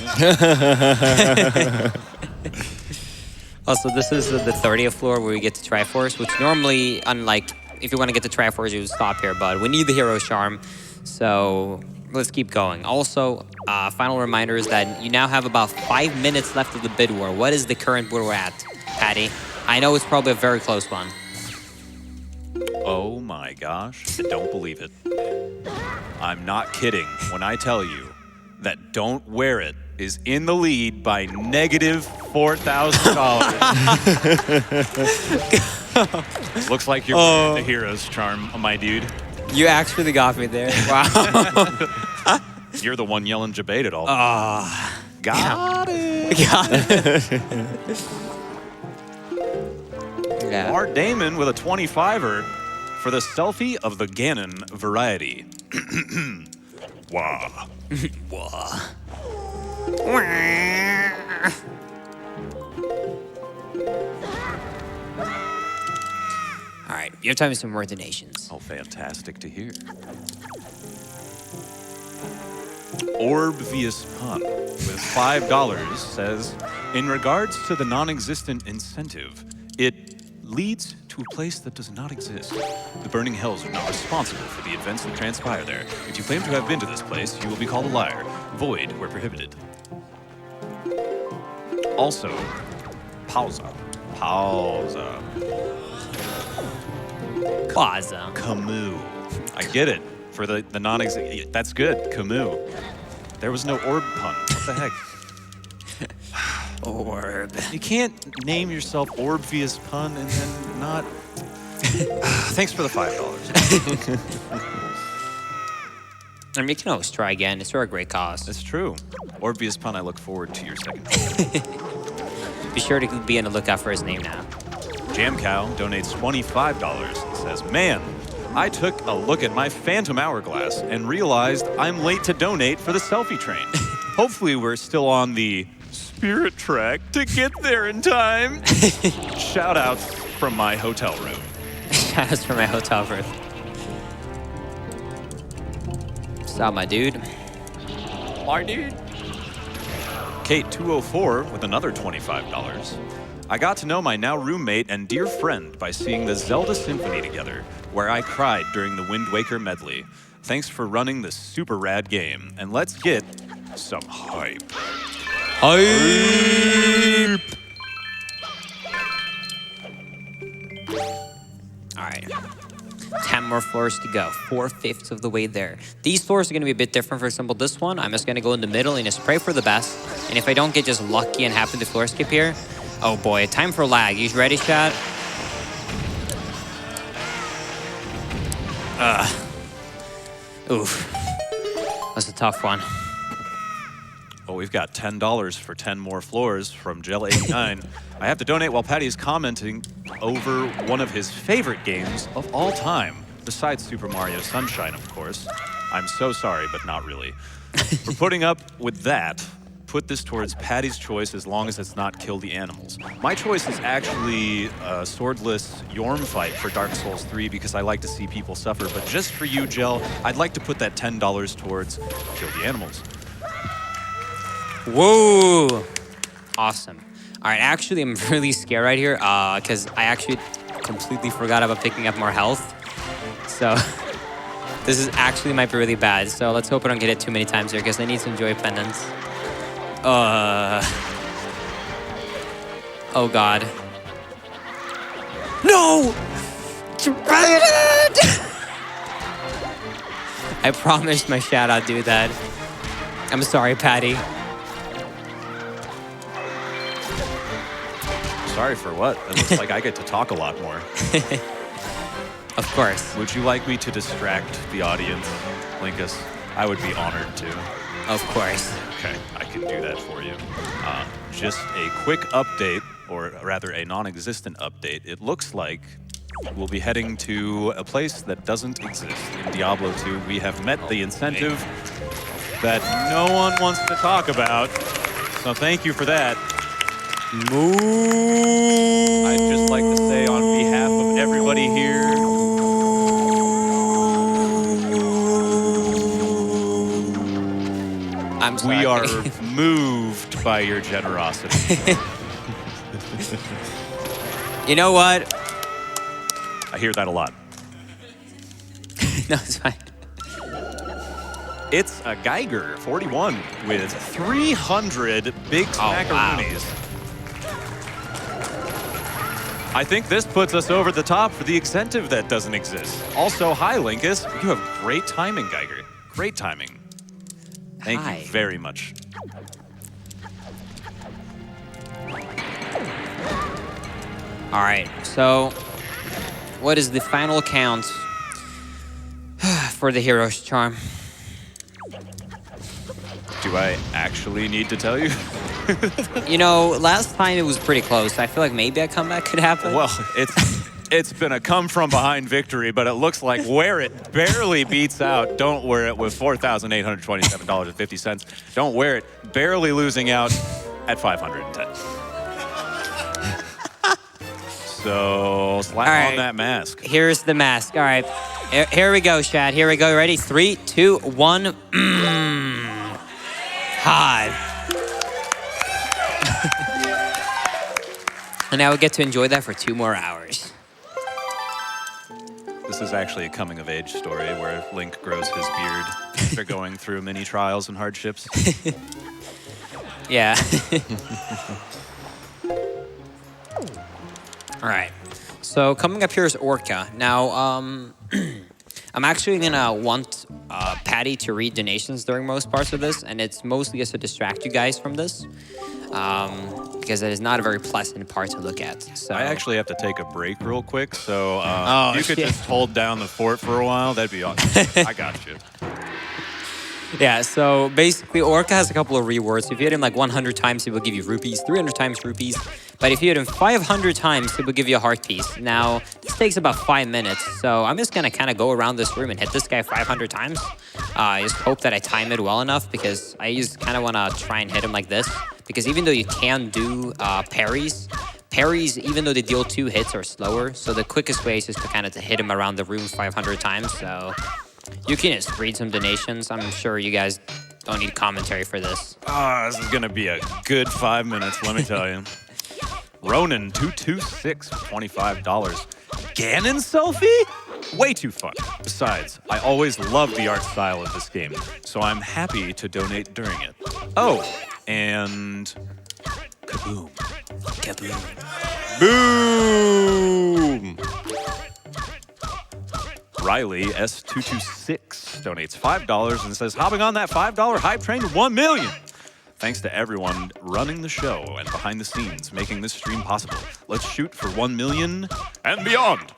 Also, this is the 30th floor where we get to Triforce, which normally, unlike if you want to get to Triforce, you would stop here, but we need the hero charm, so let's keep going. Also, final reminder is that you now have about 5 minutes left of the bid war. What is the current bid war at, Patty? I know it's probably a very close one. Oh my gosh, I don't believe it. I'm not kidding when I tell you that Don't Wear It is in the lead by negative $4,000. Looks like you're wearing the hero's charm, my dude. You actually got me there. Wow. You're the one yelling Jabate at all. Got it. Yeah. Art Damon with a 25er for the selfie of the Ganon variety. Wow. Wah. All right, you have time for some more donations. Oh, fantastic to hear. Orbvious Pun with $5 says, in regards to the non-existent incentive, it leads to a place that does not exist. The Burning Hells are not responsible for the events that transpire there. If you claim to have been to this place, you will be called a liar. Void where prohibited. Also, Pausa. Camus. I get it. For the non-existent, that's good. Camus. There was no orb pun. What the heck? Orb. You can't name yourself Orbvious Pun and then not... Thanks for the $5. I mean, you can always try again. It's for a great cause. It's true. Orbvious Pun, I look forward to your second. Be sure to be on the lookout for his name now. Jam Cow donates $25 and says, man, I took a look at my Phantom Hourglass and realized I'm late to donate for the selfie train. Hopefully we're still on the spirit track to get there in time. Shout out from my hotel room. Shoutouts for my hotel room. Stop, my dude. My dude. Kate 204 with another $25. I got to know my now roommate and dear friend by seeing the Zelda Symphony together, where I cried during the Wind Waker medley. Thanks for running this super rad game, and let's get some hype. Hype! All right. 10 more floors to go. 4/5 of the way there. These floors are going to be a bit different. For example, this one, I'm just going to go in the middle and just pray for the best. And if I don't get just lucky and happen to floor skip here, oh boy, time for lag. You ready, chat? Oof. That's a tough one. Oh, we've got $10 for 10 more floors from Gel89. I have to donate while Patty is commenting over one of his favorite games of all time, besides Super Mario Sunshine, of course. I'm so sorry, but not really. For putting up with that, put this towards Patty's choice as long as it's not kill the animals. My choice is actually a swordless Yorm fight for Dark Souls 3 because I like to see people suffer, but just for you, Gel, I'd like to put that $10 towards kill the animals. Whoa! Awesome. All right, actually, I'm really scared right here because I actually completely forgot about picking up more health. So this is actually might be really bad. So let's hope I don't get it too many times here because I need some joy pendants. Oh God. No! I promised my shout out do that. I'm sorry, Patty. Sorry for what? It looks like I get to talk a lot more. Of course. Would you like me to distract the audience, Linkus? I would be honored to. Of course. Okay, I can do that for you. Just a quick update, or rather a non-existent update. It looks like we'll be heading to a place that doesn't exist in Diablo 2. We have met the incentive that no one wants to talk about, so thank you for that. Moo! I'd just like to say on behalf of everybody here, I'm sorry. we are moved by your generosity. You know what? I hear that a lot. No, it's fine. It's a Geiger 41 with 300 big smackaroonies. Wow. I think this puts us over the top for the incentive that doesn't exist. Also, hi, Linkus. You have great timing, Geiger. Great timing. Thank you very much. All right, so what is the final count for the hero's charm? Do I actually need to tell you? You know, last time it was pretty close. I feel like maybe a comeback could happen. Well, it's been a come from behind victory, but it looks like where it barely beats out, don't wear it with $4,827.50. Don't wear it, barely losing out at 510. So slap on that mask. Here's the mask. All right, here we go, Shad. Here we go. Ready? 3, 2, 1. Hot. And now we get to enjoy that for 2 more hours. This is actually a coming-of-age story where Link grows his beard after going through many trials and hardships. Yeah. All right. So coming up here is Orca. Now, I'm actually gonna want Patty to read donations during most parts of this, and it's mostly just to distract you guys from this. Because it is not a very pleasant part to look at. So I actually have to take a break real quick, so you could shit. just hold down the fort for a while. That'd be awesome. I got you. Yeah, so basically Orca has a couple of rewards. If you hit him like 100 times, he will give you rupees, 300 times rupees. But if you hit him 500 times, he will give you a heart piece. Now, this takes about 5 minutes, so I'm just gonna kind of go around this room and hit this guy 500 times. I just hope that I time it well enough because I just kind of want to try and hit him like this. Because even though you can do parries, Parries, even though they deal 2 hits, are slower. So the quickest way is just to kind of hit him around the room 500 times. So you can just read some donations. I'm sure you guys don't need commentary for this. This is going to be a good 5 minutes, let me tell you. Ronan226, $25. Ganon selfie? Way too fun. Besides, I always love the art style of this game, so I'm happy to donate during it. Oh, and kaboom. Kaboom. Boom! Riley S226 donates $5 and says, hopping on that $5 hype train to 1 million. Thanks to everyone running the show and behind the scenes making this stream possible. Let's shoot for 1 million and beyond.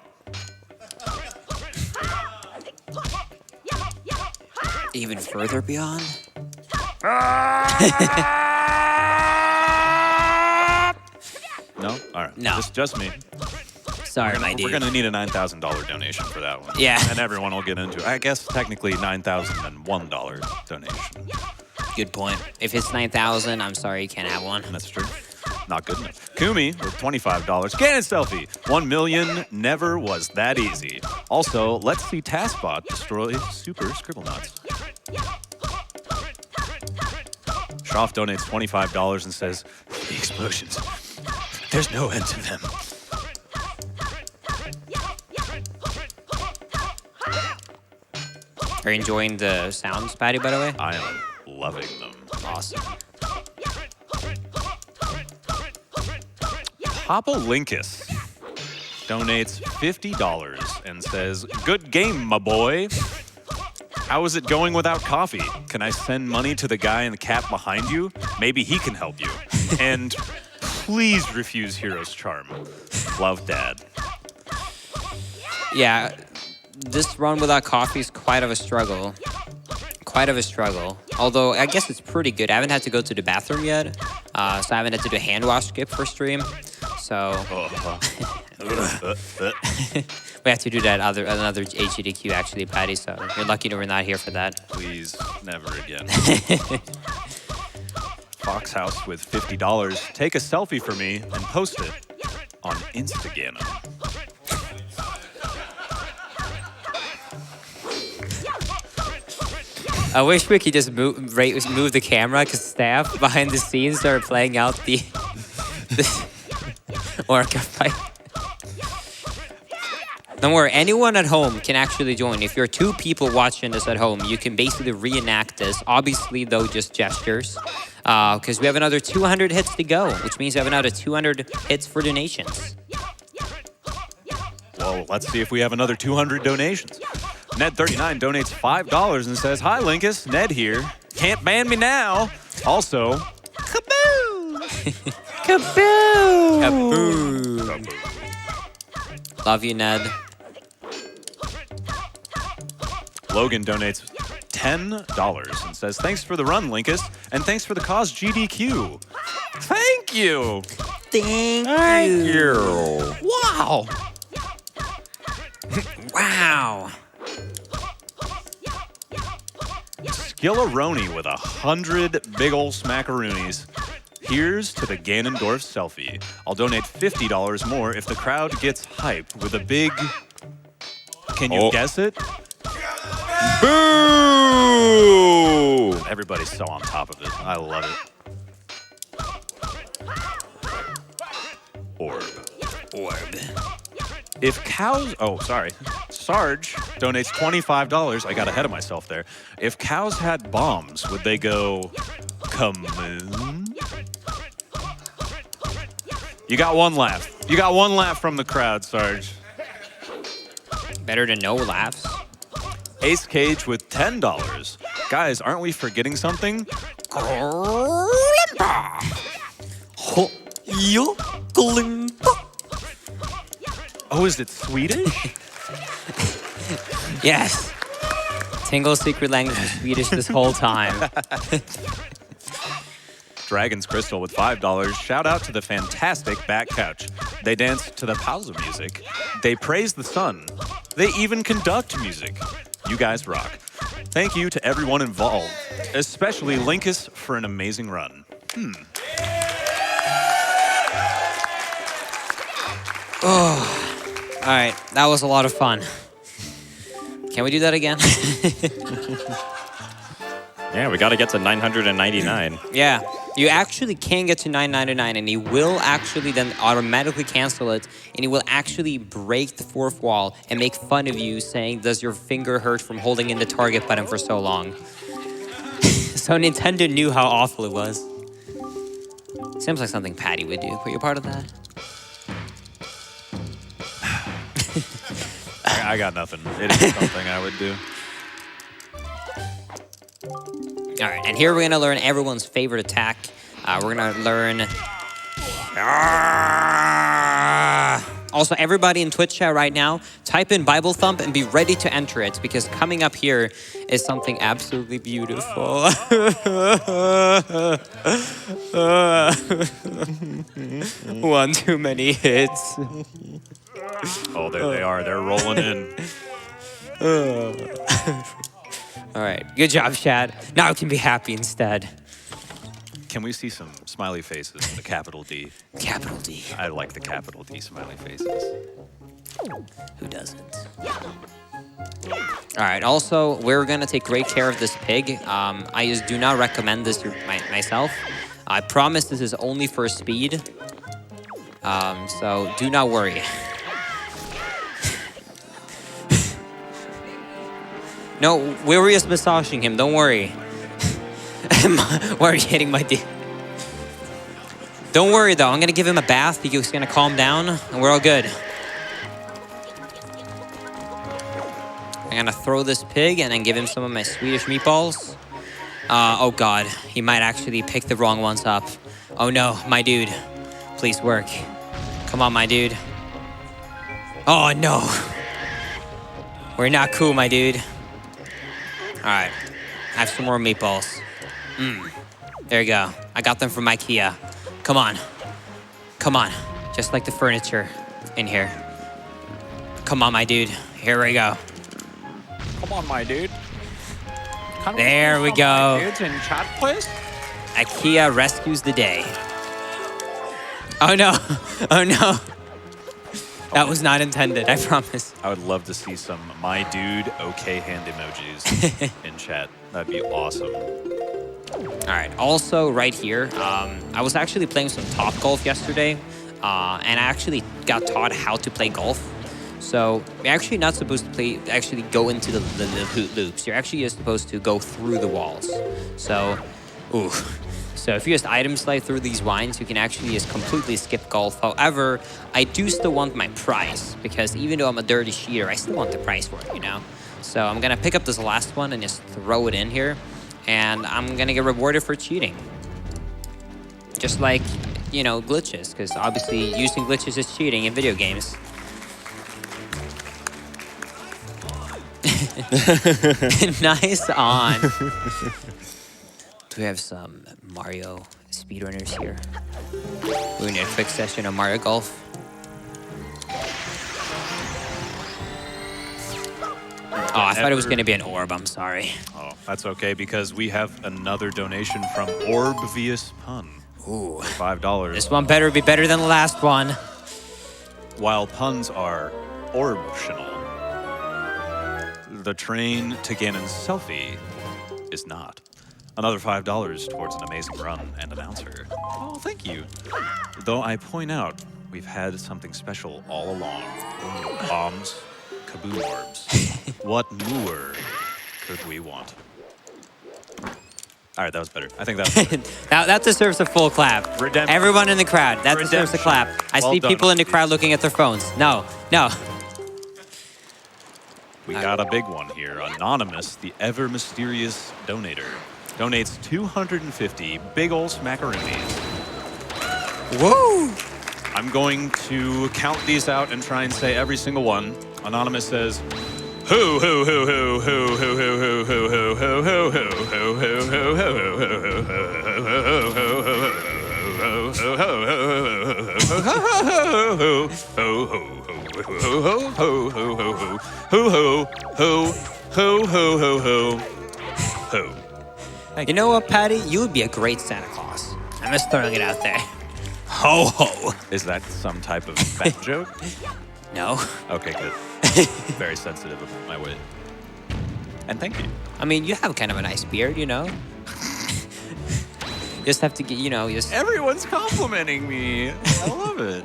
Even further beyond? No? All right. No. Just me. Sorry, my dude. We're going to need a $9,000 donation for that one. Yeah. And everyone will get into it. I guess technically $9,001 donation. Good point. If it's 9,000, I'm sorry you can't have one. That's true. Not good enough. Kumi with $25. Ganon selfie. 1 million never was that easy. Also, let's see Taskbot destroy Super Scribblenauts. Shoff donates $25 and says, the explosions. There's no end to them. Are you enjoying the sounds, Patty, by the way? I am loving them. Awesome. Papa Linkus donates $50 and says, good game, my boy. How is it going without coffee? Can I send money to the guy in the cap behind you? Maybe he can help you. And please refuse Hero's Charm. Love, Dad. Yeah, this run without coffee is quite of a struggle. Quite of a struggle. Although, I guess it's pretty good. I haven't had to go to the bathroom yet. So I haven't had to do a hand wash skip for stream. So we have to do that another AGDQ actually, Patty. So you're lucky that we're not here for that. Please, never again. Foxhouse with $50. Take a selfie for me and post it on Instagram. I wish we could just move the camera because staff behind the scenes started playing out the orca fight. Don't worry, anyone at home can actually join. If you're 2 people watching this at home, you can basically reenact this. Obviously, though, just gestures. Because we have another 200 hits to go, which means we have another 200 hits for donations. Well, let's see if we have another 200 donations. Ned39 donates $5 and says, hi, Linkus. Ned here. Can't ban me now. Also, kaboom! Kaboom! Kaboom! Love you, Ned. Logan donates $10 and says, thanks for the run, Linkus, and thanks for the cause, GDQ. Thank you! Thank you! Wow! Wow! Skillaroni with 100 big ol' smackaroonies. Here's to the Ganondorf selfie. I'll donate $50 more if the crowd gets hype with a big... Can you guess it? Boo! Everybody's so on top of it. I love it. Orb. If cows... Oh, sorry. Sarge donates $25. I got ahead of myself there. If cows had bombs, would they go... Kamoon? You got one laugh. You got one laugh from the crowd, Sarge. Better than no laughs. Ace Cage with $10. Guys, aren't we forgetting something? Oh, is it Swedish? Yes. Tingle's secret language is Swedish this whole time. Dragon's Crystal with $5. Shout out to the fantastic back couch. They dance to the pausa music. They praise the sun. They even conduct music. You guys rock. Thank you to everyone involved, especially Linkus for an amazing run. Oh, all right. That was a lot of fun. Can we do that again? Yeah, we got to get to 999. Yeah, you actually can get to 999, and he will actually then automatically cancel it, and he will actually break the fourth wall and make fun of you, saying, "Does your finger hurt from holding in the target button for so long?" So Nintendo knew how awful it was. Seems like something Patty would do. Were you part of that? I got nothing. It is something I would do. All right, and here we're gonna learn everyone's favorite attack. We're gonna learn. Also, everybody in Twitch chat right now, type in Bible Thump and be ready to enter it, because coming up here is something absolutely beautiful. One too many hits. Oh, there they are. They're rolling in. All right, good job, Chad. Now I can be happy instead. Can we see some smiley faces with a capital D? Capital D. I like the capital D smiley faces. Who doesn't? All right, also, we're gonna take great care of this pig. I just do not recommend this myself. I promise this is only for speed. So do not worry. No, we're just massaging him, don't worry. Why are you hitting my D? Don't worry though, I'm gonna give him a bath. He's gonna calm down, and we're all good. I'm gonna throw this pig and then give him some of my Swedish meatballs. Oh God, he might actually pick the wrong ones up. Oh no, my dude, please work. Come on, my dude. Oh no, we're not cool, my dude. All right, have some more meatballs. There you go. I got them from IKEA. Come on. Come on. Just like the furniture in here. Come on, my dude. Here we go. Come on, my dude. There we go. Dudes in chat, please. IKEA rescues the day. Oh no. Oh no. That was not intended, I promise. I would love to see some my dude okay hand emojis in chat. That'd be awesome. All right, also right here, I was actually playing some Top Golf yesterday, and I actually got taught how to play golf. So you're actually not supposed to actually go into the loops. You're actually just supposed to go through the walls. So, ooh. So if you just item slide through these wines, you can actually just completely skip golf. However, I do still want my prize, because even though I'm a dirty cheater, I still want the prize for it, you know? So I'm gonna pick up this last one and just throw it in here, and I'm gonna get rewarded for cheating. Just like, you know, glitches, because obviously using glitches is cheating in video games. Nice on. Do we have some Mario speedrunners here? We're in a quick session of Mario Golf. Oh, I thought it was going to be an orb. I'm sorry. Oh, that's okay, because we have another donation from Orbvious Pun. Ooh. $5. This one better be better than the last one. While puns are orbtional, the train to Ganon's selfie is not. Another $5 towards an amazing run and announcer. Oh, thank you. Though I point out, we've had something special all along. Bombs, kaboom orbs. What more could we want? All right, that was better. I think that was better. that deserves a full clap. Redemption. Everyone in the crowd, that deserves a clap. I Well see done, people in the Steve. crowd looking at their phones. No, no. We got a big one here. Anonymous, the ever mysterious donator, donates 250 big ol' smackaroonies. Woo! I'm going to count these out and try and say every single one. Anonymous says, "Hoo hoo hoo hoo hoo hoo hoo hoo hoo hoo hoo hoo hoo hoo." You know what, Patty? You would be a great Santa Claus. I'm just throwing it out there. Ho ho. Is that some type of fat joke? No. Okay, good. Very sensitive about my wit. And thank you. I mean, you have kind of a nice beard, you know. Just have to get, you know, just Everyone's complimenting me. I love it.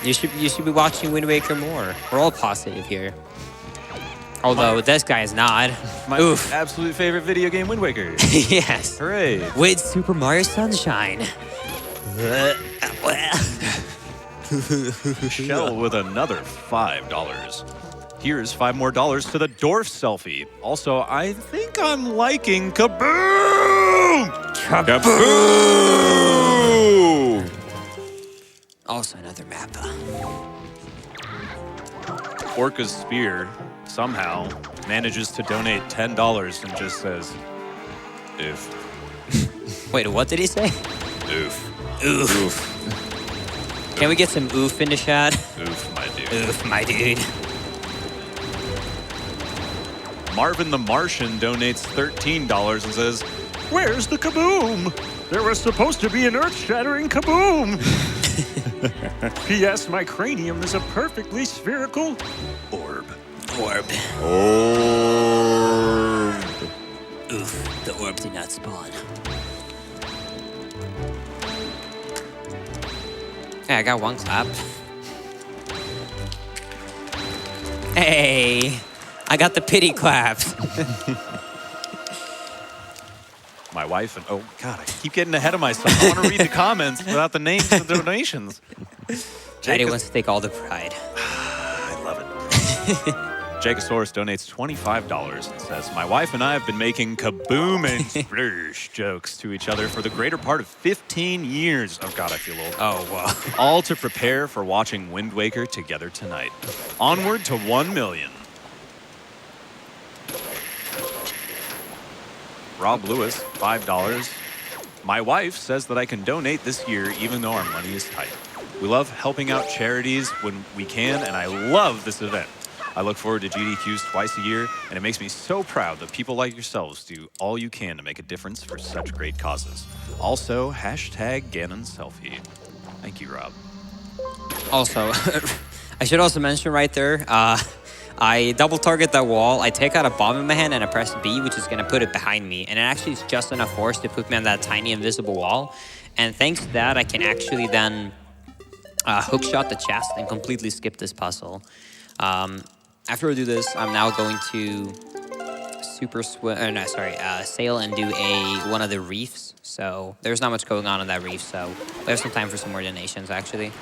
you should be watching Wind Waker more. We're all positive here. Although this guy is not. My Oof. absolute favorite video game, Wind Waker. Yes. Hooray. With Super Mario Sunshine. Shell with another $5. Here's $5 more to the Dwarf selfie. Also, I think I'm liking Kaboom! Kaboom! Also another map. Orca's Spear somehow manages to donate $10 and just says, oof, Wait, what did he say? oof, Oof. Can we get some oof in the chat? oof, my dude. Oof, my dude. Marvin the Martian donates $13 and says, where's the kaboom? There was supposed to be an earth-shattering kaboom. P.S. My cranium is a perfectly spherical orb. Orb. Oh. Oof, the orb did not spawn. Hey, I got one clap. Hey, I got the pity claps. My wife and, oh God, I keep getting ahead of myself. I want to read the comments without the names of the donations. Daddy wants to take all the pride. I love it. Jacosaurus donates $25 and says, my wife and I have been making kaboom and sploosh jokes to each other for the greater part of 15 years. Oh God, I feel old. Oh, wow. All to prepare for watching Wind Waker together tonight. Onward to 1 million. Rob Lewis, $5. My wife says that I can donate this year even though our money is tight. We love helping out charities when we can, and I love this event. I look forward to GDQs twice a year, and it makes me so proud that people like yourselves do all you can to make a difference for such great causes. Also, hashtag Ganon Selfie. Thank you, Rob. Also, I should also mention right there, I double target that wall, I take out a bomb in my hand and I press B, which is gonna put it behind me. And it actually is just enough force to put me on that tiny invisible wall. And thanks to that, I can actually then hookshot the chest and completely skip this puzzle. After I do this, I'm now going to sail and do one of the reefs. So there's not much going on that reef, so we have some time for some more donations, actually.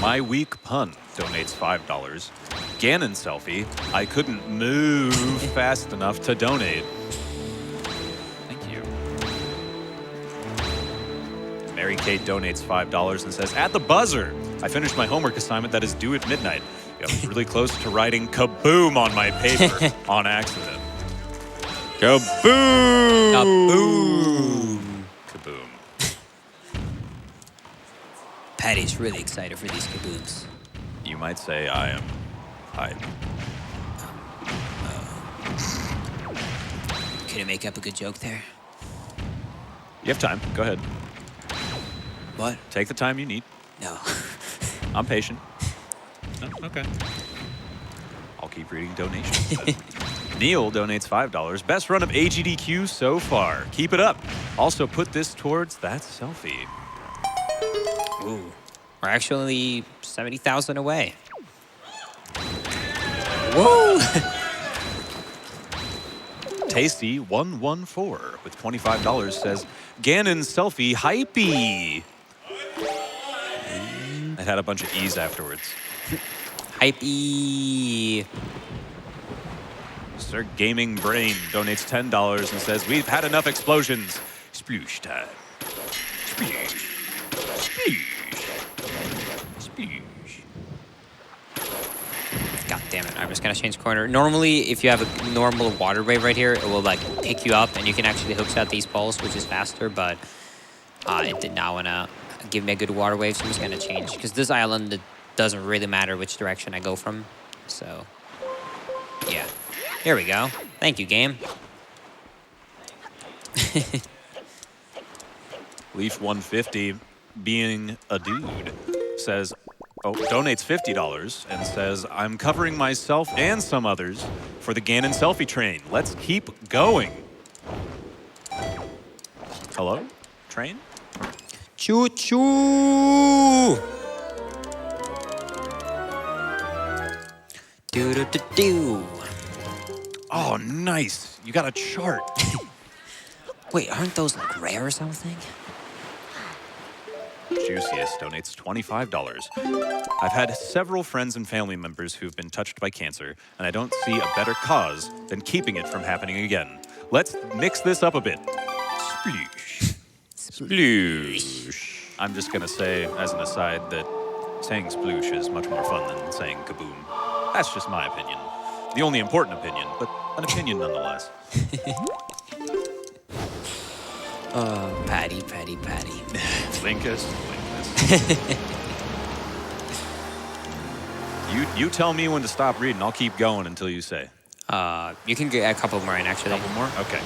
My Weak Pun donates $5. Ganon Selfie, I couldn't move fast enough to donate. Thank you. Mary Kate donates $5 and says, at the buzzer, I finished my homework assignment that is due at midnight. I was really close to writing kaboom on my paper on accident. Kaboom! Kaboom! Kaboom. Patty's really excited for these kabooms. You might say I am hype. Couldn't make up a good joke there. You have time. Go ahead. What? Take the time you need. No. I'm patient. Oh, okay. I'll keep reading donations. Neil donates $5. Best run of AGDQ so far. Keep it up. Also put this towards that selfie. Ooh. We're actually 70,000 away. Whoa! Tasty114 with $25 says, Ganon selfie hypey. It had a bunch of E's afterwards. Hypey. Sir Gaming Brain donates $10 and says, we've had enough explosions. Sploosh time. Sploosh. Sploosh. Sploosh. God damn it, I'm just gonna change corner. Normally, if you have a normal water wave right here, it will like pick you up and you can actually hookshot these poles, which is faster, but it did not wanna give me a good water wave, so I'm just gonna change. Because this island, it doesn't really matter which direction I go from, so yeah. Here we go. Thank you, game. Leaf150, being a dude, says, donates $50 and says, I'm covering myself and some others for the Ganon selfie train. Let's keep going. Hello? Train? Choo-choo! Do-do-do-do. Oh, nice. You got a chart. Wait, aren't those like rare or something? Juiciest donates $25. I've had several friends and family members who've been touched by cancer, and I don't see a better cause than keeping it from happening again. Let's mix this up a bit. Sploosh. Sploosh. I'm just gonna say, as an aside, that saying sploosh is much more fun than saying kaboom. That's just my opinion. The only important opinion, but an opinion nonetheless. Patty. Linkus. You tell me when to stop reading. I'll keep going until you say. You can get a couple more in, actually. Couple more? Okay.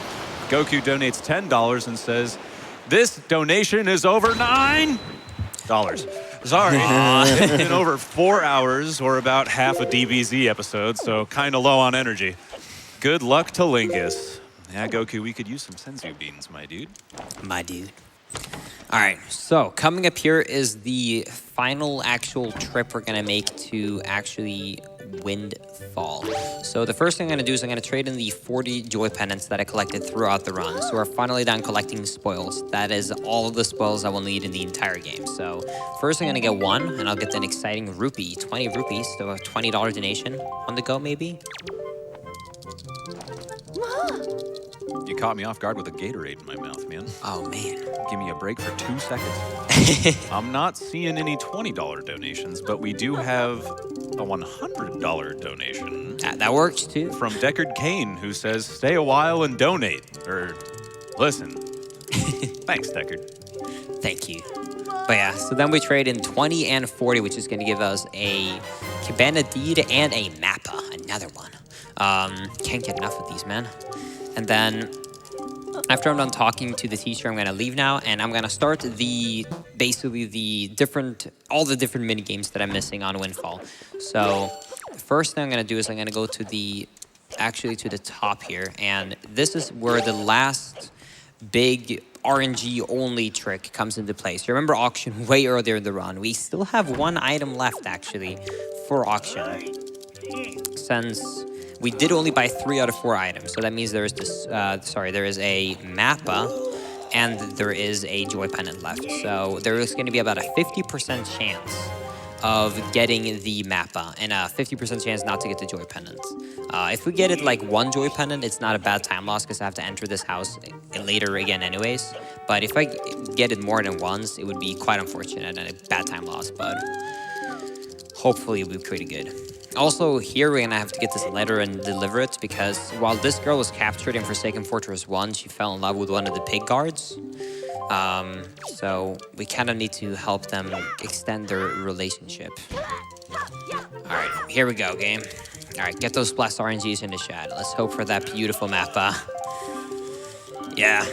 Goku donates $10 and says, this donation is over $9. Sorry. It's been over 4 hours or about half a DBZ episode, so kind of low on energy. Good luck to Linkus. Yeah, Goku, we could use some senzu beans, my dude. My dude. All right, so coming up here is the final actual trip we're gonna make to actually Windfall. So the first thing I'm gonna do is I'm gonna trade in the 40 joy pendants that I collected throughout the run. So we're finally done collecting spoils. That is all of the spoils I will need in the entire game. So first I'm gonna get one, and I'll get an exciting rupee, 20 rupees, so a $20 donation on the go maybe. You caught me off guard with a Gatorade in my mouth, man. Oh man. Give me a break for 2 seconds. I'm not seeing any $20 donations, but we do have a $100 donation. That works too. From Deckard Kane, who says, stay a while and donate. Or, listen. Thanks, Deckard. Thank you. But yeah, so then we trade in 20 and 40, which is going to give us a Cabana Deed and a Mappa, another one. Can't get enough of these, man. And then after I'm done talking to the teacher, I'm gonna leave now, and I'm gonna start all the different mini games that I'm missing on Windfall. So the first thing I'm gonna do is I'm gonna go to the top here, and this is where the last big RNG only trick comes into place. You remember auction way earlier in the run. We still have one item left actually for auction, since we did only buy 3 out of 4 items. So that means there is this, there is a Mappa and there is a Joy Pendant left. So there is going to be about a 50% chance of getting the Mappa and a 50% chance not to get the Joy Pendant. If we get it like 1 Joy Pendant, it's not a bad time loss because I have to enter this house later again anyways. But if I get it more than once, it would be quite unfortunate and a bad time loss, but hopefully it'll be pretty good. Also, here we're gonna have to get this letter and deliver it because while this girl was captured in Forsaken Fortress 1, she fell in love with one of the pig guards. So we kind of need to help them extend their relationship. All right, here we go, game. All right, get those blessed RNGs in the chat. Let's hope for that beautiful Mappa. Yeah.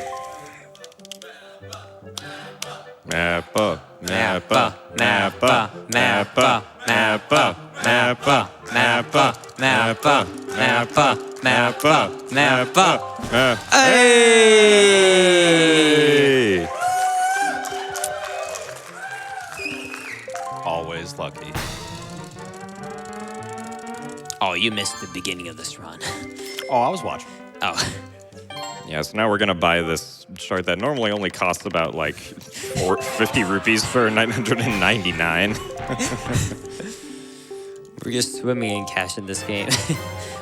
Mappa, Mappa, Mappa, Mappa, Mappa, Mappa, Mappa, Mappa, Mappa, Mappa, Mappa. Hey! Always lucky. Oh, you missed the beginning of this run. Oh, I was watching. Oh. Yeah, so now we're gonna buy this chart that normally only costs about like 50 rupees for 999. We're just swimming in cash in this game.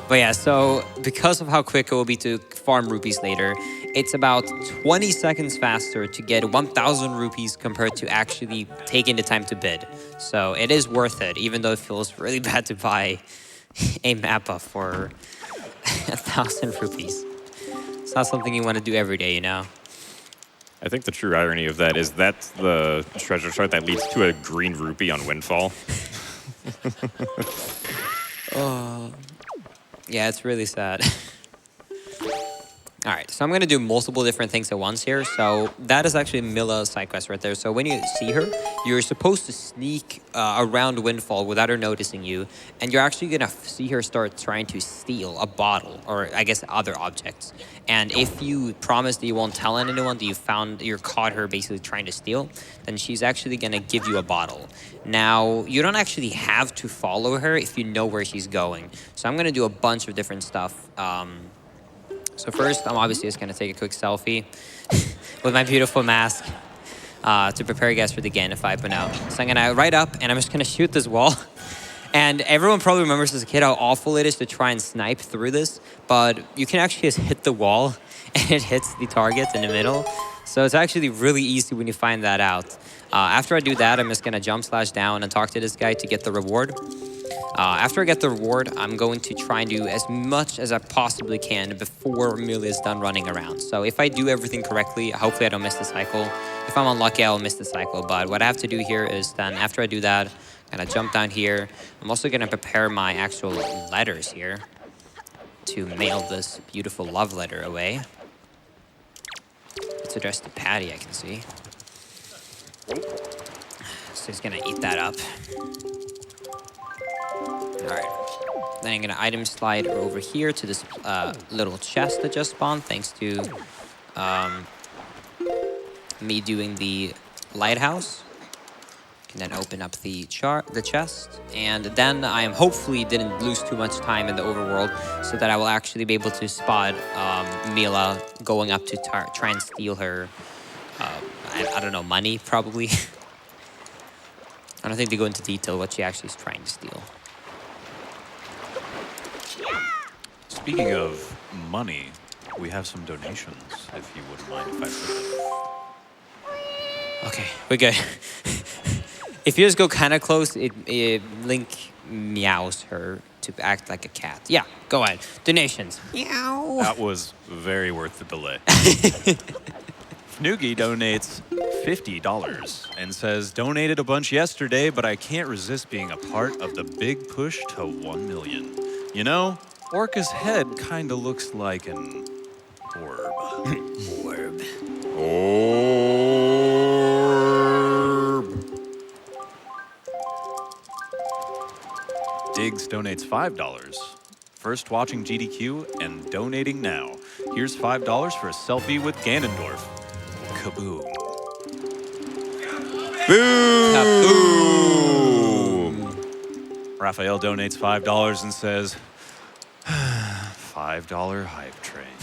But yeah, so because of how quick it will be to farm rupees later, it's about 20 seconds faster to get 1,000 rupees compared to actually taking the time to bid. So it is worth it, even though it feels really bad to buy a Mappa for 1,000 rupees. It's not something you want to do every day, you know? I think the true irony of that is that's the treasure chart that leads to a green rupee on Windfall. Oh, yeah, it's really sad. All right, so I'm gonna do multiple different things at once here. So that is actually Milla's side quest right there. So when you see her, you're supposed to sneak around Windfall without her noticing you, and you're actually gonna see her start trying to steal a bottle, or I guess other objects. And if you promise that you won't tell anyone that you're caught her basically trying to steal, then she's actually gonna give you a bottle. Now, you don't actually have to follow her if you know where she's going. So I'm gonna do a bunch of different stuff. So first, I'm obviously just gonna take a quick selfie with my beautiful mask to prepare you guys for the Ganon fight. But no, so I'm gonna ride up and I'm just gonna shoot this wall. And everyone probably remembers as a kid how awful it is to try and snipe through this, but you can actually just hit the wall and it hits the target in the middle. So it's actually really easy when you find that out. After I do that, I'm just gonna jump / down and talk to this guy to get the reward. After I get the reward, I'm going to try and do as much as I possibly can before Amelia is done running around. So if I do everything correctly, hopefully I don't miss the cycle. If I'm unlucky, I'll miss the cycle. But what I have to do here is then after I do that, I'm gonna jump down here. I'm also gonna prepare my actual letters here to mail this beautiful love letter away. It's addressed to Patty, I can see. So he's gonna eat that up. All right, then I'm gonna item slide over here to this little chest that just spawned, thanks to me doing the lighthouse. Can then open up the chest, and then I am hopefully didn't lose too much time in the overworld, so that I will actually be able to spot Mila going up to try and steal her. I don't know, money probably. I don't think they go into detail what she actually is trying to steal. Speaking of money, we have some donations, if you wouldn't mind if I put them. Okay, we're good. If you just go kind of close, Link meows her to act like a cat. Yeah, go ahead. Donations. Meow. That was very worth the delay. Fnoogie donates $50 and says, donated a bunch yesterday, but I can't resist being a part of the big push to 1 million. You know, Orca's head kind of looks like an orb. Orb. Diggs donates $5. First watching GDQ and donating now. Here's $5 for a selfie with Ganondorf. Kaboom. Kaboom. Raphael donates $5 and says, $5 hype train.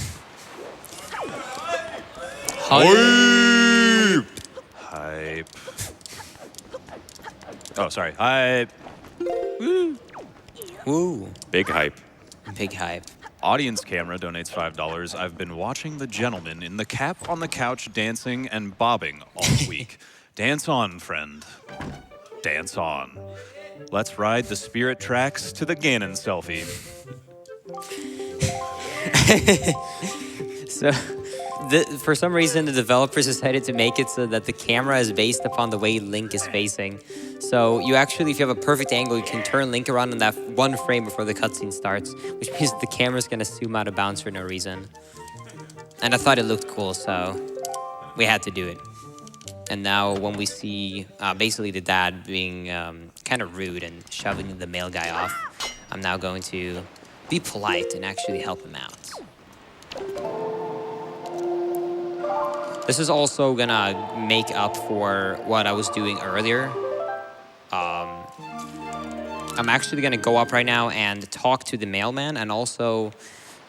Hype. Hype. Oh, sorry. Hype. Woo. Woo. Big hype. Big hype. Audience Camera donates $5. I've been watching the gentleman in the cap on the couch dancing and bobbing all week. Dance on, friend. Dance on. Let's ride the spirit tracks to the Ganon selfie. So, for some reason, the developers decided to make it so that the camera is based upon the way Link is facing. So you actually, if you have a perfect angle, you can turn Link around in that one frame before the cutscene starts, which means the camera's gonna zoom out of bounds for no reason. And I thought it looked cool, so we had to do it. And now when we see basically the dad being kind of rude and shoving the male guy off, I'm now going to be polite and actually help him out. This is also gonna make up for what I was doing earlier. I'm actually gonna go up right now and talk to the mailman, and also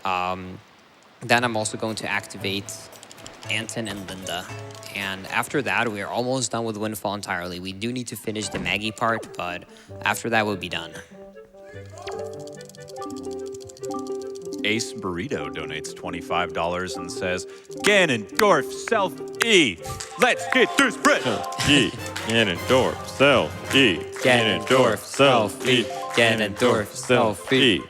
then I'm also going to activate Anton and Linda. And after that, we are almost done with Windfall entirely. We do need to finish the Maggie part, but after that, we'll be done. Ace Burrito donates $25 and says, Ganondorf self-E. Let's get this bread. E. Ganondorf self-E. Ganondorf self-E. Ganondorf self-E.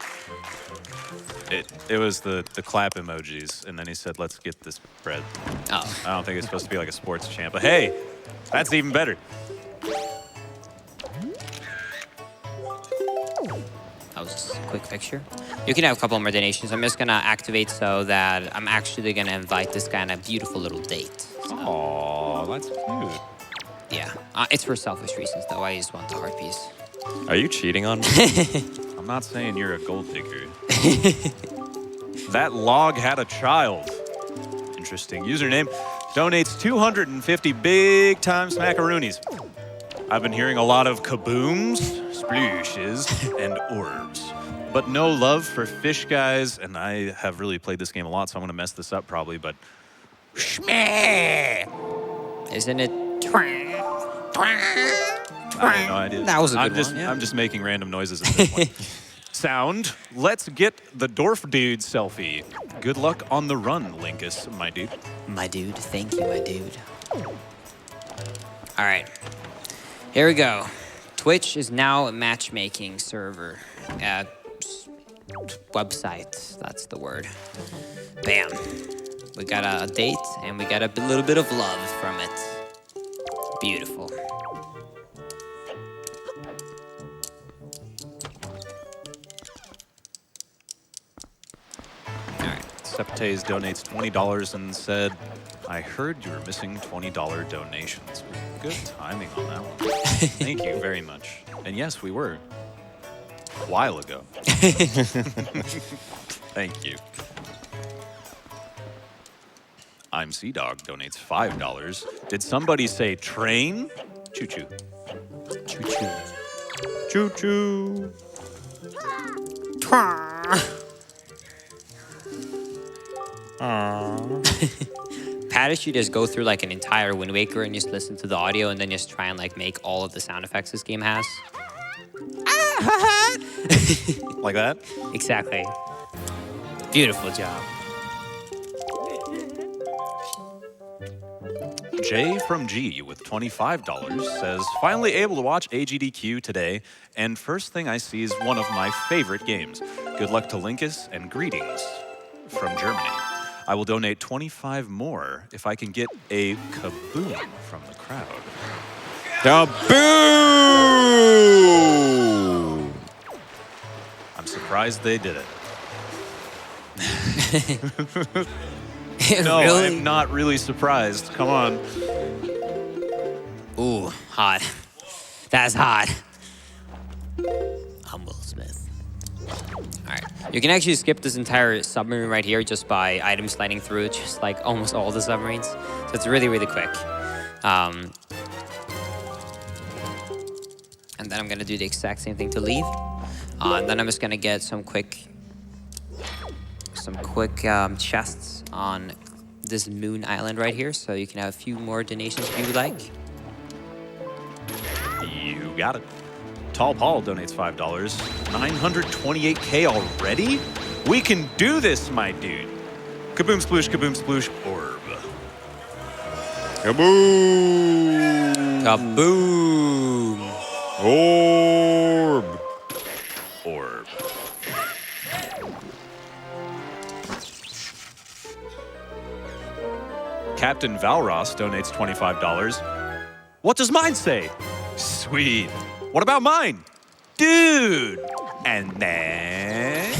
It was the clap emojis, and then he said, let's get this bread. Oh. I don't think it's supposed to be like a sports chant, but hey, that's even better. That was just a quick picture. You can have a couple more donations. I'm just gonna activate so that I'm actually gonna invite this guy on a beautiful little date. Oh, that's cute. Yeah, it's for selfish reasons though. I just want the heart piece. Are you cheating on me? I'm not saying you're a gold digger. That log had a child. Interesting username. Donates 250 big time smackaroonies. I've been hearing a lot of kabooms, splooshes, and orbs. But no love for fish guys, and I have really played this game a lot, so I'm gonna mess this up probably, but shmeh! Isn't it? I have no idea. That was a good one. one, yeah. I'm just making random noises at this point. Sound. Let's get the Dwarf Dude selfie. Good luck on the run, Linkus, my dude. My dude, thank you, my dude. All right, here we go. Twitch is now a matchmaking server. Website, that's the word. Bam. We got a date and we got a little bit of love from it. Beautiful. Septaze donates $20 and said, I heard you were missing $20 donations. Good timing on that one. Thank you very much. And yes, we were. A while ago. Thank you. I'm Sea-Dog donates $5. Did somebody say train? Choo-choo. Choo-choo. Choo-choo. Pat, you just go through like an entire Wind Waker and just listen to the audio and then just try and like make all of the sound effects this game has. Like that? Exactly. Beautiful job. Jay from G with $25 says, finally able to watch AGDQ today, and first thing I see is one of my favorite games. Good luck to Linkus and greetings from Germany. I will donate 25 more if I can get a kaboom from the crowd. Kaboom! I'm surprised they did it. No, Really? I'm not really surprised. Come on. Ooh, hot. That's hot. I'm Will Smith. All right, you can actually skip this entire submarine right here just by item sliding through, just like almost all the submarines. So it's really, really quick. And then I'm gonna do the exact same thing to leave. And then I'm just gonna get some quick chests on this moon island right here, so you can have a few more donations if you would like. You got it. Tall Paul donates $5. 928K already? We can do this, my dude. Kaboom sploosh, orb. Kaboom! Kaboom! Orb! Orb. Captain Valros donates $25. What does mine say? Sweet. What about mine? Dude. And then...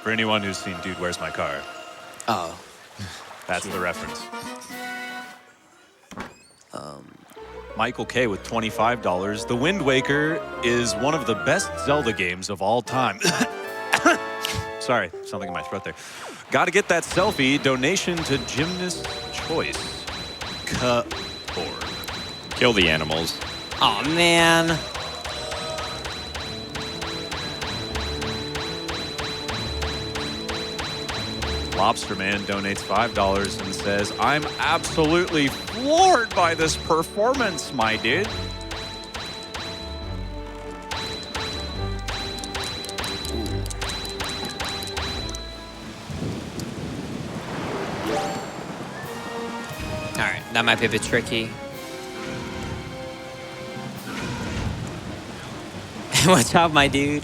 For anyone who's seen Dude, Where's My Car? Oh. That's the reference. Michael K with $25. The Wind Waker is one of the best Zelda games of all time. Sorry, something in my throat there. Gotta get that selfie. Donation to Gymnast Choice. Orb. Kill the animals. Oh man. Lobsterman donates $5 and says, I'm absolutely floored by this performance, my dude. All right, that might be a bit tricky. What's up, my dude?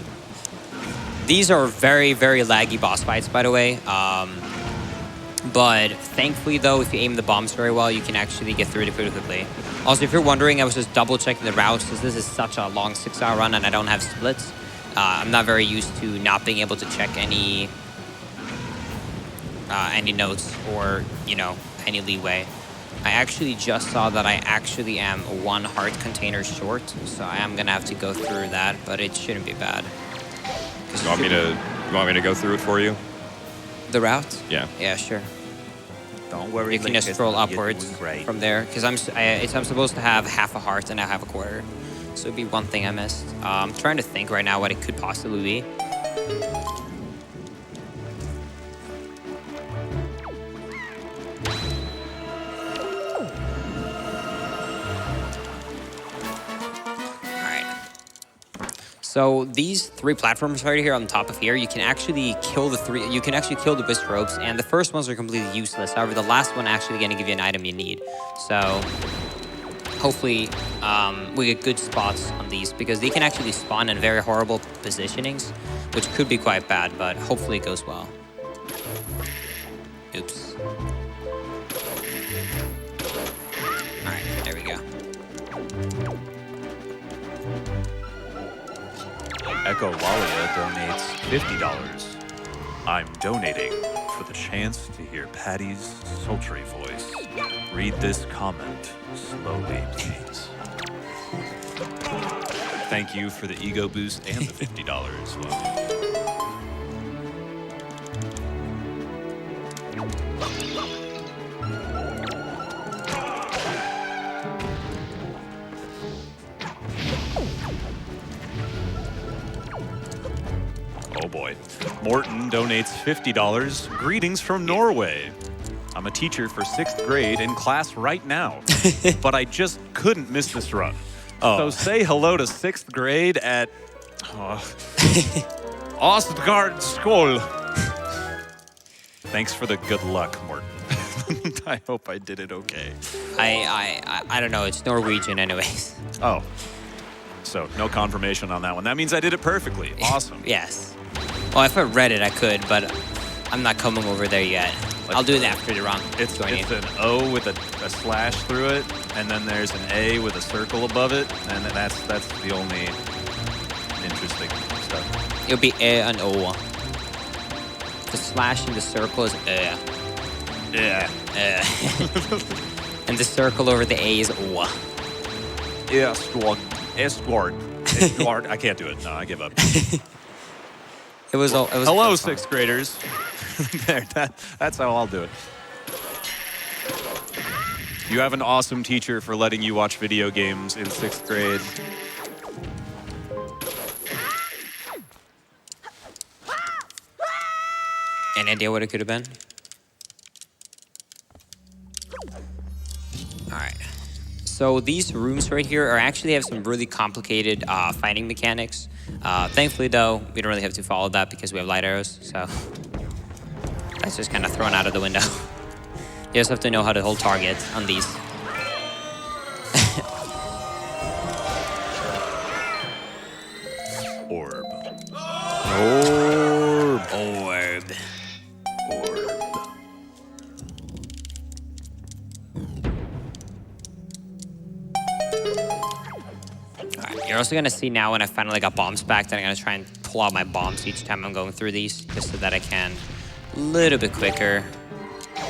These are very, very laggy boss fights, by the way. But thankfully, though, if you aim the bombs very well, you can actually get through it pretty quickly. Also, if you're wondering, I was just double checking the routes because this is such a long 6-hour run and I don't have splits. I'm not very used to not being able to check any notes or, you know, any leeway. I actually just saw that I actually am 1 heart container short, so I am gonna have to go through that, but it shouldn't be bad. You want me to go through it for you? The route? Yeah. Yeah, sure. Don't worry, You can just scroll upwards right. from there, because I'm supposed to have half a heart and I have a quarter. So it'd be one thing I missed. I'm trying to think right now what it could possibly be. So these 3 platforms right here on top of here, you can actually kill the 3. You can actually kill the Wisp ropes, and the first ones are completely useless. However, the last one actually going to give you an item you need. So hopefully we get good spots on these because they can actually spawn in very horrible positionings, which could be quite bad, but hopefully it goes well. Oops. All right, there we go. Echo Walia donates $50. I'm donating for the chance to hear Patty's sultry voice. Read this comment slowly, please. Thank you for the ego boost and the $50, Walia. Oh boy. Morton donates $50. Greetings from Norway. I'm a teacher for 6th grade in class right now, but I just couldn't miss this run. So say hello to 6th grade at Ostgard School. Thanks for the good luck, Morton. I hope I did it okay. I don't know. It's Norwegian anyways. Oh. So no confirmation on that one. That means I did it perfectly. Awesome. Yes. Well, if I read it, I could, but I'm not coming over there yet. I'll do it after the run. It's an O with a slash through it, and then there's an A with a circle above it, and that's the only interesting stuff. It'll be E and O. The slash in the circle is E. Yeah. And the circle over the A is O. Escort. I can't do it. No, I give up. It was Hello, 6th graders. There, that's how I'll do it. You have an awesome teacher for letting you watch video games in 6th grade. Any idea what it could have been? All right. So these rooms right here actually have some really complicated fighting mechanics. Thankfully, though, we don't really have to follow that because we have light arrows. So that's just kind of thrown out of the window. You just have to know how to hold targets on these. Orb. Orb. Alright, you're also gonna see now when I finally got bombs back that I'm gonna try and pull out my bombs each time I'm going through these, just so that I can a little bit quicker,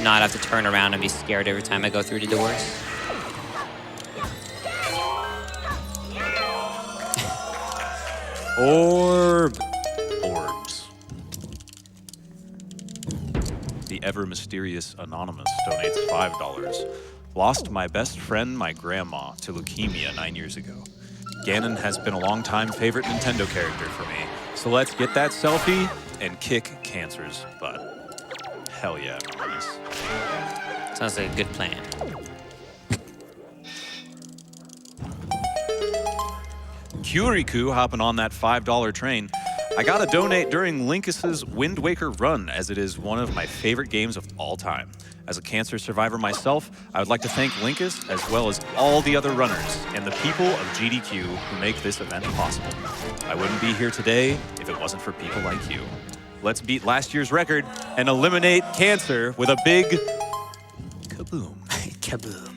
not have to turn around and be scared every time I go through the doors. Orb. Orbs. The ever mysterious Anonymous donates $5. Lost my best friend, my grandma, to leukemia 9 years ago. Ganon has been a long-time favorite Nintendo character for me, so let's get that selfie and kick cancer's butt. Hell yeah, Anonymous. Sounds like a good plan. Kuriku hopping on that $5 train. I gotta donate during Linkus7's Wind Waker run, as it is one of my favorite games of all time. As a cancer survivor myself, I would like to thank Linkus, as well as all the other runners and the people of GDQ who make this event possible. I wouldn't be here today if it wasn't for people like you. Let's beat last year's record and eliminate cancer with a big kaboom. Kaboom.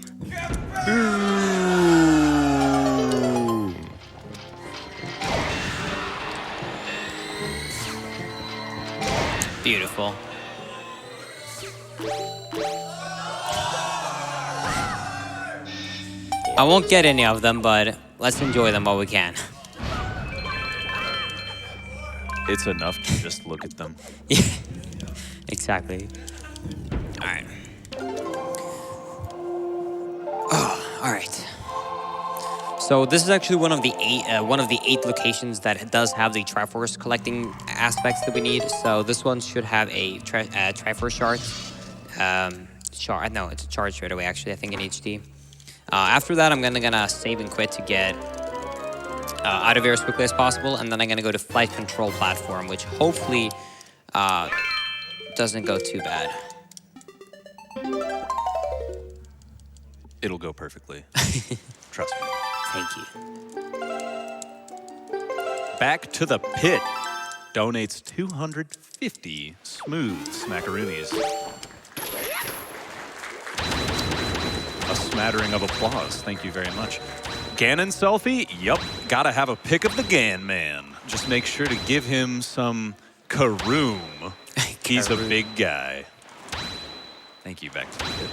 Beautiful. I won't get any of them, but let's enjoy them while we can. It's enough to just look at them. Yeah, exactly. All right. Oh, all right. So this is actually one of the eight locations that does have the Triforce collecting aspects that we need. So this one should have a Triforce shard. No, it's a charge right away. Actually, I think in HD. After that, I'm gonna save and quit to get out of here as quickly as possible, and then I'm gonna go to flight control platform, which hopefully doesn't go too bad. It'll go perfectly. Trust me. Thank you. Back to the pit. Donates 250 smooth smackaroonies. A smattering of applause. Thank you very much. Ganon selfie? Yup. Gotta have a pic of the Gan Man. Just make sure to give him some karoom. He's a big guy. Thank you, back to the pit.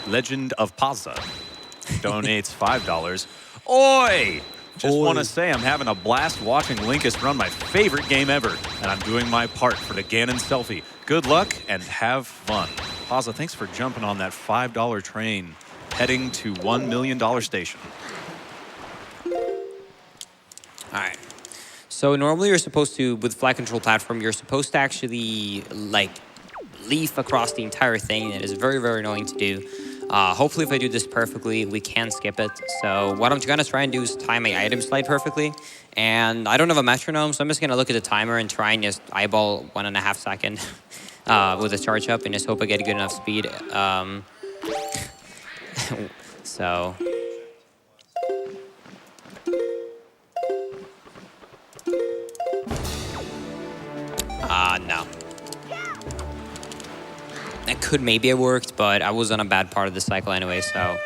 Legend of Pazza donates $5. Oi! Just want to say I'm having a blast watching Linkus run my favorite game ever, and I'm doing my part for the Ganon selfie. Good luck and have fun. Pazza, thanks for jumping on that $5 train, heading to $1 million station. All right. So normally you're supposed to, with flight control platform, you're supposed to actually like leaf across the entire thing. It is very, very annoying to do. Hopefully if I do this perfectly, we can skip it. So what I'm gonna try and do is time my item slide perfectly. And I don't have a metronome, so I'm just gonna look at the timer and try and just eyeball 1.5 seconds with a charge up and just hope I get a good enough speed. So. No. That could maybe have worked, but I was on a bad part of the cycle anyway, so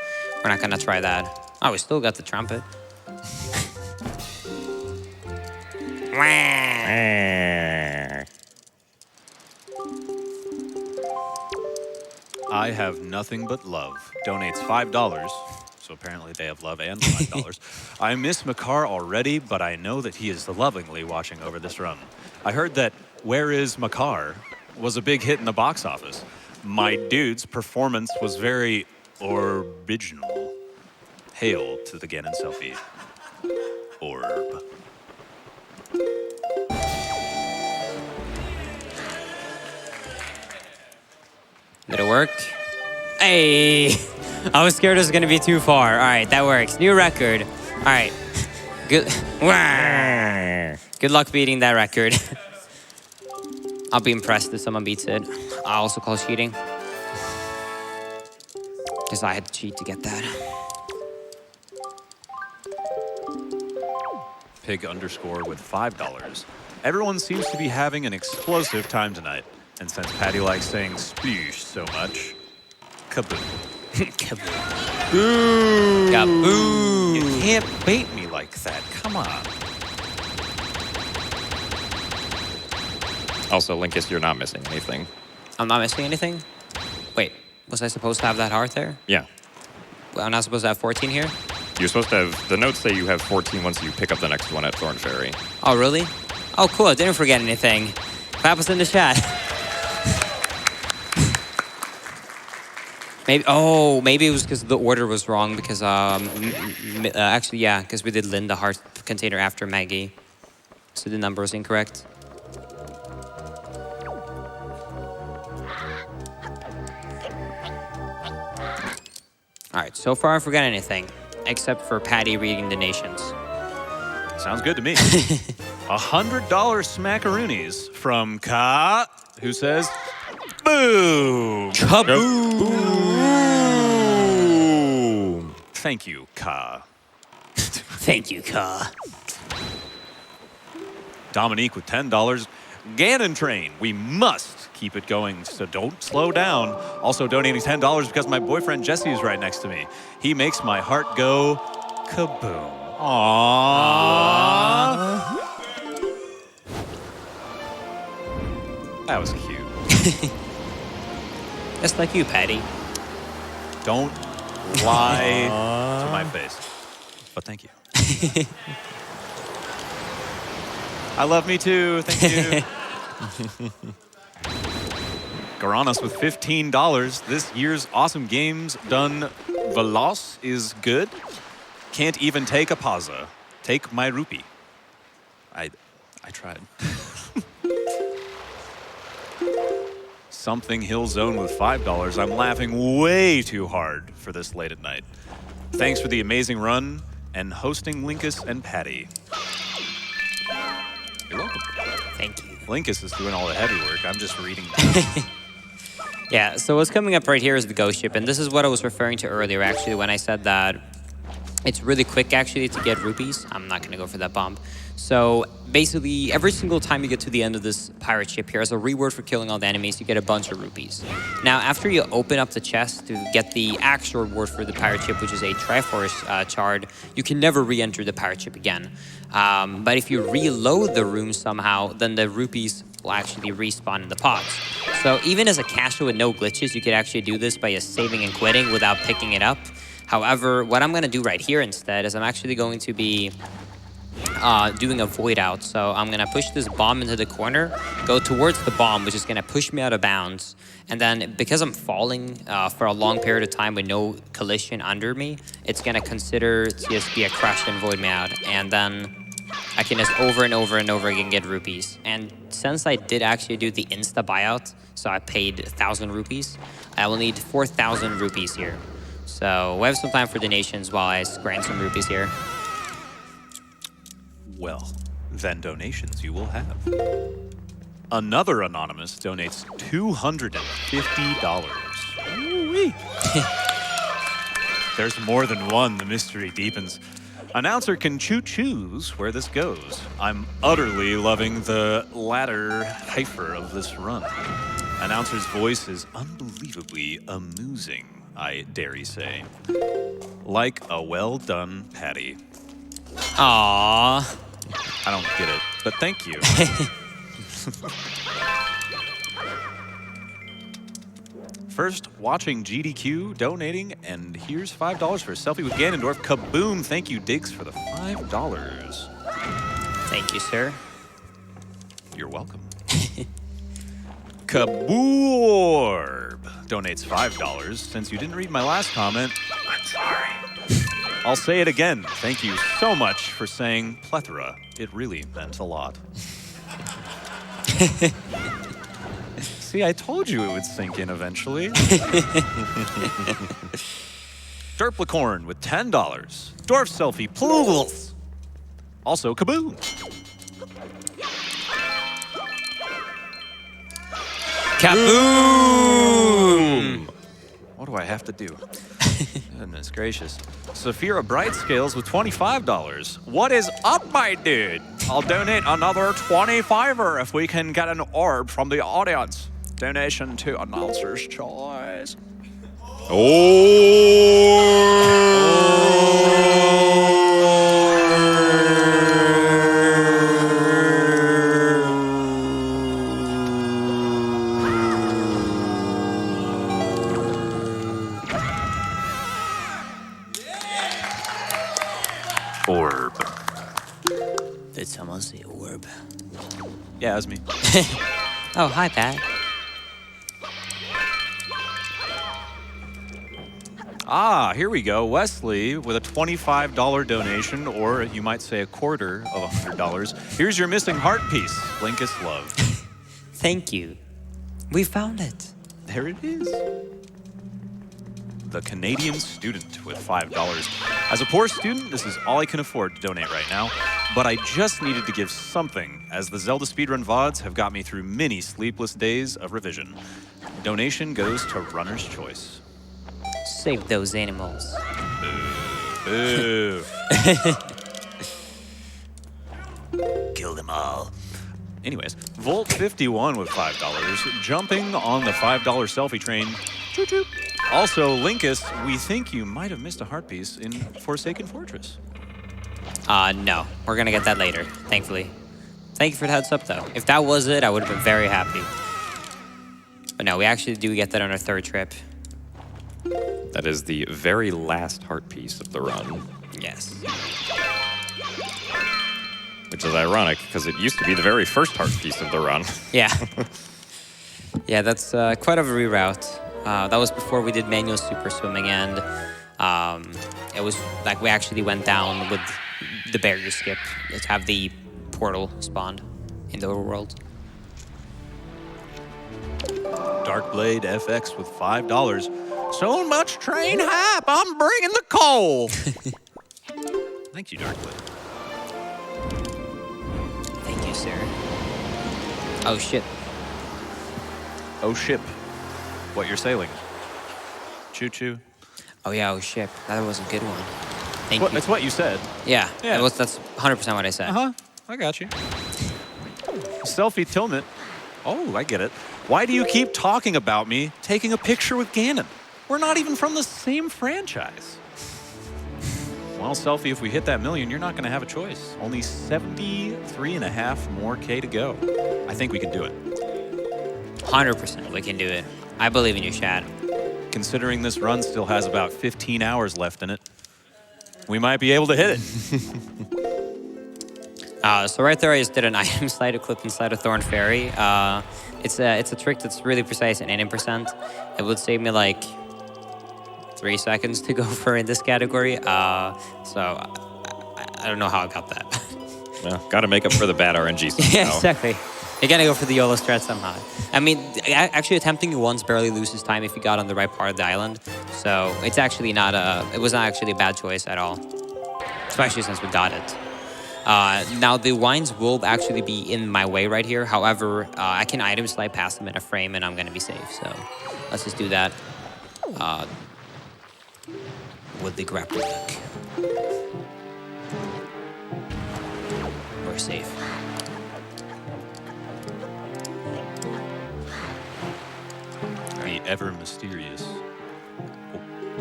we're not gonna try that. Oh, we still got the trumpet. I have nothing but love. Donates $5. So apparently they have love and $5. I miss Makar already, but I know that he is lovingly watching over this run. I heard that Where Is Makar was a big hit in the box office. My dude's performance was very original. Hail to the Ganon selfie. Orb. Did it work? Hey! I was scared it was gonna be too far. All right, that works. New record. All right. Good. Good luck beating that record. I'll be impressed if someone beats it. I also call cheating. Because I had to cheat to get that. Pig underscore with $5. Everyone seems to be having an explosive time tonight. And since Patty likes saying sploosh so much, kaboom. Kaboom. Boom. Kaboom. You can't bait me like that. Come on. Also, Linkus, you're not missing anything. I'm not missing anything? Wait, was I supposed to have that heart there? Yeah. Well, I'm not supposed to have 14 here? You're supposed to have, the notes say you have 14 once you pick up the next one at Thorn Ferry. Oh, really? Oh, cool, I didn't forget anything. Clap us in the chat. Maybe it was because the order was wrong because, actually, yeah, because we did Linda heart container after Maggie. So the number was incorrect. All right, so far I forgot anything, except for Patty reading the nations. Sounds good to me. $100 smackaroonies from Ka, who says, boom. Kaboom. Thank you, Ka. Thank you, Ka. Dominique with $10. Ganon Train, we must keep it going, so don't slow down. Also donating $10 because my boyfriend Jesse is right next to me. He makes my heart go kaboom. Aww. That was cute. Just like you, Patty. Don't lie to my face. But thank you. I love me too. Thank you. Garanos with $15. This year's Awesome Games done Veloz is good. Can't even take a pausa. Take my rupee. I tried. Something Hill Zone with $5. I'm laughing way too hard for this late at night. Thanks for the amazing run and hosting Linkus and Patty. You're welcome. Thank you. Linkus is doing all the heavy work. I'm just reading. Yeah, so what's coming up right here is the ghost ship, and this is what I was referring to earlier, actually, when I said that it's really quick, actually, to get rupees. I'm not going to go for that bomb. So basically, every single time you get to the end of this pirate ship here, as a reward for killing all the enemies, you get a bunch of rupees. Now, after you open up the chest to get the actual reward for the pirate ship, which is a Triforce shard, you can never re-enter the pirate ship again. But if you reload the room somehow, then the rupees will actually respawn in the pots. So even as a casual with no glitches, you could actually do this by just saving and quitting without picking it up. However, what I'm going to do right here instead is I'm actually going to be doing a void out. So I'm going to push this bomb into the corner, go towards the bomb, which is going to push me out of bounds. And then because I'm falling for a long period of time with no collision under me, it's going to consider to just be a crash and void me out. And then I can just over and over and over again get rupees. And since I did actually do the insta buyout, so I paid 1,000 rupees, I will need 4,000 rupees here. So we have some time for donations while I grind some rupees here. Well, then donations you will have. Another anonymous donates $250. Ooh-wee. There's more than one. The mystery deepens. Announcer can choose where this goes. I'm utterly loving the latter heifer of this run. Announcer's voice is unbelievably amusing, I dare say. Like a well-done patty. Aww. I don't get it, but thank you. First, watching GDQ donating, and here's $5 for a selfie with Ganondorf. Kaboom! Thank you, Diggs, for the $5. Thank you, sir. You're welcome. Kaboorb donates $5. Since you didn't read my last comment, I'm sorry. I'll say it again. Thank you so much for saying plethora. It really meant a lot. See, I told you it would sink in eventually. Derplicorn with $10. Dwarf selfie, please. Also, kaboom. Kaboom! What do I have to do? Goodness gracious. Saphira Bright Scales with $25. What is up, my dude? I'll donate another 25er if we can get an orb from the audience. Donation to Announcer's Choice. Orb. Did someone say orb? Yeah, that's me. Oh, hi, Pat. Ah, here we go. Wesley with a $25 donation, or you might say a quarter of $100. Here's your missing heart piece. Linkus love. Thank you. We found it. There it is. The Canadian student with $5. As a poor student, this is all I can afford to donate right now, but I just needed to give something, as the Zelda speedrun VODs have got me through many sleepless days of revision. Donation goes to Runner's Choice. Save those animals. Boo. Kill them all. Anyways, Volt51 with $5, jumping on the $5 selfie train. Choo choo. Also, Linkus, we think you might have missed a heart piece in Forsaken Fortress. No. We're gonna get that later, thankfully. Thank you for the heads up, though. If that was it, I would have been very happy. But no, we actually do get that on our third trip. That is the very last heart piece of the run. Yes. Which is ironic, because it used to be the very first heart piece of the run. Yeah. Yeah, that's quite of a reroute. That was before we did manual super swimming, and it was like we actually went down with the barrier skip to have the portal spawned in the overworld. Darkblade FX with $5. So much train hype, I'm bringing the coal. Thank you, Darkblade. Thank you, sir. Oh, shit. Oh, ship. What you're sailing. Choo-choo. Oh, yeah, oh, shit. That was a good one. Thank you. It's what you said. Yeah, Yeah. that's 100% what I said. Uh-huh. I got you. Selfie Tillman. Oh, I get it. Why do you keep talking about me taking a picture with Ganon? We're not even from the same franchise. Well, Selfie, if we hit that million, you're not going to have a choice. Only 73.5 more K to go. I think we can do it. 100% we can do it. I believe in you, Shad. Considering this run still has about 15 hours left in it, we might be able to hit it. So right there, I just did an item slide to clip inside a Thorn Fairy. It's a trick that's really precise and 80%. It would save me like 3 seconds to go for in this category. So I don't know how I got that. Well, got to make up for the bad RNG somehow. Yeah, exactly. You gotta go for the YOLO strat somehow. I mean, actually attempting it once barely loses time if you got on the right part of the island. So it's actually not it was not actually a bad choice at all. Especially since we got it. Now the wines will actually be in my way right here. However, I can item slide past them in a frame and I'm gonna be safe. So let's just do that with the grapple hook. We're safe. The ever mysterious.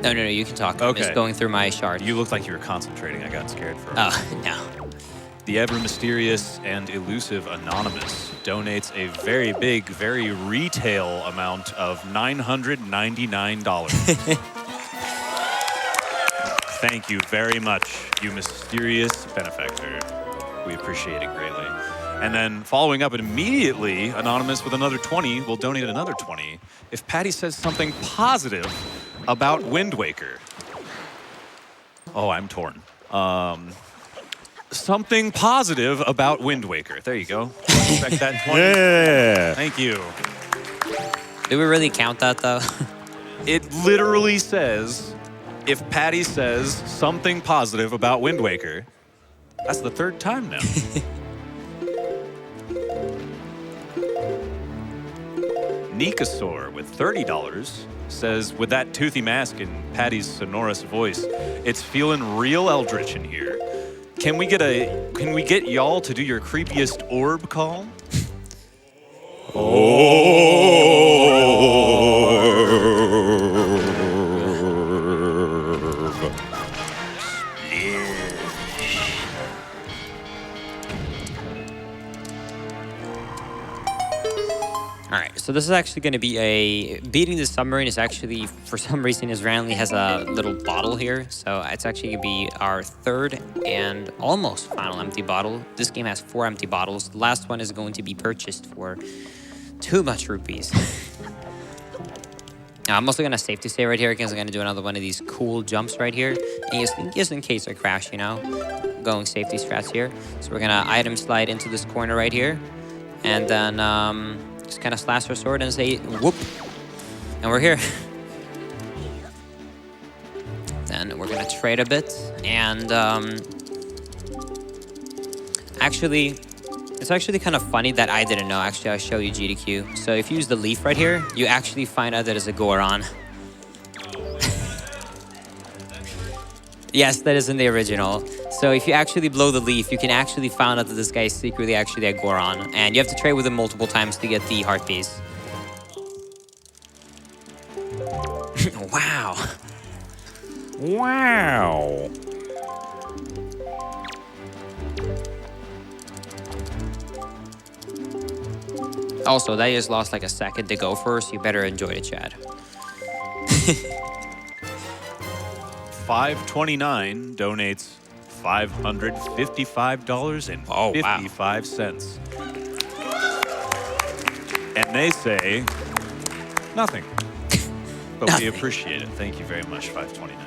No, you can talk. Okay. I'm just going through my shard. You looked like you were concentrating. I got scared for a Oh, minute. no. The ever mysterious and elusive Anonymous donates a very big, very retail amount of $999. Thank you very much, you mysterious benefactor. We appreciate it greatly. And then following up immediately, Anonymous with another 20 will donate another 20 if Patty says something positive about Wind Waker. Oh, I'm torn. Something positive about Wind Waker. There you go. Expect that 20. Yeah. Thank you. Do we really count that, though? It literally says, if Patty says something positive about Wind Waker, that's the third time now. Nikasaur with $30 says, with that toothy mask and Patty's sonorous voice, it's feeling real eldritch in here. Can we get y'all to do your creepiest orb call? All right, so this is actually going to be beating the submarine is actually, for some reason, is randomly has a little bottle here. So it's actually going to be our third and almost final empty bottle. This game has 4 empty bottles. The last one is going to be purchased for too much rupees. Now, I'm also going to safety stay right here because I'm going to do another one of these cool jumps right here. And just in case I crash, you know, going safety strats here. So we're going to item slide into this corner right here. And then just kind of slash our sword and say, whoop. And we're here. Then we're going to trade a bit. And actually, it's actually kind of funny that I didn't know. Actually, I'll show you GDQ. So if you use the leaf right here, you actually find out that it's a Goron. Yes, that is in the original. So if you actually blow the leaf, you can actually find out that this guy is secretly actually a Goron. And you have to trade with him multiple times to get the heart piece. Wow. Wow. Also, that just lost like a second to go for, so you better enjoy it, Chad. 529 donates $555.55. And they say nothing. But we appreciate it. Thank you very much, 529.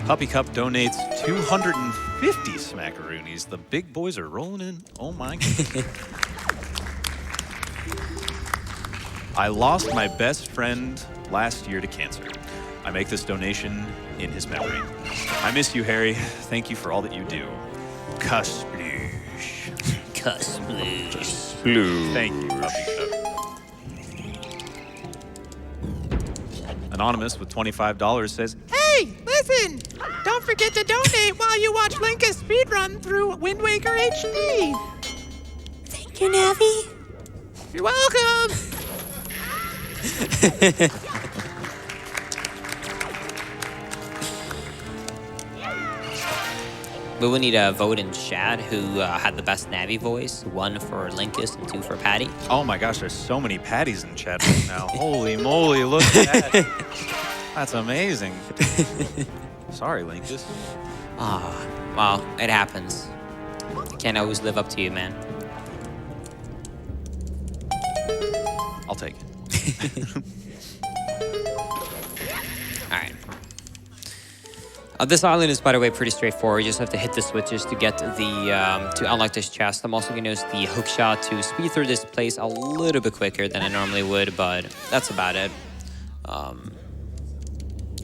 Puppy Cup donates 250 smackaroonies. The big boys are rolling in. Oh my goodness. I lost my best friend last year to cancer. I make this donation in his memory. I miss you, Harry. Thank you for all that you do. Cuss sploosh. Cuss sploosh. Blue. Thank you, Puppy Cup. Anonymous with $25 says, Hey, listen! Don't forget to donate while you watch Linkus speedrun through Wind Waker HD. Thank you, Navi. You're welcome! We will need a vote in chat who had the best Navi voice. 1 for Linkus and 2 for Patty. oh my gosh, there's so many Patties in chat right now. Holy moly, look at that. That's amazing. Sorry, Linkus. Ah, well, it happens. I can't always live up to you, man. I'll take it. All right. This island is, by the way, pretty straightforward. You just have to hit the switches to get the to unlock this chest. I'm also going to use the hook shot to speed through this place a little bit quicker than I normally would, but that's about it.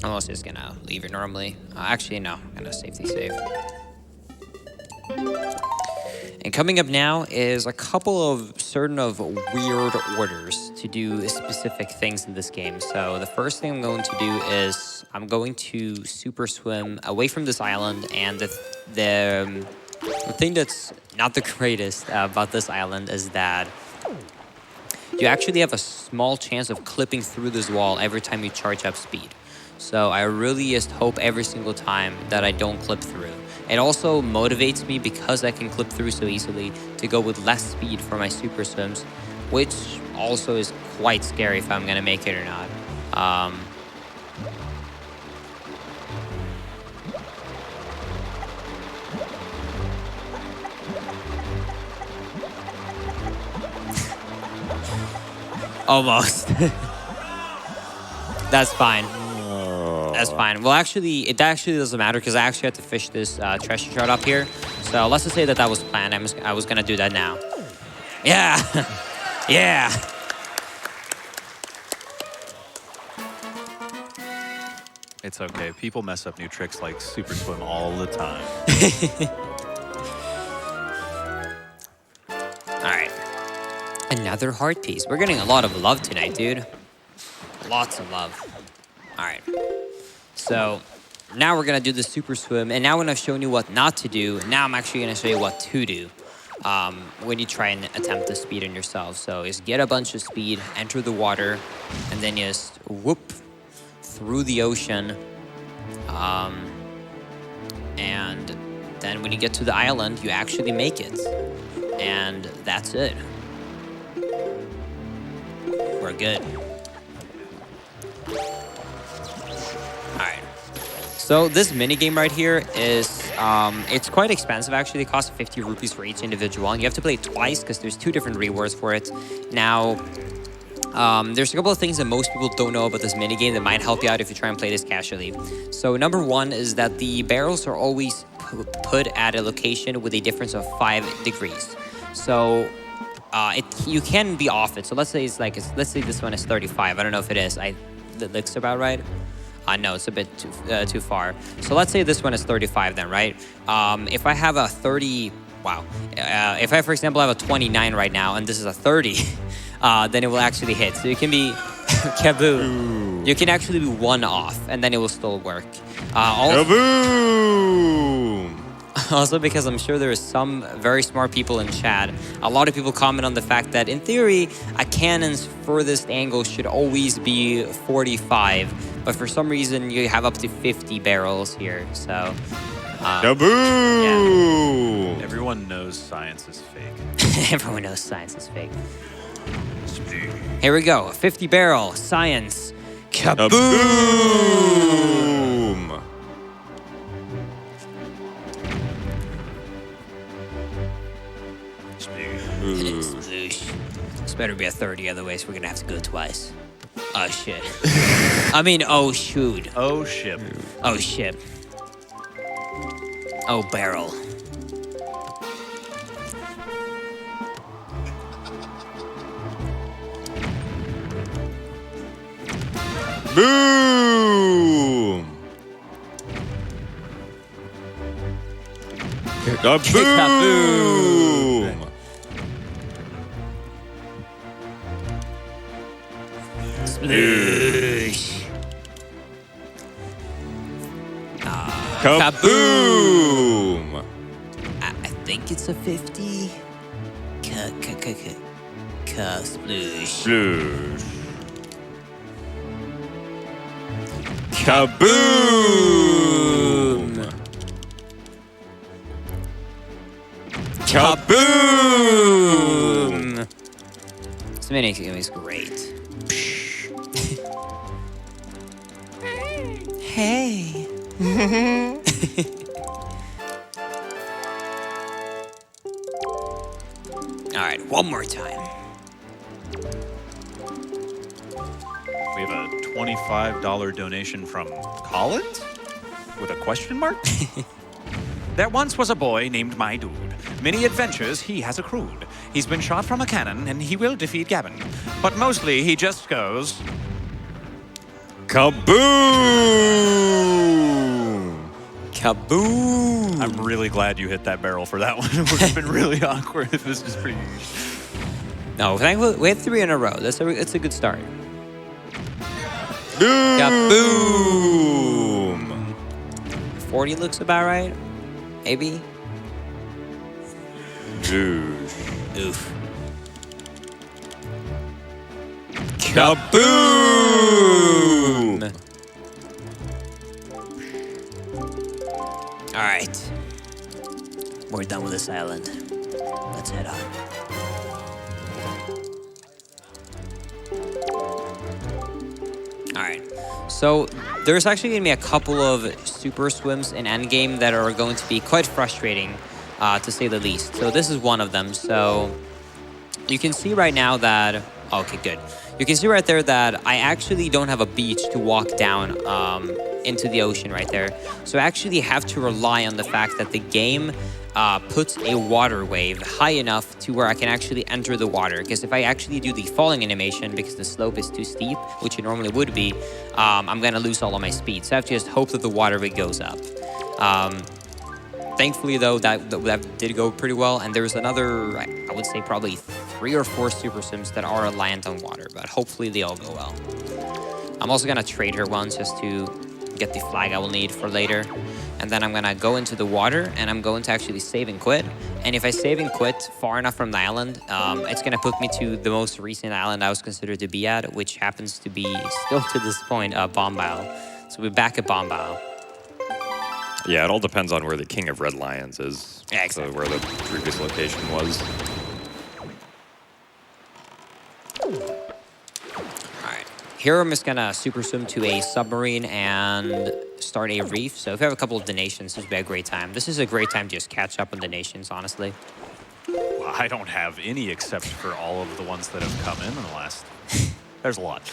I'm also just going to leave it normally. Actually, no. I'm going to safety save. And coming up now is a couple of weird orders to do specific things in this game. So the first thing I'm going to do is I'm going to super swim away from this island, and the thing that's not the greatest about this island is that you actually have a small chance of clipping through this wall every time you charge up speed. So I really just hope every single time that I don't clip through. It also motivates me, because I can clip through so easily, to go with less speed for my super swims, which also is quite scary if I'm going to make it or not. Almost. That's fine. That's fine. Well, actually, it actually doesn't matter, because I actually had to fish this treasure shard up here. So let's just say that that was planned. I was going to do that now. Yeah. Yeah. It's okay. People mess up new tricks like Super Swim all the time. All right. Another heart piece. We're getting a lot of love tonight, dude. Lots of love. All right. So now we're going to do the super swim. And now when I've shown you what not to do, now I'm actually going to show you what to do when you try and attempt the speed on yourself. So just get a bunch of speed, enter the water, and then just whoop through the ocean. And then when you get to the island, you actually make it. And that's it. We're good. Alright. So this minigame right here is, it's quite expensive actually. It costs 50 rupees for each individual. And you have to play it twice because there's 2 different rewards for it. Now, there's a couple of things that most people don't know about this minigame that might help you out if you try and play this casually. So number 1 is that the barrels are always put at a location with a difference of 5 degrees. So you can be off it. So let's say let's say this one is 35. I don't know if it is. That looks about right. No, it's a bit too far. So let's say this one is 35 then, right? If I have a 30, wow. If I, for example, have a 29 right now and this is a 30, then it will actually hit. So it can be kaboom. You can actually be one off, and then it will still work. Also, Kaboom! also, because I'm sure there are some very smart people in chat, a lot of people comment on the fact that, in theory, a cannon's furthest angle should always be 45, but for some reason, you have up to 50 barrels here, so... Kaboom! Yeah. Everyone knows science is fake. Everyone knows science is fake. Here we go. 50 barrel science. Kaboom! Kaboom! Sploosh. This better be a 30, otherwise we're gonna have to go twice. Oh shit. I mean, oh shoot. Oh, shit. Oh shit. Oh barrel. Boom! Kaboom! Sploosh. Kaboom! I think it's a 50. Sploosh. Sploosh. Kaboom! Kaboom! This mini is great. Hey. All right, one more time. We have a $25 donation from Collins? With a question mark? There once was a boy named My Dude. Many adventures he has accrued. He's been shot from a cannon and he will defeat Gavin. But mostly he just goes... Kaboom! Kaboom! I'm really glad you hit that barrel for that one. It would have been really awkward if this was pretty... No, thankfully we had 3 in a row. That's a good start. Kaboom! 40 looks about right. Maybe. Douche. Oof. Kaboom! All right. We're done with this island. Let's head on. All right. So there's actually going to be a couple of super swims in endgame that are going to be quite frustrating, to say the least. So this is one of them. So you can see right now that... Okay, good. You can see right there that I actually don't have a beach to walk down into the ocean right there. So I actually have to rely on the fact that the game puts a water wave high enough to where I can actually enter the water. Because if I actually do the falling animation, because the slope is too steep, which it normally would be, I'm going to lose all of my speed. So I have to just hope that the water wave goes up. Thankfully, though, that did go pretty well. And there's another, I would say, probably 3 or 4 super sims that are land on water. But hopefully, they all go well. I'm also going to trade her once just to get the flag I will need for later. And then I'm going to go into the water, and I'm going to actually save and quit. And if I save and quit far enough from the island, it's going to put me to the most recent island I was considered to be at, which happens to be, still to this point, Bombile. So we're back at Bombile. Yeah, it all depends on where the King of Red Lions is. Yeah, exactly. So where the previous location was. Alright. Here I'm just gonna super swim to a submarine and start a reef. So if you have a couple of donations, this would be a great time. This is a great time to just catch up on donations, honestly. Well, I don't have any except for all of the ones that have come in the last... There's a lot.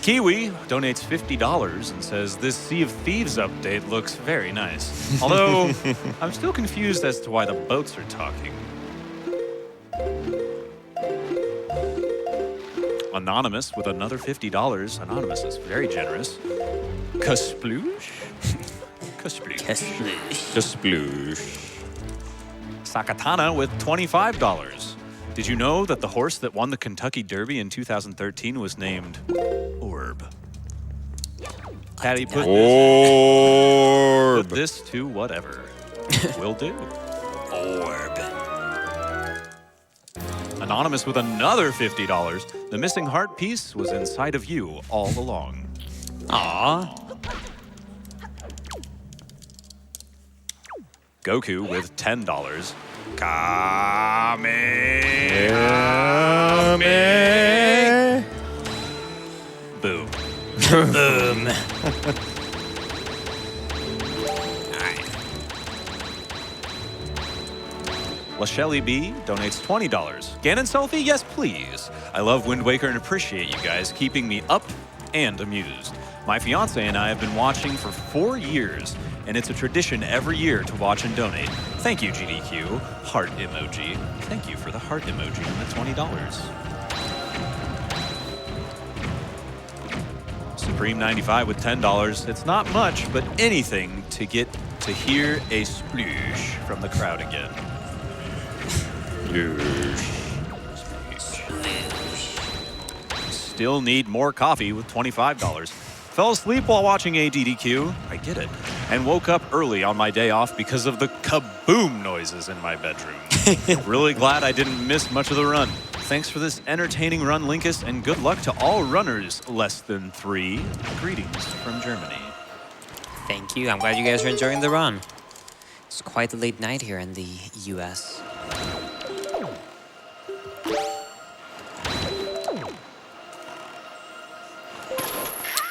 Kiwi donates $50 and says, this Sea of Thieves update looks very nice. Although, I'm still confused as to why the boats are talking. Anonymous with another $50. Anonymous is very generous. Kasploosh? Kasploosh. Kasploosh. Sakatana with $25. Did you know that the horse that won the Kentucky Derby in 2013 was named Orb? Patty, put Orb. this to whatever. Will do. Orb. Anonymous with another $50. The missing heart piece was inside of you all along. Aw. Goku with $10. Boom. Boom. LaShelly B donates $20. Ganon selfie? Yes, please. I love Wind Waker and appreciate you guys keeping me up and amused. My fiance and I have been watching for 4 years, and it's a tradition every year to watch and donate. Thank you, GDQ. Heart emoji. Thank you for the heart emoji and the $20. Supreme95 with $10. It's not much, but anything to get to hear a sploosh from the crowd again. Still need more coffee with $25. Fell asleep while watching AGDQ, I get it, and woke up early on my day off because of the kaboom noises in my bedroom. Really glad I didn't miss much of the run. Thanks for this entertaining run, Linkus, and good luck to all runners less than 3. Greetings from Germany. Thank you. I'm glad you guys are enjoying the run. It's quite a late night here in the US.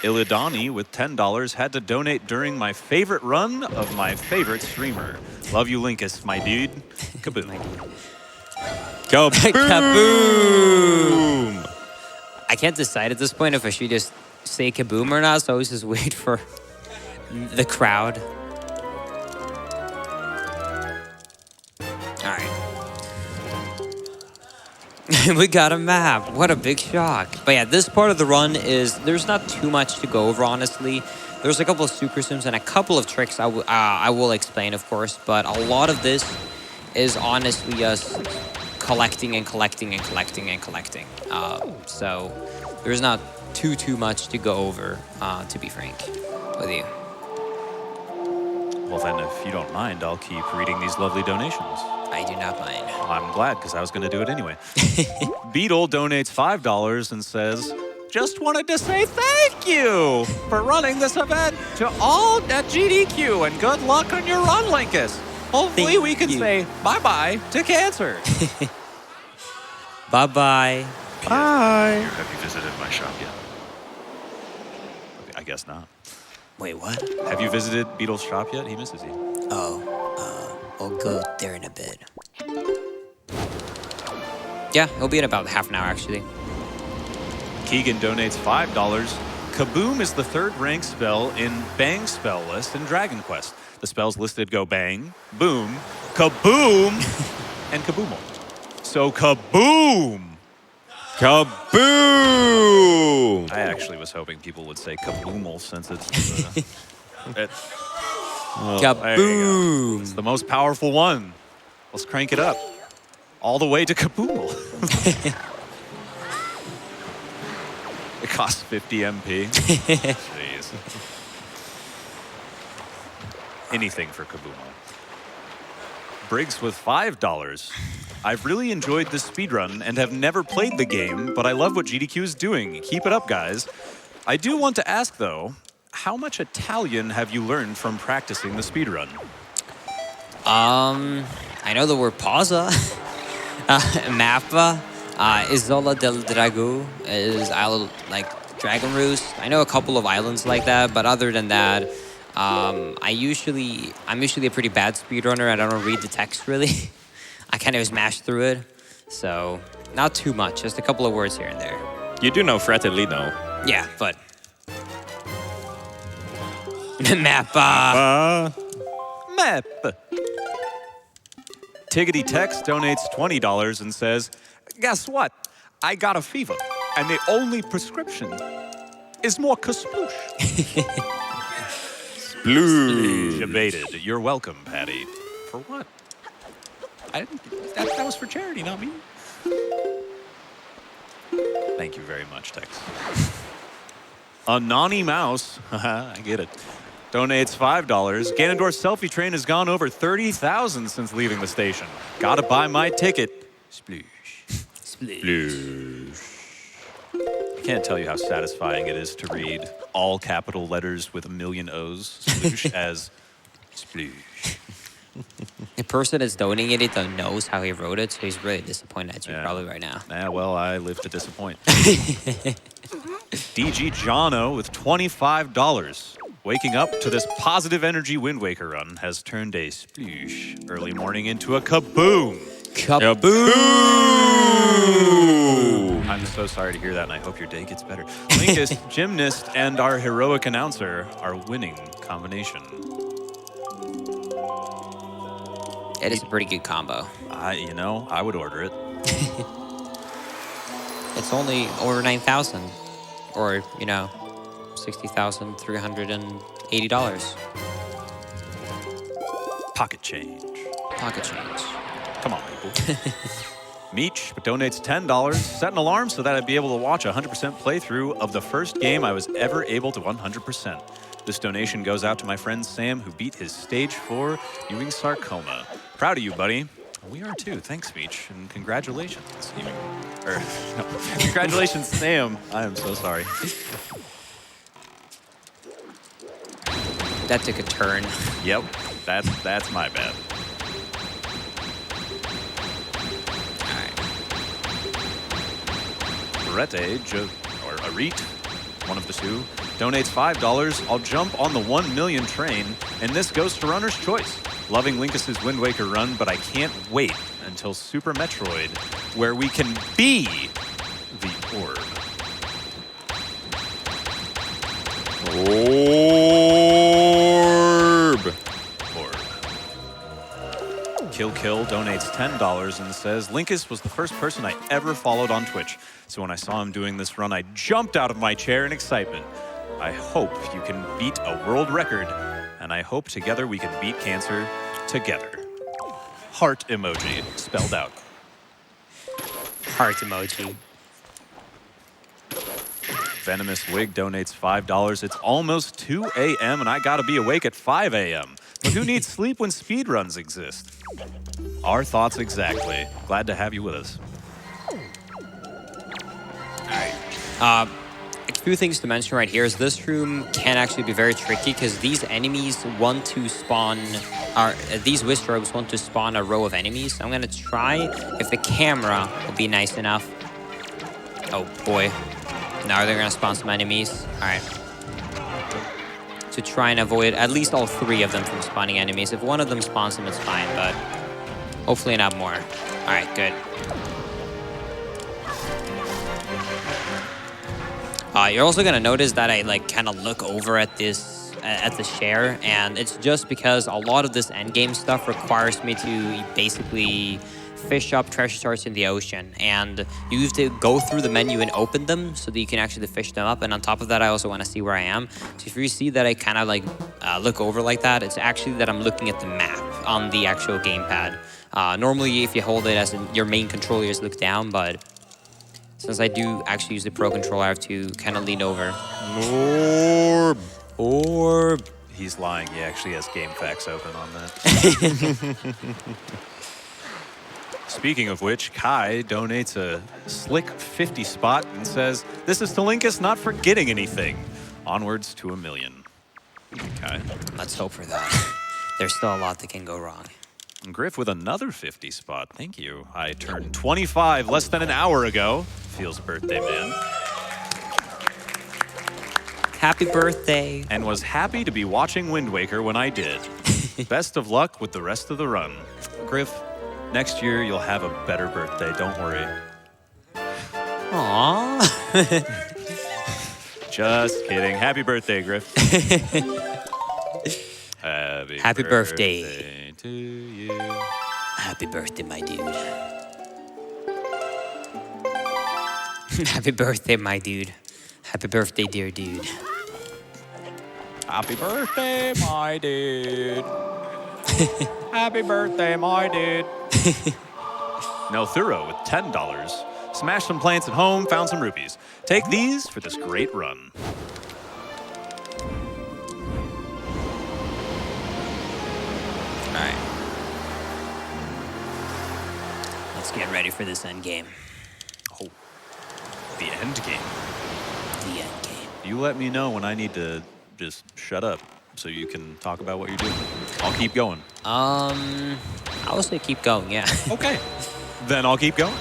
Ilidani with $10 had to donate during my favorite run of my favorite streamer. Love you, Linkus, my dude. Kaboom. Kaboom! I can't decide at this point if I should just say kaboom or not, so I always just wait for the crowd. All right. We got a map. What a big shock. But yeah, this part of the run is, there's not too much to go over, honestly. There's a couple of super sims and a couple of tricks I will explain, of course. But a lot of this is honestly us collecting and collecting and collecting and collecting. So there's not too much to go over, to be frank with you. Well, then, if you don't mind, I'll keep reading these lovely donations. I do not mind. I'm glad, because I was going to do it anyway. Beetle donates $5 and says, just wanted to say thank you for running this event to all at GDQ, and good luck on your run, Linkus. Hopefully we can say bye-bye to cancer. Bye-bye. Bye. Have you visited my shop yet? I guess not. Wait, what? Have you visited Beetle's shop yet? He misses you. Oh, I'll go there in a bit. Yeah, it'll be in about half an hour, actually. Keegan donates $5. Kaboom is the third-ranked spell in Bang spell list in Dragon Quest. The spells listed go bang, boom, kaboom, and kaboomal. So kaboom! Kaboom! I actually was hoping people would say kaboomal since it's... Kaboom! It's the most powerful one. Let's crank it up. All the way to kaboomal. It costs 50 MP. Jeez. Anything for kaboomal. Briggs with $5. I've really enjoyed this speedrun and have never played the game, but I love what GDQ is doing. Keep it up, guys. I do want to ask, though, how much Italian have you learned from practicing the speedrun? I know the word pausa, mappa, Isola del Drago is like Dragon Roost. I know a couple of islands like that, but other than that, I'm usually a pretty bad speedrunner. I don't read the text really. I kind of smash through it, so not too much. Just a couple of words here and there. You do know Fratelli, though. Yeah, but mappa. Map. Tiggity Tex donates $20 and says, guess what? I got a fever, and the only prescription is more kasploosh. Sploosh. Debated. You're welcome, Patty. For what? That was for charity, not me. Thank you very much, Tex. A Nani Mouse, I get it, donates $5. Ganondorf's selfie train has gone over 30,000 since leaving the station. Gotta buy my ticket. Sploosh. Sploosh. I can't tell you how satisfying it is to read all capital letters with a million O's, sploosh, as sploosh. The person that's donating it though knows how he wrote it, so he's really disappointed at you probably right now. Yeah, well, I live to disappoint. DG Jono with $25. Waking up to this positive energy Wind Waker run has turned a sploosh early morning into a kaboom. Kaboom! I'm so sorry to hear that, and I hope your day gets better. Linkus, Gymnast, and our heroic announcer are winning combination. It is a pretty good combo. You know, I would order it. It's only over 9,000, or you know, $60,380. Pocket change. Pocket change. Come on, people. Meech donates $10. Set an alarm so that I'd be able to watch a 100% playthrough of the first game I was ever able to 100%. This donation goes out to my friend Sam, who beat his stage 4 Ewing sarcoma. Proud of you, buddy. We are too. Thanks, Meech, and congratulations, Ewing. No, congratulations, Sam. I am so sorry. That took a turn. Yep, that's my bad. Rete, or Arit, one of the two, donates $5. I'll jump on the 1 million train, and this goes to Runner's Choice. Loving Linkus' Wind Waker run, but I can't wait until Super Metroid, where we can be the orb. Orb. Kill donates $10 and says, Linkus was the first person I ever followed on Twitch. So when I saw him doing this run, I jumped out of my chair in excitement. I hope you can beat a world record, and I hope together we can beat cancer together. Heart emoji, spelled out. Heart emoji. Venomous Wig donates $5. It's almost 2 a.m. and I gotta be awake at 5 a.m. But who needs sleep when speedruns exist? Our thoughts exactly. Glad to have you with us. A few things to mention right here is this room can actually be very tricky because these enemies want to spawn, these Wistrobes want to spawn a row of enemies. So I'm gonna try if the camera will be nice enough. Oh boy. Now they're gonna spawn some enemies. All right. To try and avoid at least all 3 of them from spawning enemies. If one of them spawns them, it's fine, but hopefully not more. All right, good. You're also gonna notice that I like kind of look over at this, at the share, and it's just because a lot of this endgame stuff requires me to basically fish up treasure chests in the ocean, and you have to go through the menu and open them so that you can actually fish them up. And on top of that, I also want to see where I am. So if you see that I kind of like look over like that, it's actually that I'm looking at the map on the actual gamepad. Normally, if you hold it as your main controller, you just look down, but since I do actually use the Pro Controller, I have to kind of lean over. Orb. He's lying. He actually has GameFAQs open on that. Speaking of which, Kai donates a slick 50 spot and says, this is to Linkus not forgetting anything. Onwards to 1 million. Okay. Let's hope for that. There's still a lot that can go wrong. And Griff with another 50 spot. Thank you. I turned 25 less than an hour ago. Feels birthday, man. Happy birthday. And was happy to be watching Wind Waker when I did. Best of luck with the rest of the run. Griff, next year you'll have a better birthday. Don't worry. Aww. Just kidding. Happy birthday, Griff. Happy birthday to you. Happy birthday, my dude. Happy birthday, my dude. Happy birthday, dear dude. Happy birthday, my dude. Happy birthday, my dude. No Thuro with $10. Smashed some plants at home, found some rupees. Take these for this great run. right. Let's get ready for this end game. Oh, the end game. The end game. You let me know when I need to just shut up so you can talk about what you're doing. I'll keep going. I would say keep going, yeah. Okay. Then I'll keep going.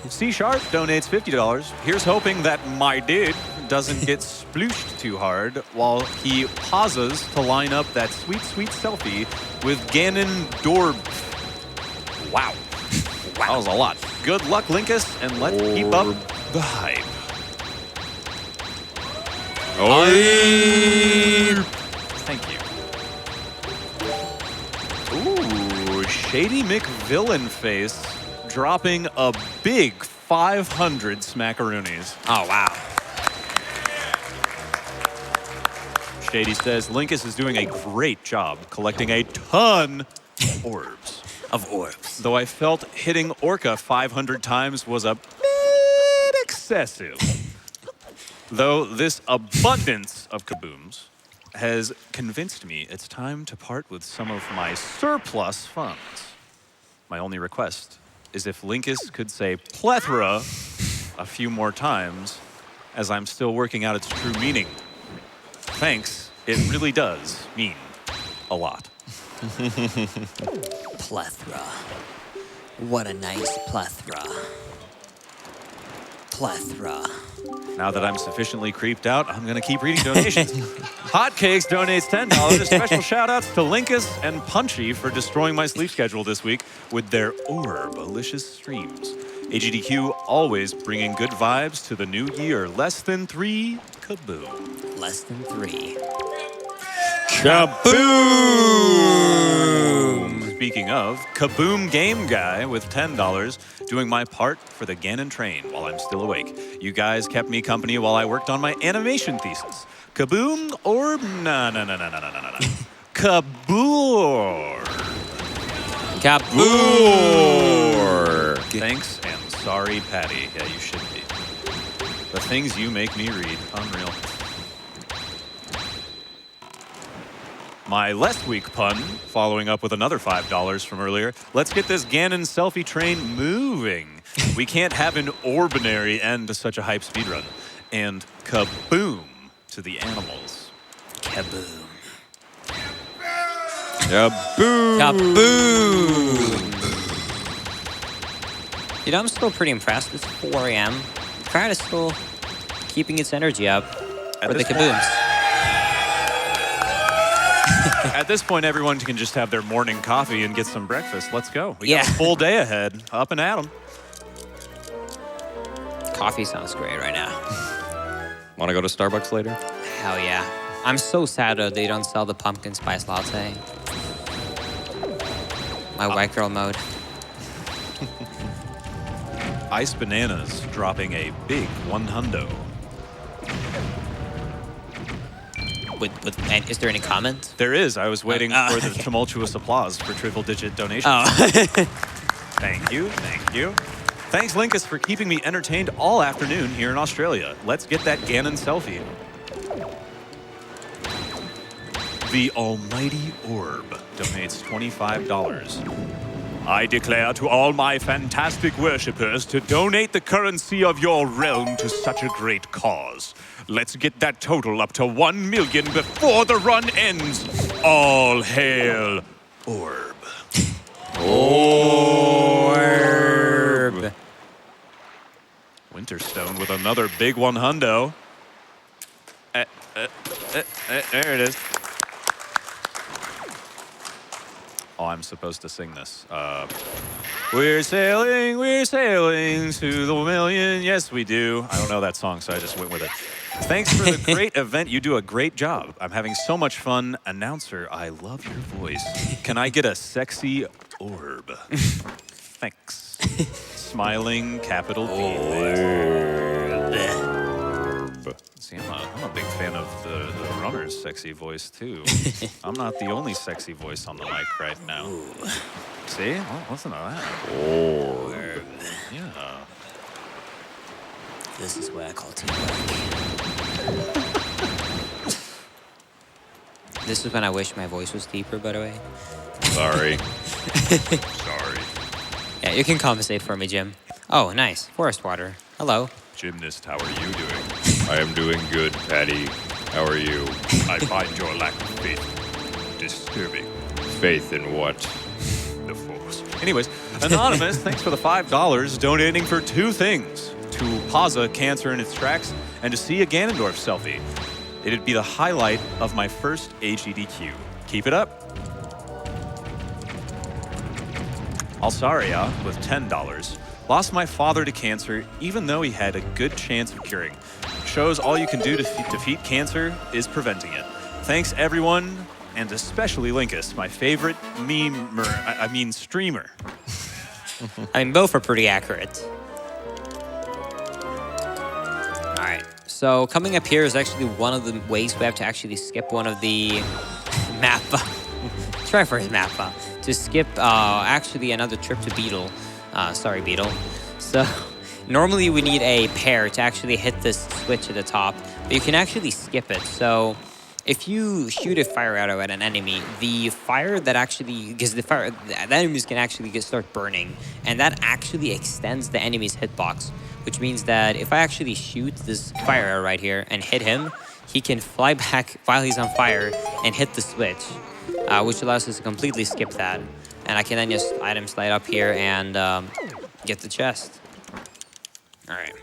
C-Sharp donates $50. Here's hoping that my dude doesn't get splooshed too hard while he pauses to line up that sweet, sweet selfie with Ganon Dorb. Wow. That was a lot. Good luck, Linkus, and let's keep up the hype. Thank you. Ooh, Shady McVillain Face dropping a big 500 smackaroonies. Oh, wow. Shady says Linkus is doing a great job collecting a ton of orbs. Though I felt hitting Orca 500 times was a bit excessive. Though this abundance of kabooms has convinced me it's time to part with some of my surplus funds. My only request is if Linkus could say plethora a few more times, as I'm still working out its true meaning. Thanks, it really does mean a lot. Plethora. What a nice plethora. Plethora. Now that I'm sufficiently creeped out, I'm going to keep reading donations. Hotcakes donates $10. Special shout-outs to Linkus and Punchy for destroying my sleep schedule this week with their orb-alicious streams. AGDQ always bringing good vibes to the new year. Less than 3, kaboom. Less than 3. Kaboom! Speaking of, Kaboom Game Guy with $10, doing my part for the Ganon train while I'm still awake. You guys kept me company while I worked on my animation thesis. Kaboom or no. Kaboor. Kaboor. Thanks and sorry, Patty. Yeah, you should be. The things you make me read, unreal. My less weak pun, following up with another $5 from earlier. Let's get this Ganon selfie train moving. We can't have an ordinary end to such a hype speedrun. And kaboom to the animals. Kaboom. Kaboom. Kaboom. You know, I'm still pretty impressed. It's 4 a.m. The crowd is still keeping its energy up for the kabooms. At this point, everyone can just have their morning coffee and get some breakfast. Let's go. We got a full day ahead. Up and at 'em. Coffee sounds great right now. Want to go to Starbucks later? Hell yeah. I'm so sad though they don't sell the pumpkin spice latte. My white girl mode. Ice Bananas dropping a big 100. And is there any comment? There is. I was waiting for the okay. tumultuous applause for triple-digit donations. Oh. Thank you. Thank you. Thanks, Linkus, for keeping me entertained all afternoon here in Australia. Let's get that Ganon selfie. The Almighty Orb donates $25. I declare to all my fantastic worshippers to donate the currency of your realm to such a great cause. Let's get that total up to 1 million before the run ends. All hail Orb. Orb. Winterstone with another big 100. There it is. Oh, I'm supposed to sing this. We're sailing to the million. Yes, we do. I don't know that song, so I just went with it. Thanks for the great event. You do a great job. I'm having so much fun. Announcer, I love your voice. Can I get a sexy orb? Thanks. Smiling capital B. See, I'm a big fan of the runner's sexy voice, too. I'm not the only sexy voice on the mic right now. See? Oh, listen to that. Orb. Yeah. This is what I call teamwork. This is when I wish my voice was deeper, by the way. Sorry. Sorry. Yeah, you can compensate for me, Jim. Oh, nice. Forest water. Hello. Gymnast, how are you doing? I am doing good, Patty. How are you? I find your lack of faith disturbing. Faith in what? The Force. Anyways, Anonymous, thanks for the $5, donating for two things. To pause a cancer in its tracks and to see a Ganondorf selfie. It'd be the highlight of my first AGDQ. Keep it up. Alsaria with $10. Lost my father to cancer even though he had a good chance of curing. Shows all you can do to defeat cancer is preventing it. Thanks everyone, and especially Linkus, my favorite streamer. I mean, both are pretty accurate. All right, so coming up here is actually one of the ways we have to actually skip one of the map. Try first map to skip actually another trip to Beetle. Sorry, Beetle. So normally we need a pair to actually hit this switch at the top, but you can actually skip it. So if you shoot a fire arrow at an enemy, the fire that actually gives the enemies can actually start burning, and that actually extends the enemy's hitbox, which means that if I actually shoot this fire arrow right here and hit him, he can fly back while he's on fire and hit the switch, which allows us to completely skip that. And I can then just item slide up here and get the chest. All right.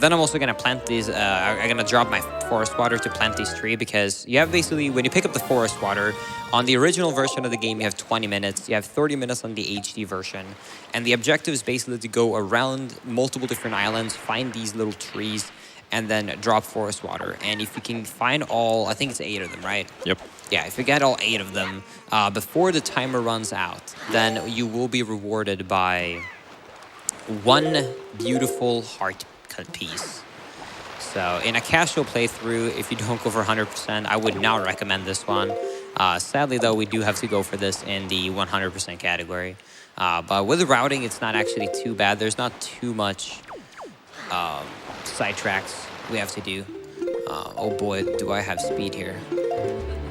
Then I'm also gonna plant these, I'm gonna drop my forest water to plant these trees, because you have basically, when you pick up the forest water, on the original version of the game, you have 20 minutes, you have 30 minutes on the HD version, and the objective is basically to go around multiple different islands, find these little trees, and then drop forest water. And if you can find all, I think it's 8 of them, right? Yep. Yeah, if you get all 8 of them before the timer runs out, then you will be rewarded by one beautiful heart cut piece. So in a casual playthrough, if you don't go for 100%, I would not recommend this one. Sadly, though, we do have to go for this in the 100% category. But with the routing, it's not actually too bad. There's not too much sidetracks we have to do. Oh boy, do I have speed here.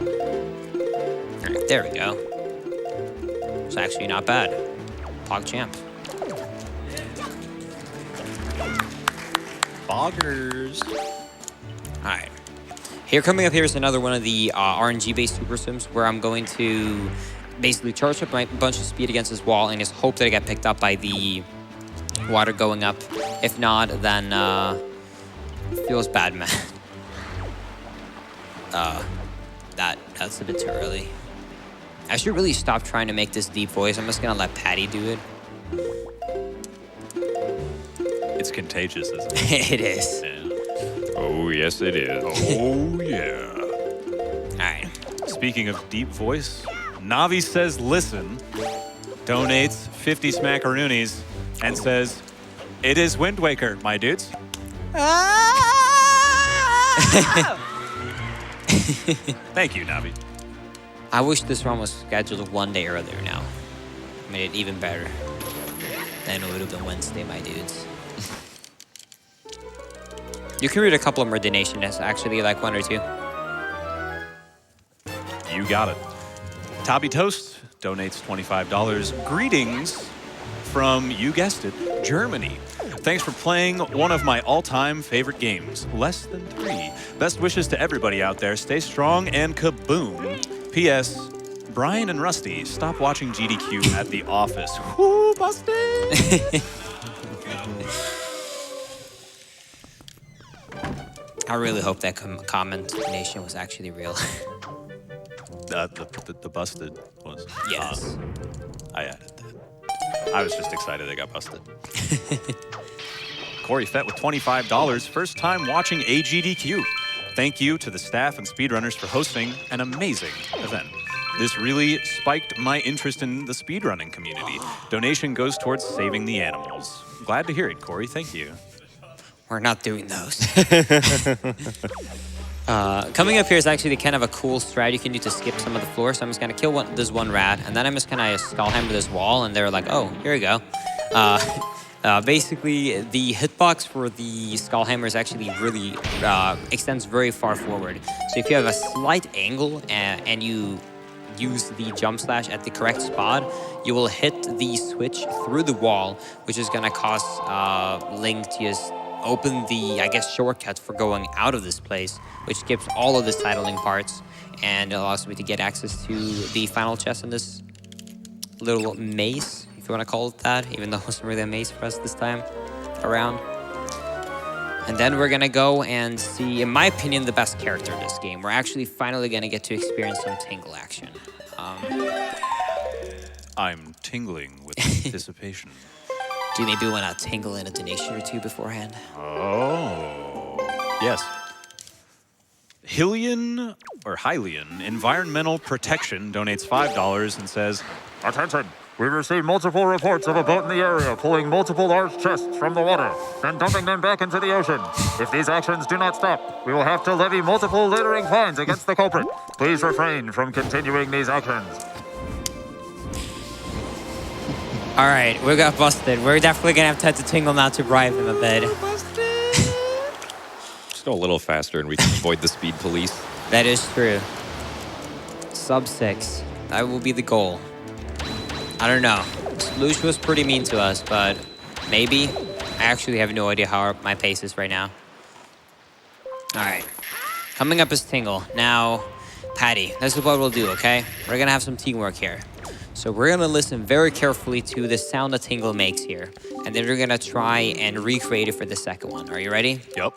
All right, there we go. It's actually not bad. PogChamp. Boggers. All right. Here, coming up here is another one of the RNG-based super sims where I'm going to basically charge up my bunch of speed against this wall and just hope that I get picked up by the water going up. If not, then feels bad, man. That's a bit too early. I should really stop trying to make this deep voice. I'm just gonna let Patty do it. It's contagious, isn't it? It is. Yeah. Oh, yes, it is. Oh, yeah. All right. Speaking of deep voice, Navi says listen, donates 50 smackaroonies, and says, it is Wind Waker, my dudes. Thank you, Navi. I wish this run was scheduled one day earlier now. Made it even better. Then it would have been Wednesday, my dudes. You can read a couple of more donations, actually, like 1 or 2. You got it. Tabby Toast donates $25. Greetings from, you guessed it, Germany. Thanks for playing one of my all-time favorite games, Less Than 3. Best wishes to everybody out there. Stay strong and kaboom. P.S. Brian and Rusty, stop watching GDQ at the office. Whoo, busted! I really hope that comment nation was actually real. The busted was. Yes. I added that. I was just excited they got busted. Corey Fett with $25. First time watching AGDQ. Thank you to the staff and speedrunners for hosting an amazing event. This really spiked my interest in the speedrunning community. Donation goes towards saving the animals. Glad to hear it, Corey. Thank you. We're not doing those. Coming up here is actually kind of a cool strat you can do to skip some of the floor. So I'm just going to kill this one rat, and then I'm just going to skull hammer this wall, and they're like, oh, here we go. Basically, the hitbox for the skull hammer is actually really extends very far forward. So if you have a slight angle and you use the jump slash at the correct spot, you will hit the switch through the wall, which is gonna cause Link to just open the, I guess, shortcut for going out of this place, which skips all of the sidling parts and allows me to get access to the final chest in this little maze, if you want to call it that, even though it wasn't really a maze for us this time around. And then we're gonna go and see, in my opinion, the best character in this game. We're actually finally gonna get to experience some tingle action. I'm tingling with anticipation. Do you maybe want to tingle in a donation or two beforehand? Oh, yes. Hylian Environmental Protection donates $5 and says, Attention! We received multiple reports of a boat in the area pulling multiple large chests from the water, then dumping them back into the ocean. If these actions do not stop, we will have to levy multiple littering fines against the culprit. Please refrain from continuing these actions. All right, we got busted. We're definitely gonna have to tingle now to bribe him a bit. Just go a little faster and we can avoid the speed police. That is true. Sub 6. That will be the goal. I don't know. Sploosh was pretty mean to us, but maybe. I actually have no idea how my pace is right now. All right. Coming up is Tingle. Now, Patty, this is what we'll do, okay? We're gonna have some teamwork here. So we're gonna listen very carefully to the sound that Tingle makes here. And then we're gonna try and recreate it for the second one. Are you ready? Yep.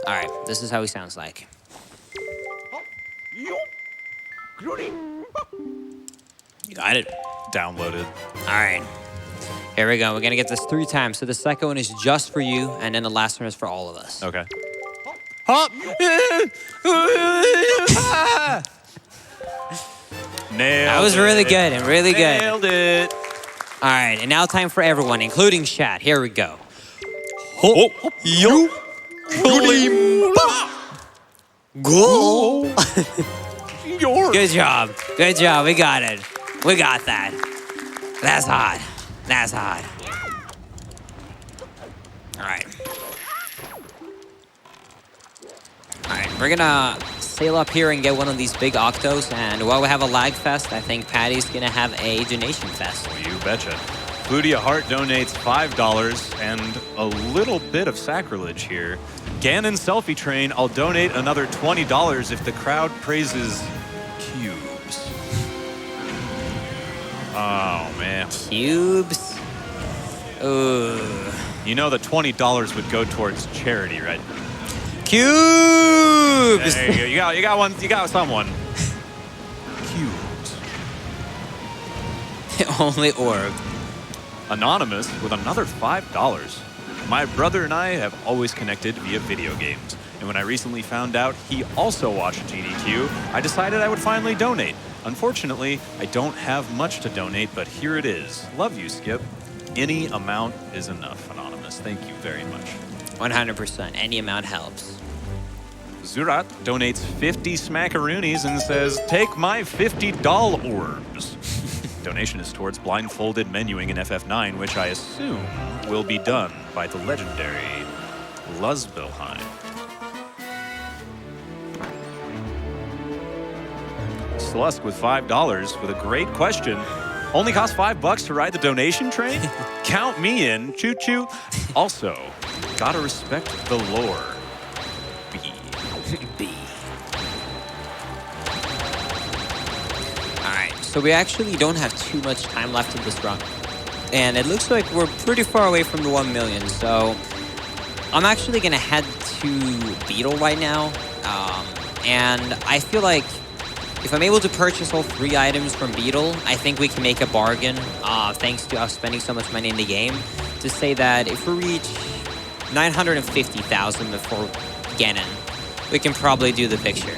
All right, this is how he sounds like. You got it. Downloaded. All right. Here we go. We're gonna get this 3 times. So the second one is just for you, and then the last one is for all of us. Okay. Nailed That was really good and really good. Nailed it. All right, and now time for everyone, including chat. Here we go. Goal. Good job. Good job. We got it. We got that. That's hot. That's hot. All right. All right, we're gonna sail up here and get one of these big octos. And while we have a lag fest, I think Patty's gonna have a donation fest. You betcha. Booty a Heart donates $5 and a little bit of sacrilege here. Ganon Selfie Train, I'll donate another $20 if the crowd praises cubes. Oh, man. Cubes? Ooh. You know the $20 would go towards charity, right? Cubes! There you go. You got one. You got someone. Cubes. Only orb. Anonymous with another $5. My brother and I have always connected via video games. And when I recently found out he also watched GDQ, I decided I would finally donate. Unfortunately, I don't have much to donate, but here it is. Love you, Skip. Any amount is enough, Anonymous. Thank you very much. 100%. Any amount helps. Zurat donates 50 smackaroonies and says, take my $50 orbs. Donation is towards blindfolded menuing in FF9, which I assume will be done by the legendary Luzbilheim. Slusk with $5 with a great question. Only costs $5 to ride the donation train? Count me in, choo-choo. Also, gotta respect the lore. B. All right, so we actually don't have too much time left in this run. And it looks like we're pretty far away from the 1 million, so I'm actually gonna head to Beetle right now. And I feel like if I'm able to purchase all 3 items from Beetle, I think we can make a bargain, thanks to us spending so much money in the game, to say that if we reach 950,000 before Ganon, we can probably do the picture.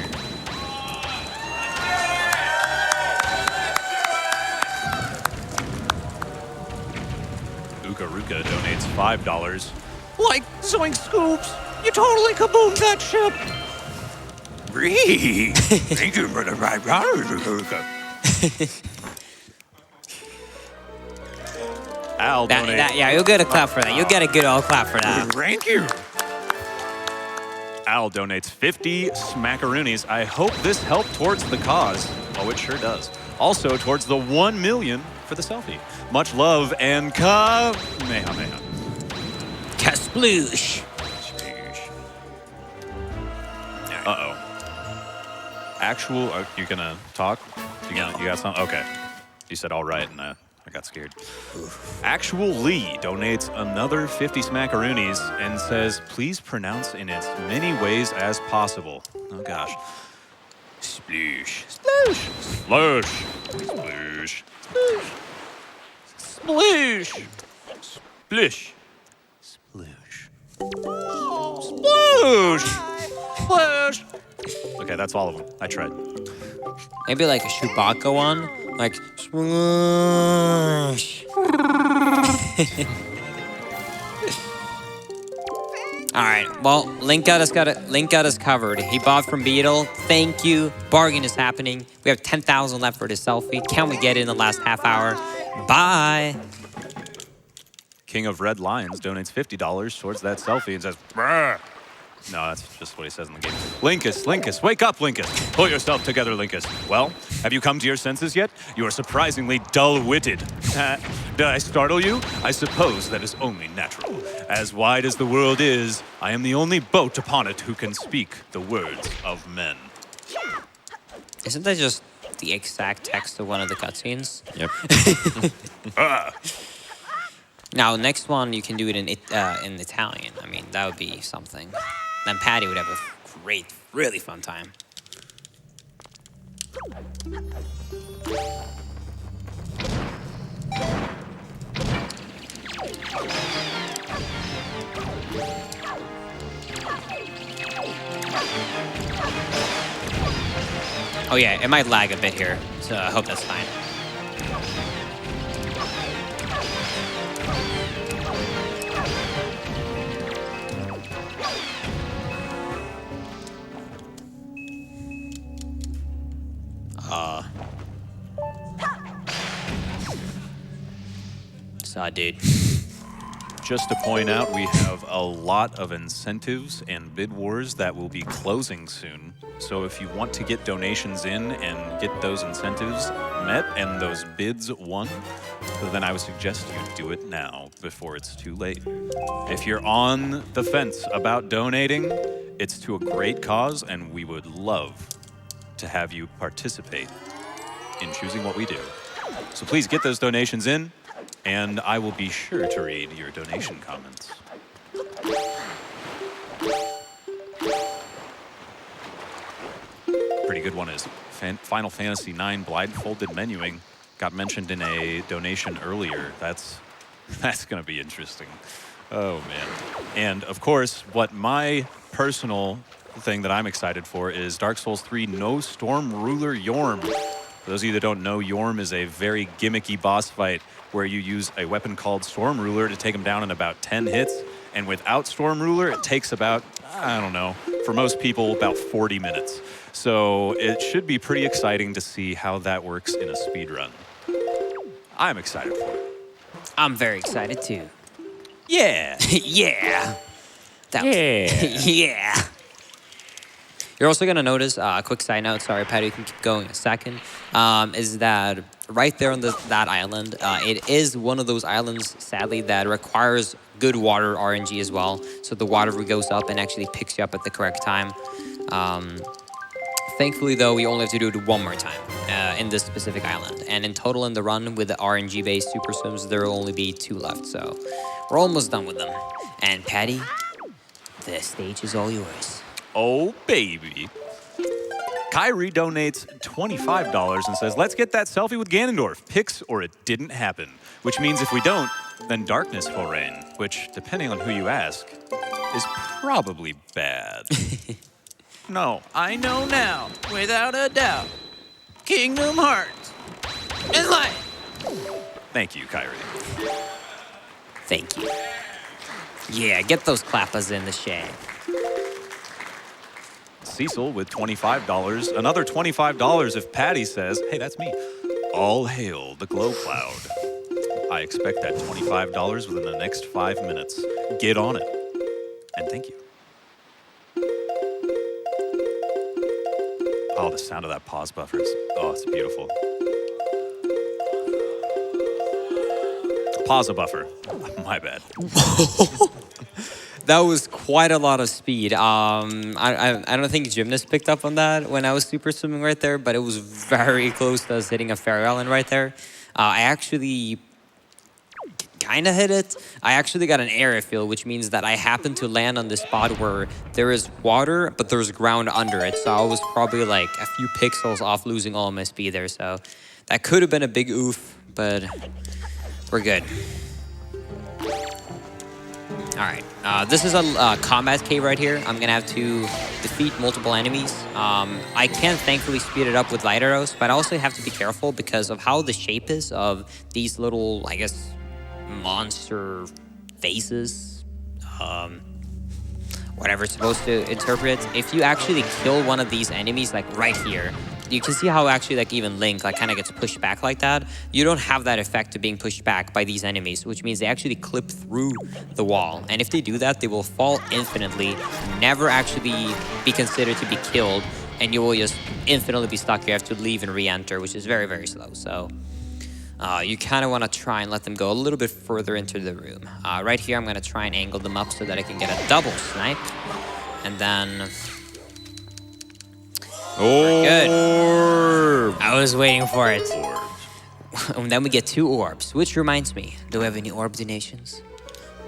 Uka Ruka donates $5. Like Zoink Scoops, you totally kaboomed that ship. Thank you for the $5. Al donates. Yeah, you'll get a clap for that. You'll get a good old clap for that. Thank you. Al donates 50 smackaroonies. I hope this helped towards the cause. Oh, it sure does. Also towards the 1 million for the selfie. Much love and Kamehameha. Kasploosh. Uh-oh. Actual, are you gonna talk? You got something? Okay. You said all right, and I got scared. Actual Lee donates another 50 smackaroonies and says, please pronounce in as many ways as possible. Oh gosh. Sploosh. Sploosh. Sploosh. Sploosh. Sploosh. Splish. Sploosh. Sploosh. Sploosh. Okay, that's all of them. I tried. Maybe like a Chewbacca one, like swoosh. All right. Well, Link got us covered. He bought from Beetle. Thank you. Bargain is happening. We have 10,000 left for this selfie. Can we get it in the last half hour? Bye. King of Red Lions donates $50 towards that selfie and says, "Brr." No, that's just what he says in the game. Linkus, wake up, Linkus. Pull yourself together, Linkus. Well, have you come to your senses yet? You are surprisingly dull-witted. Did I startle you? I suppose that is only natural. As wide as the world is, I am the only boat upon it who can speak the words of men. Isn't that just the exact text of one of the cutscenes? Yep. Now, next one, you can do it in Italian. I mean, that would be something. Then Patty would have a great, really fun time. Oh yeah, it might lag a bit here, so I hope that's fine. Dude. Just to point out, we have a lot of incentives and bid wars that will be closing soon. So if you want to get donations in and get those incentives met and those bids won, then I would suggest you do it now before it's too late. If you're on the fence about donating, it's to a great cause, and we would love to have you participate in choosing what we do. So please get those donations in, and I will be sure to read your donation comments. Pretty good one is Final Fantasy IX blindfolded menuing. Got mentioned in a donation earlier. That's going to be interesting. Oh, man. And, of course, what my personal thing that I'm excited for is Dark Souls 3 No Storm Ruler Yorm. For those of you that don't know, Yorm is a very gimmicky boss fight where you use a weapon called Storm Ruler to take him down in about 10 hits. And without Storm Ruler, it takes about, I don't know, for most people, about 40 minutes. So it should be pretty exciting to see how that works in a speedrun. I'm excited for it. I'm very excited too. Yeah. Yeah. Yeah. You're also going to notice, a quick side note, sorry, Patty, you can keep going a second, is that right there on that island, it is one of those islands, sadly, that requires good water RNG as well. So the water goes up and actually picks you up at the correct time. Thankfully, though, we only have to do it one more time in this specific island. And in total in the run with the RNG-based super swims, there will only be 2 left. So we're almost done with them. And Patty, the stage is all yours. Oh, baby. Kyrie donates $25 and says, let's get that selfie with Ganondorf. Pics or it didn't happen. Which means if we don't, then darkness will reign. Which, depending on who you ask, is probably bad. No, I know now, without a doubt. Kingdom Hearts is life. Thank you, Kyrie. Thank you. Yeah, get those clappers in the shade. Cecil with $25. Another $25 if Patty says, hey, that's me. All hail the glow cloud. I expect that $25 within the next 5 minutes. Get on it. And thank you. Oh, the sound of that pause buffer is, oh, it's beautiful. Pause a buffer. My bad. That was quite a lot of speed. I don't think Gymnast picked up on that when I was super swimming right there, but it was very close to us hitting a fairy island right there. I actually kind of hit it. I actually got an airfield, which means that I happened to land on this spot where there is water, but there's ground under it. So I was probably like a few pixels off losing all my speed there. So that could have been a big oof, but we're good. All right, this is a combat cave right here. I'm gonna have to defeat multiple enemies. I can thankfully speed it up with light arrows, but I also have to be careful because of how the shape is of these little, I guess, monster faces. Whatever it's supposed to interpret. If you actually kill one of these enemies, like right here, you can see how actually like even Link like kind of gets pushed back like that. You don't have that effect of being pushed back by these enemies, which means they actually clip through the wall. And if they do that, they will fall infinitely, never actually be considered to be killed, and you will just infinitely be stuck. You have to leave and re-enter, which is very, very slow. So you kind of want to try and let them go a little bit further into the room. Right here, I'm going to try and angle them up so that I can get a double snipe. And then... Orb. I was waiting for it. And then we get 2 orbs, which reminds me, do we have any orb donations?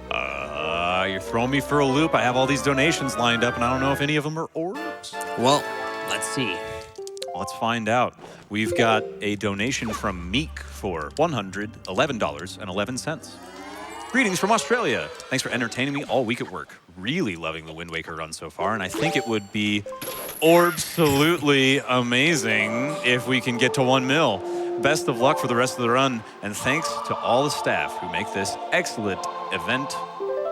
You're throwing me for a loop. I have all these donations lined up, and I don't know if any of them are orbs. Well, let's see. Let's find out. We've got a donation from Meek for $111.11. Greetings from Australia. Thanks for entertaining me all week at work. Really loving the Wind Waker run so far, and I think it would be absolutely amazing if we can get to 1 mil. Best of luck for the rest of the run, and thanks to all the staff who make this excellent event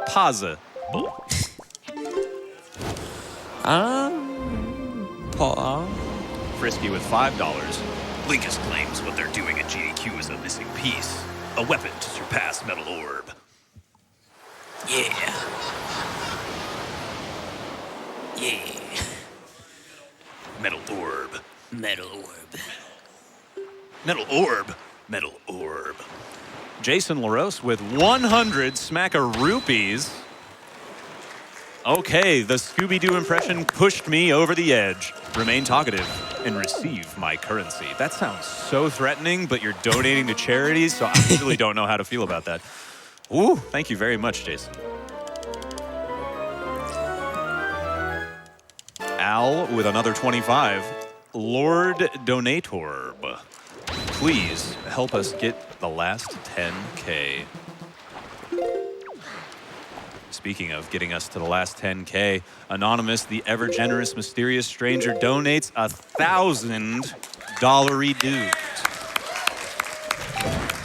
possible. Frisky with $5. Linkus claims what they're doing at GDQ is a missing piece. A weapon to surpass Metal Orb. Yeah. Yeah. Metal Orb. Metal Orb. Metal Orb. Metal Orb. Jason LaRose with 100 smack-a-rupees. Okay, the Scooby-Doo impression pushed me over the edge. Remain talkative and receive my currency. That sounds so threatening, but you're donating to charities, so I really don't know how to feel about that. Ooh, thank you very much, Jason. Al with another 25. Lord Donator, please help us get the last 10K. Speaking of getting us to the last 10K, Anonymous, the ever-generous, mysterious stranger, donates $1,000 dues.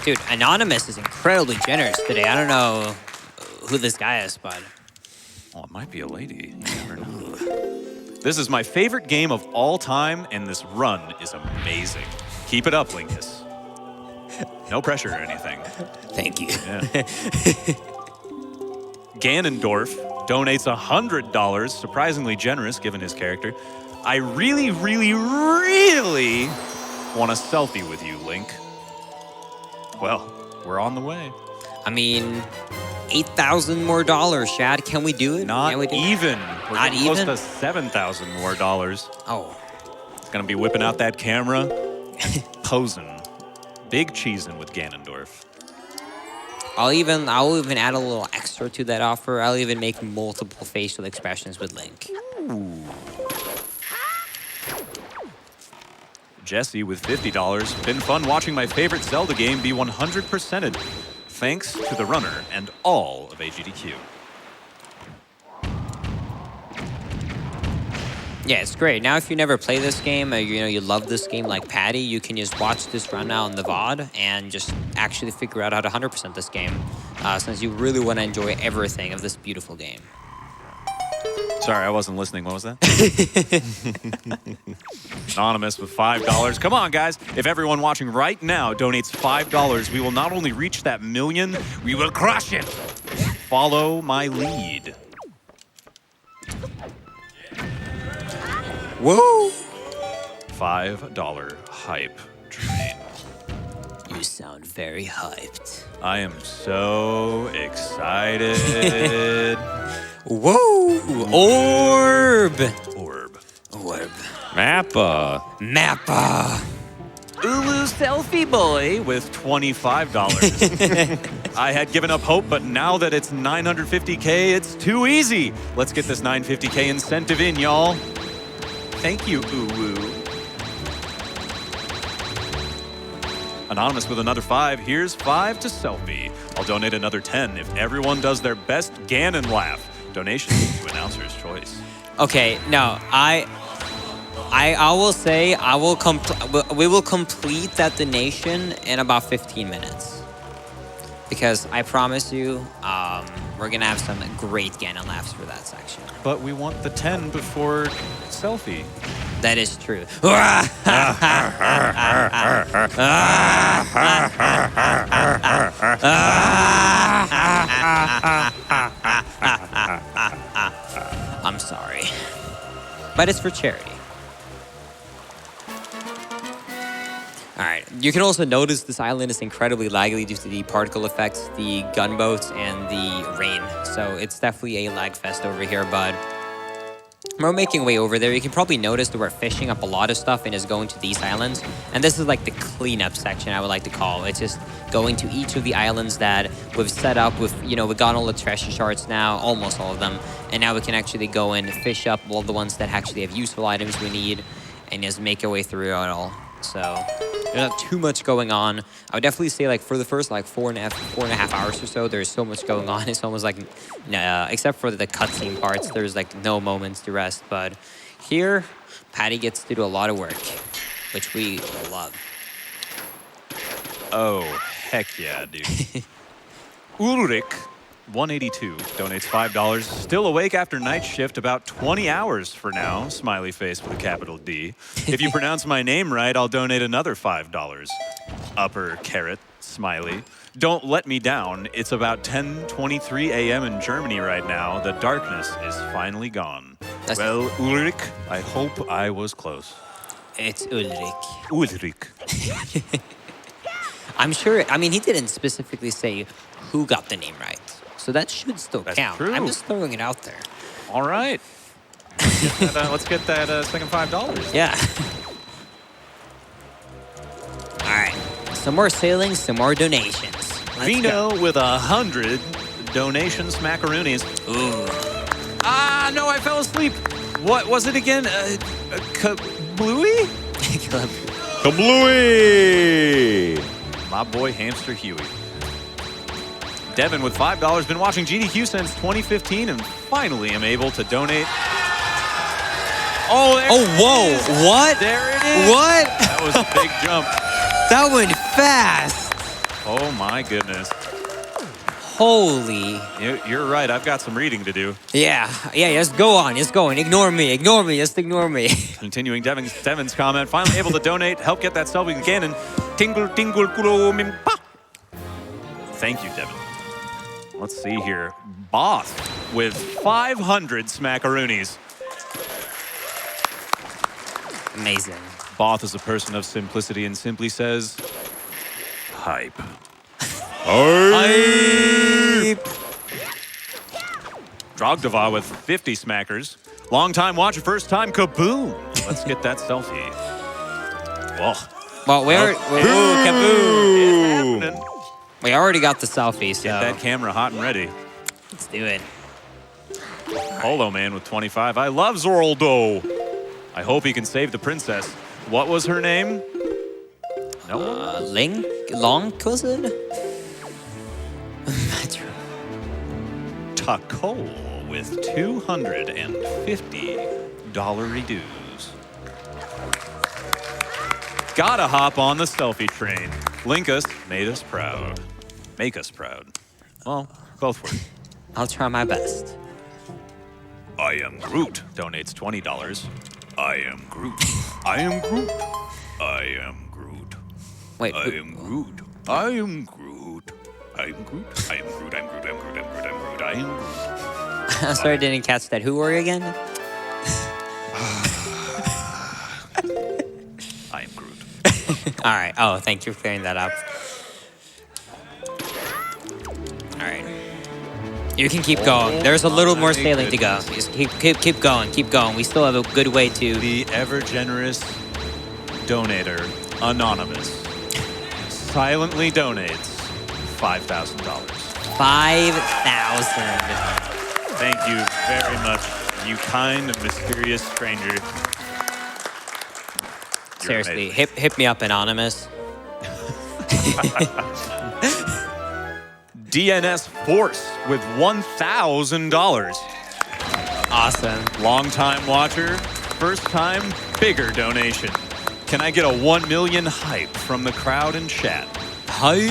Dude, Anonymous is incredibly generous today. I don't know who this guy is, but... Oh, it might be a lady. You never know. This is my favorite game of all time, and this run is amazing. Keep it up, Linkus. No pressure or anything. Thank you. Yeah. Ganondorf donates $100, surprisingly generous given his character. I really, really, really want a selfie with you, Link. Well, we're on the way. I mean, $8,000 more, Shad. Can we do it? Not even. We're Not getting even? close to $7,000 more. Oh. It's gonna be whipping out that camera, posing, big cheesing with Ganondorf. I'll even add a little extra to that offer. I'll even make multiple facial expressions with Link. Ooh. Jesse with $50. Been fun watching my favorite Zelda game be 100%ed. Thanks to the runner and all of AGDQ. Yeah, it's great. Now, if you never play this game, or you love this game like Patty, you can just watch this run now in the VOD and just actually figure out how to 100% this game, since you really want to enjoy everything of this beautiful game. Sorry, I wasn't listening. What was that? Anonymous with $5. Come on, guys. If everyone watching right now donates $5, we will not only reach that million, we will crush it. Follow my lead. Woo! $5 hype train. You sound very hyped. I am so excited. Whoa! Orb! Orb. Mappa. Mappa! Ulu Selfie Boy with $25. I had given up hope, but now that it's 950K, it's too easy. Let's get this 950K incentive in, y'all. Thank you, Ulu. Anonymous with another 5. Here's 5 to Selfie. I'll donate another 10 if everyone does their best Ganon laugh. Donations to announcer's choice. Okay, no, I will say we will complete that donation in about 15 minutes. Because I promise you, we're gonna have some great Ganon laughs for that section. But we want the 10 before Selfie. That is true. I'm sorry. But it's for charity. Alright, you can also notice this island is incredibly laggy due to the particle effects, the gunboats, and the rain. So it's definitely a lag fest over here, but we're making way over there. You can probably notice that we're fishing up a lot of stuff and is going to these islands. And this is like the cleanup section, I would like to call. It's just going to each of the islands that we've set up with, you know, we got all the treasure shards now, almost all of them. And now we can actually go and fish up all the ones that actually have useful items we need and just make our way through it all. So there's not too much going on. I would definitely say like for the first like four and a half hours or so, there's so much going on. It's almost like, except for the cutscene parts, there's like no moments to rest. But here, Patty gets to do a lot of work, which we love. Oh, heck yeah, dude. Ulrich, 182, donates $5. Still awake after night shift, about 20 hours for now. Smiley face with a capital D. If you pronounce my name right, I'll donate another $5. Upper caret, smiley. Don't let me down. It's about 10:23 a.m. in Germany right now. The darkness is finally gone. Well, Ulrich, I hope I was close. It's Ulrich. Ulrich. I'm sure, I mean, he didn't specifically say who got the name right. So that should still count. True. I'm just throwing it out there. All right. Let's get that second $5. Yeah. All right. Some more sailing, some more donations. Vino with 100 donations, macaroonies. Ooh. Ah, no, I fell asleep. What was it again? Kablooey? Kablooey! My boy Hamster Huey. Devin with $5, been watching GDQ since 2015 and finally am able to donate. Oh, whoa, what? There it is. What? That was a big jump. That went fast. Oh my goodness. Holy. You're right, I've got some reading to do. Yeah, just go on, just go on. Ignore me, just ignore me. Continuing Devin's comment, finally able to donate, help get that selfie again, and tingle, tingle, kulo, mimpa. Thank you, Devin. Let's see here. Boss with 500 smackaroonies. Amazing. Both is a person of simplicity and simply says, hype. Hype. Drogdava with 50 smackers. Long time watcher, first time kaboom. Let's get that selfie. Whoa. Well, kaboom. It's happening. We already got the selfie, so. Get that camera hot and ready. Let's do it. Polo Man with 25. I love Zoraldo. I hope he can save the princess. What was her name? No. Longkusid? Taco with $250 dues. Gotta hop on the selfie train. Linkus made us proud. Make us proud. Well, both were. I'll try my best. I am Groot donates $20. I am Groot. I am Groot. I am Groot. Wait. I am Groot. I am Groot. I am Groot. I am Groot. I'm Groot. I'm Groot. I'm Groot. I'm Groot. I am Groot. I'm sorry I didn't catch that. Who were you again? I am Groot. All right. Oh, thank you for clearing that up. All right. You can keep going. There's a little more sailing to go. Just keep going. Keep going. We still have a good way to. The ever generous donator, Anonymous, silently donates $5,000. 5,000. Thank you very much, you kind and mysterious stranger. You're Seriously, amazing. hit me up, Anonymous. DNS Force with $1,000. Awesome. Long-time watcher, first-time bigger donation. Can I get a 1 million hype from the crowd and chat? Hype!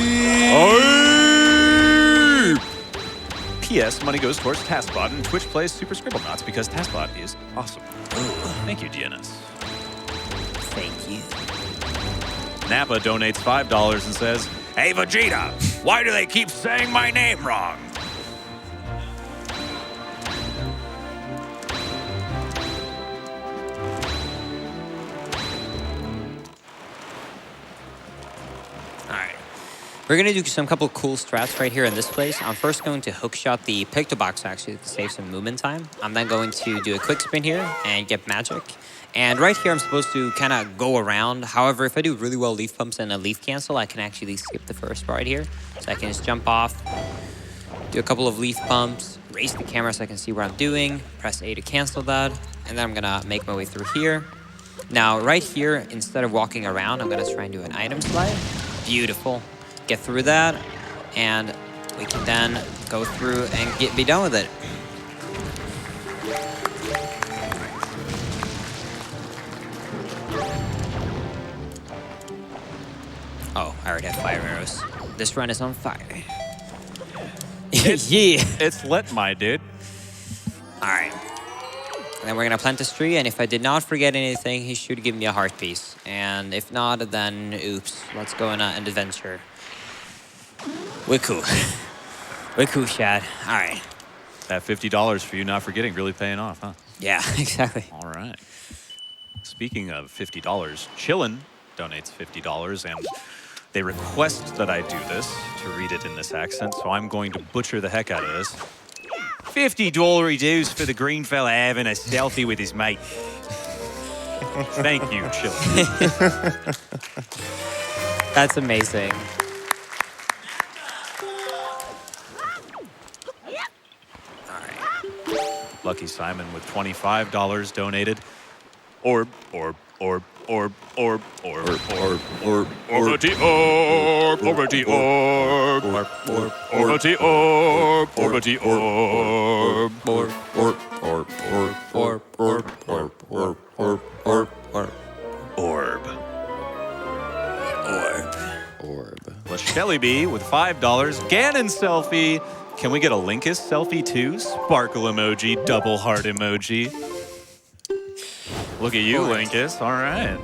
P.S. Money goes towards TaskBot and Twitch plays Super Scribblenauts because TaskBot is awesome. Thank you, DNS. Thank you. Nappa donates $5 and says, Hey, Vegeta, why do they keep saying my name wrong? We're going to do some couple cool strats right here in this place. I'm first going to hookshot the pick-to-box actually to save some movement time. I'm then going to do a quick spin here and get magic. And right here, I'm supposed to kind of go around. However, if I do really well leaf pumps and a leaf cancel, I can actually skip the first part here. So I can just jump off, do a couple of leaf pumps, raise the camera so I can see what I'm doing, press A to cancel that, and then I'm going to make my way through here. Now, right here, instead of walking around, I'm going to try and do an item slide. Beautiful. Get through that, and we can then go through and be done with it. Oh, I already have fire arrows. This run is on fire. Yeah. it's lit, my dude. All right. And then we're gonna plant this tree, and if I did not forget anything, he should give me a heart piece. And if not, then oops. Let's go on an adventure. We're cool. We're cool, Shad. All right. That $50 for you not forgetting really paying off, huh? Yeah, exactly. All right. Speaking of $50, Chillin donates $50, and they request that I do this to read it in this accent, so I'm going to butcher the heck out of this. $50 dues for the green fella having a selfie with his mate. Thank you, Chillin. That's amazing. Lucky Simon with $25 donated. Orbity orb, orbity orb, orbity orb, orbity orb, orbity orb. Shelly B with $5. Ganon selfie. Can we get a Linkus selfie too? Sparkle emoji, double heart emoji. Look at you, Linkus. All right.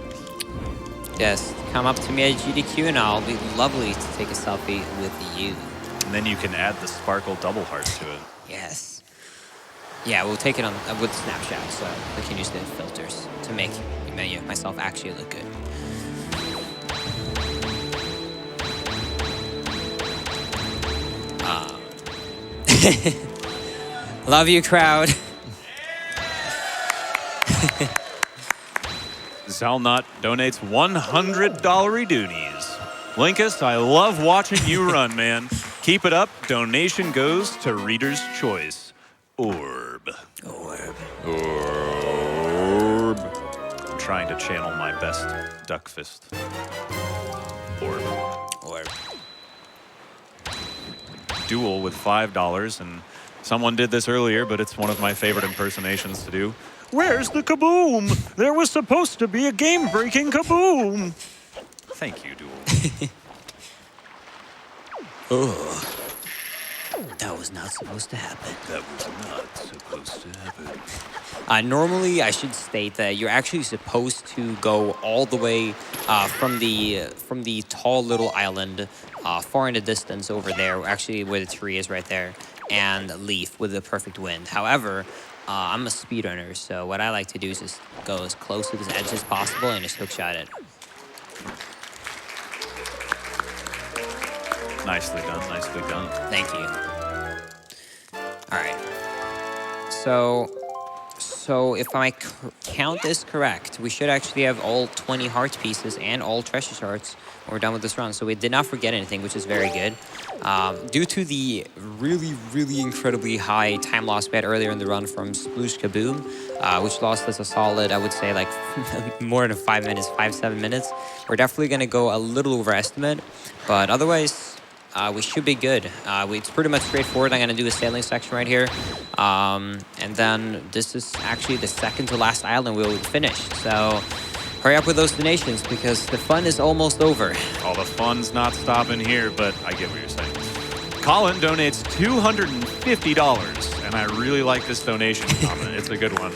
Yes, come up to me at GDQ and I'll be lovely to take a selfie with you. And then you can add the sparkle double heart to it. Yes. Yeah, we'll take it on with Snapchat, so we can use the filters to make myself actually look good. Love you, crowd. Zalnut donates $100 doonies. Linkus, I love watching you run, man. Keep it up. Donation goes to Reader's Choice. Orb. I'm trying to channel my best duck fist. Orb. Duel with $5, and someone did this earlier, but it's one of my favorite impersonations to do. Where's the kaboom? There was supposed to be a game-breaking kaboom. Thank you, Duel. Oh, that was not supposed to happen. That was not supposed to happen. Normally, I should state that you're actually supposed to go all the way from the tall little island far in the distance over there, actually where the tree is right there, and leaf with the perfect wind. However, I'm a speedrunner, so what I like to do is just go as close to this edge as possible and just hookshot it. Nicely done, nicely done. Thank you. All right. So if my count is correct, we should actually have all 20 heart pieces and all treasure shards when we're done with this run. So we did not forget anything, which is very good. Due to the really incredibly high time loss we had earlier in the run from Sploosh Kaboom, which lost us a solid, I would say, like more than 5 minutes, 5-7 minutes. We're definitely going to go a little overestimate, but otherwise, we should be good. It's pretty much straightforward. I'm going to do a sailing section right here. And then this is actually the second to last island we'll finish. So hurry up with those donations because the fun is almost over. All the fun's not stopping here, but I get what you're saying. Colin donates $250, and I really like this donation comment. It's a good one.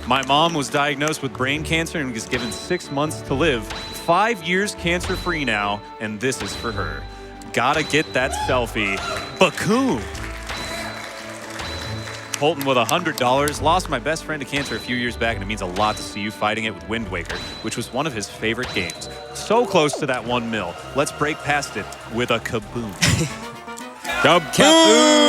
My mom was diagnosed with brain cancer and was given 6 months to live. 5 years cancer-free now, and this is for her. Gotta get that selfie. Baku. Holton with $100. Lost my best friend to cancer a few years back, and it means a lot to see you fighting it with Wind Waker, which was one of his favorite games. So close to that 1 mil. Let's break past it with a kaboom. Kaboom!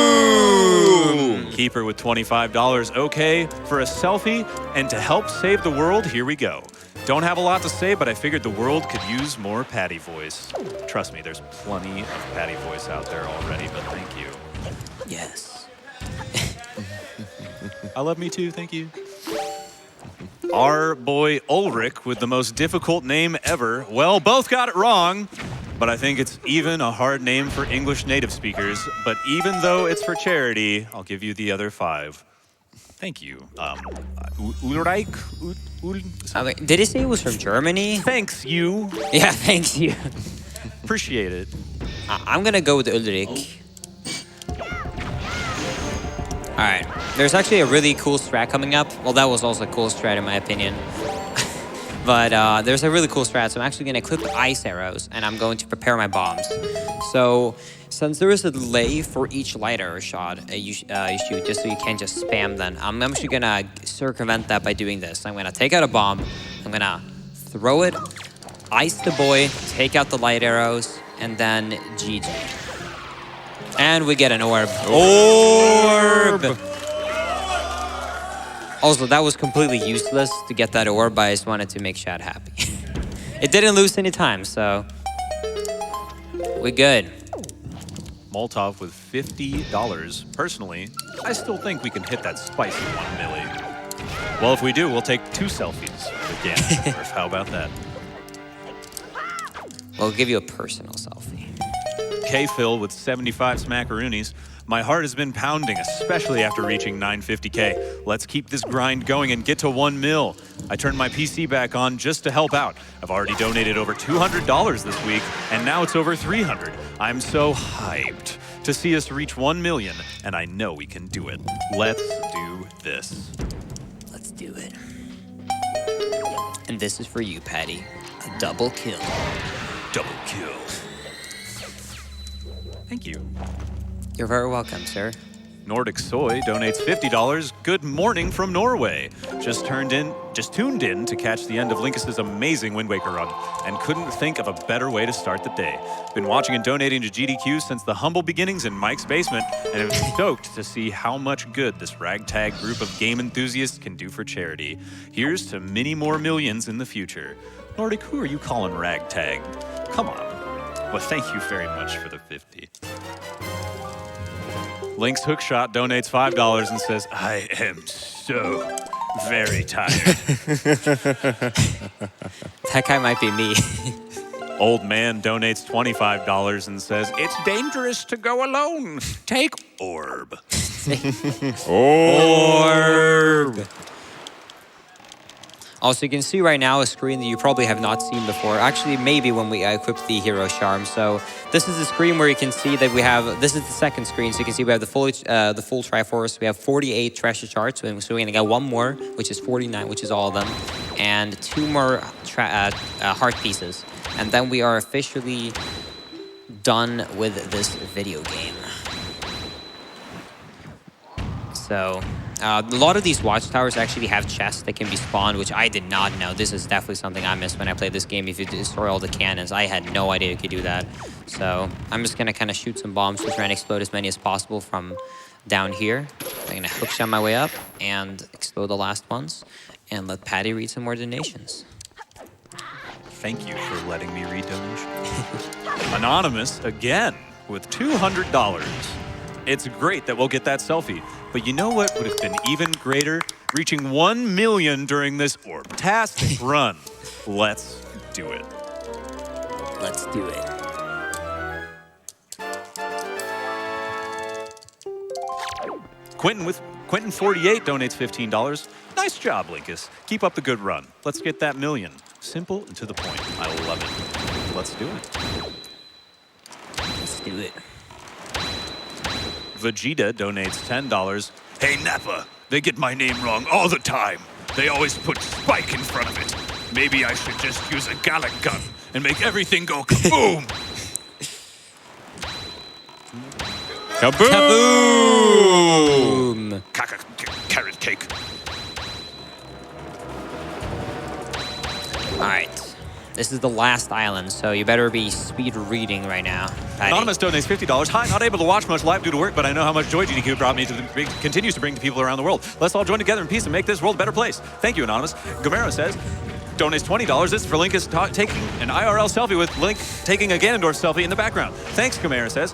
Keeper with $25. Okay, for a selfie and to help save the world, here we go. Don't have a lot to say, but I figured the world could use more Patty voice. Trust me, there's plenty of Patty voice out there already, but thank you. Yes. I love me too, thank you. Our boy Ulrich with the most difficult name ever. Well, both got it wrong, but I think it's even a hard name for English native speakers. But even though it's for charity, I'll give you the other 5. Thank you. Ulrich? Did he say he was from Germany? Thanks, you. Yeah, thanks, you. Appreciate it. I'm going to go with Ulrich. All right. There's actually a really cool strat coming up. Well, that was also a cool strat in my opinion. But there's a really cool strat. So I'm actually going to equip ice arrows, and I'm going to prepare my bombs. So since there is a delay for each light arrow shot you shoot, just so you can't just spam them, I'm actually going to circumvent that by doing this. I'm going to take out a bomb. I'm going to throw it, ice the boy, take out the light arrows, and then GG. And we get an orb. Orb! Also, that was completely useless to get that orb, but I just wanted to make Shad happy. It didn't lose any time, so we good. Molotov with $50. Personally, I still think we can hit that spicy 1 milli. Well, if we do, we'll take 2 selfies again. How about that? We'll give you a personal selfie. K-Phil with 75 smackaroonies. My heart has been pounding, especially after reaching 950K. Let's keep this grind going and get to 1 mil. I turned my PC back on just to help out. I've already donated over $200 this week, and now it's over 300. I'm so hyped to see us reach 1 million, and I know we can do it. Let's do this. Let's do it. And this is for you, Patty. A double kill. Double kill. Thank you. You're very welcome, sir. Nordic Soy donates $50. Good morning from Norway. Just tuned in to catch the end of Linkus7's amazing Wind Waker run, and couldn't think of a better way to start the day. Been watching and donating to GDQ since the humble beginnings in Mike's basement, and I'm stoked to see how much good this ragtag group of game enthusiasts can do for charity. Here's to many more millions in the future. Nordic, who are you calling ragtag? Come on. Well, thank you very much for the 50. Link's Hookshot donates $5 and says, I am so very tired. That guy might be me. Old Man donates $25 and says, it's dangerous to go alone. Take orb. Orb. Also, you can see right now a screen that you probably have not seen before. Actually, maybe when we equip the hero charm. So this is the screen where you can see that we have, this is the second screen. So you can see we have the full Triforce. We have 48 treasure charts. So we're going to get 1 more, which is 49, which is all of them. And 2 more heart pieces. And then we are officially done with this video game. So A lot of these watchtowers actually have chests that can be spawned, which I did not know. This is definitely something I missed when I played this game. If you destroy all the cannons, I had no idea you could do that. So I'm just going to kind of shoot some bombs to try and explode as many as possible from down here. I'm going to hookshot my way up and explode the last ones and let Patty read some more donations. Thank you for letting me read donations. Anonymous, again, with $200. It's great that we'll get that selfie. But you know what would have been even greater? Reaching 1 million during this orb-tastic run. Let's do it. Let's do it. Quentin48 donates $15. Nice job, Linkus. Keep up the good run. Let's get that million. Simple and to the point. I love it. Let's do it. Let's do it. Vegeta donates $10. Hey, Nappa, they get my name wrong all the time. They always put Spike in front of it. Maybe I should just use a Gallic gun and make everything go kaboom! Kaboom! Carrot cake. All right. This is the last island, so you better be speed reading right now. Patty. Anonymous donates $50. Hi, not able to watch much live due to work, but I know how much joy GDQ brought me continues to bring to people around the world. Let's all join together in peace and make this world a better place. Thank you, Anonymous. Gomero says, donates $20. This is for Linkus taking an IRL selfie with Link taking a Ganondorf selfie in the background. Thanks, Gomero says.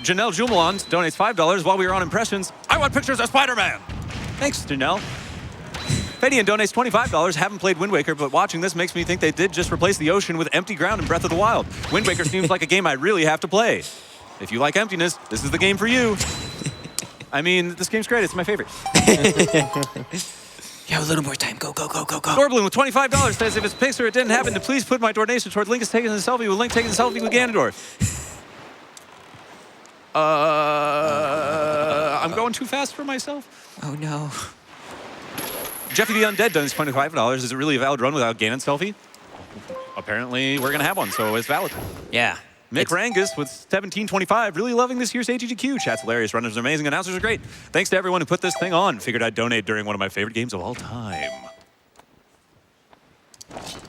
Janelle Jumelon donates $5 while we were on impressions. I want pictures of Spider-Man. Thanks, Janelle. Fedian donates $25. Haven't played Wind Waker, but watching this makes me think they did just replace the ocean with empty ground in Breath of the Wild. Wind Waker seems like a game I really have to play. If you like emptiness, this is the game for you. I mean, this game's great. It's my favorite. You have a little more time. Go, go, go, go, go. Gorbloom with $25 says, if it's Pixar, it didn't happen, to please put my donation toward Linkus taking the selfie with Link taking the selfie with Ganondorf. I'm going too fast for myself. Oh, no. Jeffy the Undead donates $25. Is it really a valid run without Ganon selfie? Apparently, we're going to have one, so it's valid. Yeah. Mick Rangus with $17.25. Really loving this year's AGDQ. Chat's hilarious. Runners are amazing. Announcers are great. Thanks to everyone who put this thing on. Figured I'd donate during one of my favorite games of all time.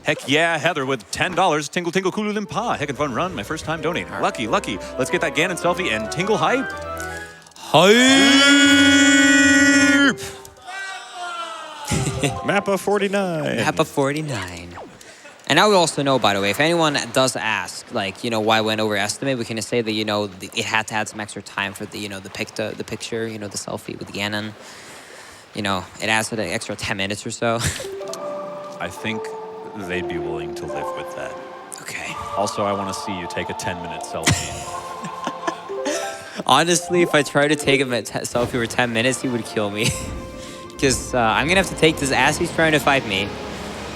Heck yeah, Heather with $10. Tingle Tingle Kulu Limpa. Heck and fun run. My first time donating. Lucky, lucky. Let's get that Ganon selfie and Tingle hype. Hype! Mappa 49. Mappa 49. And now we also know, by the way, if anyone does ask, like, why went overestimate, we can just say that, it had to add some extra time for the, the picture, the selfie with Ganon. It adds an extra 10 minutes or so. I think they'd be willing to live with that. Okay. Also, I want to see you take a 10-minute selfie. Honestly, if I try to take him a selfie for 10 minutes, he would kill me. Because I'm going to have to take this as he's trying to fight me.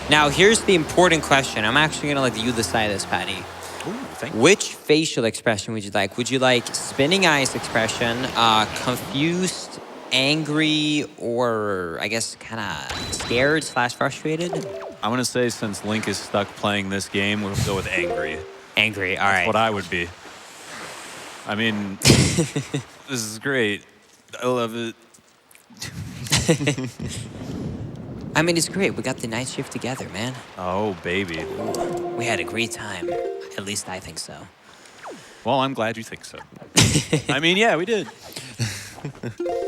Now, here's the important question. I'm actually going to let you decide this, Patty. Ooh, thank you. Which facial expression would you like? Would you like spinning eyes expression, confused, angry, or I guess kind of scared / frustrated? I'm going to say since Link is stuck playing this game, we'll go with angry. Angry, all right. That's what I would be. I mean, this is great. I love it. I mean, it's great. We got the night shift together, man. Oh, baby. We had a great time. At least I think so. Well, I'm glad you think so. I mean, yeah, we did.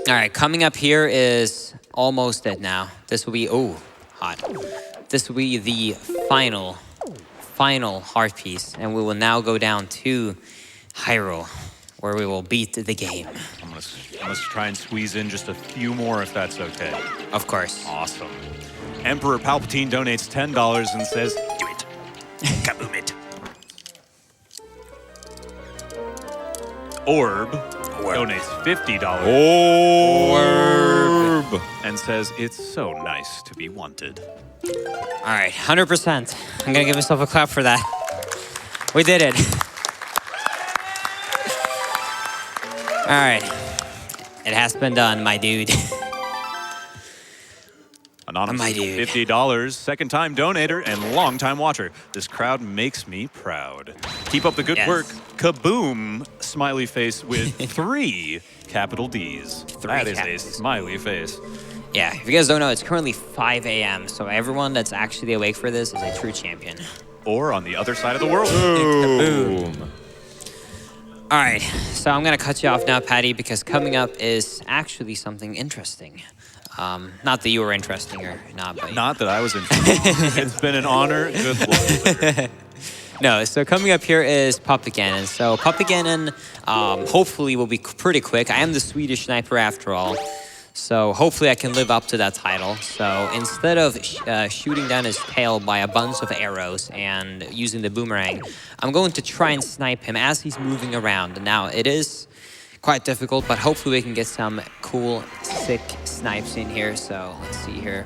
All right, coming up here is almost it now. This will be, hot. This will be the final heart piece. And we will now go down to Hyrule, where we will beat the game. I'm gonna try and squeeze in just a few more if that's okay. Of course. Awesome. Emperor Palpatine donates $10 and says, Do it. Kaboom it. Orb donates $50. Orb. And says, it's so nice to be wanted. All right, 100%. I'm gonna give myself a clap for that. We did it. All right, it has been done, my dude. Anonymous, My dude. $50, second-time donator and long-time watcher. This crowd makes me proud. Keep up the good Yes. work. Kaboom, smiley face with 3 capital Ds. That is a capitals. smiley face. Yeah, if you guys don't know, it's currently 5 a.m., so everyone that's actually awake for this is a true champion. Or on the other side of the world. Boom. All right, so I'm gonna cut you off now, Patty, because coming up is actually something interesting. Not that you were interesting or not, but Not that I was interested. It's been an honor. Good luck. no. So coming up here is Puppy So Puppy hopefully will be pretty quick. I am the Swedish sniper after all, so hopefully I can live up to that title. So instead of shooting down his tail by a bunch of arrows and using the boomerang, I'm going to try and snipe him as he's moving around. Now it is quite difficult, but hopefully we can get some cool, sick snipes in here. So let's see here.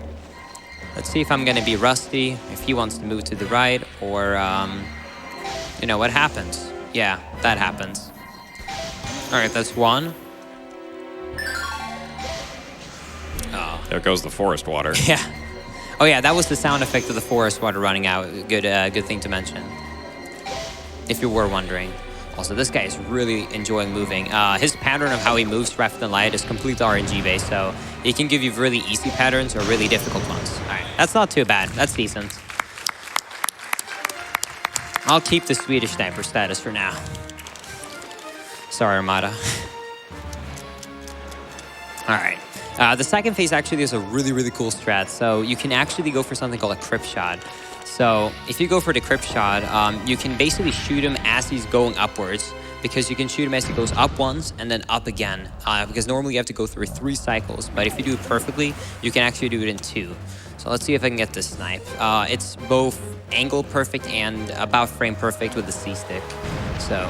Let's see if I'm gonna be Rusty, if he wants to move to the right, or you know what happens. Yeah, that happens. All right, that's one. Oh. There goes the forest water. Yeah. Oh yeah, that was the sound effect of the forest water running out. Good thing to mention, if you were wondering. Also, this guy is really enjoying moving. His pattern of how he moves left and right is completely RNG based, so he can give you really easy patterns or really difficult ones. All right, that's not too bad. That's decent. I'll keep the Swedish sniper status for now. Sorry, Armada. All right. The second phase actually is a really cool strat. So you can actually go for something called a crypt shot. So if you go for the crypt shot, you can basically shoot him as he's going upwards, because you can shoot him as he goes up once and then up again. Because normally you have to go through 3 cycles, but if you do it perfectly, you can actually do it in 2. So let's see if I can get this snipe. It's both angle perfect and about frame perfect with the C-stick. So,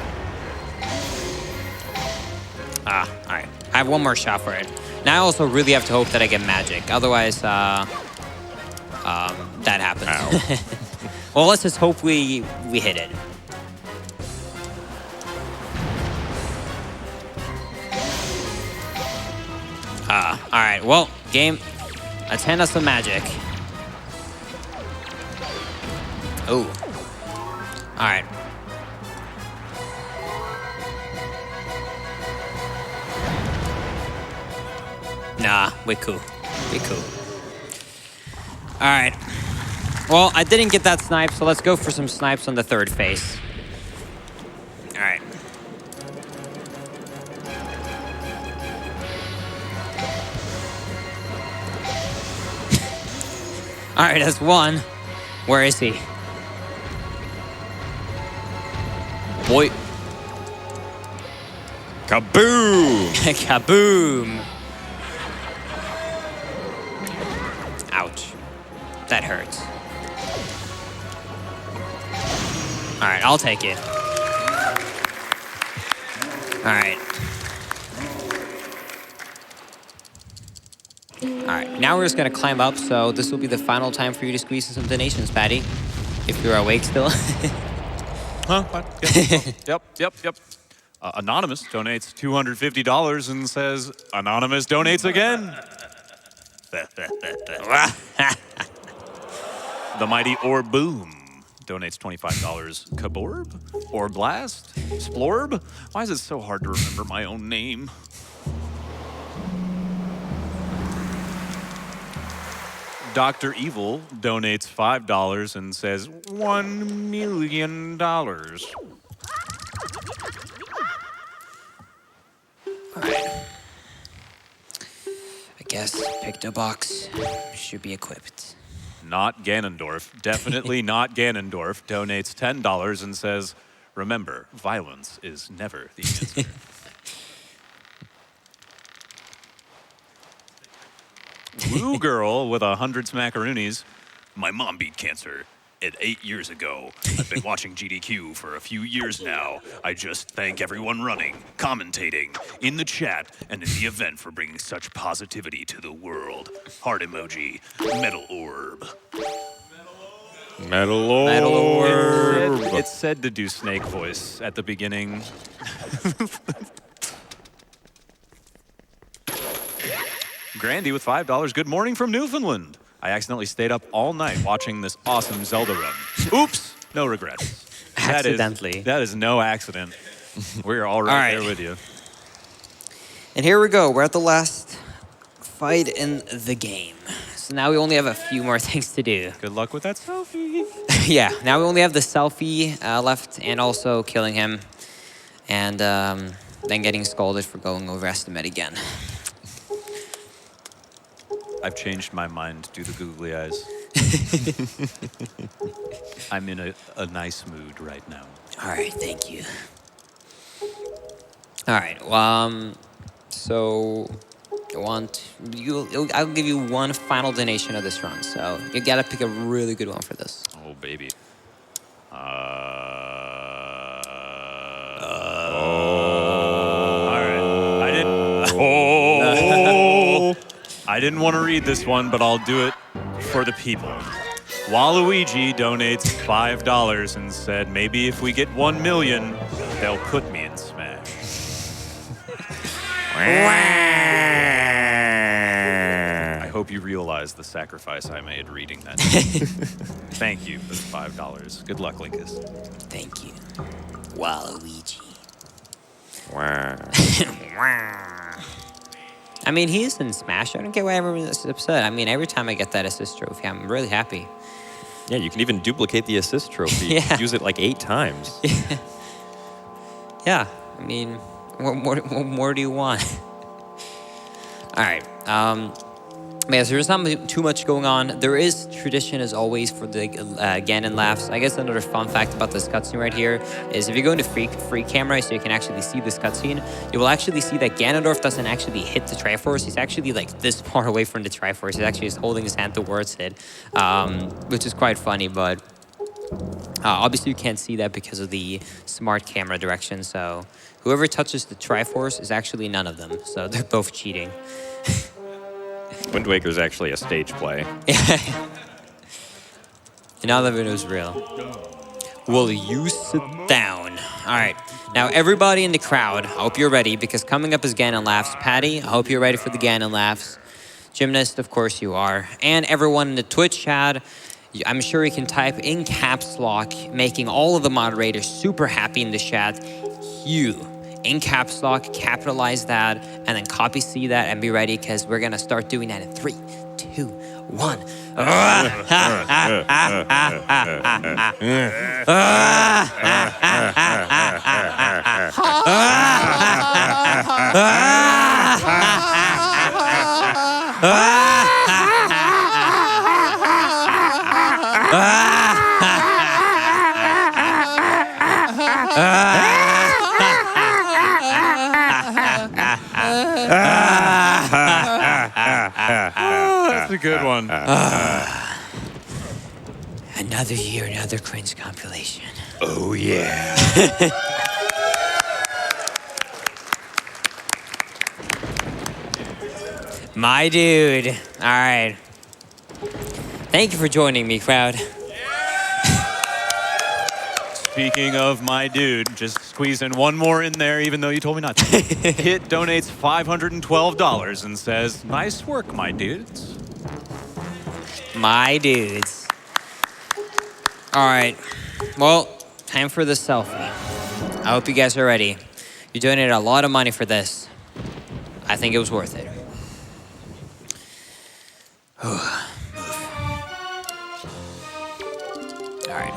all right. I have one more shot for it. Now I also really have to hope that I get magic. Otherwise, that happens. Well, let's just hope we hit it. All right. Well, game. Let's hand us some magic. Oh. All right. Nah, we're cool. We're cool. All right. Well, I didn't get that snipe, so let's go for some snipes on the third phase. All right. All right, that's one. Where is he? Boy. Kaboom! Kaboom! Ouch. That hurts. All right, I'll take it. All right. All right, now we're just gonna climb up, so this will be the final time for you to squeeze in some donations, Patty. If you're awake still. Huh? What? Yep. Anonymous donates $250 and says, Anonymous donates again. The mighty Orboom donates $25. Kaborb? Or Blast? Splorb? Why is it so hard to remember my own name? Dr. Evil donates $5 and says $1 million. All right. I guess picked a box. Should be equipped. Not Ganondorf, definitely not Ganondorf, donates $10 and says, remember, violence is never the answer. Woo Girl with 100 smackaroonies. My mom beat cancer at 8 years ago. I've been watching GDQ for a few years now. I just thank everyone running, commentating, in the chat, and in the event for bringing such positivity to the world. Heart emoji, metal orb. Metal orb. It's said to do snake voice at the beginning. Grandy with $5. Good morning from Newfoundland. I accidentally stayed up all night watching this awesome Zelda run. Oops, no regrets. Accidentally. That is no accident. We're all right there with you. And here we go. We're at the last fight in the game. So now we only have a few more things to do. Good luck with that selfie. Yeah, now we only have the selfie left and also killing him. And then getting scolded for going over estimate again. I've changed my mind. Do the googly eyes. I'm in a nice mood right now. All right, thank you. All right, so I'll give you one final donation of this run. So you gotta pick a really good one for this. Oh, baby. All right. I didn't want to read this one, but I'll do it for the people. Waluigi donates $5 and said, maybe if we get 1 million, they'll put me in Smash. I hope you realize the sacrifice I made reading that. Thank you for the $5. Good luck, Linkus. Thank you, Waluigi. I mean, he's in Smash. I don't get why everyone's upset. I mean, every time I get that assist trophy, I'm really happy. Yeah, you can even duplicate the assist trophy. Yeah. Use it like 8 times. Yeah, I mean, what more do you want? All right. Yeah, so there's not too much going on. There is tradition, as always, for the Ganon laughs. I guess another fun fact about this cutscene right here is if you go into free camera so you can actually see this cutscene, you will actually see that Ganondorf doesn't actually hit the Triforce. He's actually like this far away from the Triforce. He's actually just holding his hand towards it, which is quite funny, but obviously you can't see that because of the smart camera direction. So whoever touches the Triforce is actually none of them. So they're both cheating. Wind Waker is actually a stage play. None of it was real. Will you sit down? All right. Now, everybody in the crowd, I hope you're ready, because coming up is Ganon Laughs. Patty, I hope you're ready for the Ganon Laughs. Gymnast, of course you are. And everyone in the Twitch chat, I'm sure you can type in caps lock, making all of the moderators super happy in the chat. You. In caps lock, capitalize that, and then copy C that and be ready, because we're going to start doing that in 3, 2, 1. That's a good one. Another year, another cringe compilation. Oh, yeah. My dude. All right. Thank you for joining me, crowd. Speaking of my dude, just squeeze in one more in there, even though you told me not to. Hit donates $512 and says, nice work, my dudes. My dudes. All right. Well, time for the selfie. I hope you guys are ready. You donated a lot of money for this. I think it was worth it. All right.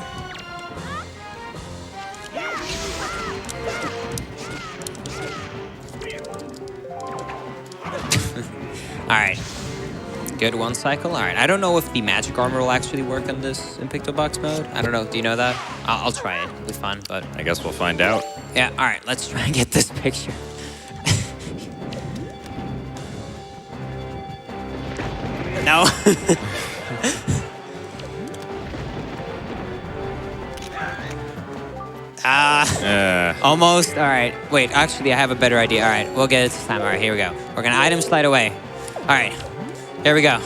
All right. Good one cycle. All right. I don't know if the magic armor will actually work on this in Pictobox mode. I don't know. Do you know that? I'll try it. It'll be fun, but I guess we'll find out. yeah. All right. Let's try and get this picture. No. Almost. All right. Wait, actually, I have a better idea. All right, we'll get it this time. All right, here we go. We're going to item slide away. All right, here we go.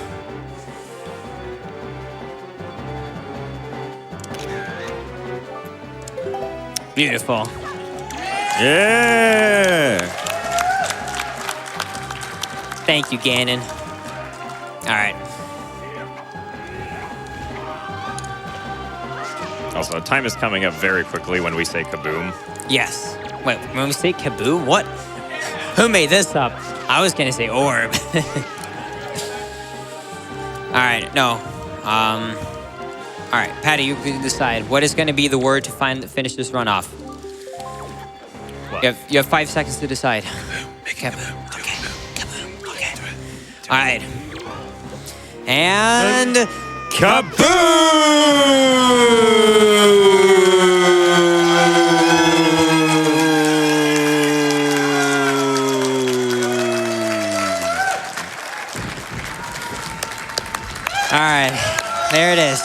Beautiful. Yeah! Thank you, Ganon. All right. Also, time is coming up very quickly when we say kaboom. Yes. Wait, when we say kaboom, what? Who made this up? I was gonna say orb. All right, no. All right, Patty, you can decide. What is gonna be the word to finish this run off? You have 5 seconds to decide. Kaboom. Okay. Kaboom. Okay. All right. And all right, there it is.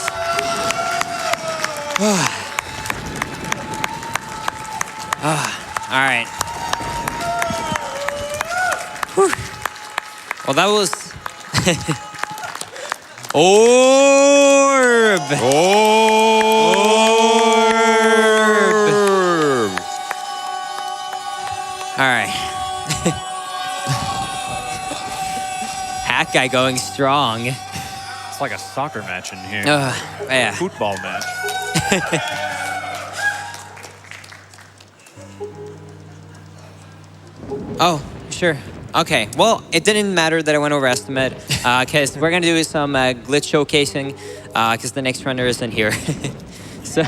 All right. Whew. Well, that was orb. Orb. All right. Hat guy going strong. It's like a soccer match in here. Yeah. Football match. Oh, sure. Okay, well, it didn't matter that I went over estimate, because we're going to do some glitch showcasing, because the next runner isn't here. So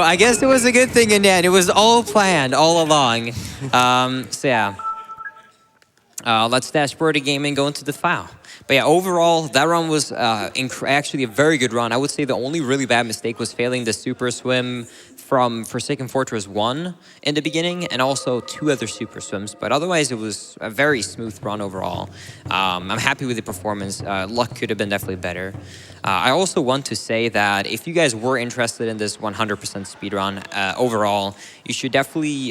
I guess it was a good thing in the end. It was all planned all along. So yeah. Let's dashboard the game and go into the file. But yeah, overall, that run was actually a very good run. I would say the only really bad mistake was failing the super swim from Forsaken Fortress 1 in the beginning, and also 2 other super swims. But otherwise, it was a very smooth run overall. I'm happy with the performance. Luck could have been definitely better. I also want to say that if you guys were interested in this 100% speedrun overall, you should definitely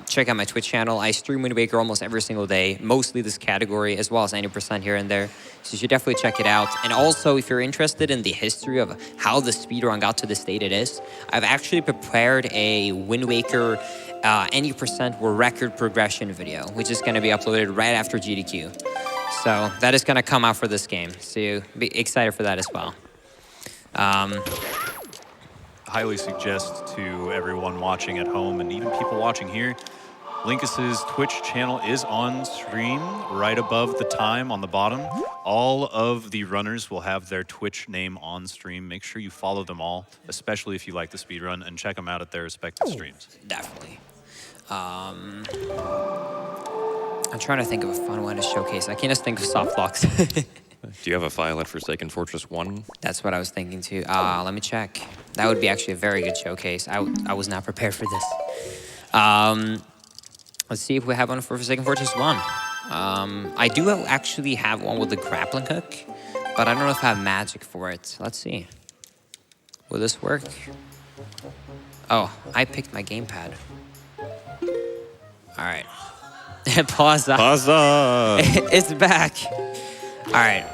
check out my Twitch channel. I stream Wind Waker almost every single day, mostly this category, as well as 90% here and there. So you should definitely check it out. And also, if you're interested in the history of how the speedrun got to the state it is, I've actually prepared a Wind Waker any percent or record progression video, which is going to be uploaded right after GDQ. So that is going to come out for this game. So be excited for that as well. Highly suggest to everyone watching at home and even people watching here, Linkus's Twitch channel is on stream right above the time on the bottom. All of the runners will have their Twitch name on stream. Make sure you follow them all, especially if you like the speedrun, and check them out at their respective streams. Definitely. I'm trying to think of a fun one to showcase. I can't just think of soft locks. Do you have a file at Forsaken Fortress 1? That's what I was thinking too. Let me check. That would be actually a very good showcase. I was not prepared for this. Let's see if we have one for Forsaken Fortress 1. I do actually have one with the grappling hook, but I don't know if I have magic for it. Let's see. Will this work? Oh, I picked my gamepad. All right. Pause. It's back. All right.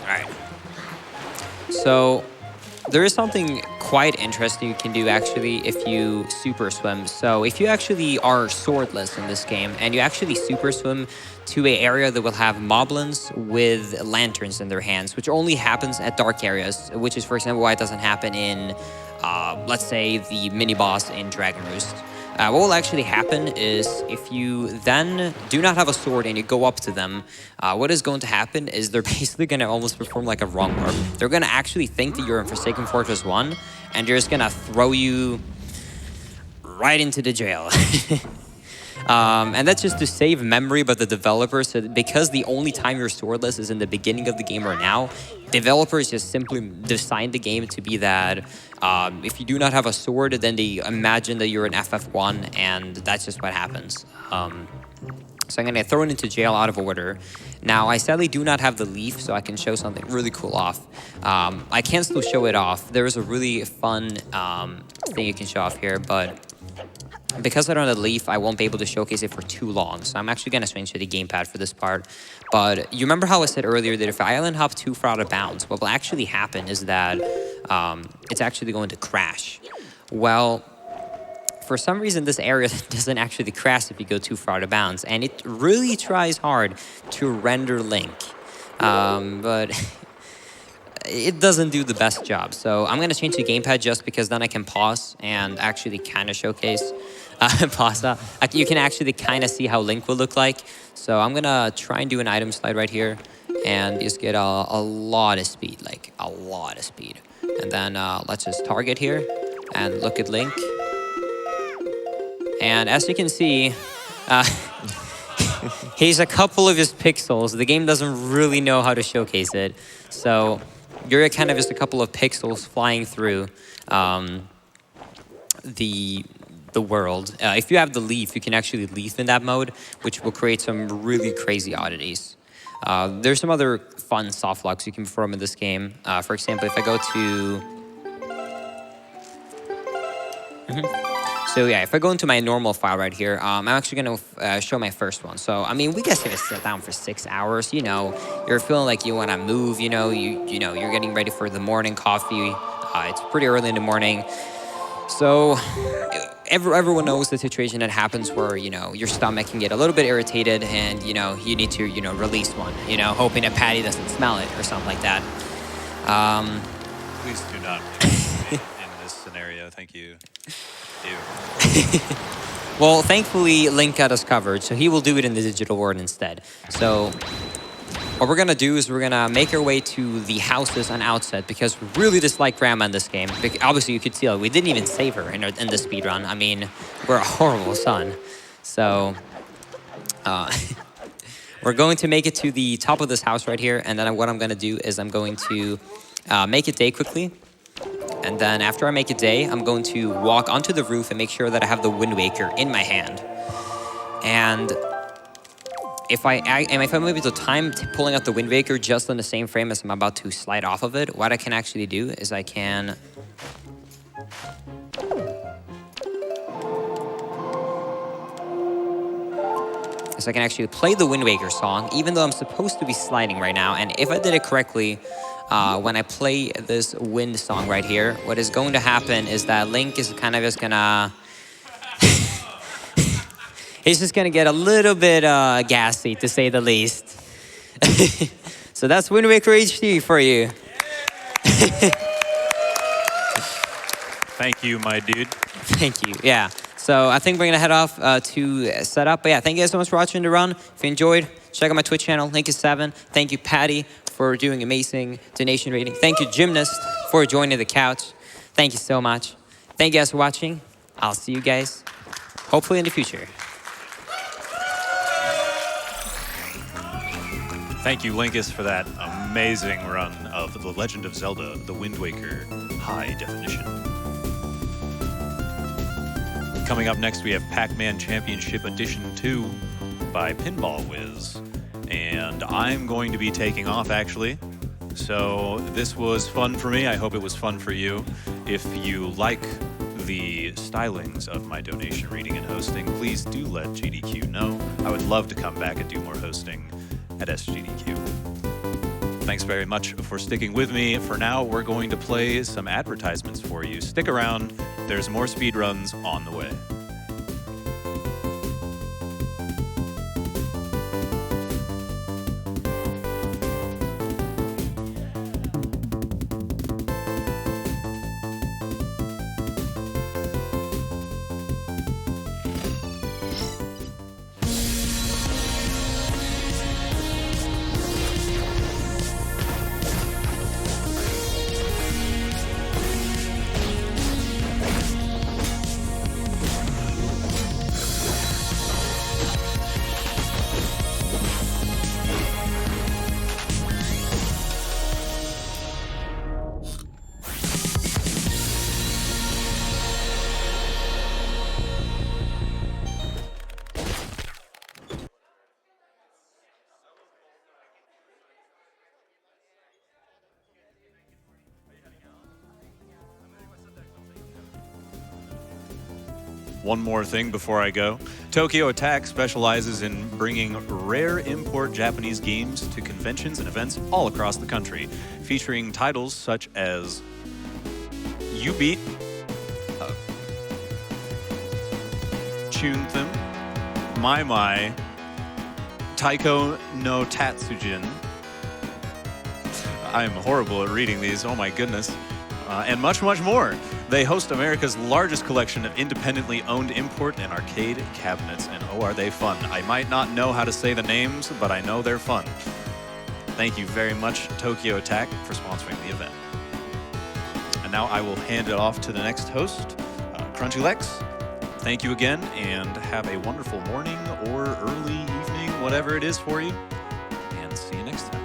All right. So there is something quite interesting you can do actually if you super swim. So if you actually are swordless in this game and you actually super swim to an area that will have moblins with lanterns in their hands, which only happens at dark areas, which is, for example, why it doesn't happen in, let's say, the mini-boss in Dragon Roost. What will actually happen is if you then do not have a sword and you go up to them, what is going to happen is they're basically going to almost perform like a wrong warp. They're going to actually think that you're in Forsaken Fortress 1, and they're just going to throw you right into the jail. And that's just to save memory, but the developers said because the only time you're swordless is in the beginning of the game or now, developers just simply designed the game to be that if you do not have a sword, then they imagine that you're an FF1, and that's just what happens. So I'm going to throw it into jail out of order. Now, I sadly do not have the leaf, so I can show something really cool off. I can still show it off. There is a really fun thing you can show off here, but because I don't have the leaf, I won't be able to showcase it for too long. So I'm actually going to switch to the gamepad for this part. But you remember how I said earlier that if I island hop too far out of bounds, what will actually happen is that it's actually going to crash. Well, for some reason, this area doesn't actually crash if you go too far out of bounds. And it really tries hard to render Link. But it doesn't do the best job. So I'm gonna change the gamepad just because then I can pause and actually kind of showcase Plaza. You can actually kind of see how Link will look like. So I'm gonna try and do an item slide right here and just get a lot of speed, like a lot of speed. And then let's just target here and look at Link. And as you can see, he's a couple of his pixels. The game doesn't really know how to showcase it. So you're kind of just a couple of pixels flying through the world. If you have the leaf, you can actually leaf in that mode, which will create some really crazy oddities. There's some other fun soft locks you can perform in this game. For example, if I go to... So yeah, if I go into my normal file right here, I'm actually gonna show my first one. So I mean, we guys have to sit down for 6 hours. You know, you're feeling like you want to move. You know, you're getting ready for the morning coffee. It's pretty early in the morning, so everyone knows the situation that happens where your stomach can get a little bit irritated, and you need to release one. Hoping that Patty doesn't smell it or something like that. Please do not in this scenario. Thank you. Well, thankfully, Link got us covered, so he will do it in the digital world instead. So what we're gonna do is we're gonna make our way to the houses on Outset because we really dislike Grandma in this game. Obviously, you could see we didn't even save her in the speedrun. I mean, we're a horrible son. So we're going to make it to the top of this house right here, and then what I'm gonna do is I'm going to make it day quickly. And then after I make a day, I'm going to walk onto the roof and make sure that I have the Wind Waker in my hand. And if I'm able to time pulling out the Wind Waker just on the same frame as I'm about to slide off of it, what I can actually do is I can... actually play the Wind Waker song, even though I'm supposed to be sliding right now. And if I did it correctly, when I play this wind song right here, what is going to happen is that Link is kind of just gonna... he's just gonna get a little bit gassy, to say the least. So that's Wind Waker HD for you. Thank you, my dude. Thank you, yeah. So I think we're gonna head off to set up. But yeah, thank you guys so much for watching the run. If you enjoyed, check out my Twitch channel, Linkus7. Thank you, Patty, for doing amazing donation rating. Thank you, Gymnast, for joining the couch. Thank you so much. Thank you guys for watching. I'll see you guys, hopefully in the future. Thank you, Linkus, for that amazing run of The Legend of Zelda, The Wind Waker, high definition. Coming up next, we have Pac-Man Championship Edition 2 by Pinball Wiz. And I'm going to be taking off, actually. So this was fun for me. I hope it was fun for you. If you like the stylings of my donation reading and hosting, please do let GDQ know. I would love to come back and do more hosting at SGDQ. Thanks very much for sticking with me. For now, we're going to play some advertisements for you. Stick around. There's more speedruns on the way. One more thing before I go. Tokyo Attack specializes in bringing rare import Japanese games to conventions and events all across the country, featuring titles such as You Beat, Chunthem, My, Taiko no Tatsujin, I'm horrible at reading these. Oh my goodness. And much, much more. They host America's largest collection of independently owned import and arcade cabinets. And oh, are they fun. I might not know how to say the names, but I know they're fun. Thank you very much, Tokyo Attack, for sponsoring the event. And now I will hand it off to the next host, Crunchy Lex. Thank you again, and have a wonderful morning or early evening, whatever it is for you. And see you next time.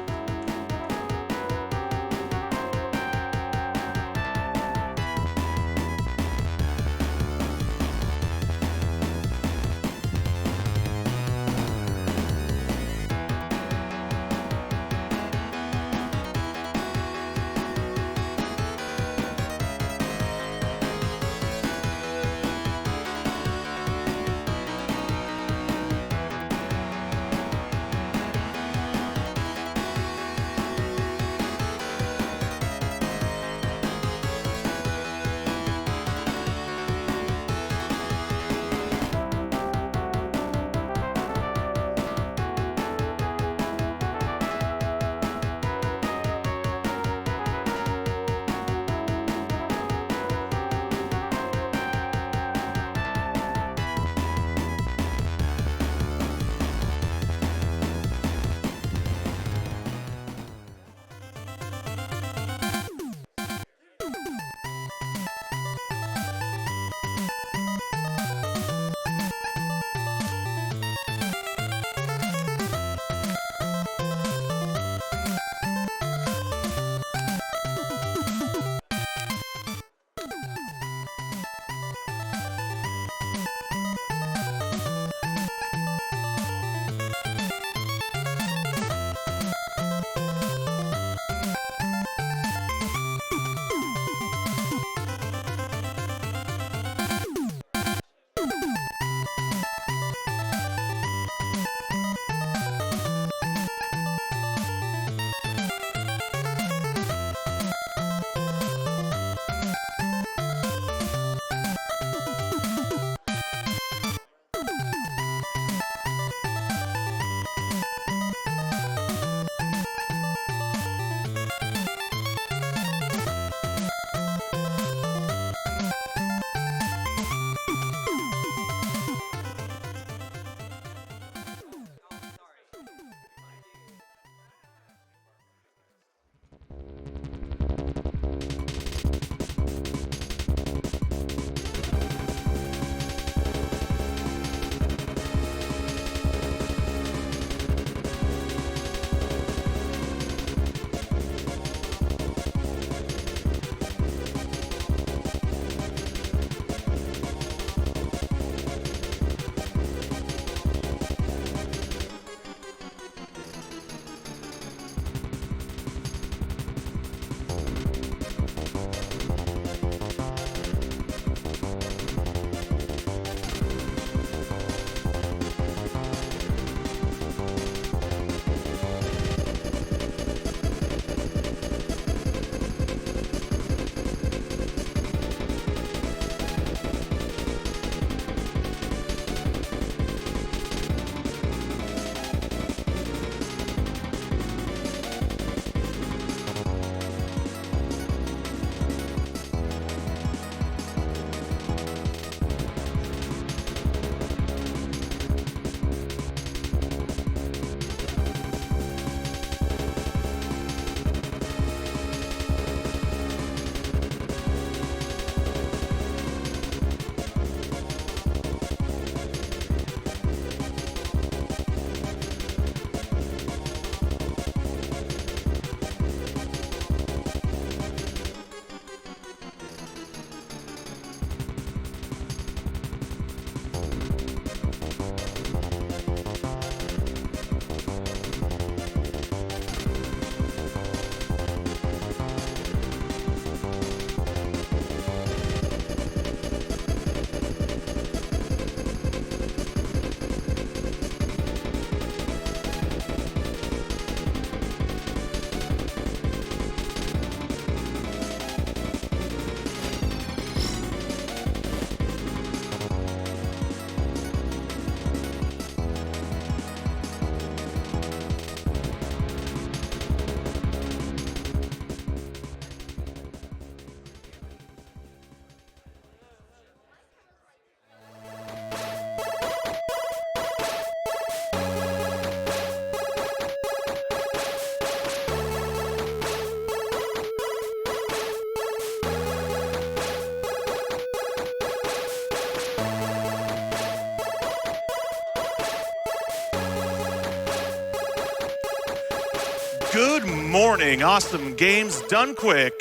Good morning, awesome games done quick.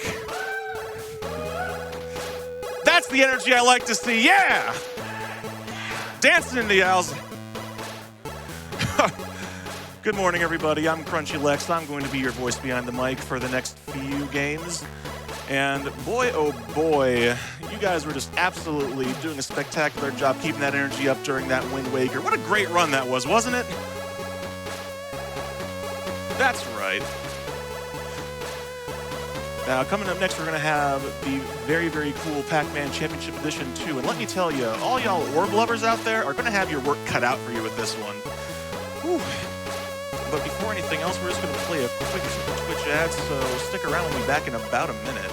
That's the energy I like to see, yeah! Dancing in the aisles. Good morning, everybody. I'm Crunchy Lex. I'm going to be your voice behind the mic for the next few games. And boy, oh boy, you guys were just absolutely doing a spectacular job keeping that energy up during that Wind Waker. What a great run that was, wasn't it? That's right. Now, coming up next, we're going to have the very, very cool Pac-Man Championship Edition 2. And let me tell you, all y'all orb lovers out there are going to have your work cut out for you with this one. Whew. But before anything else, we're just going to play a quick Twitch ad, so stick around. We'll be back in about a minute.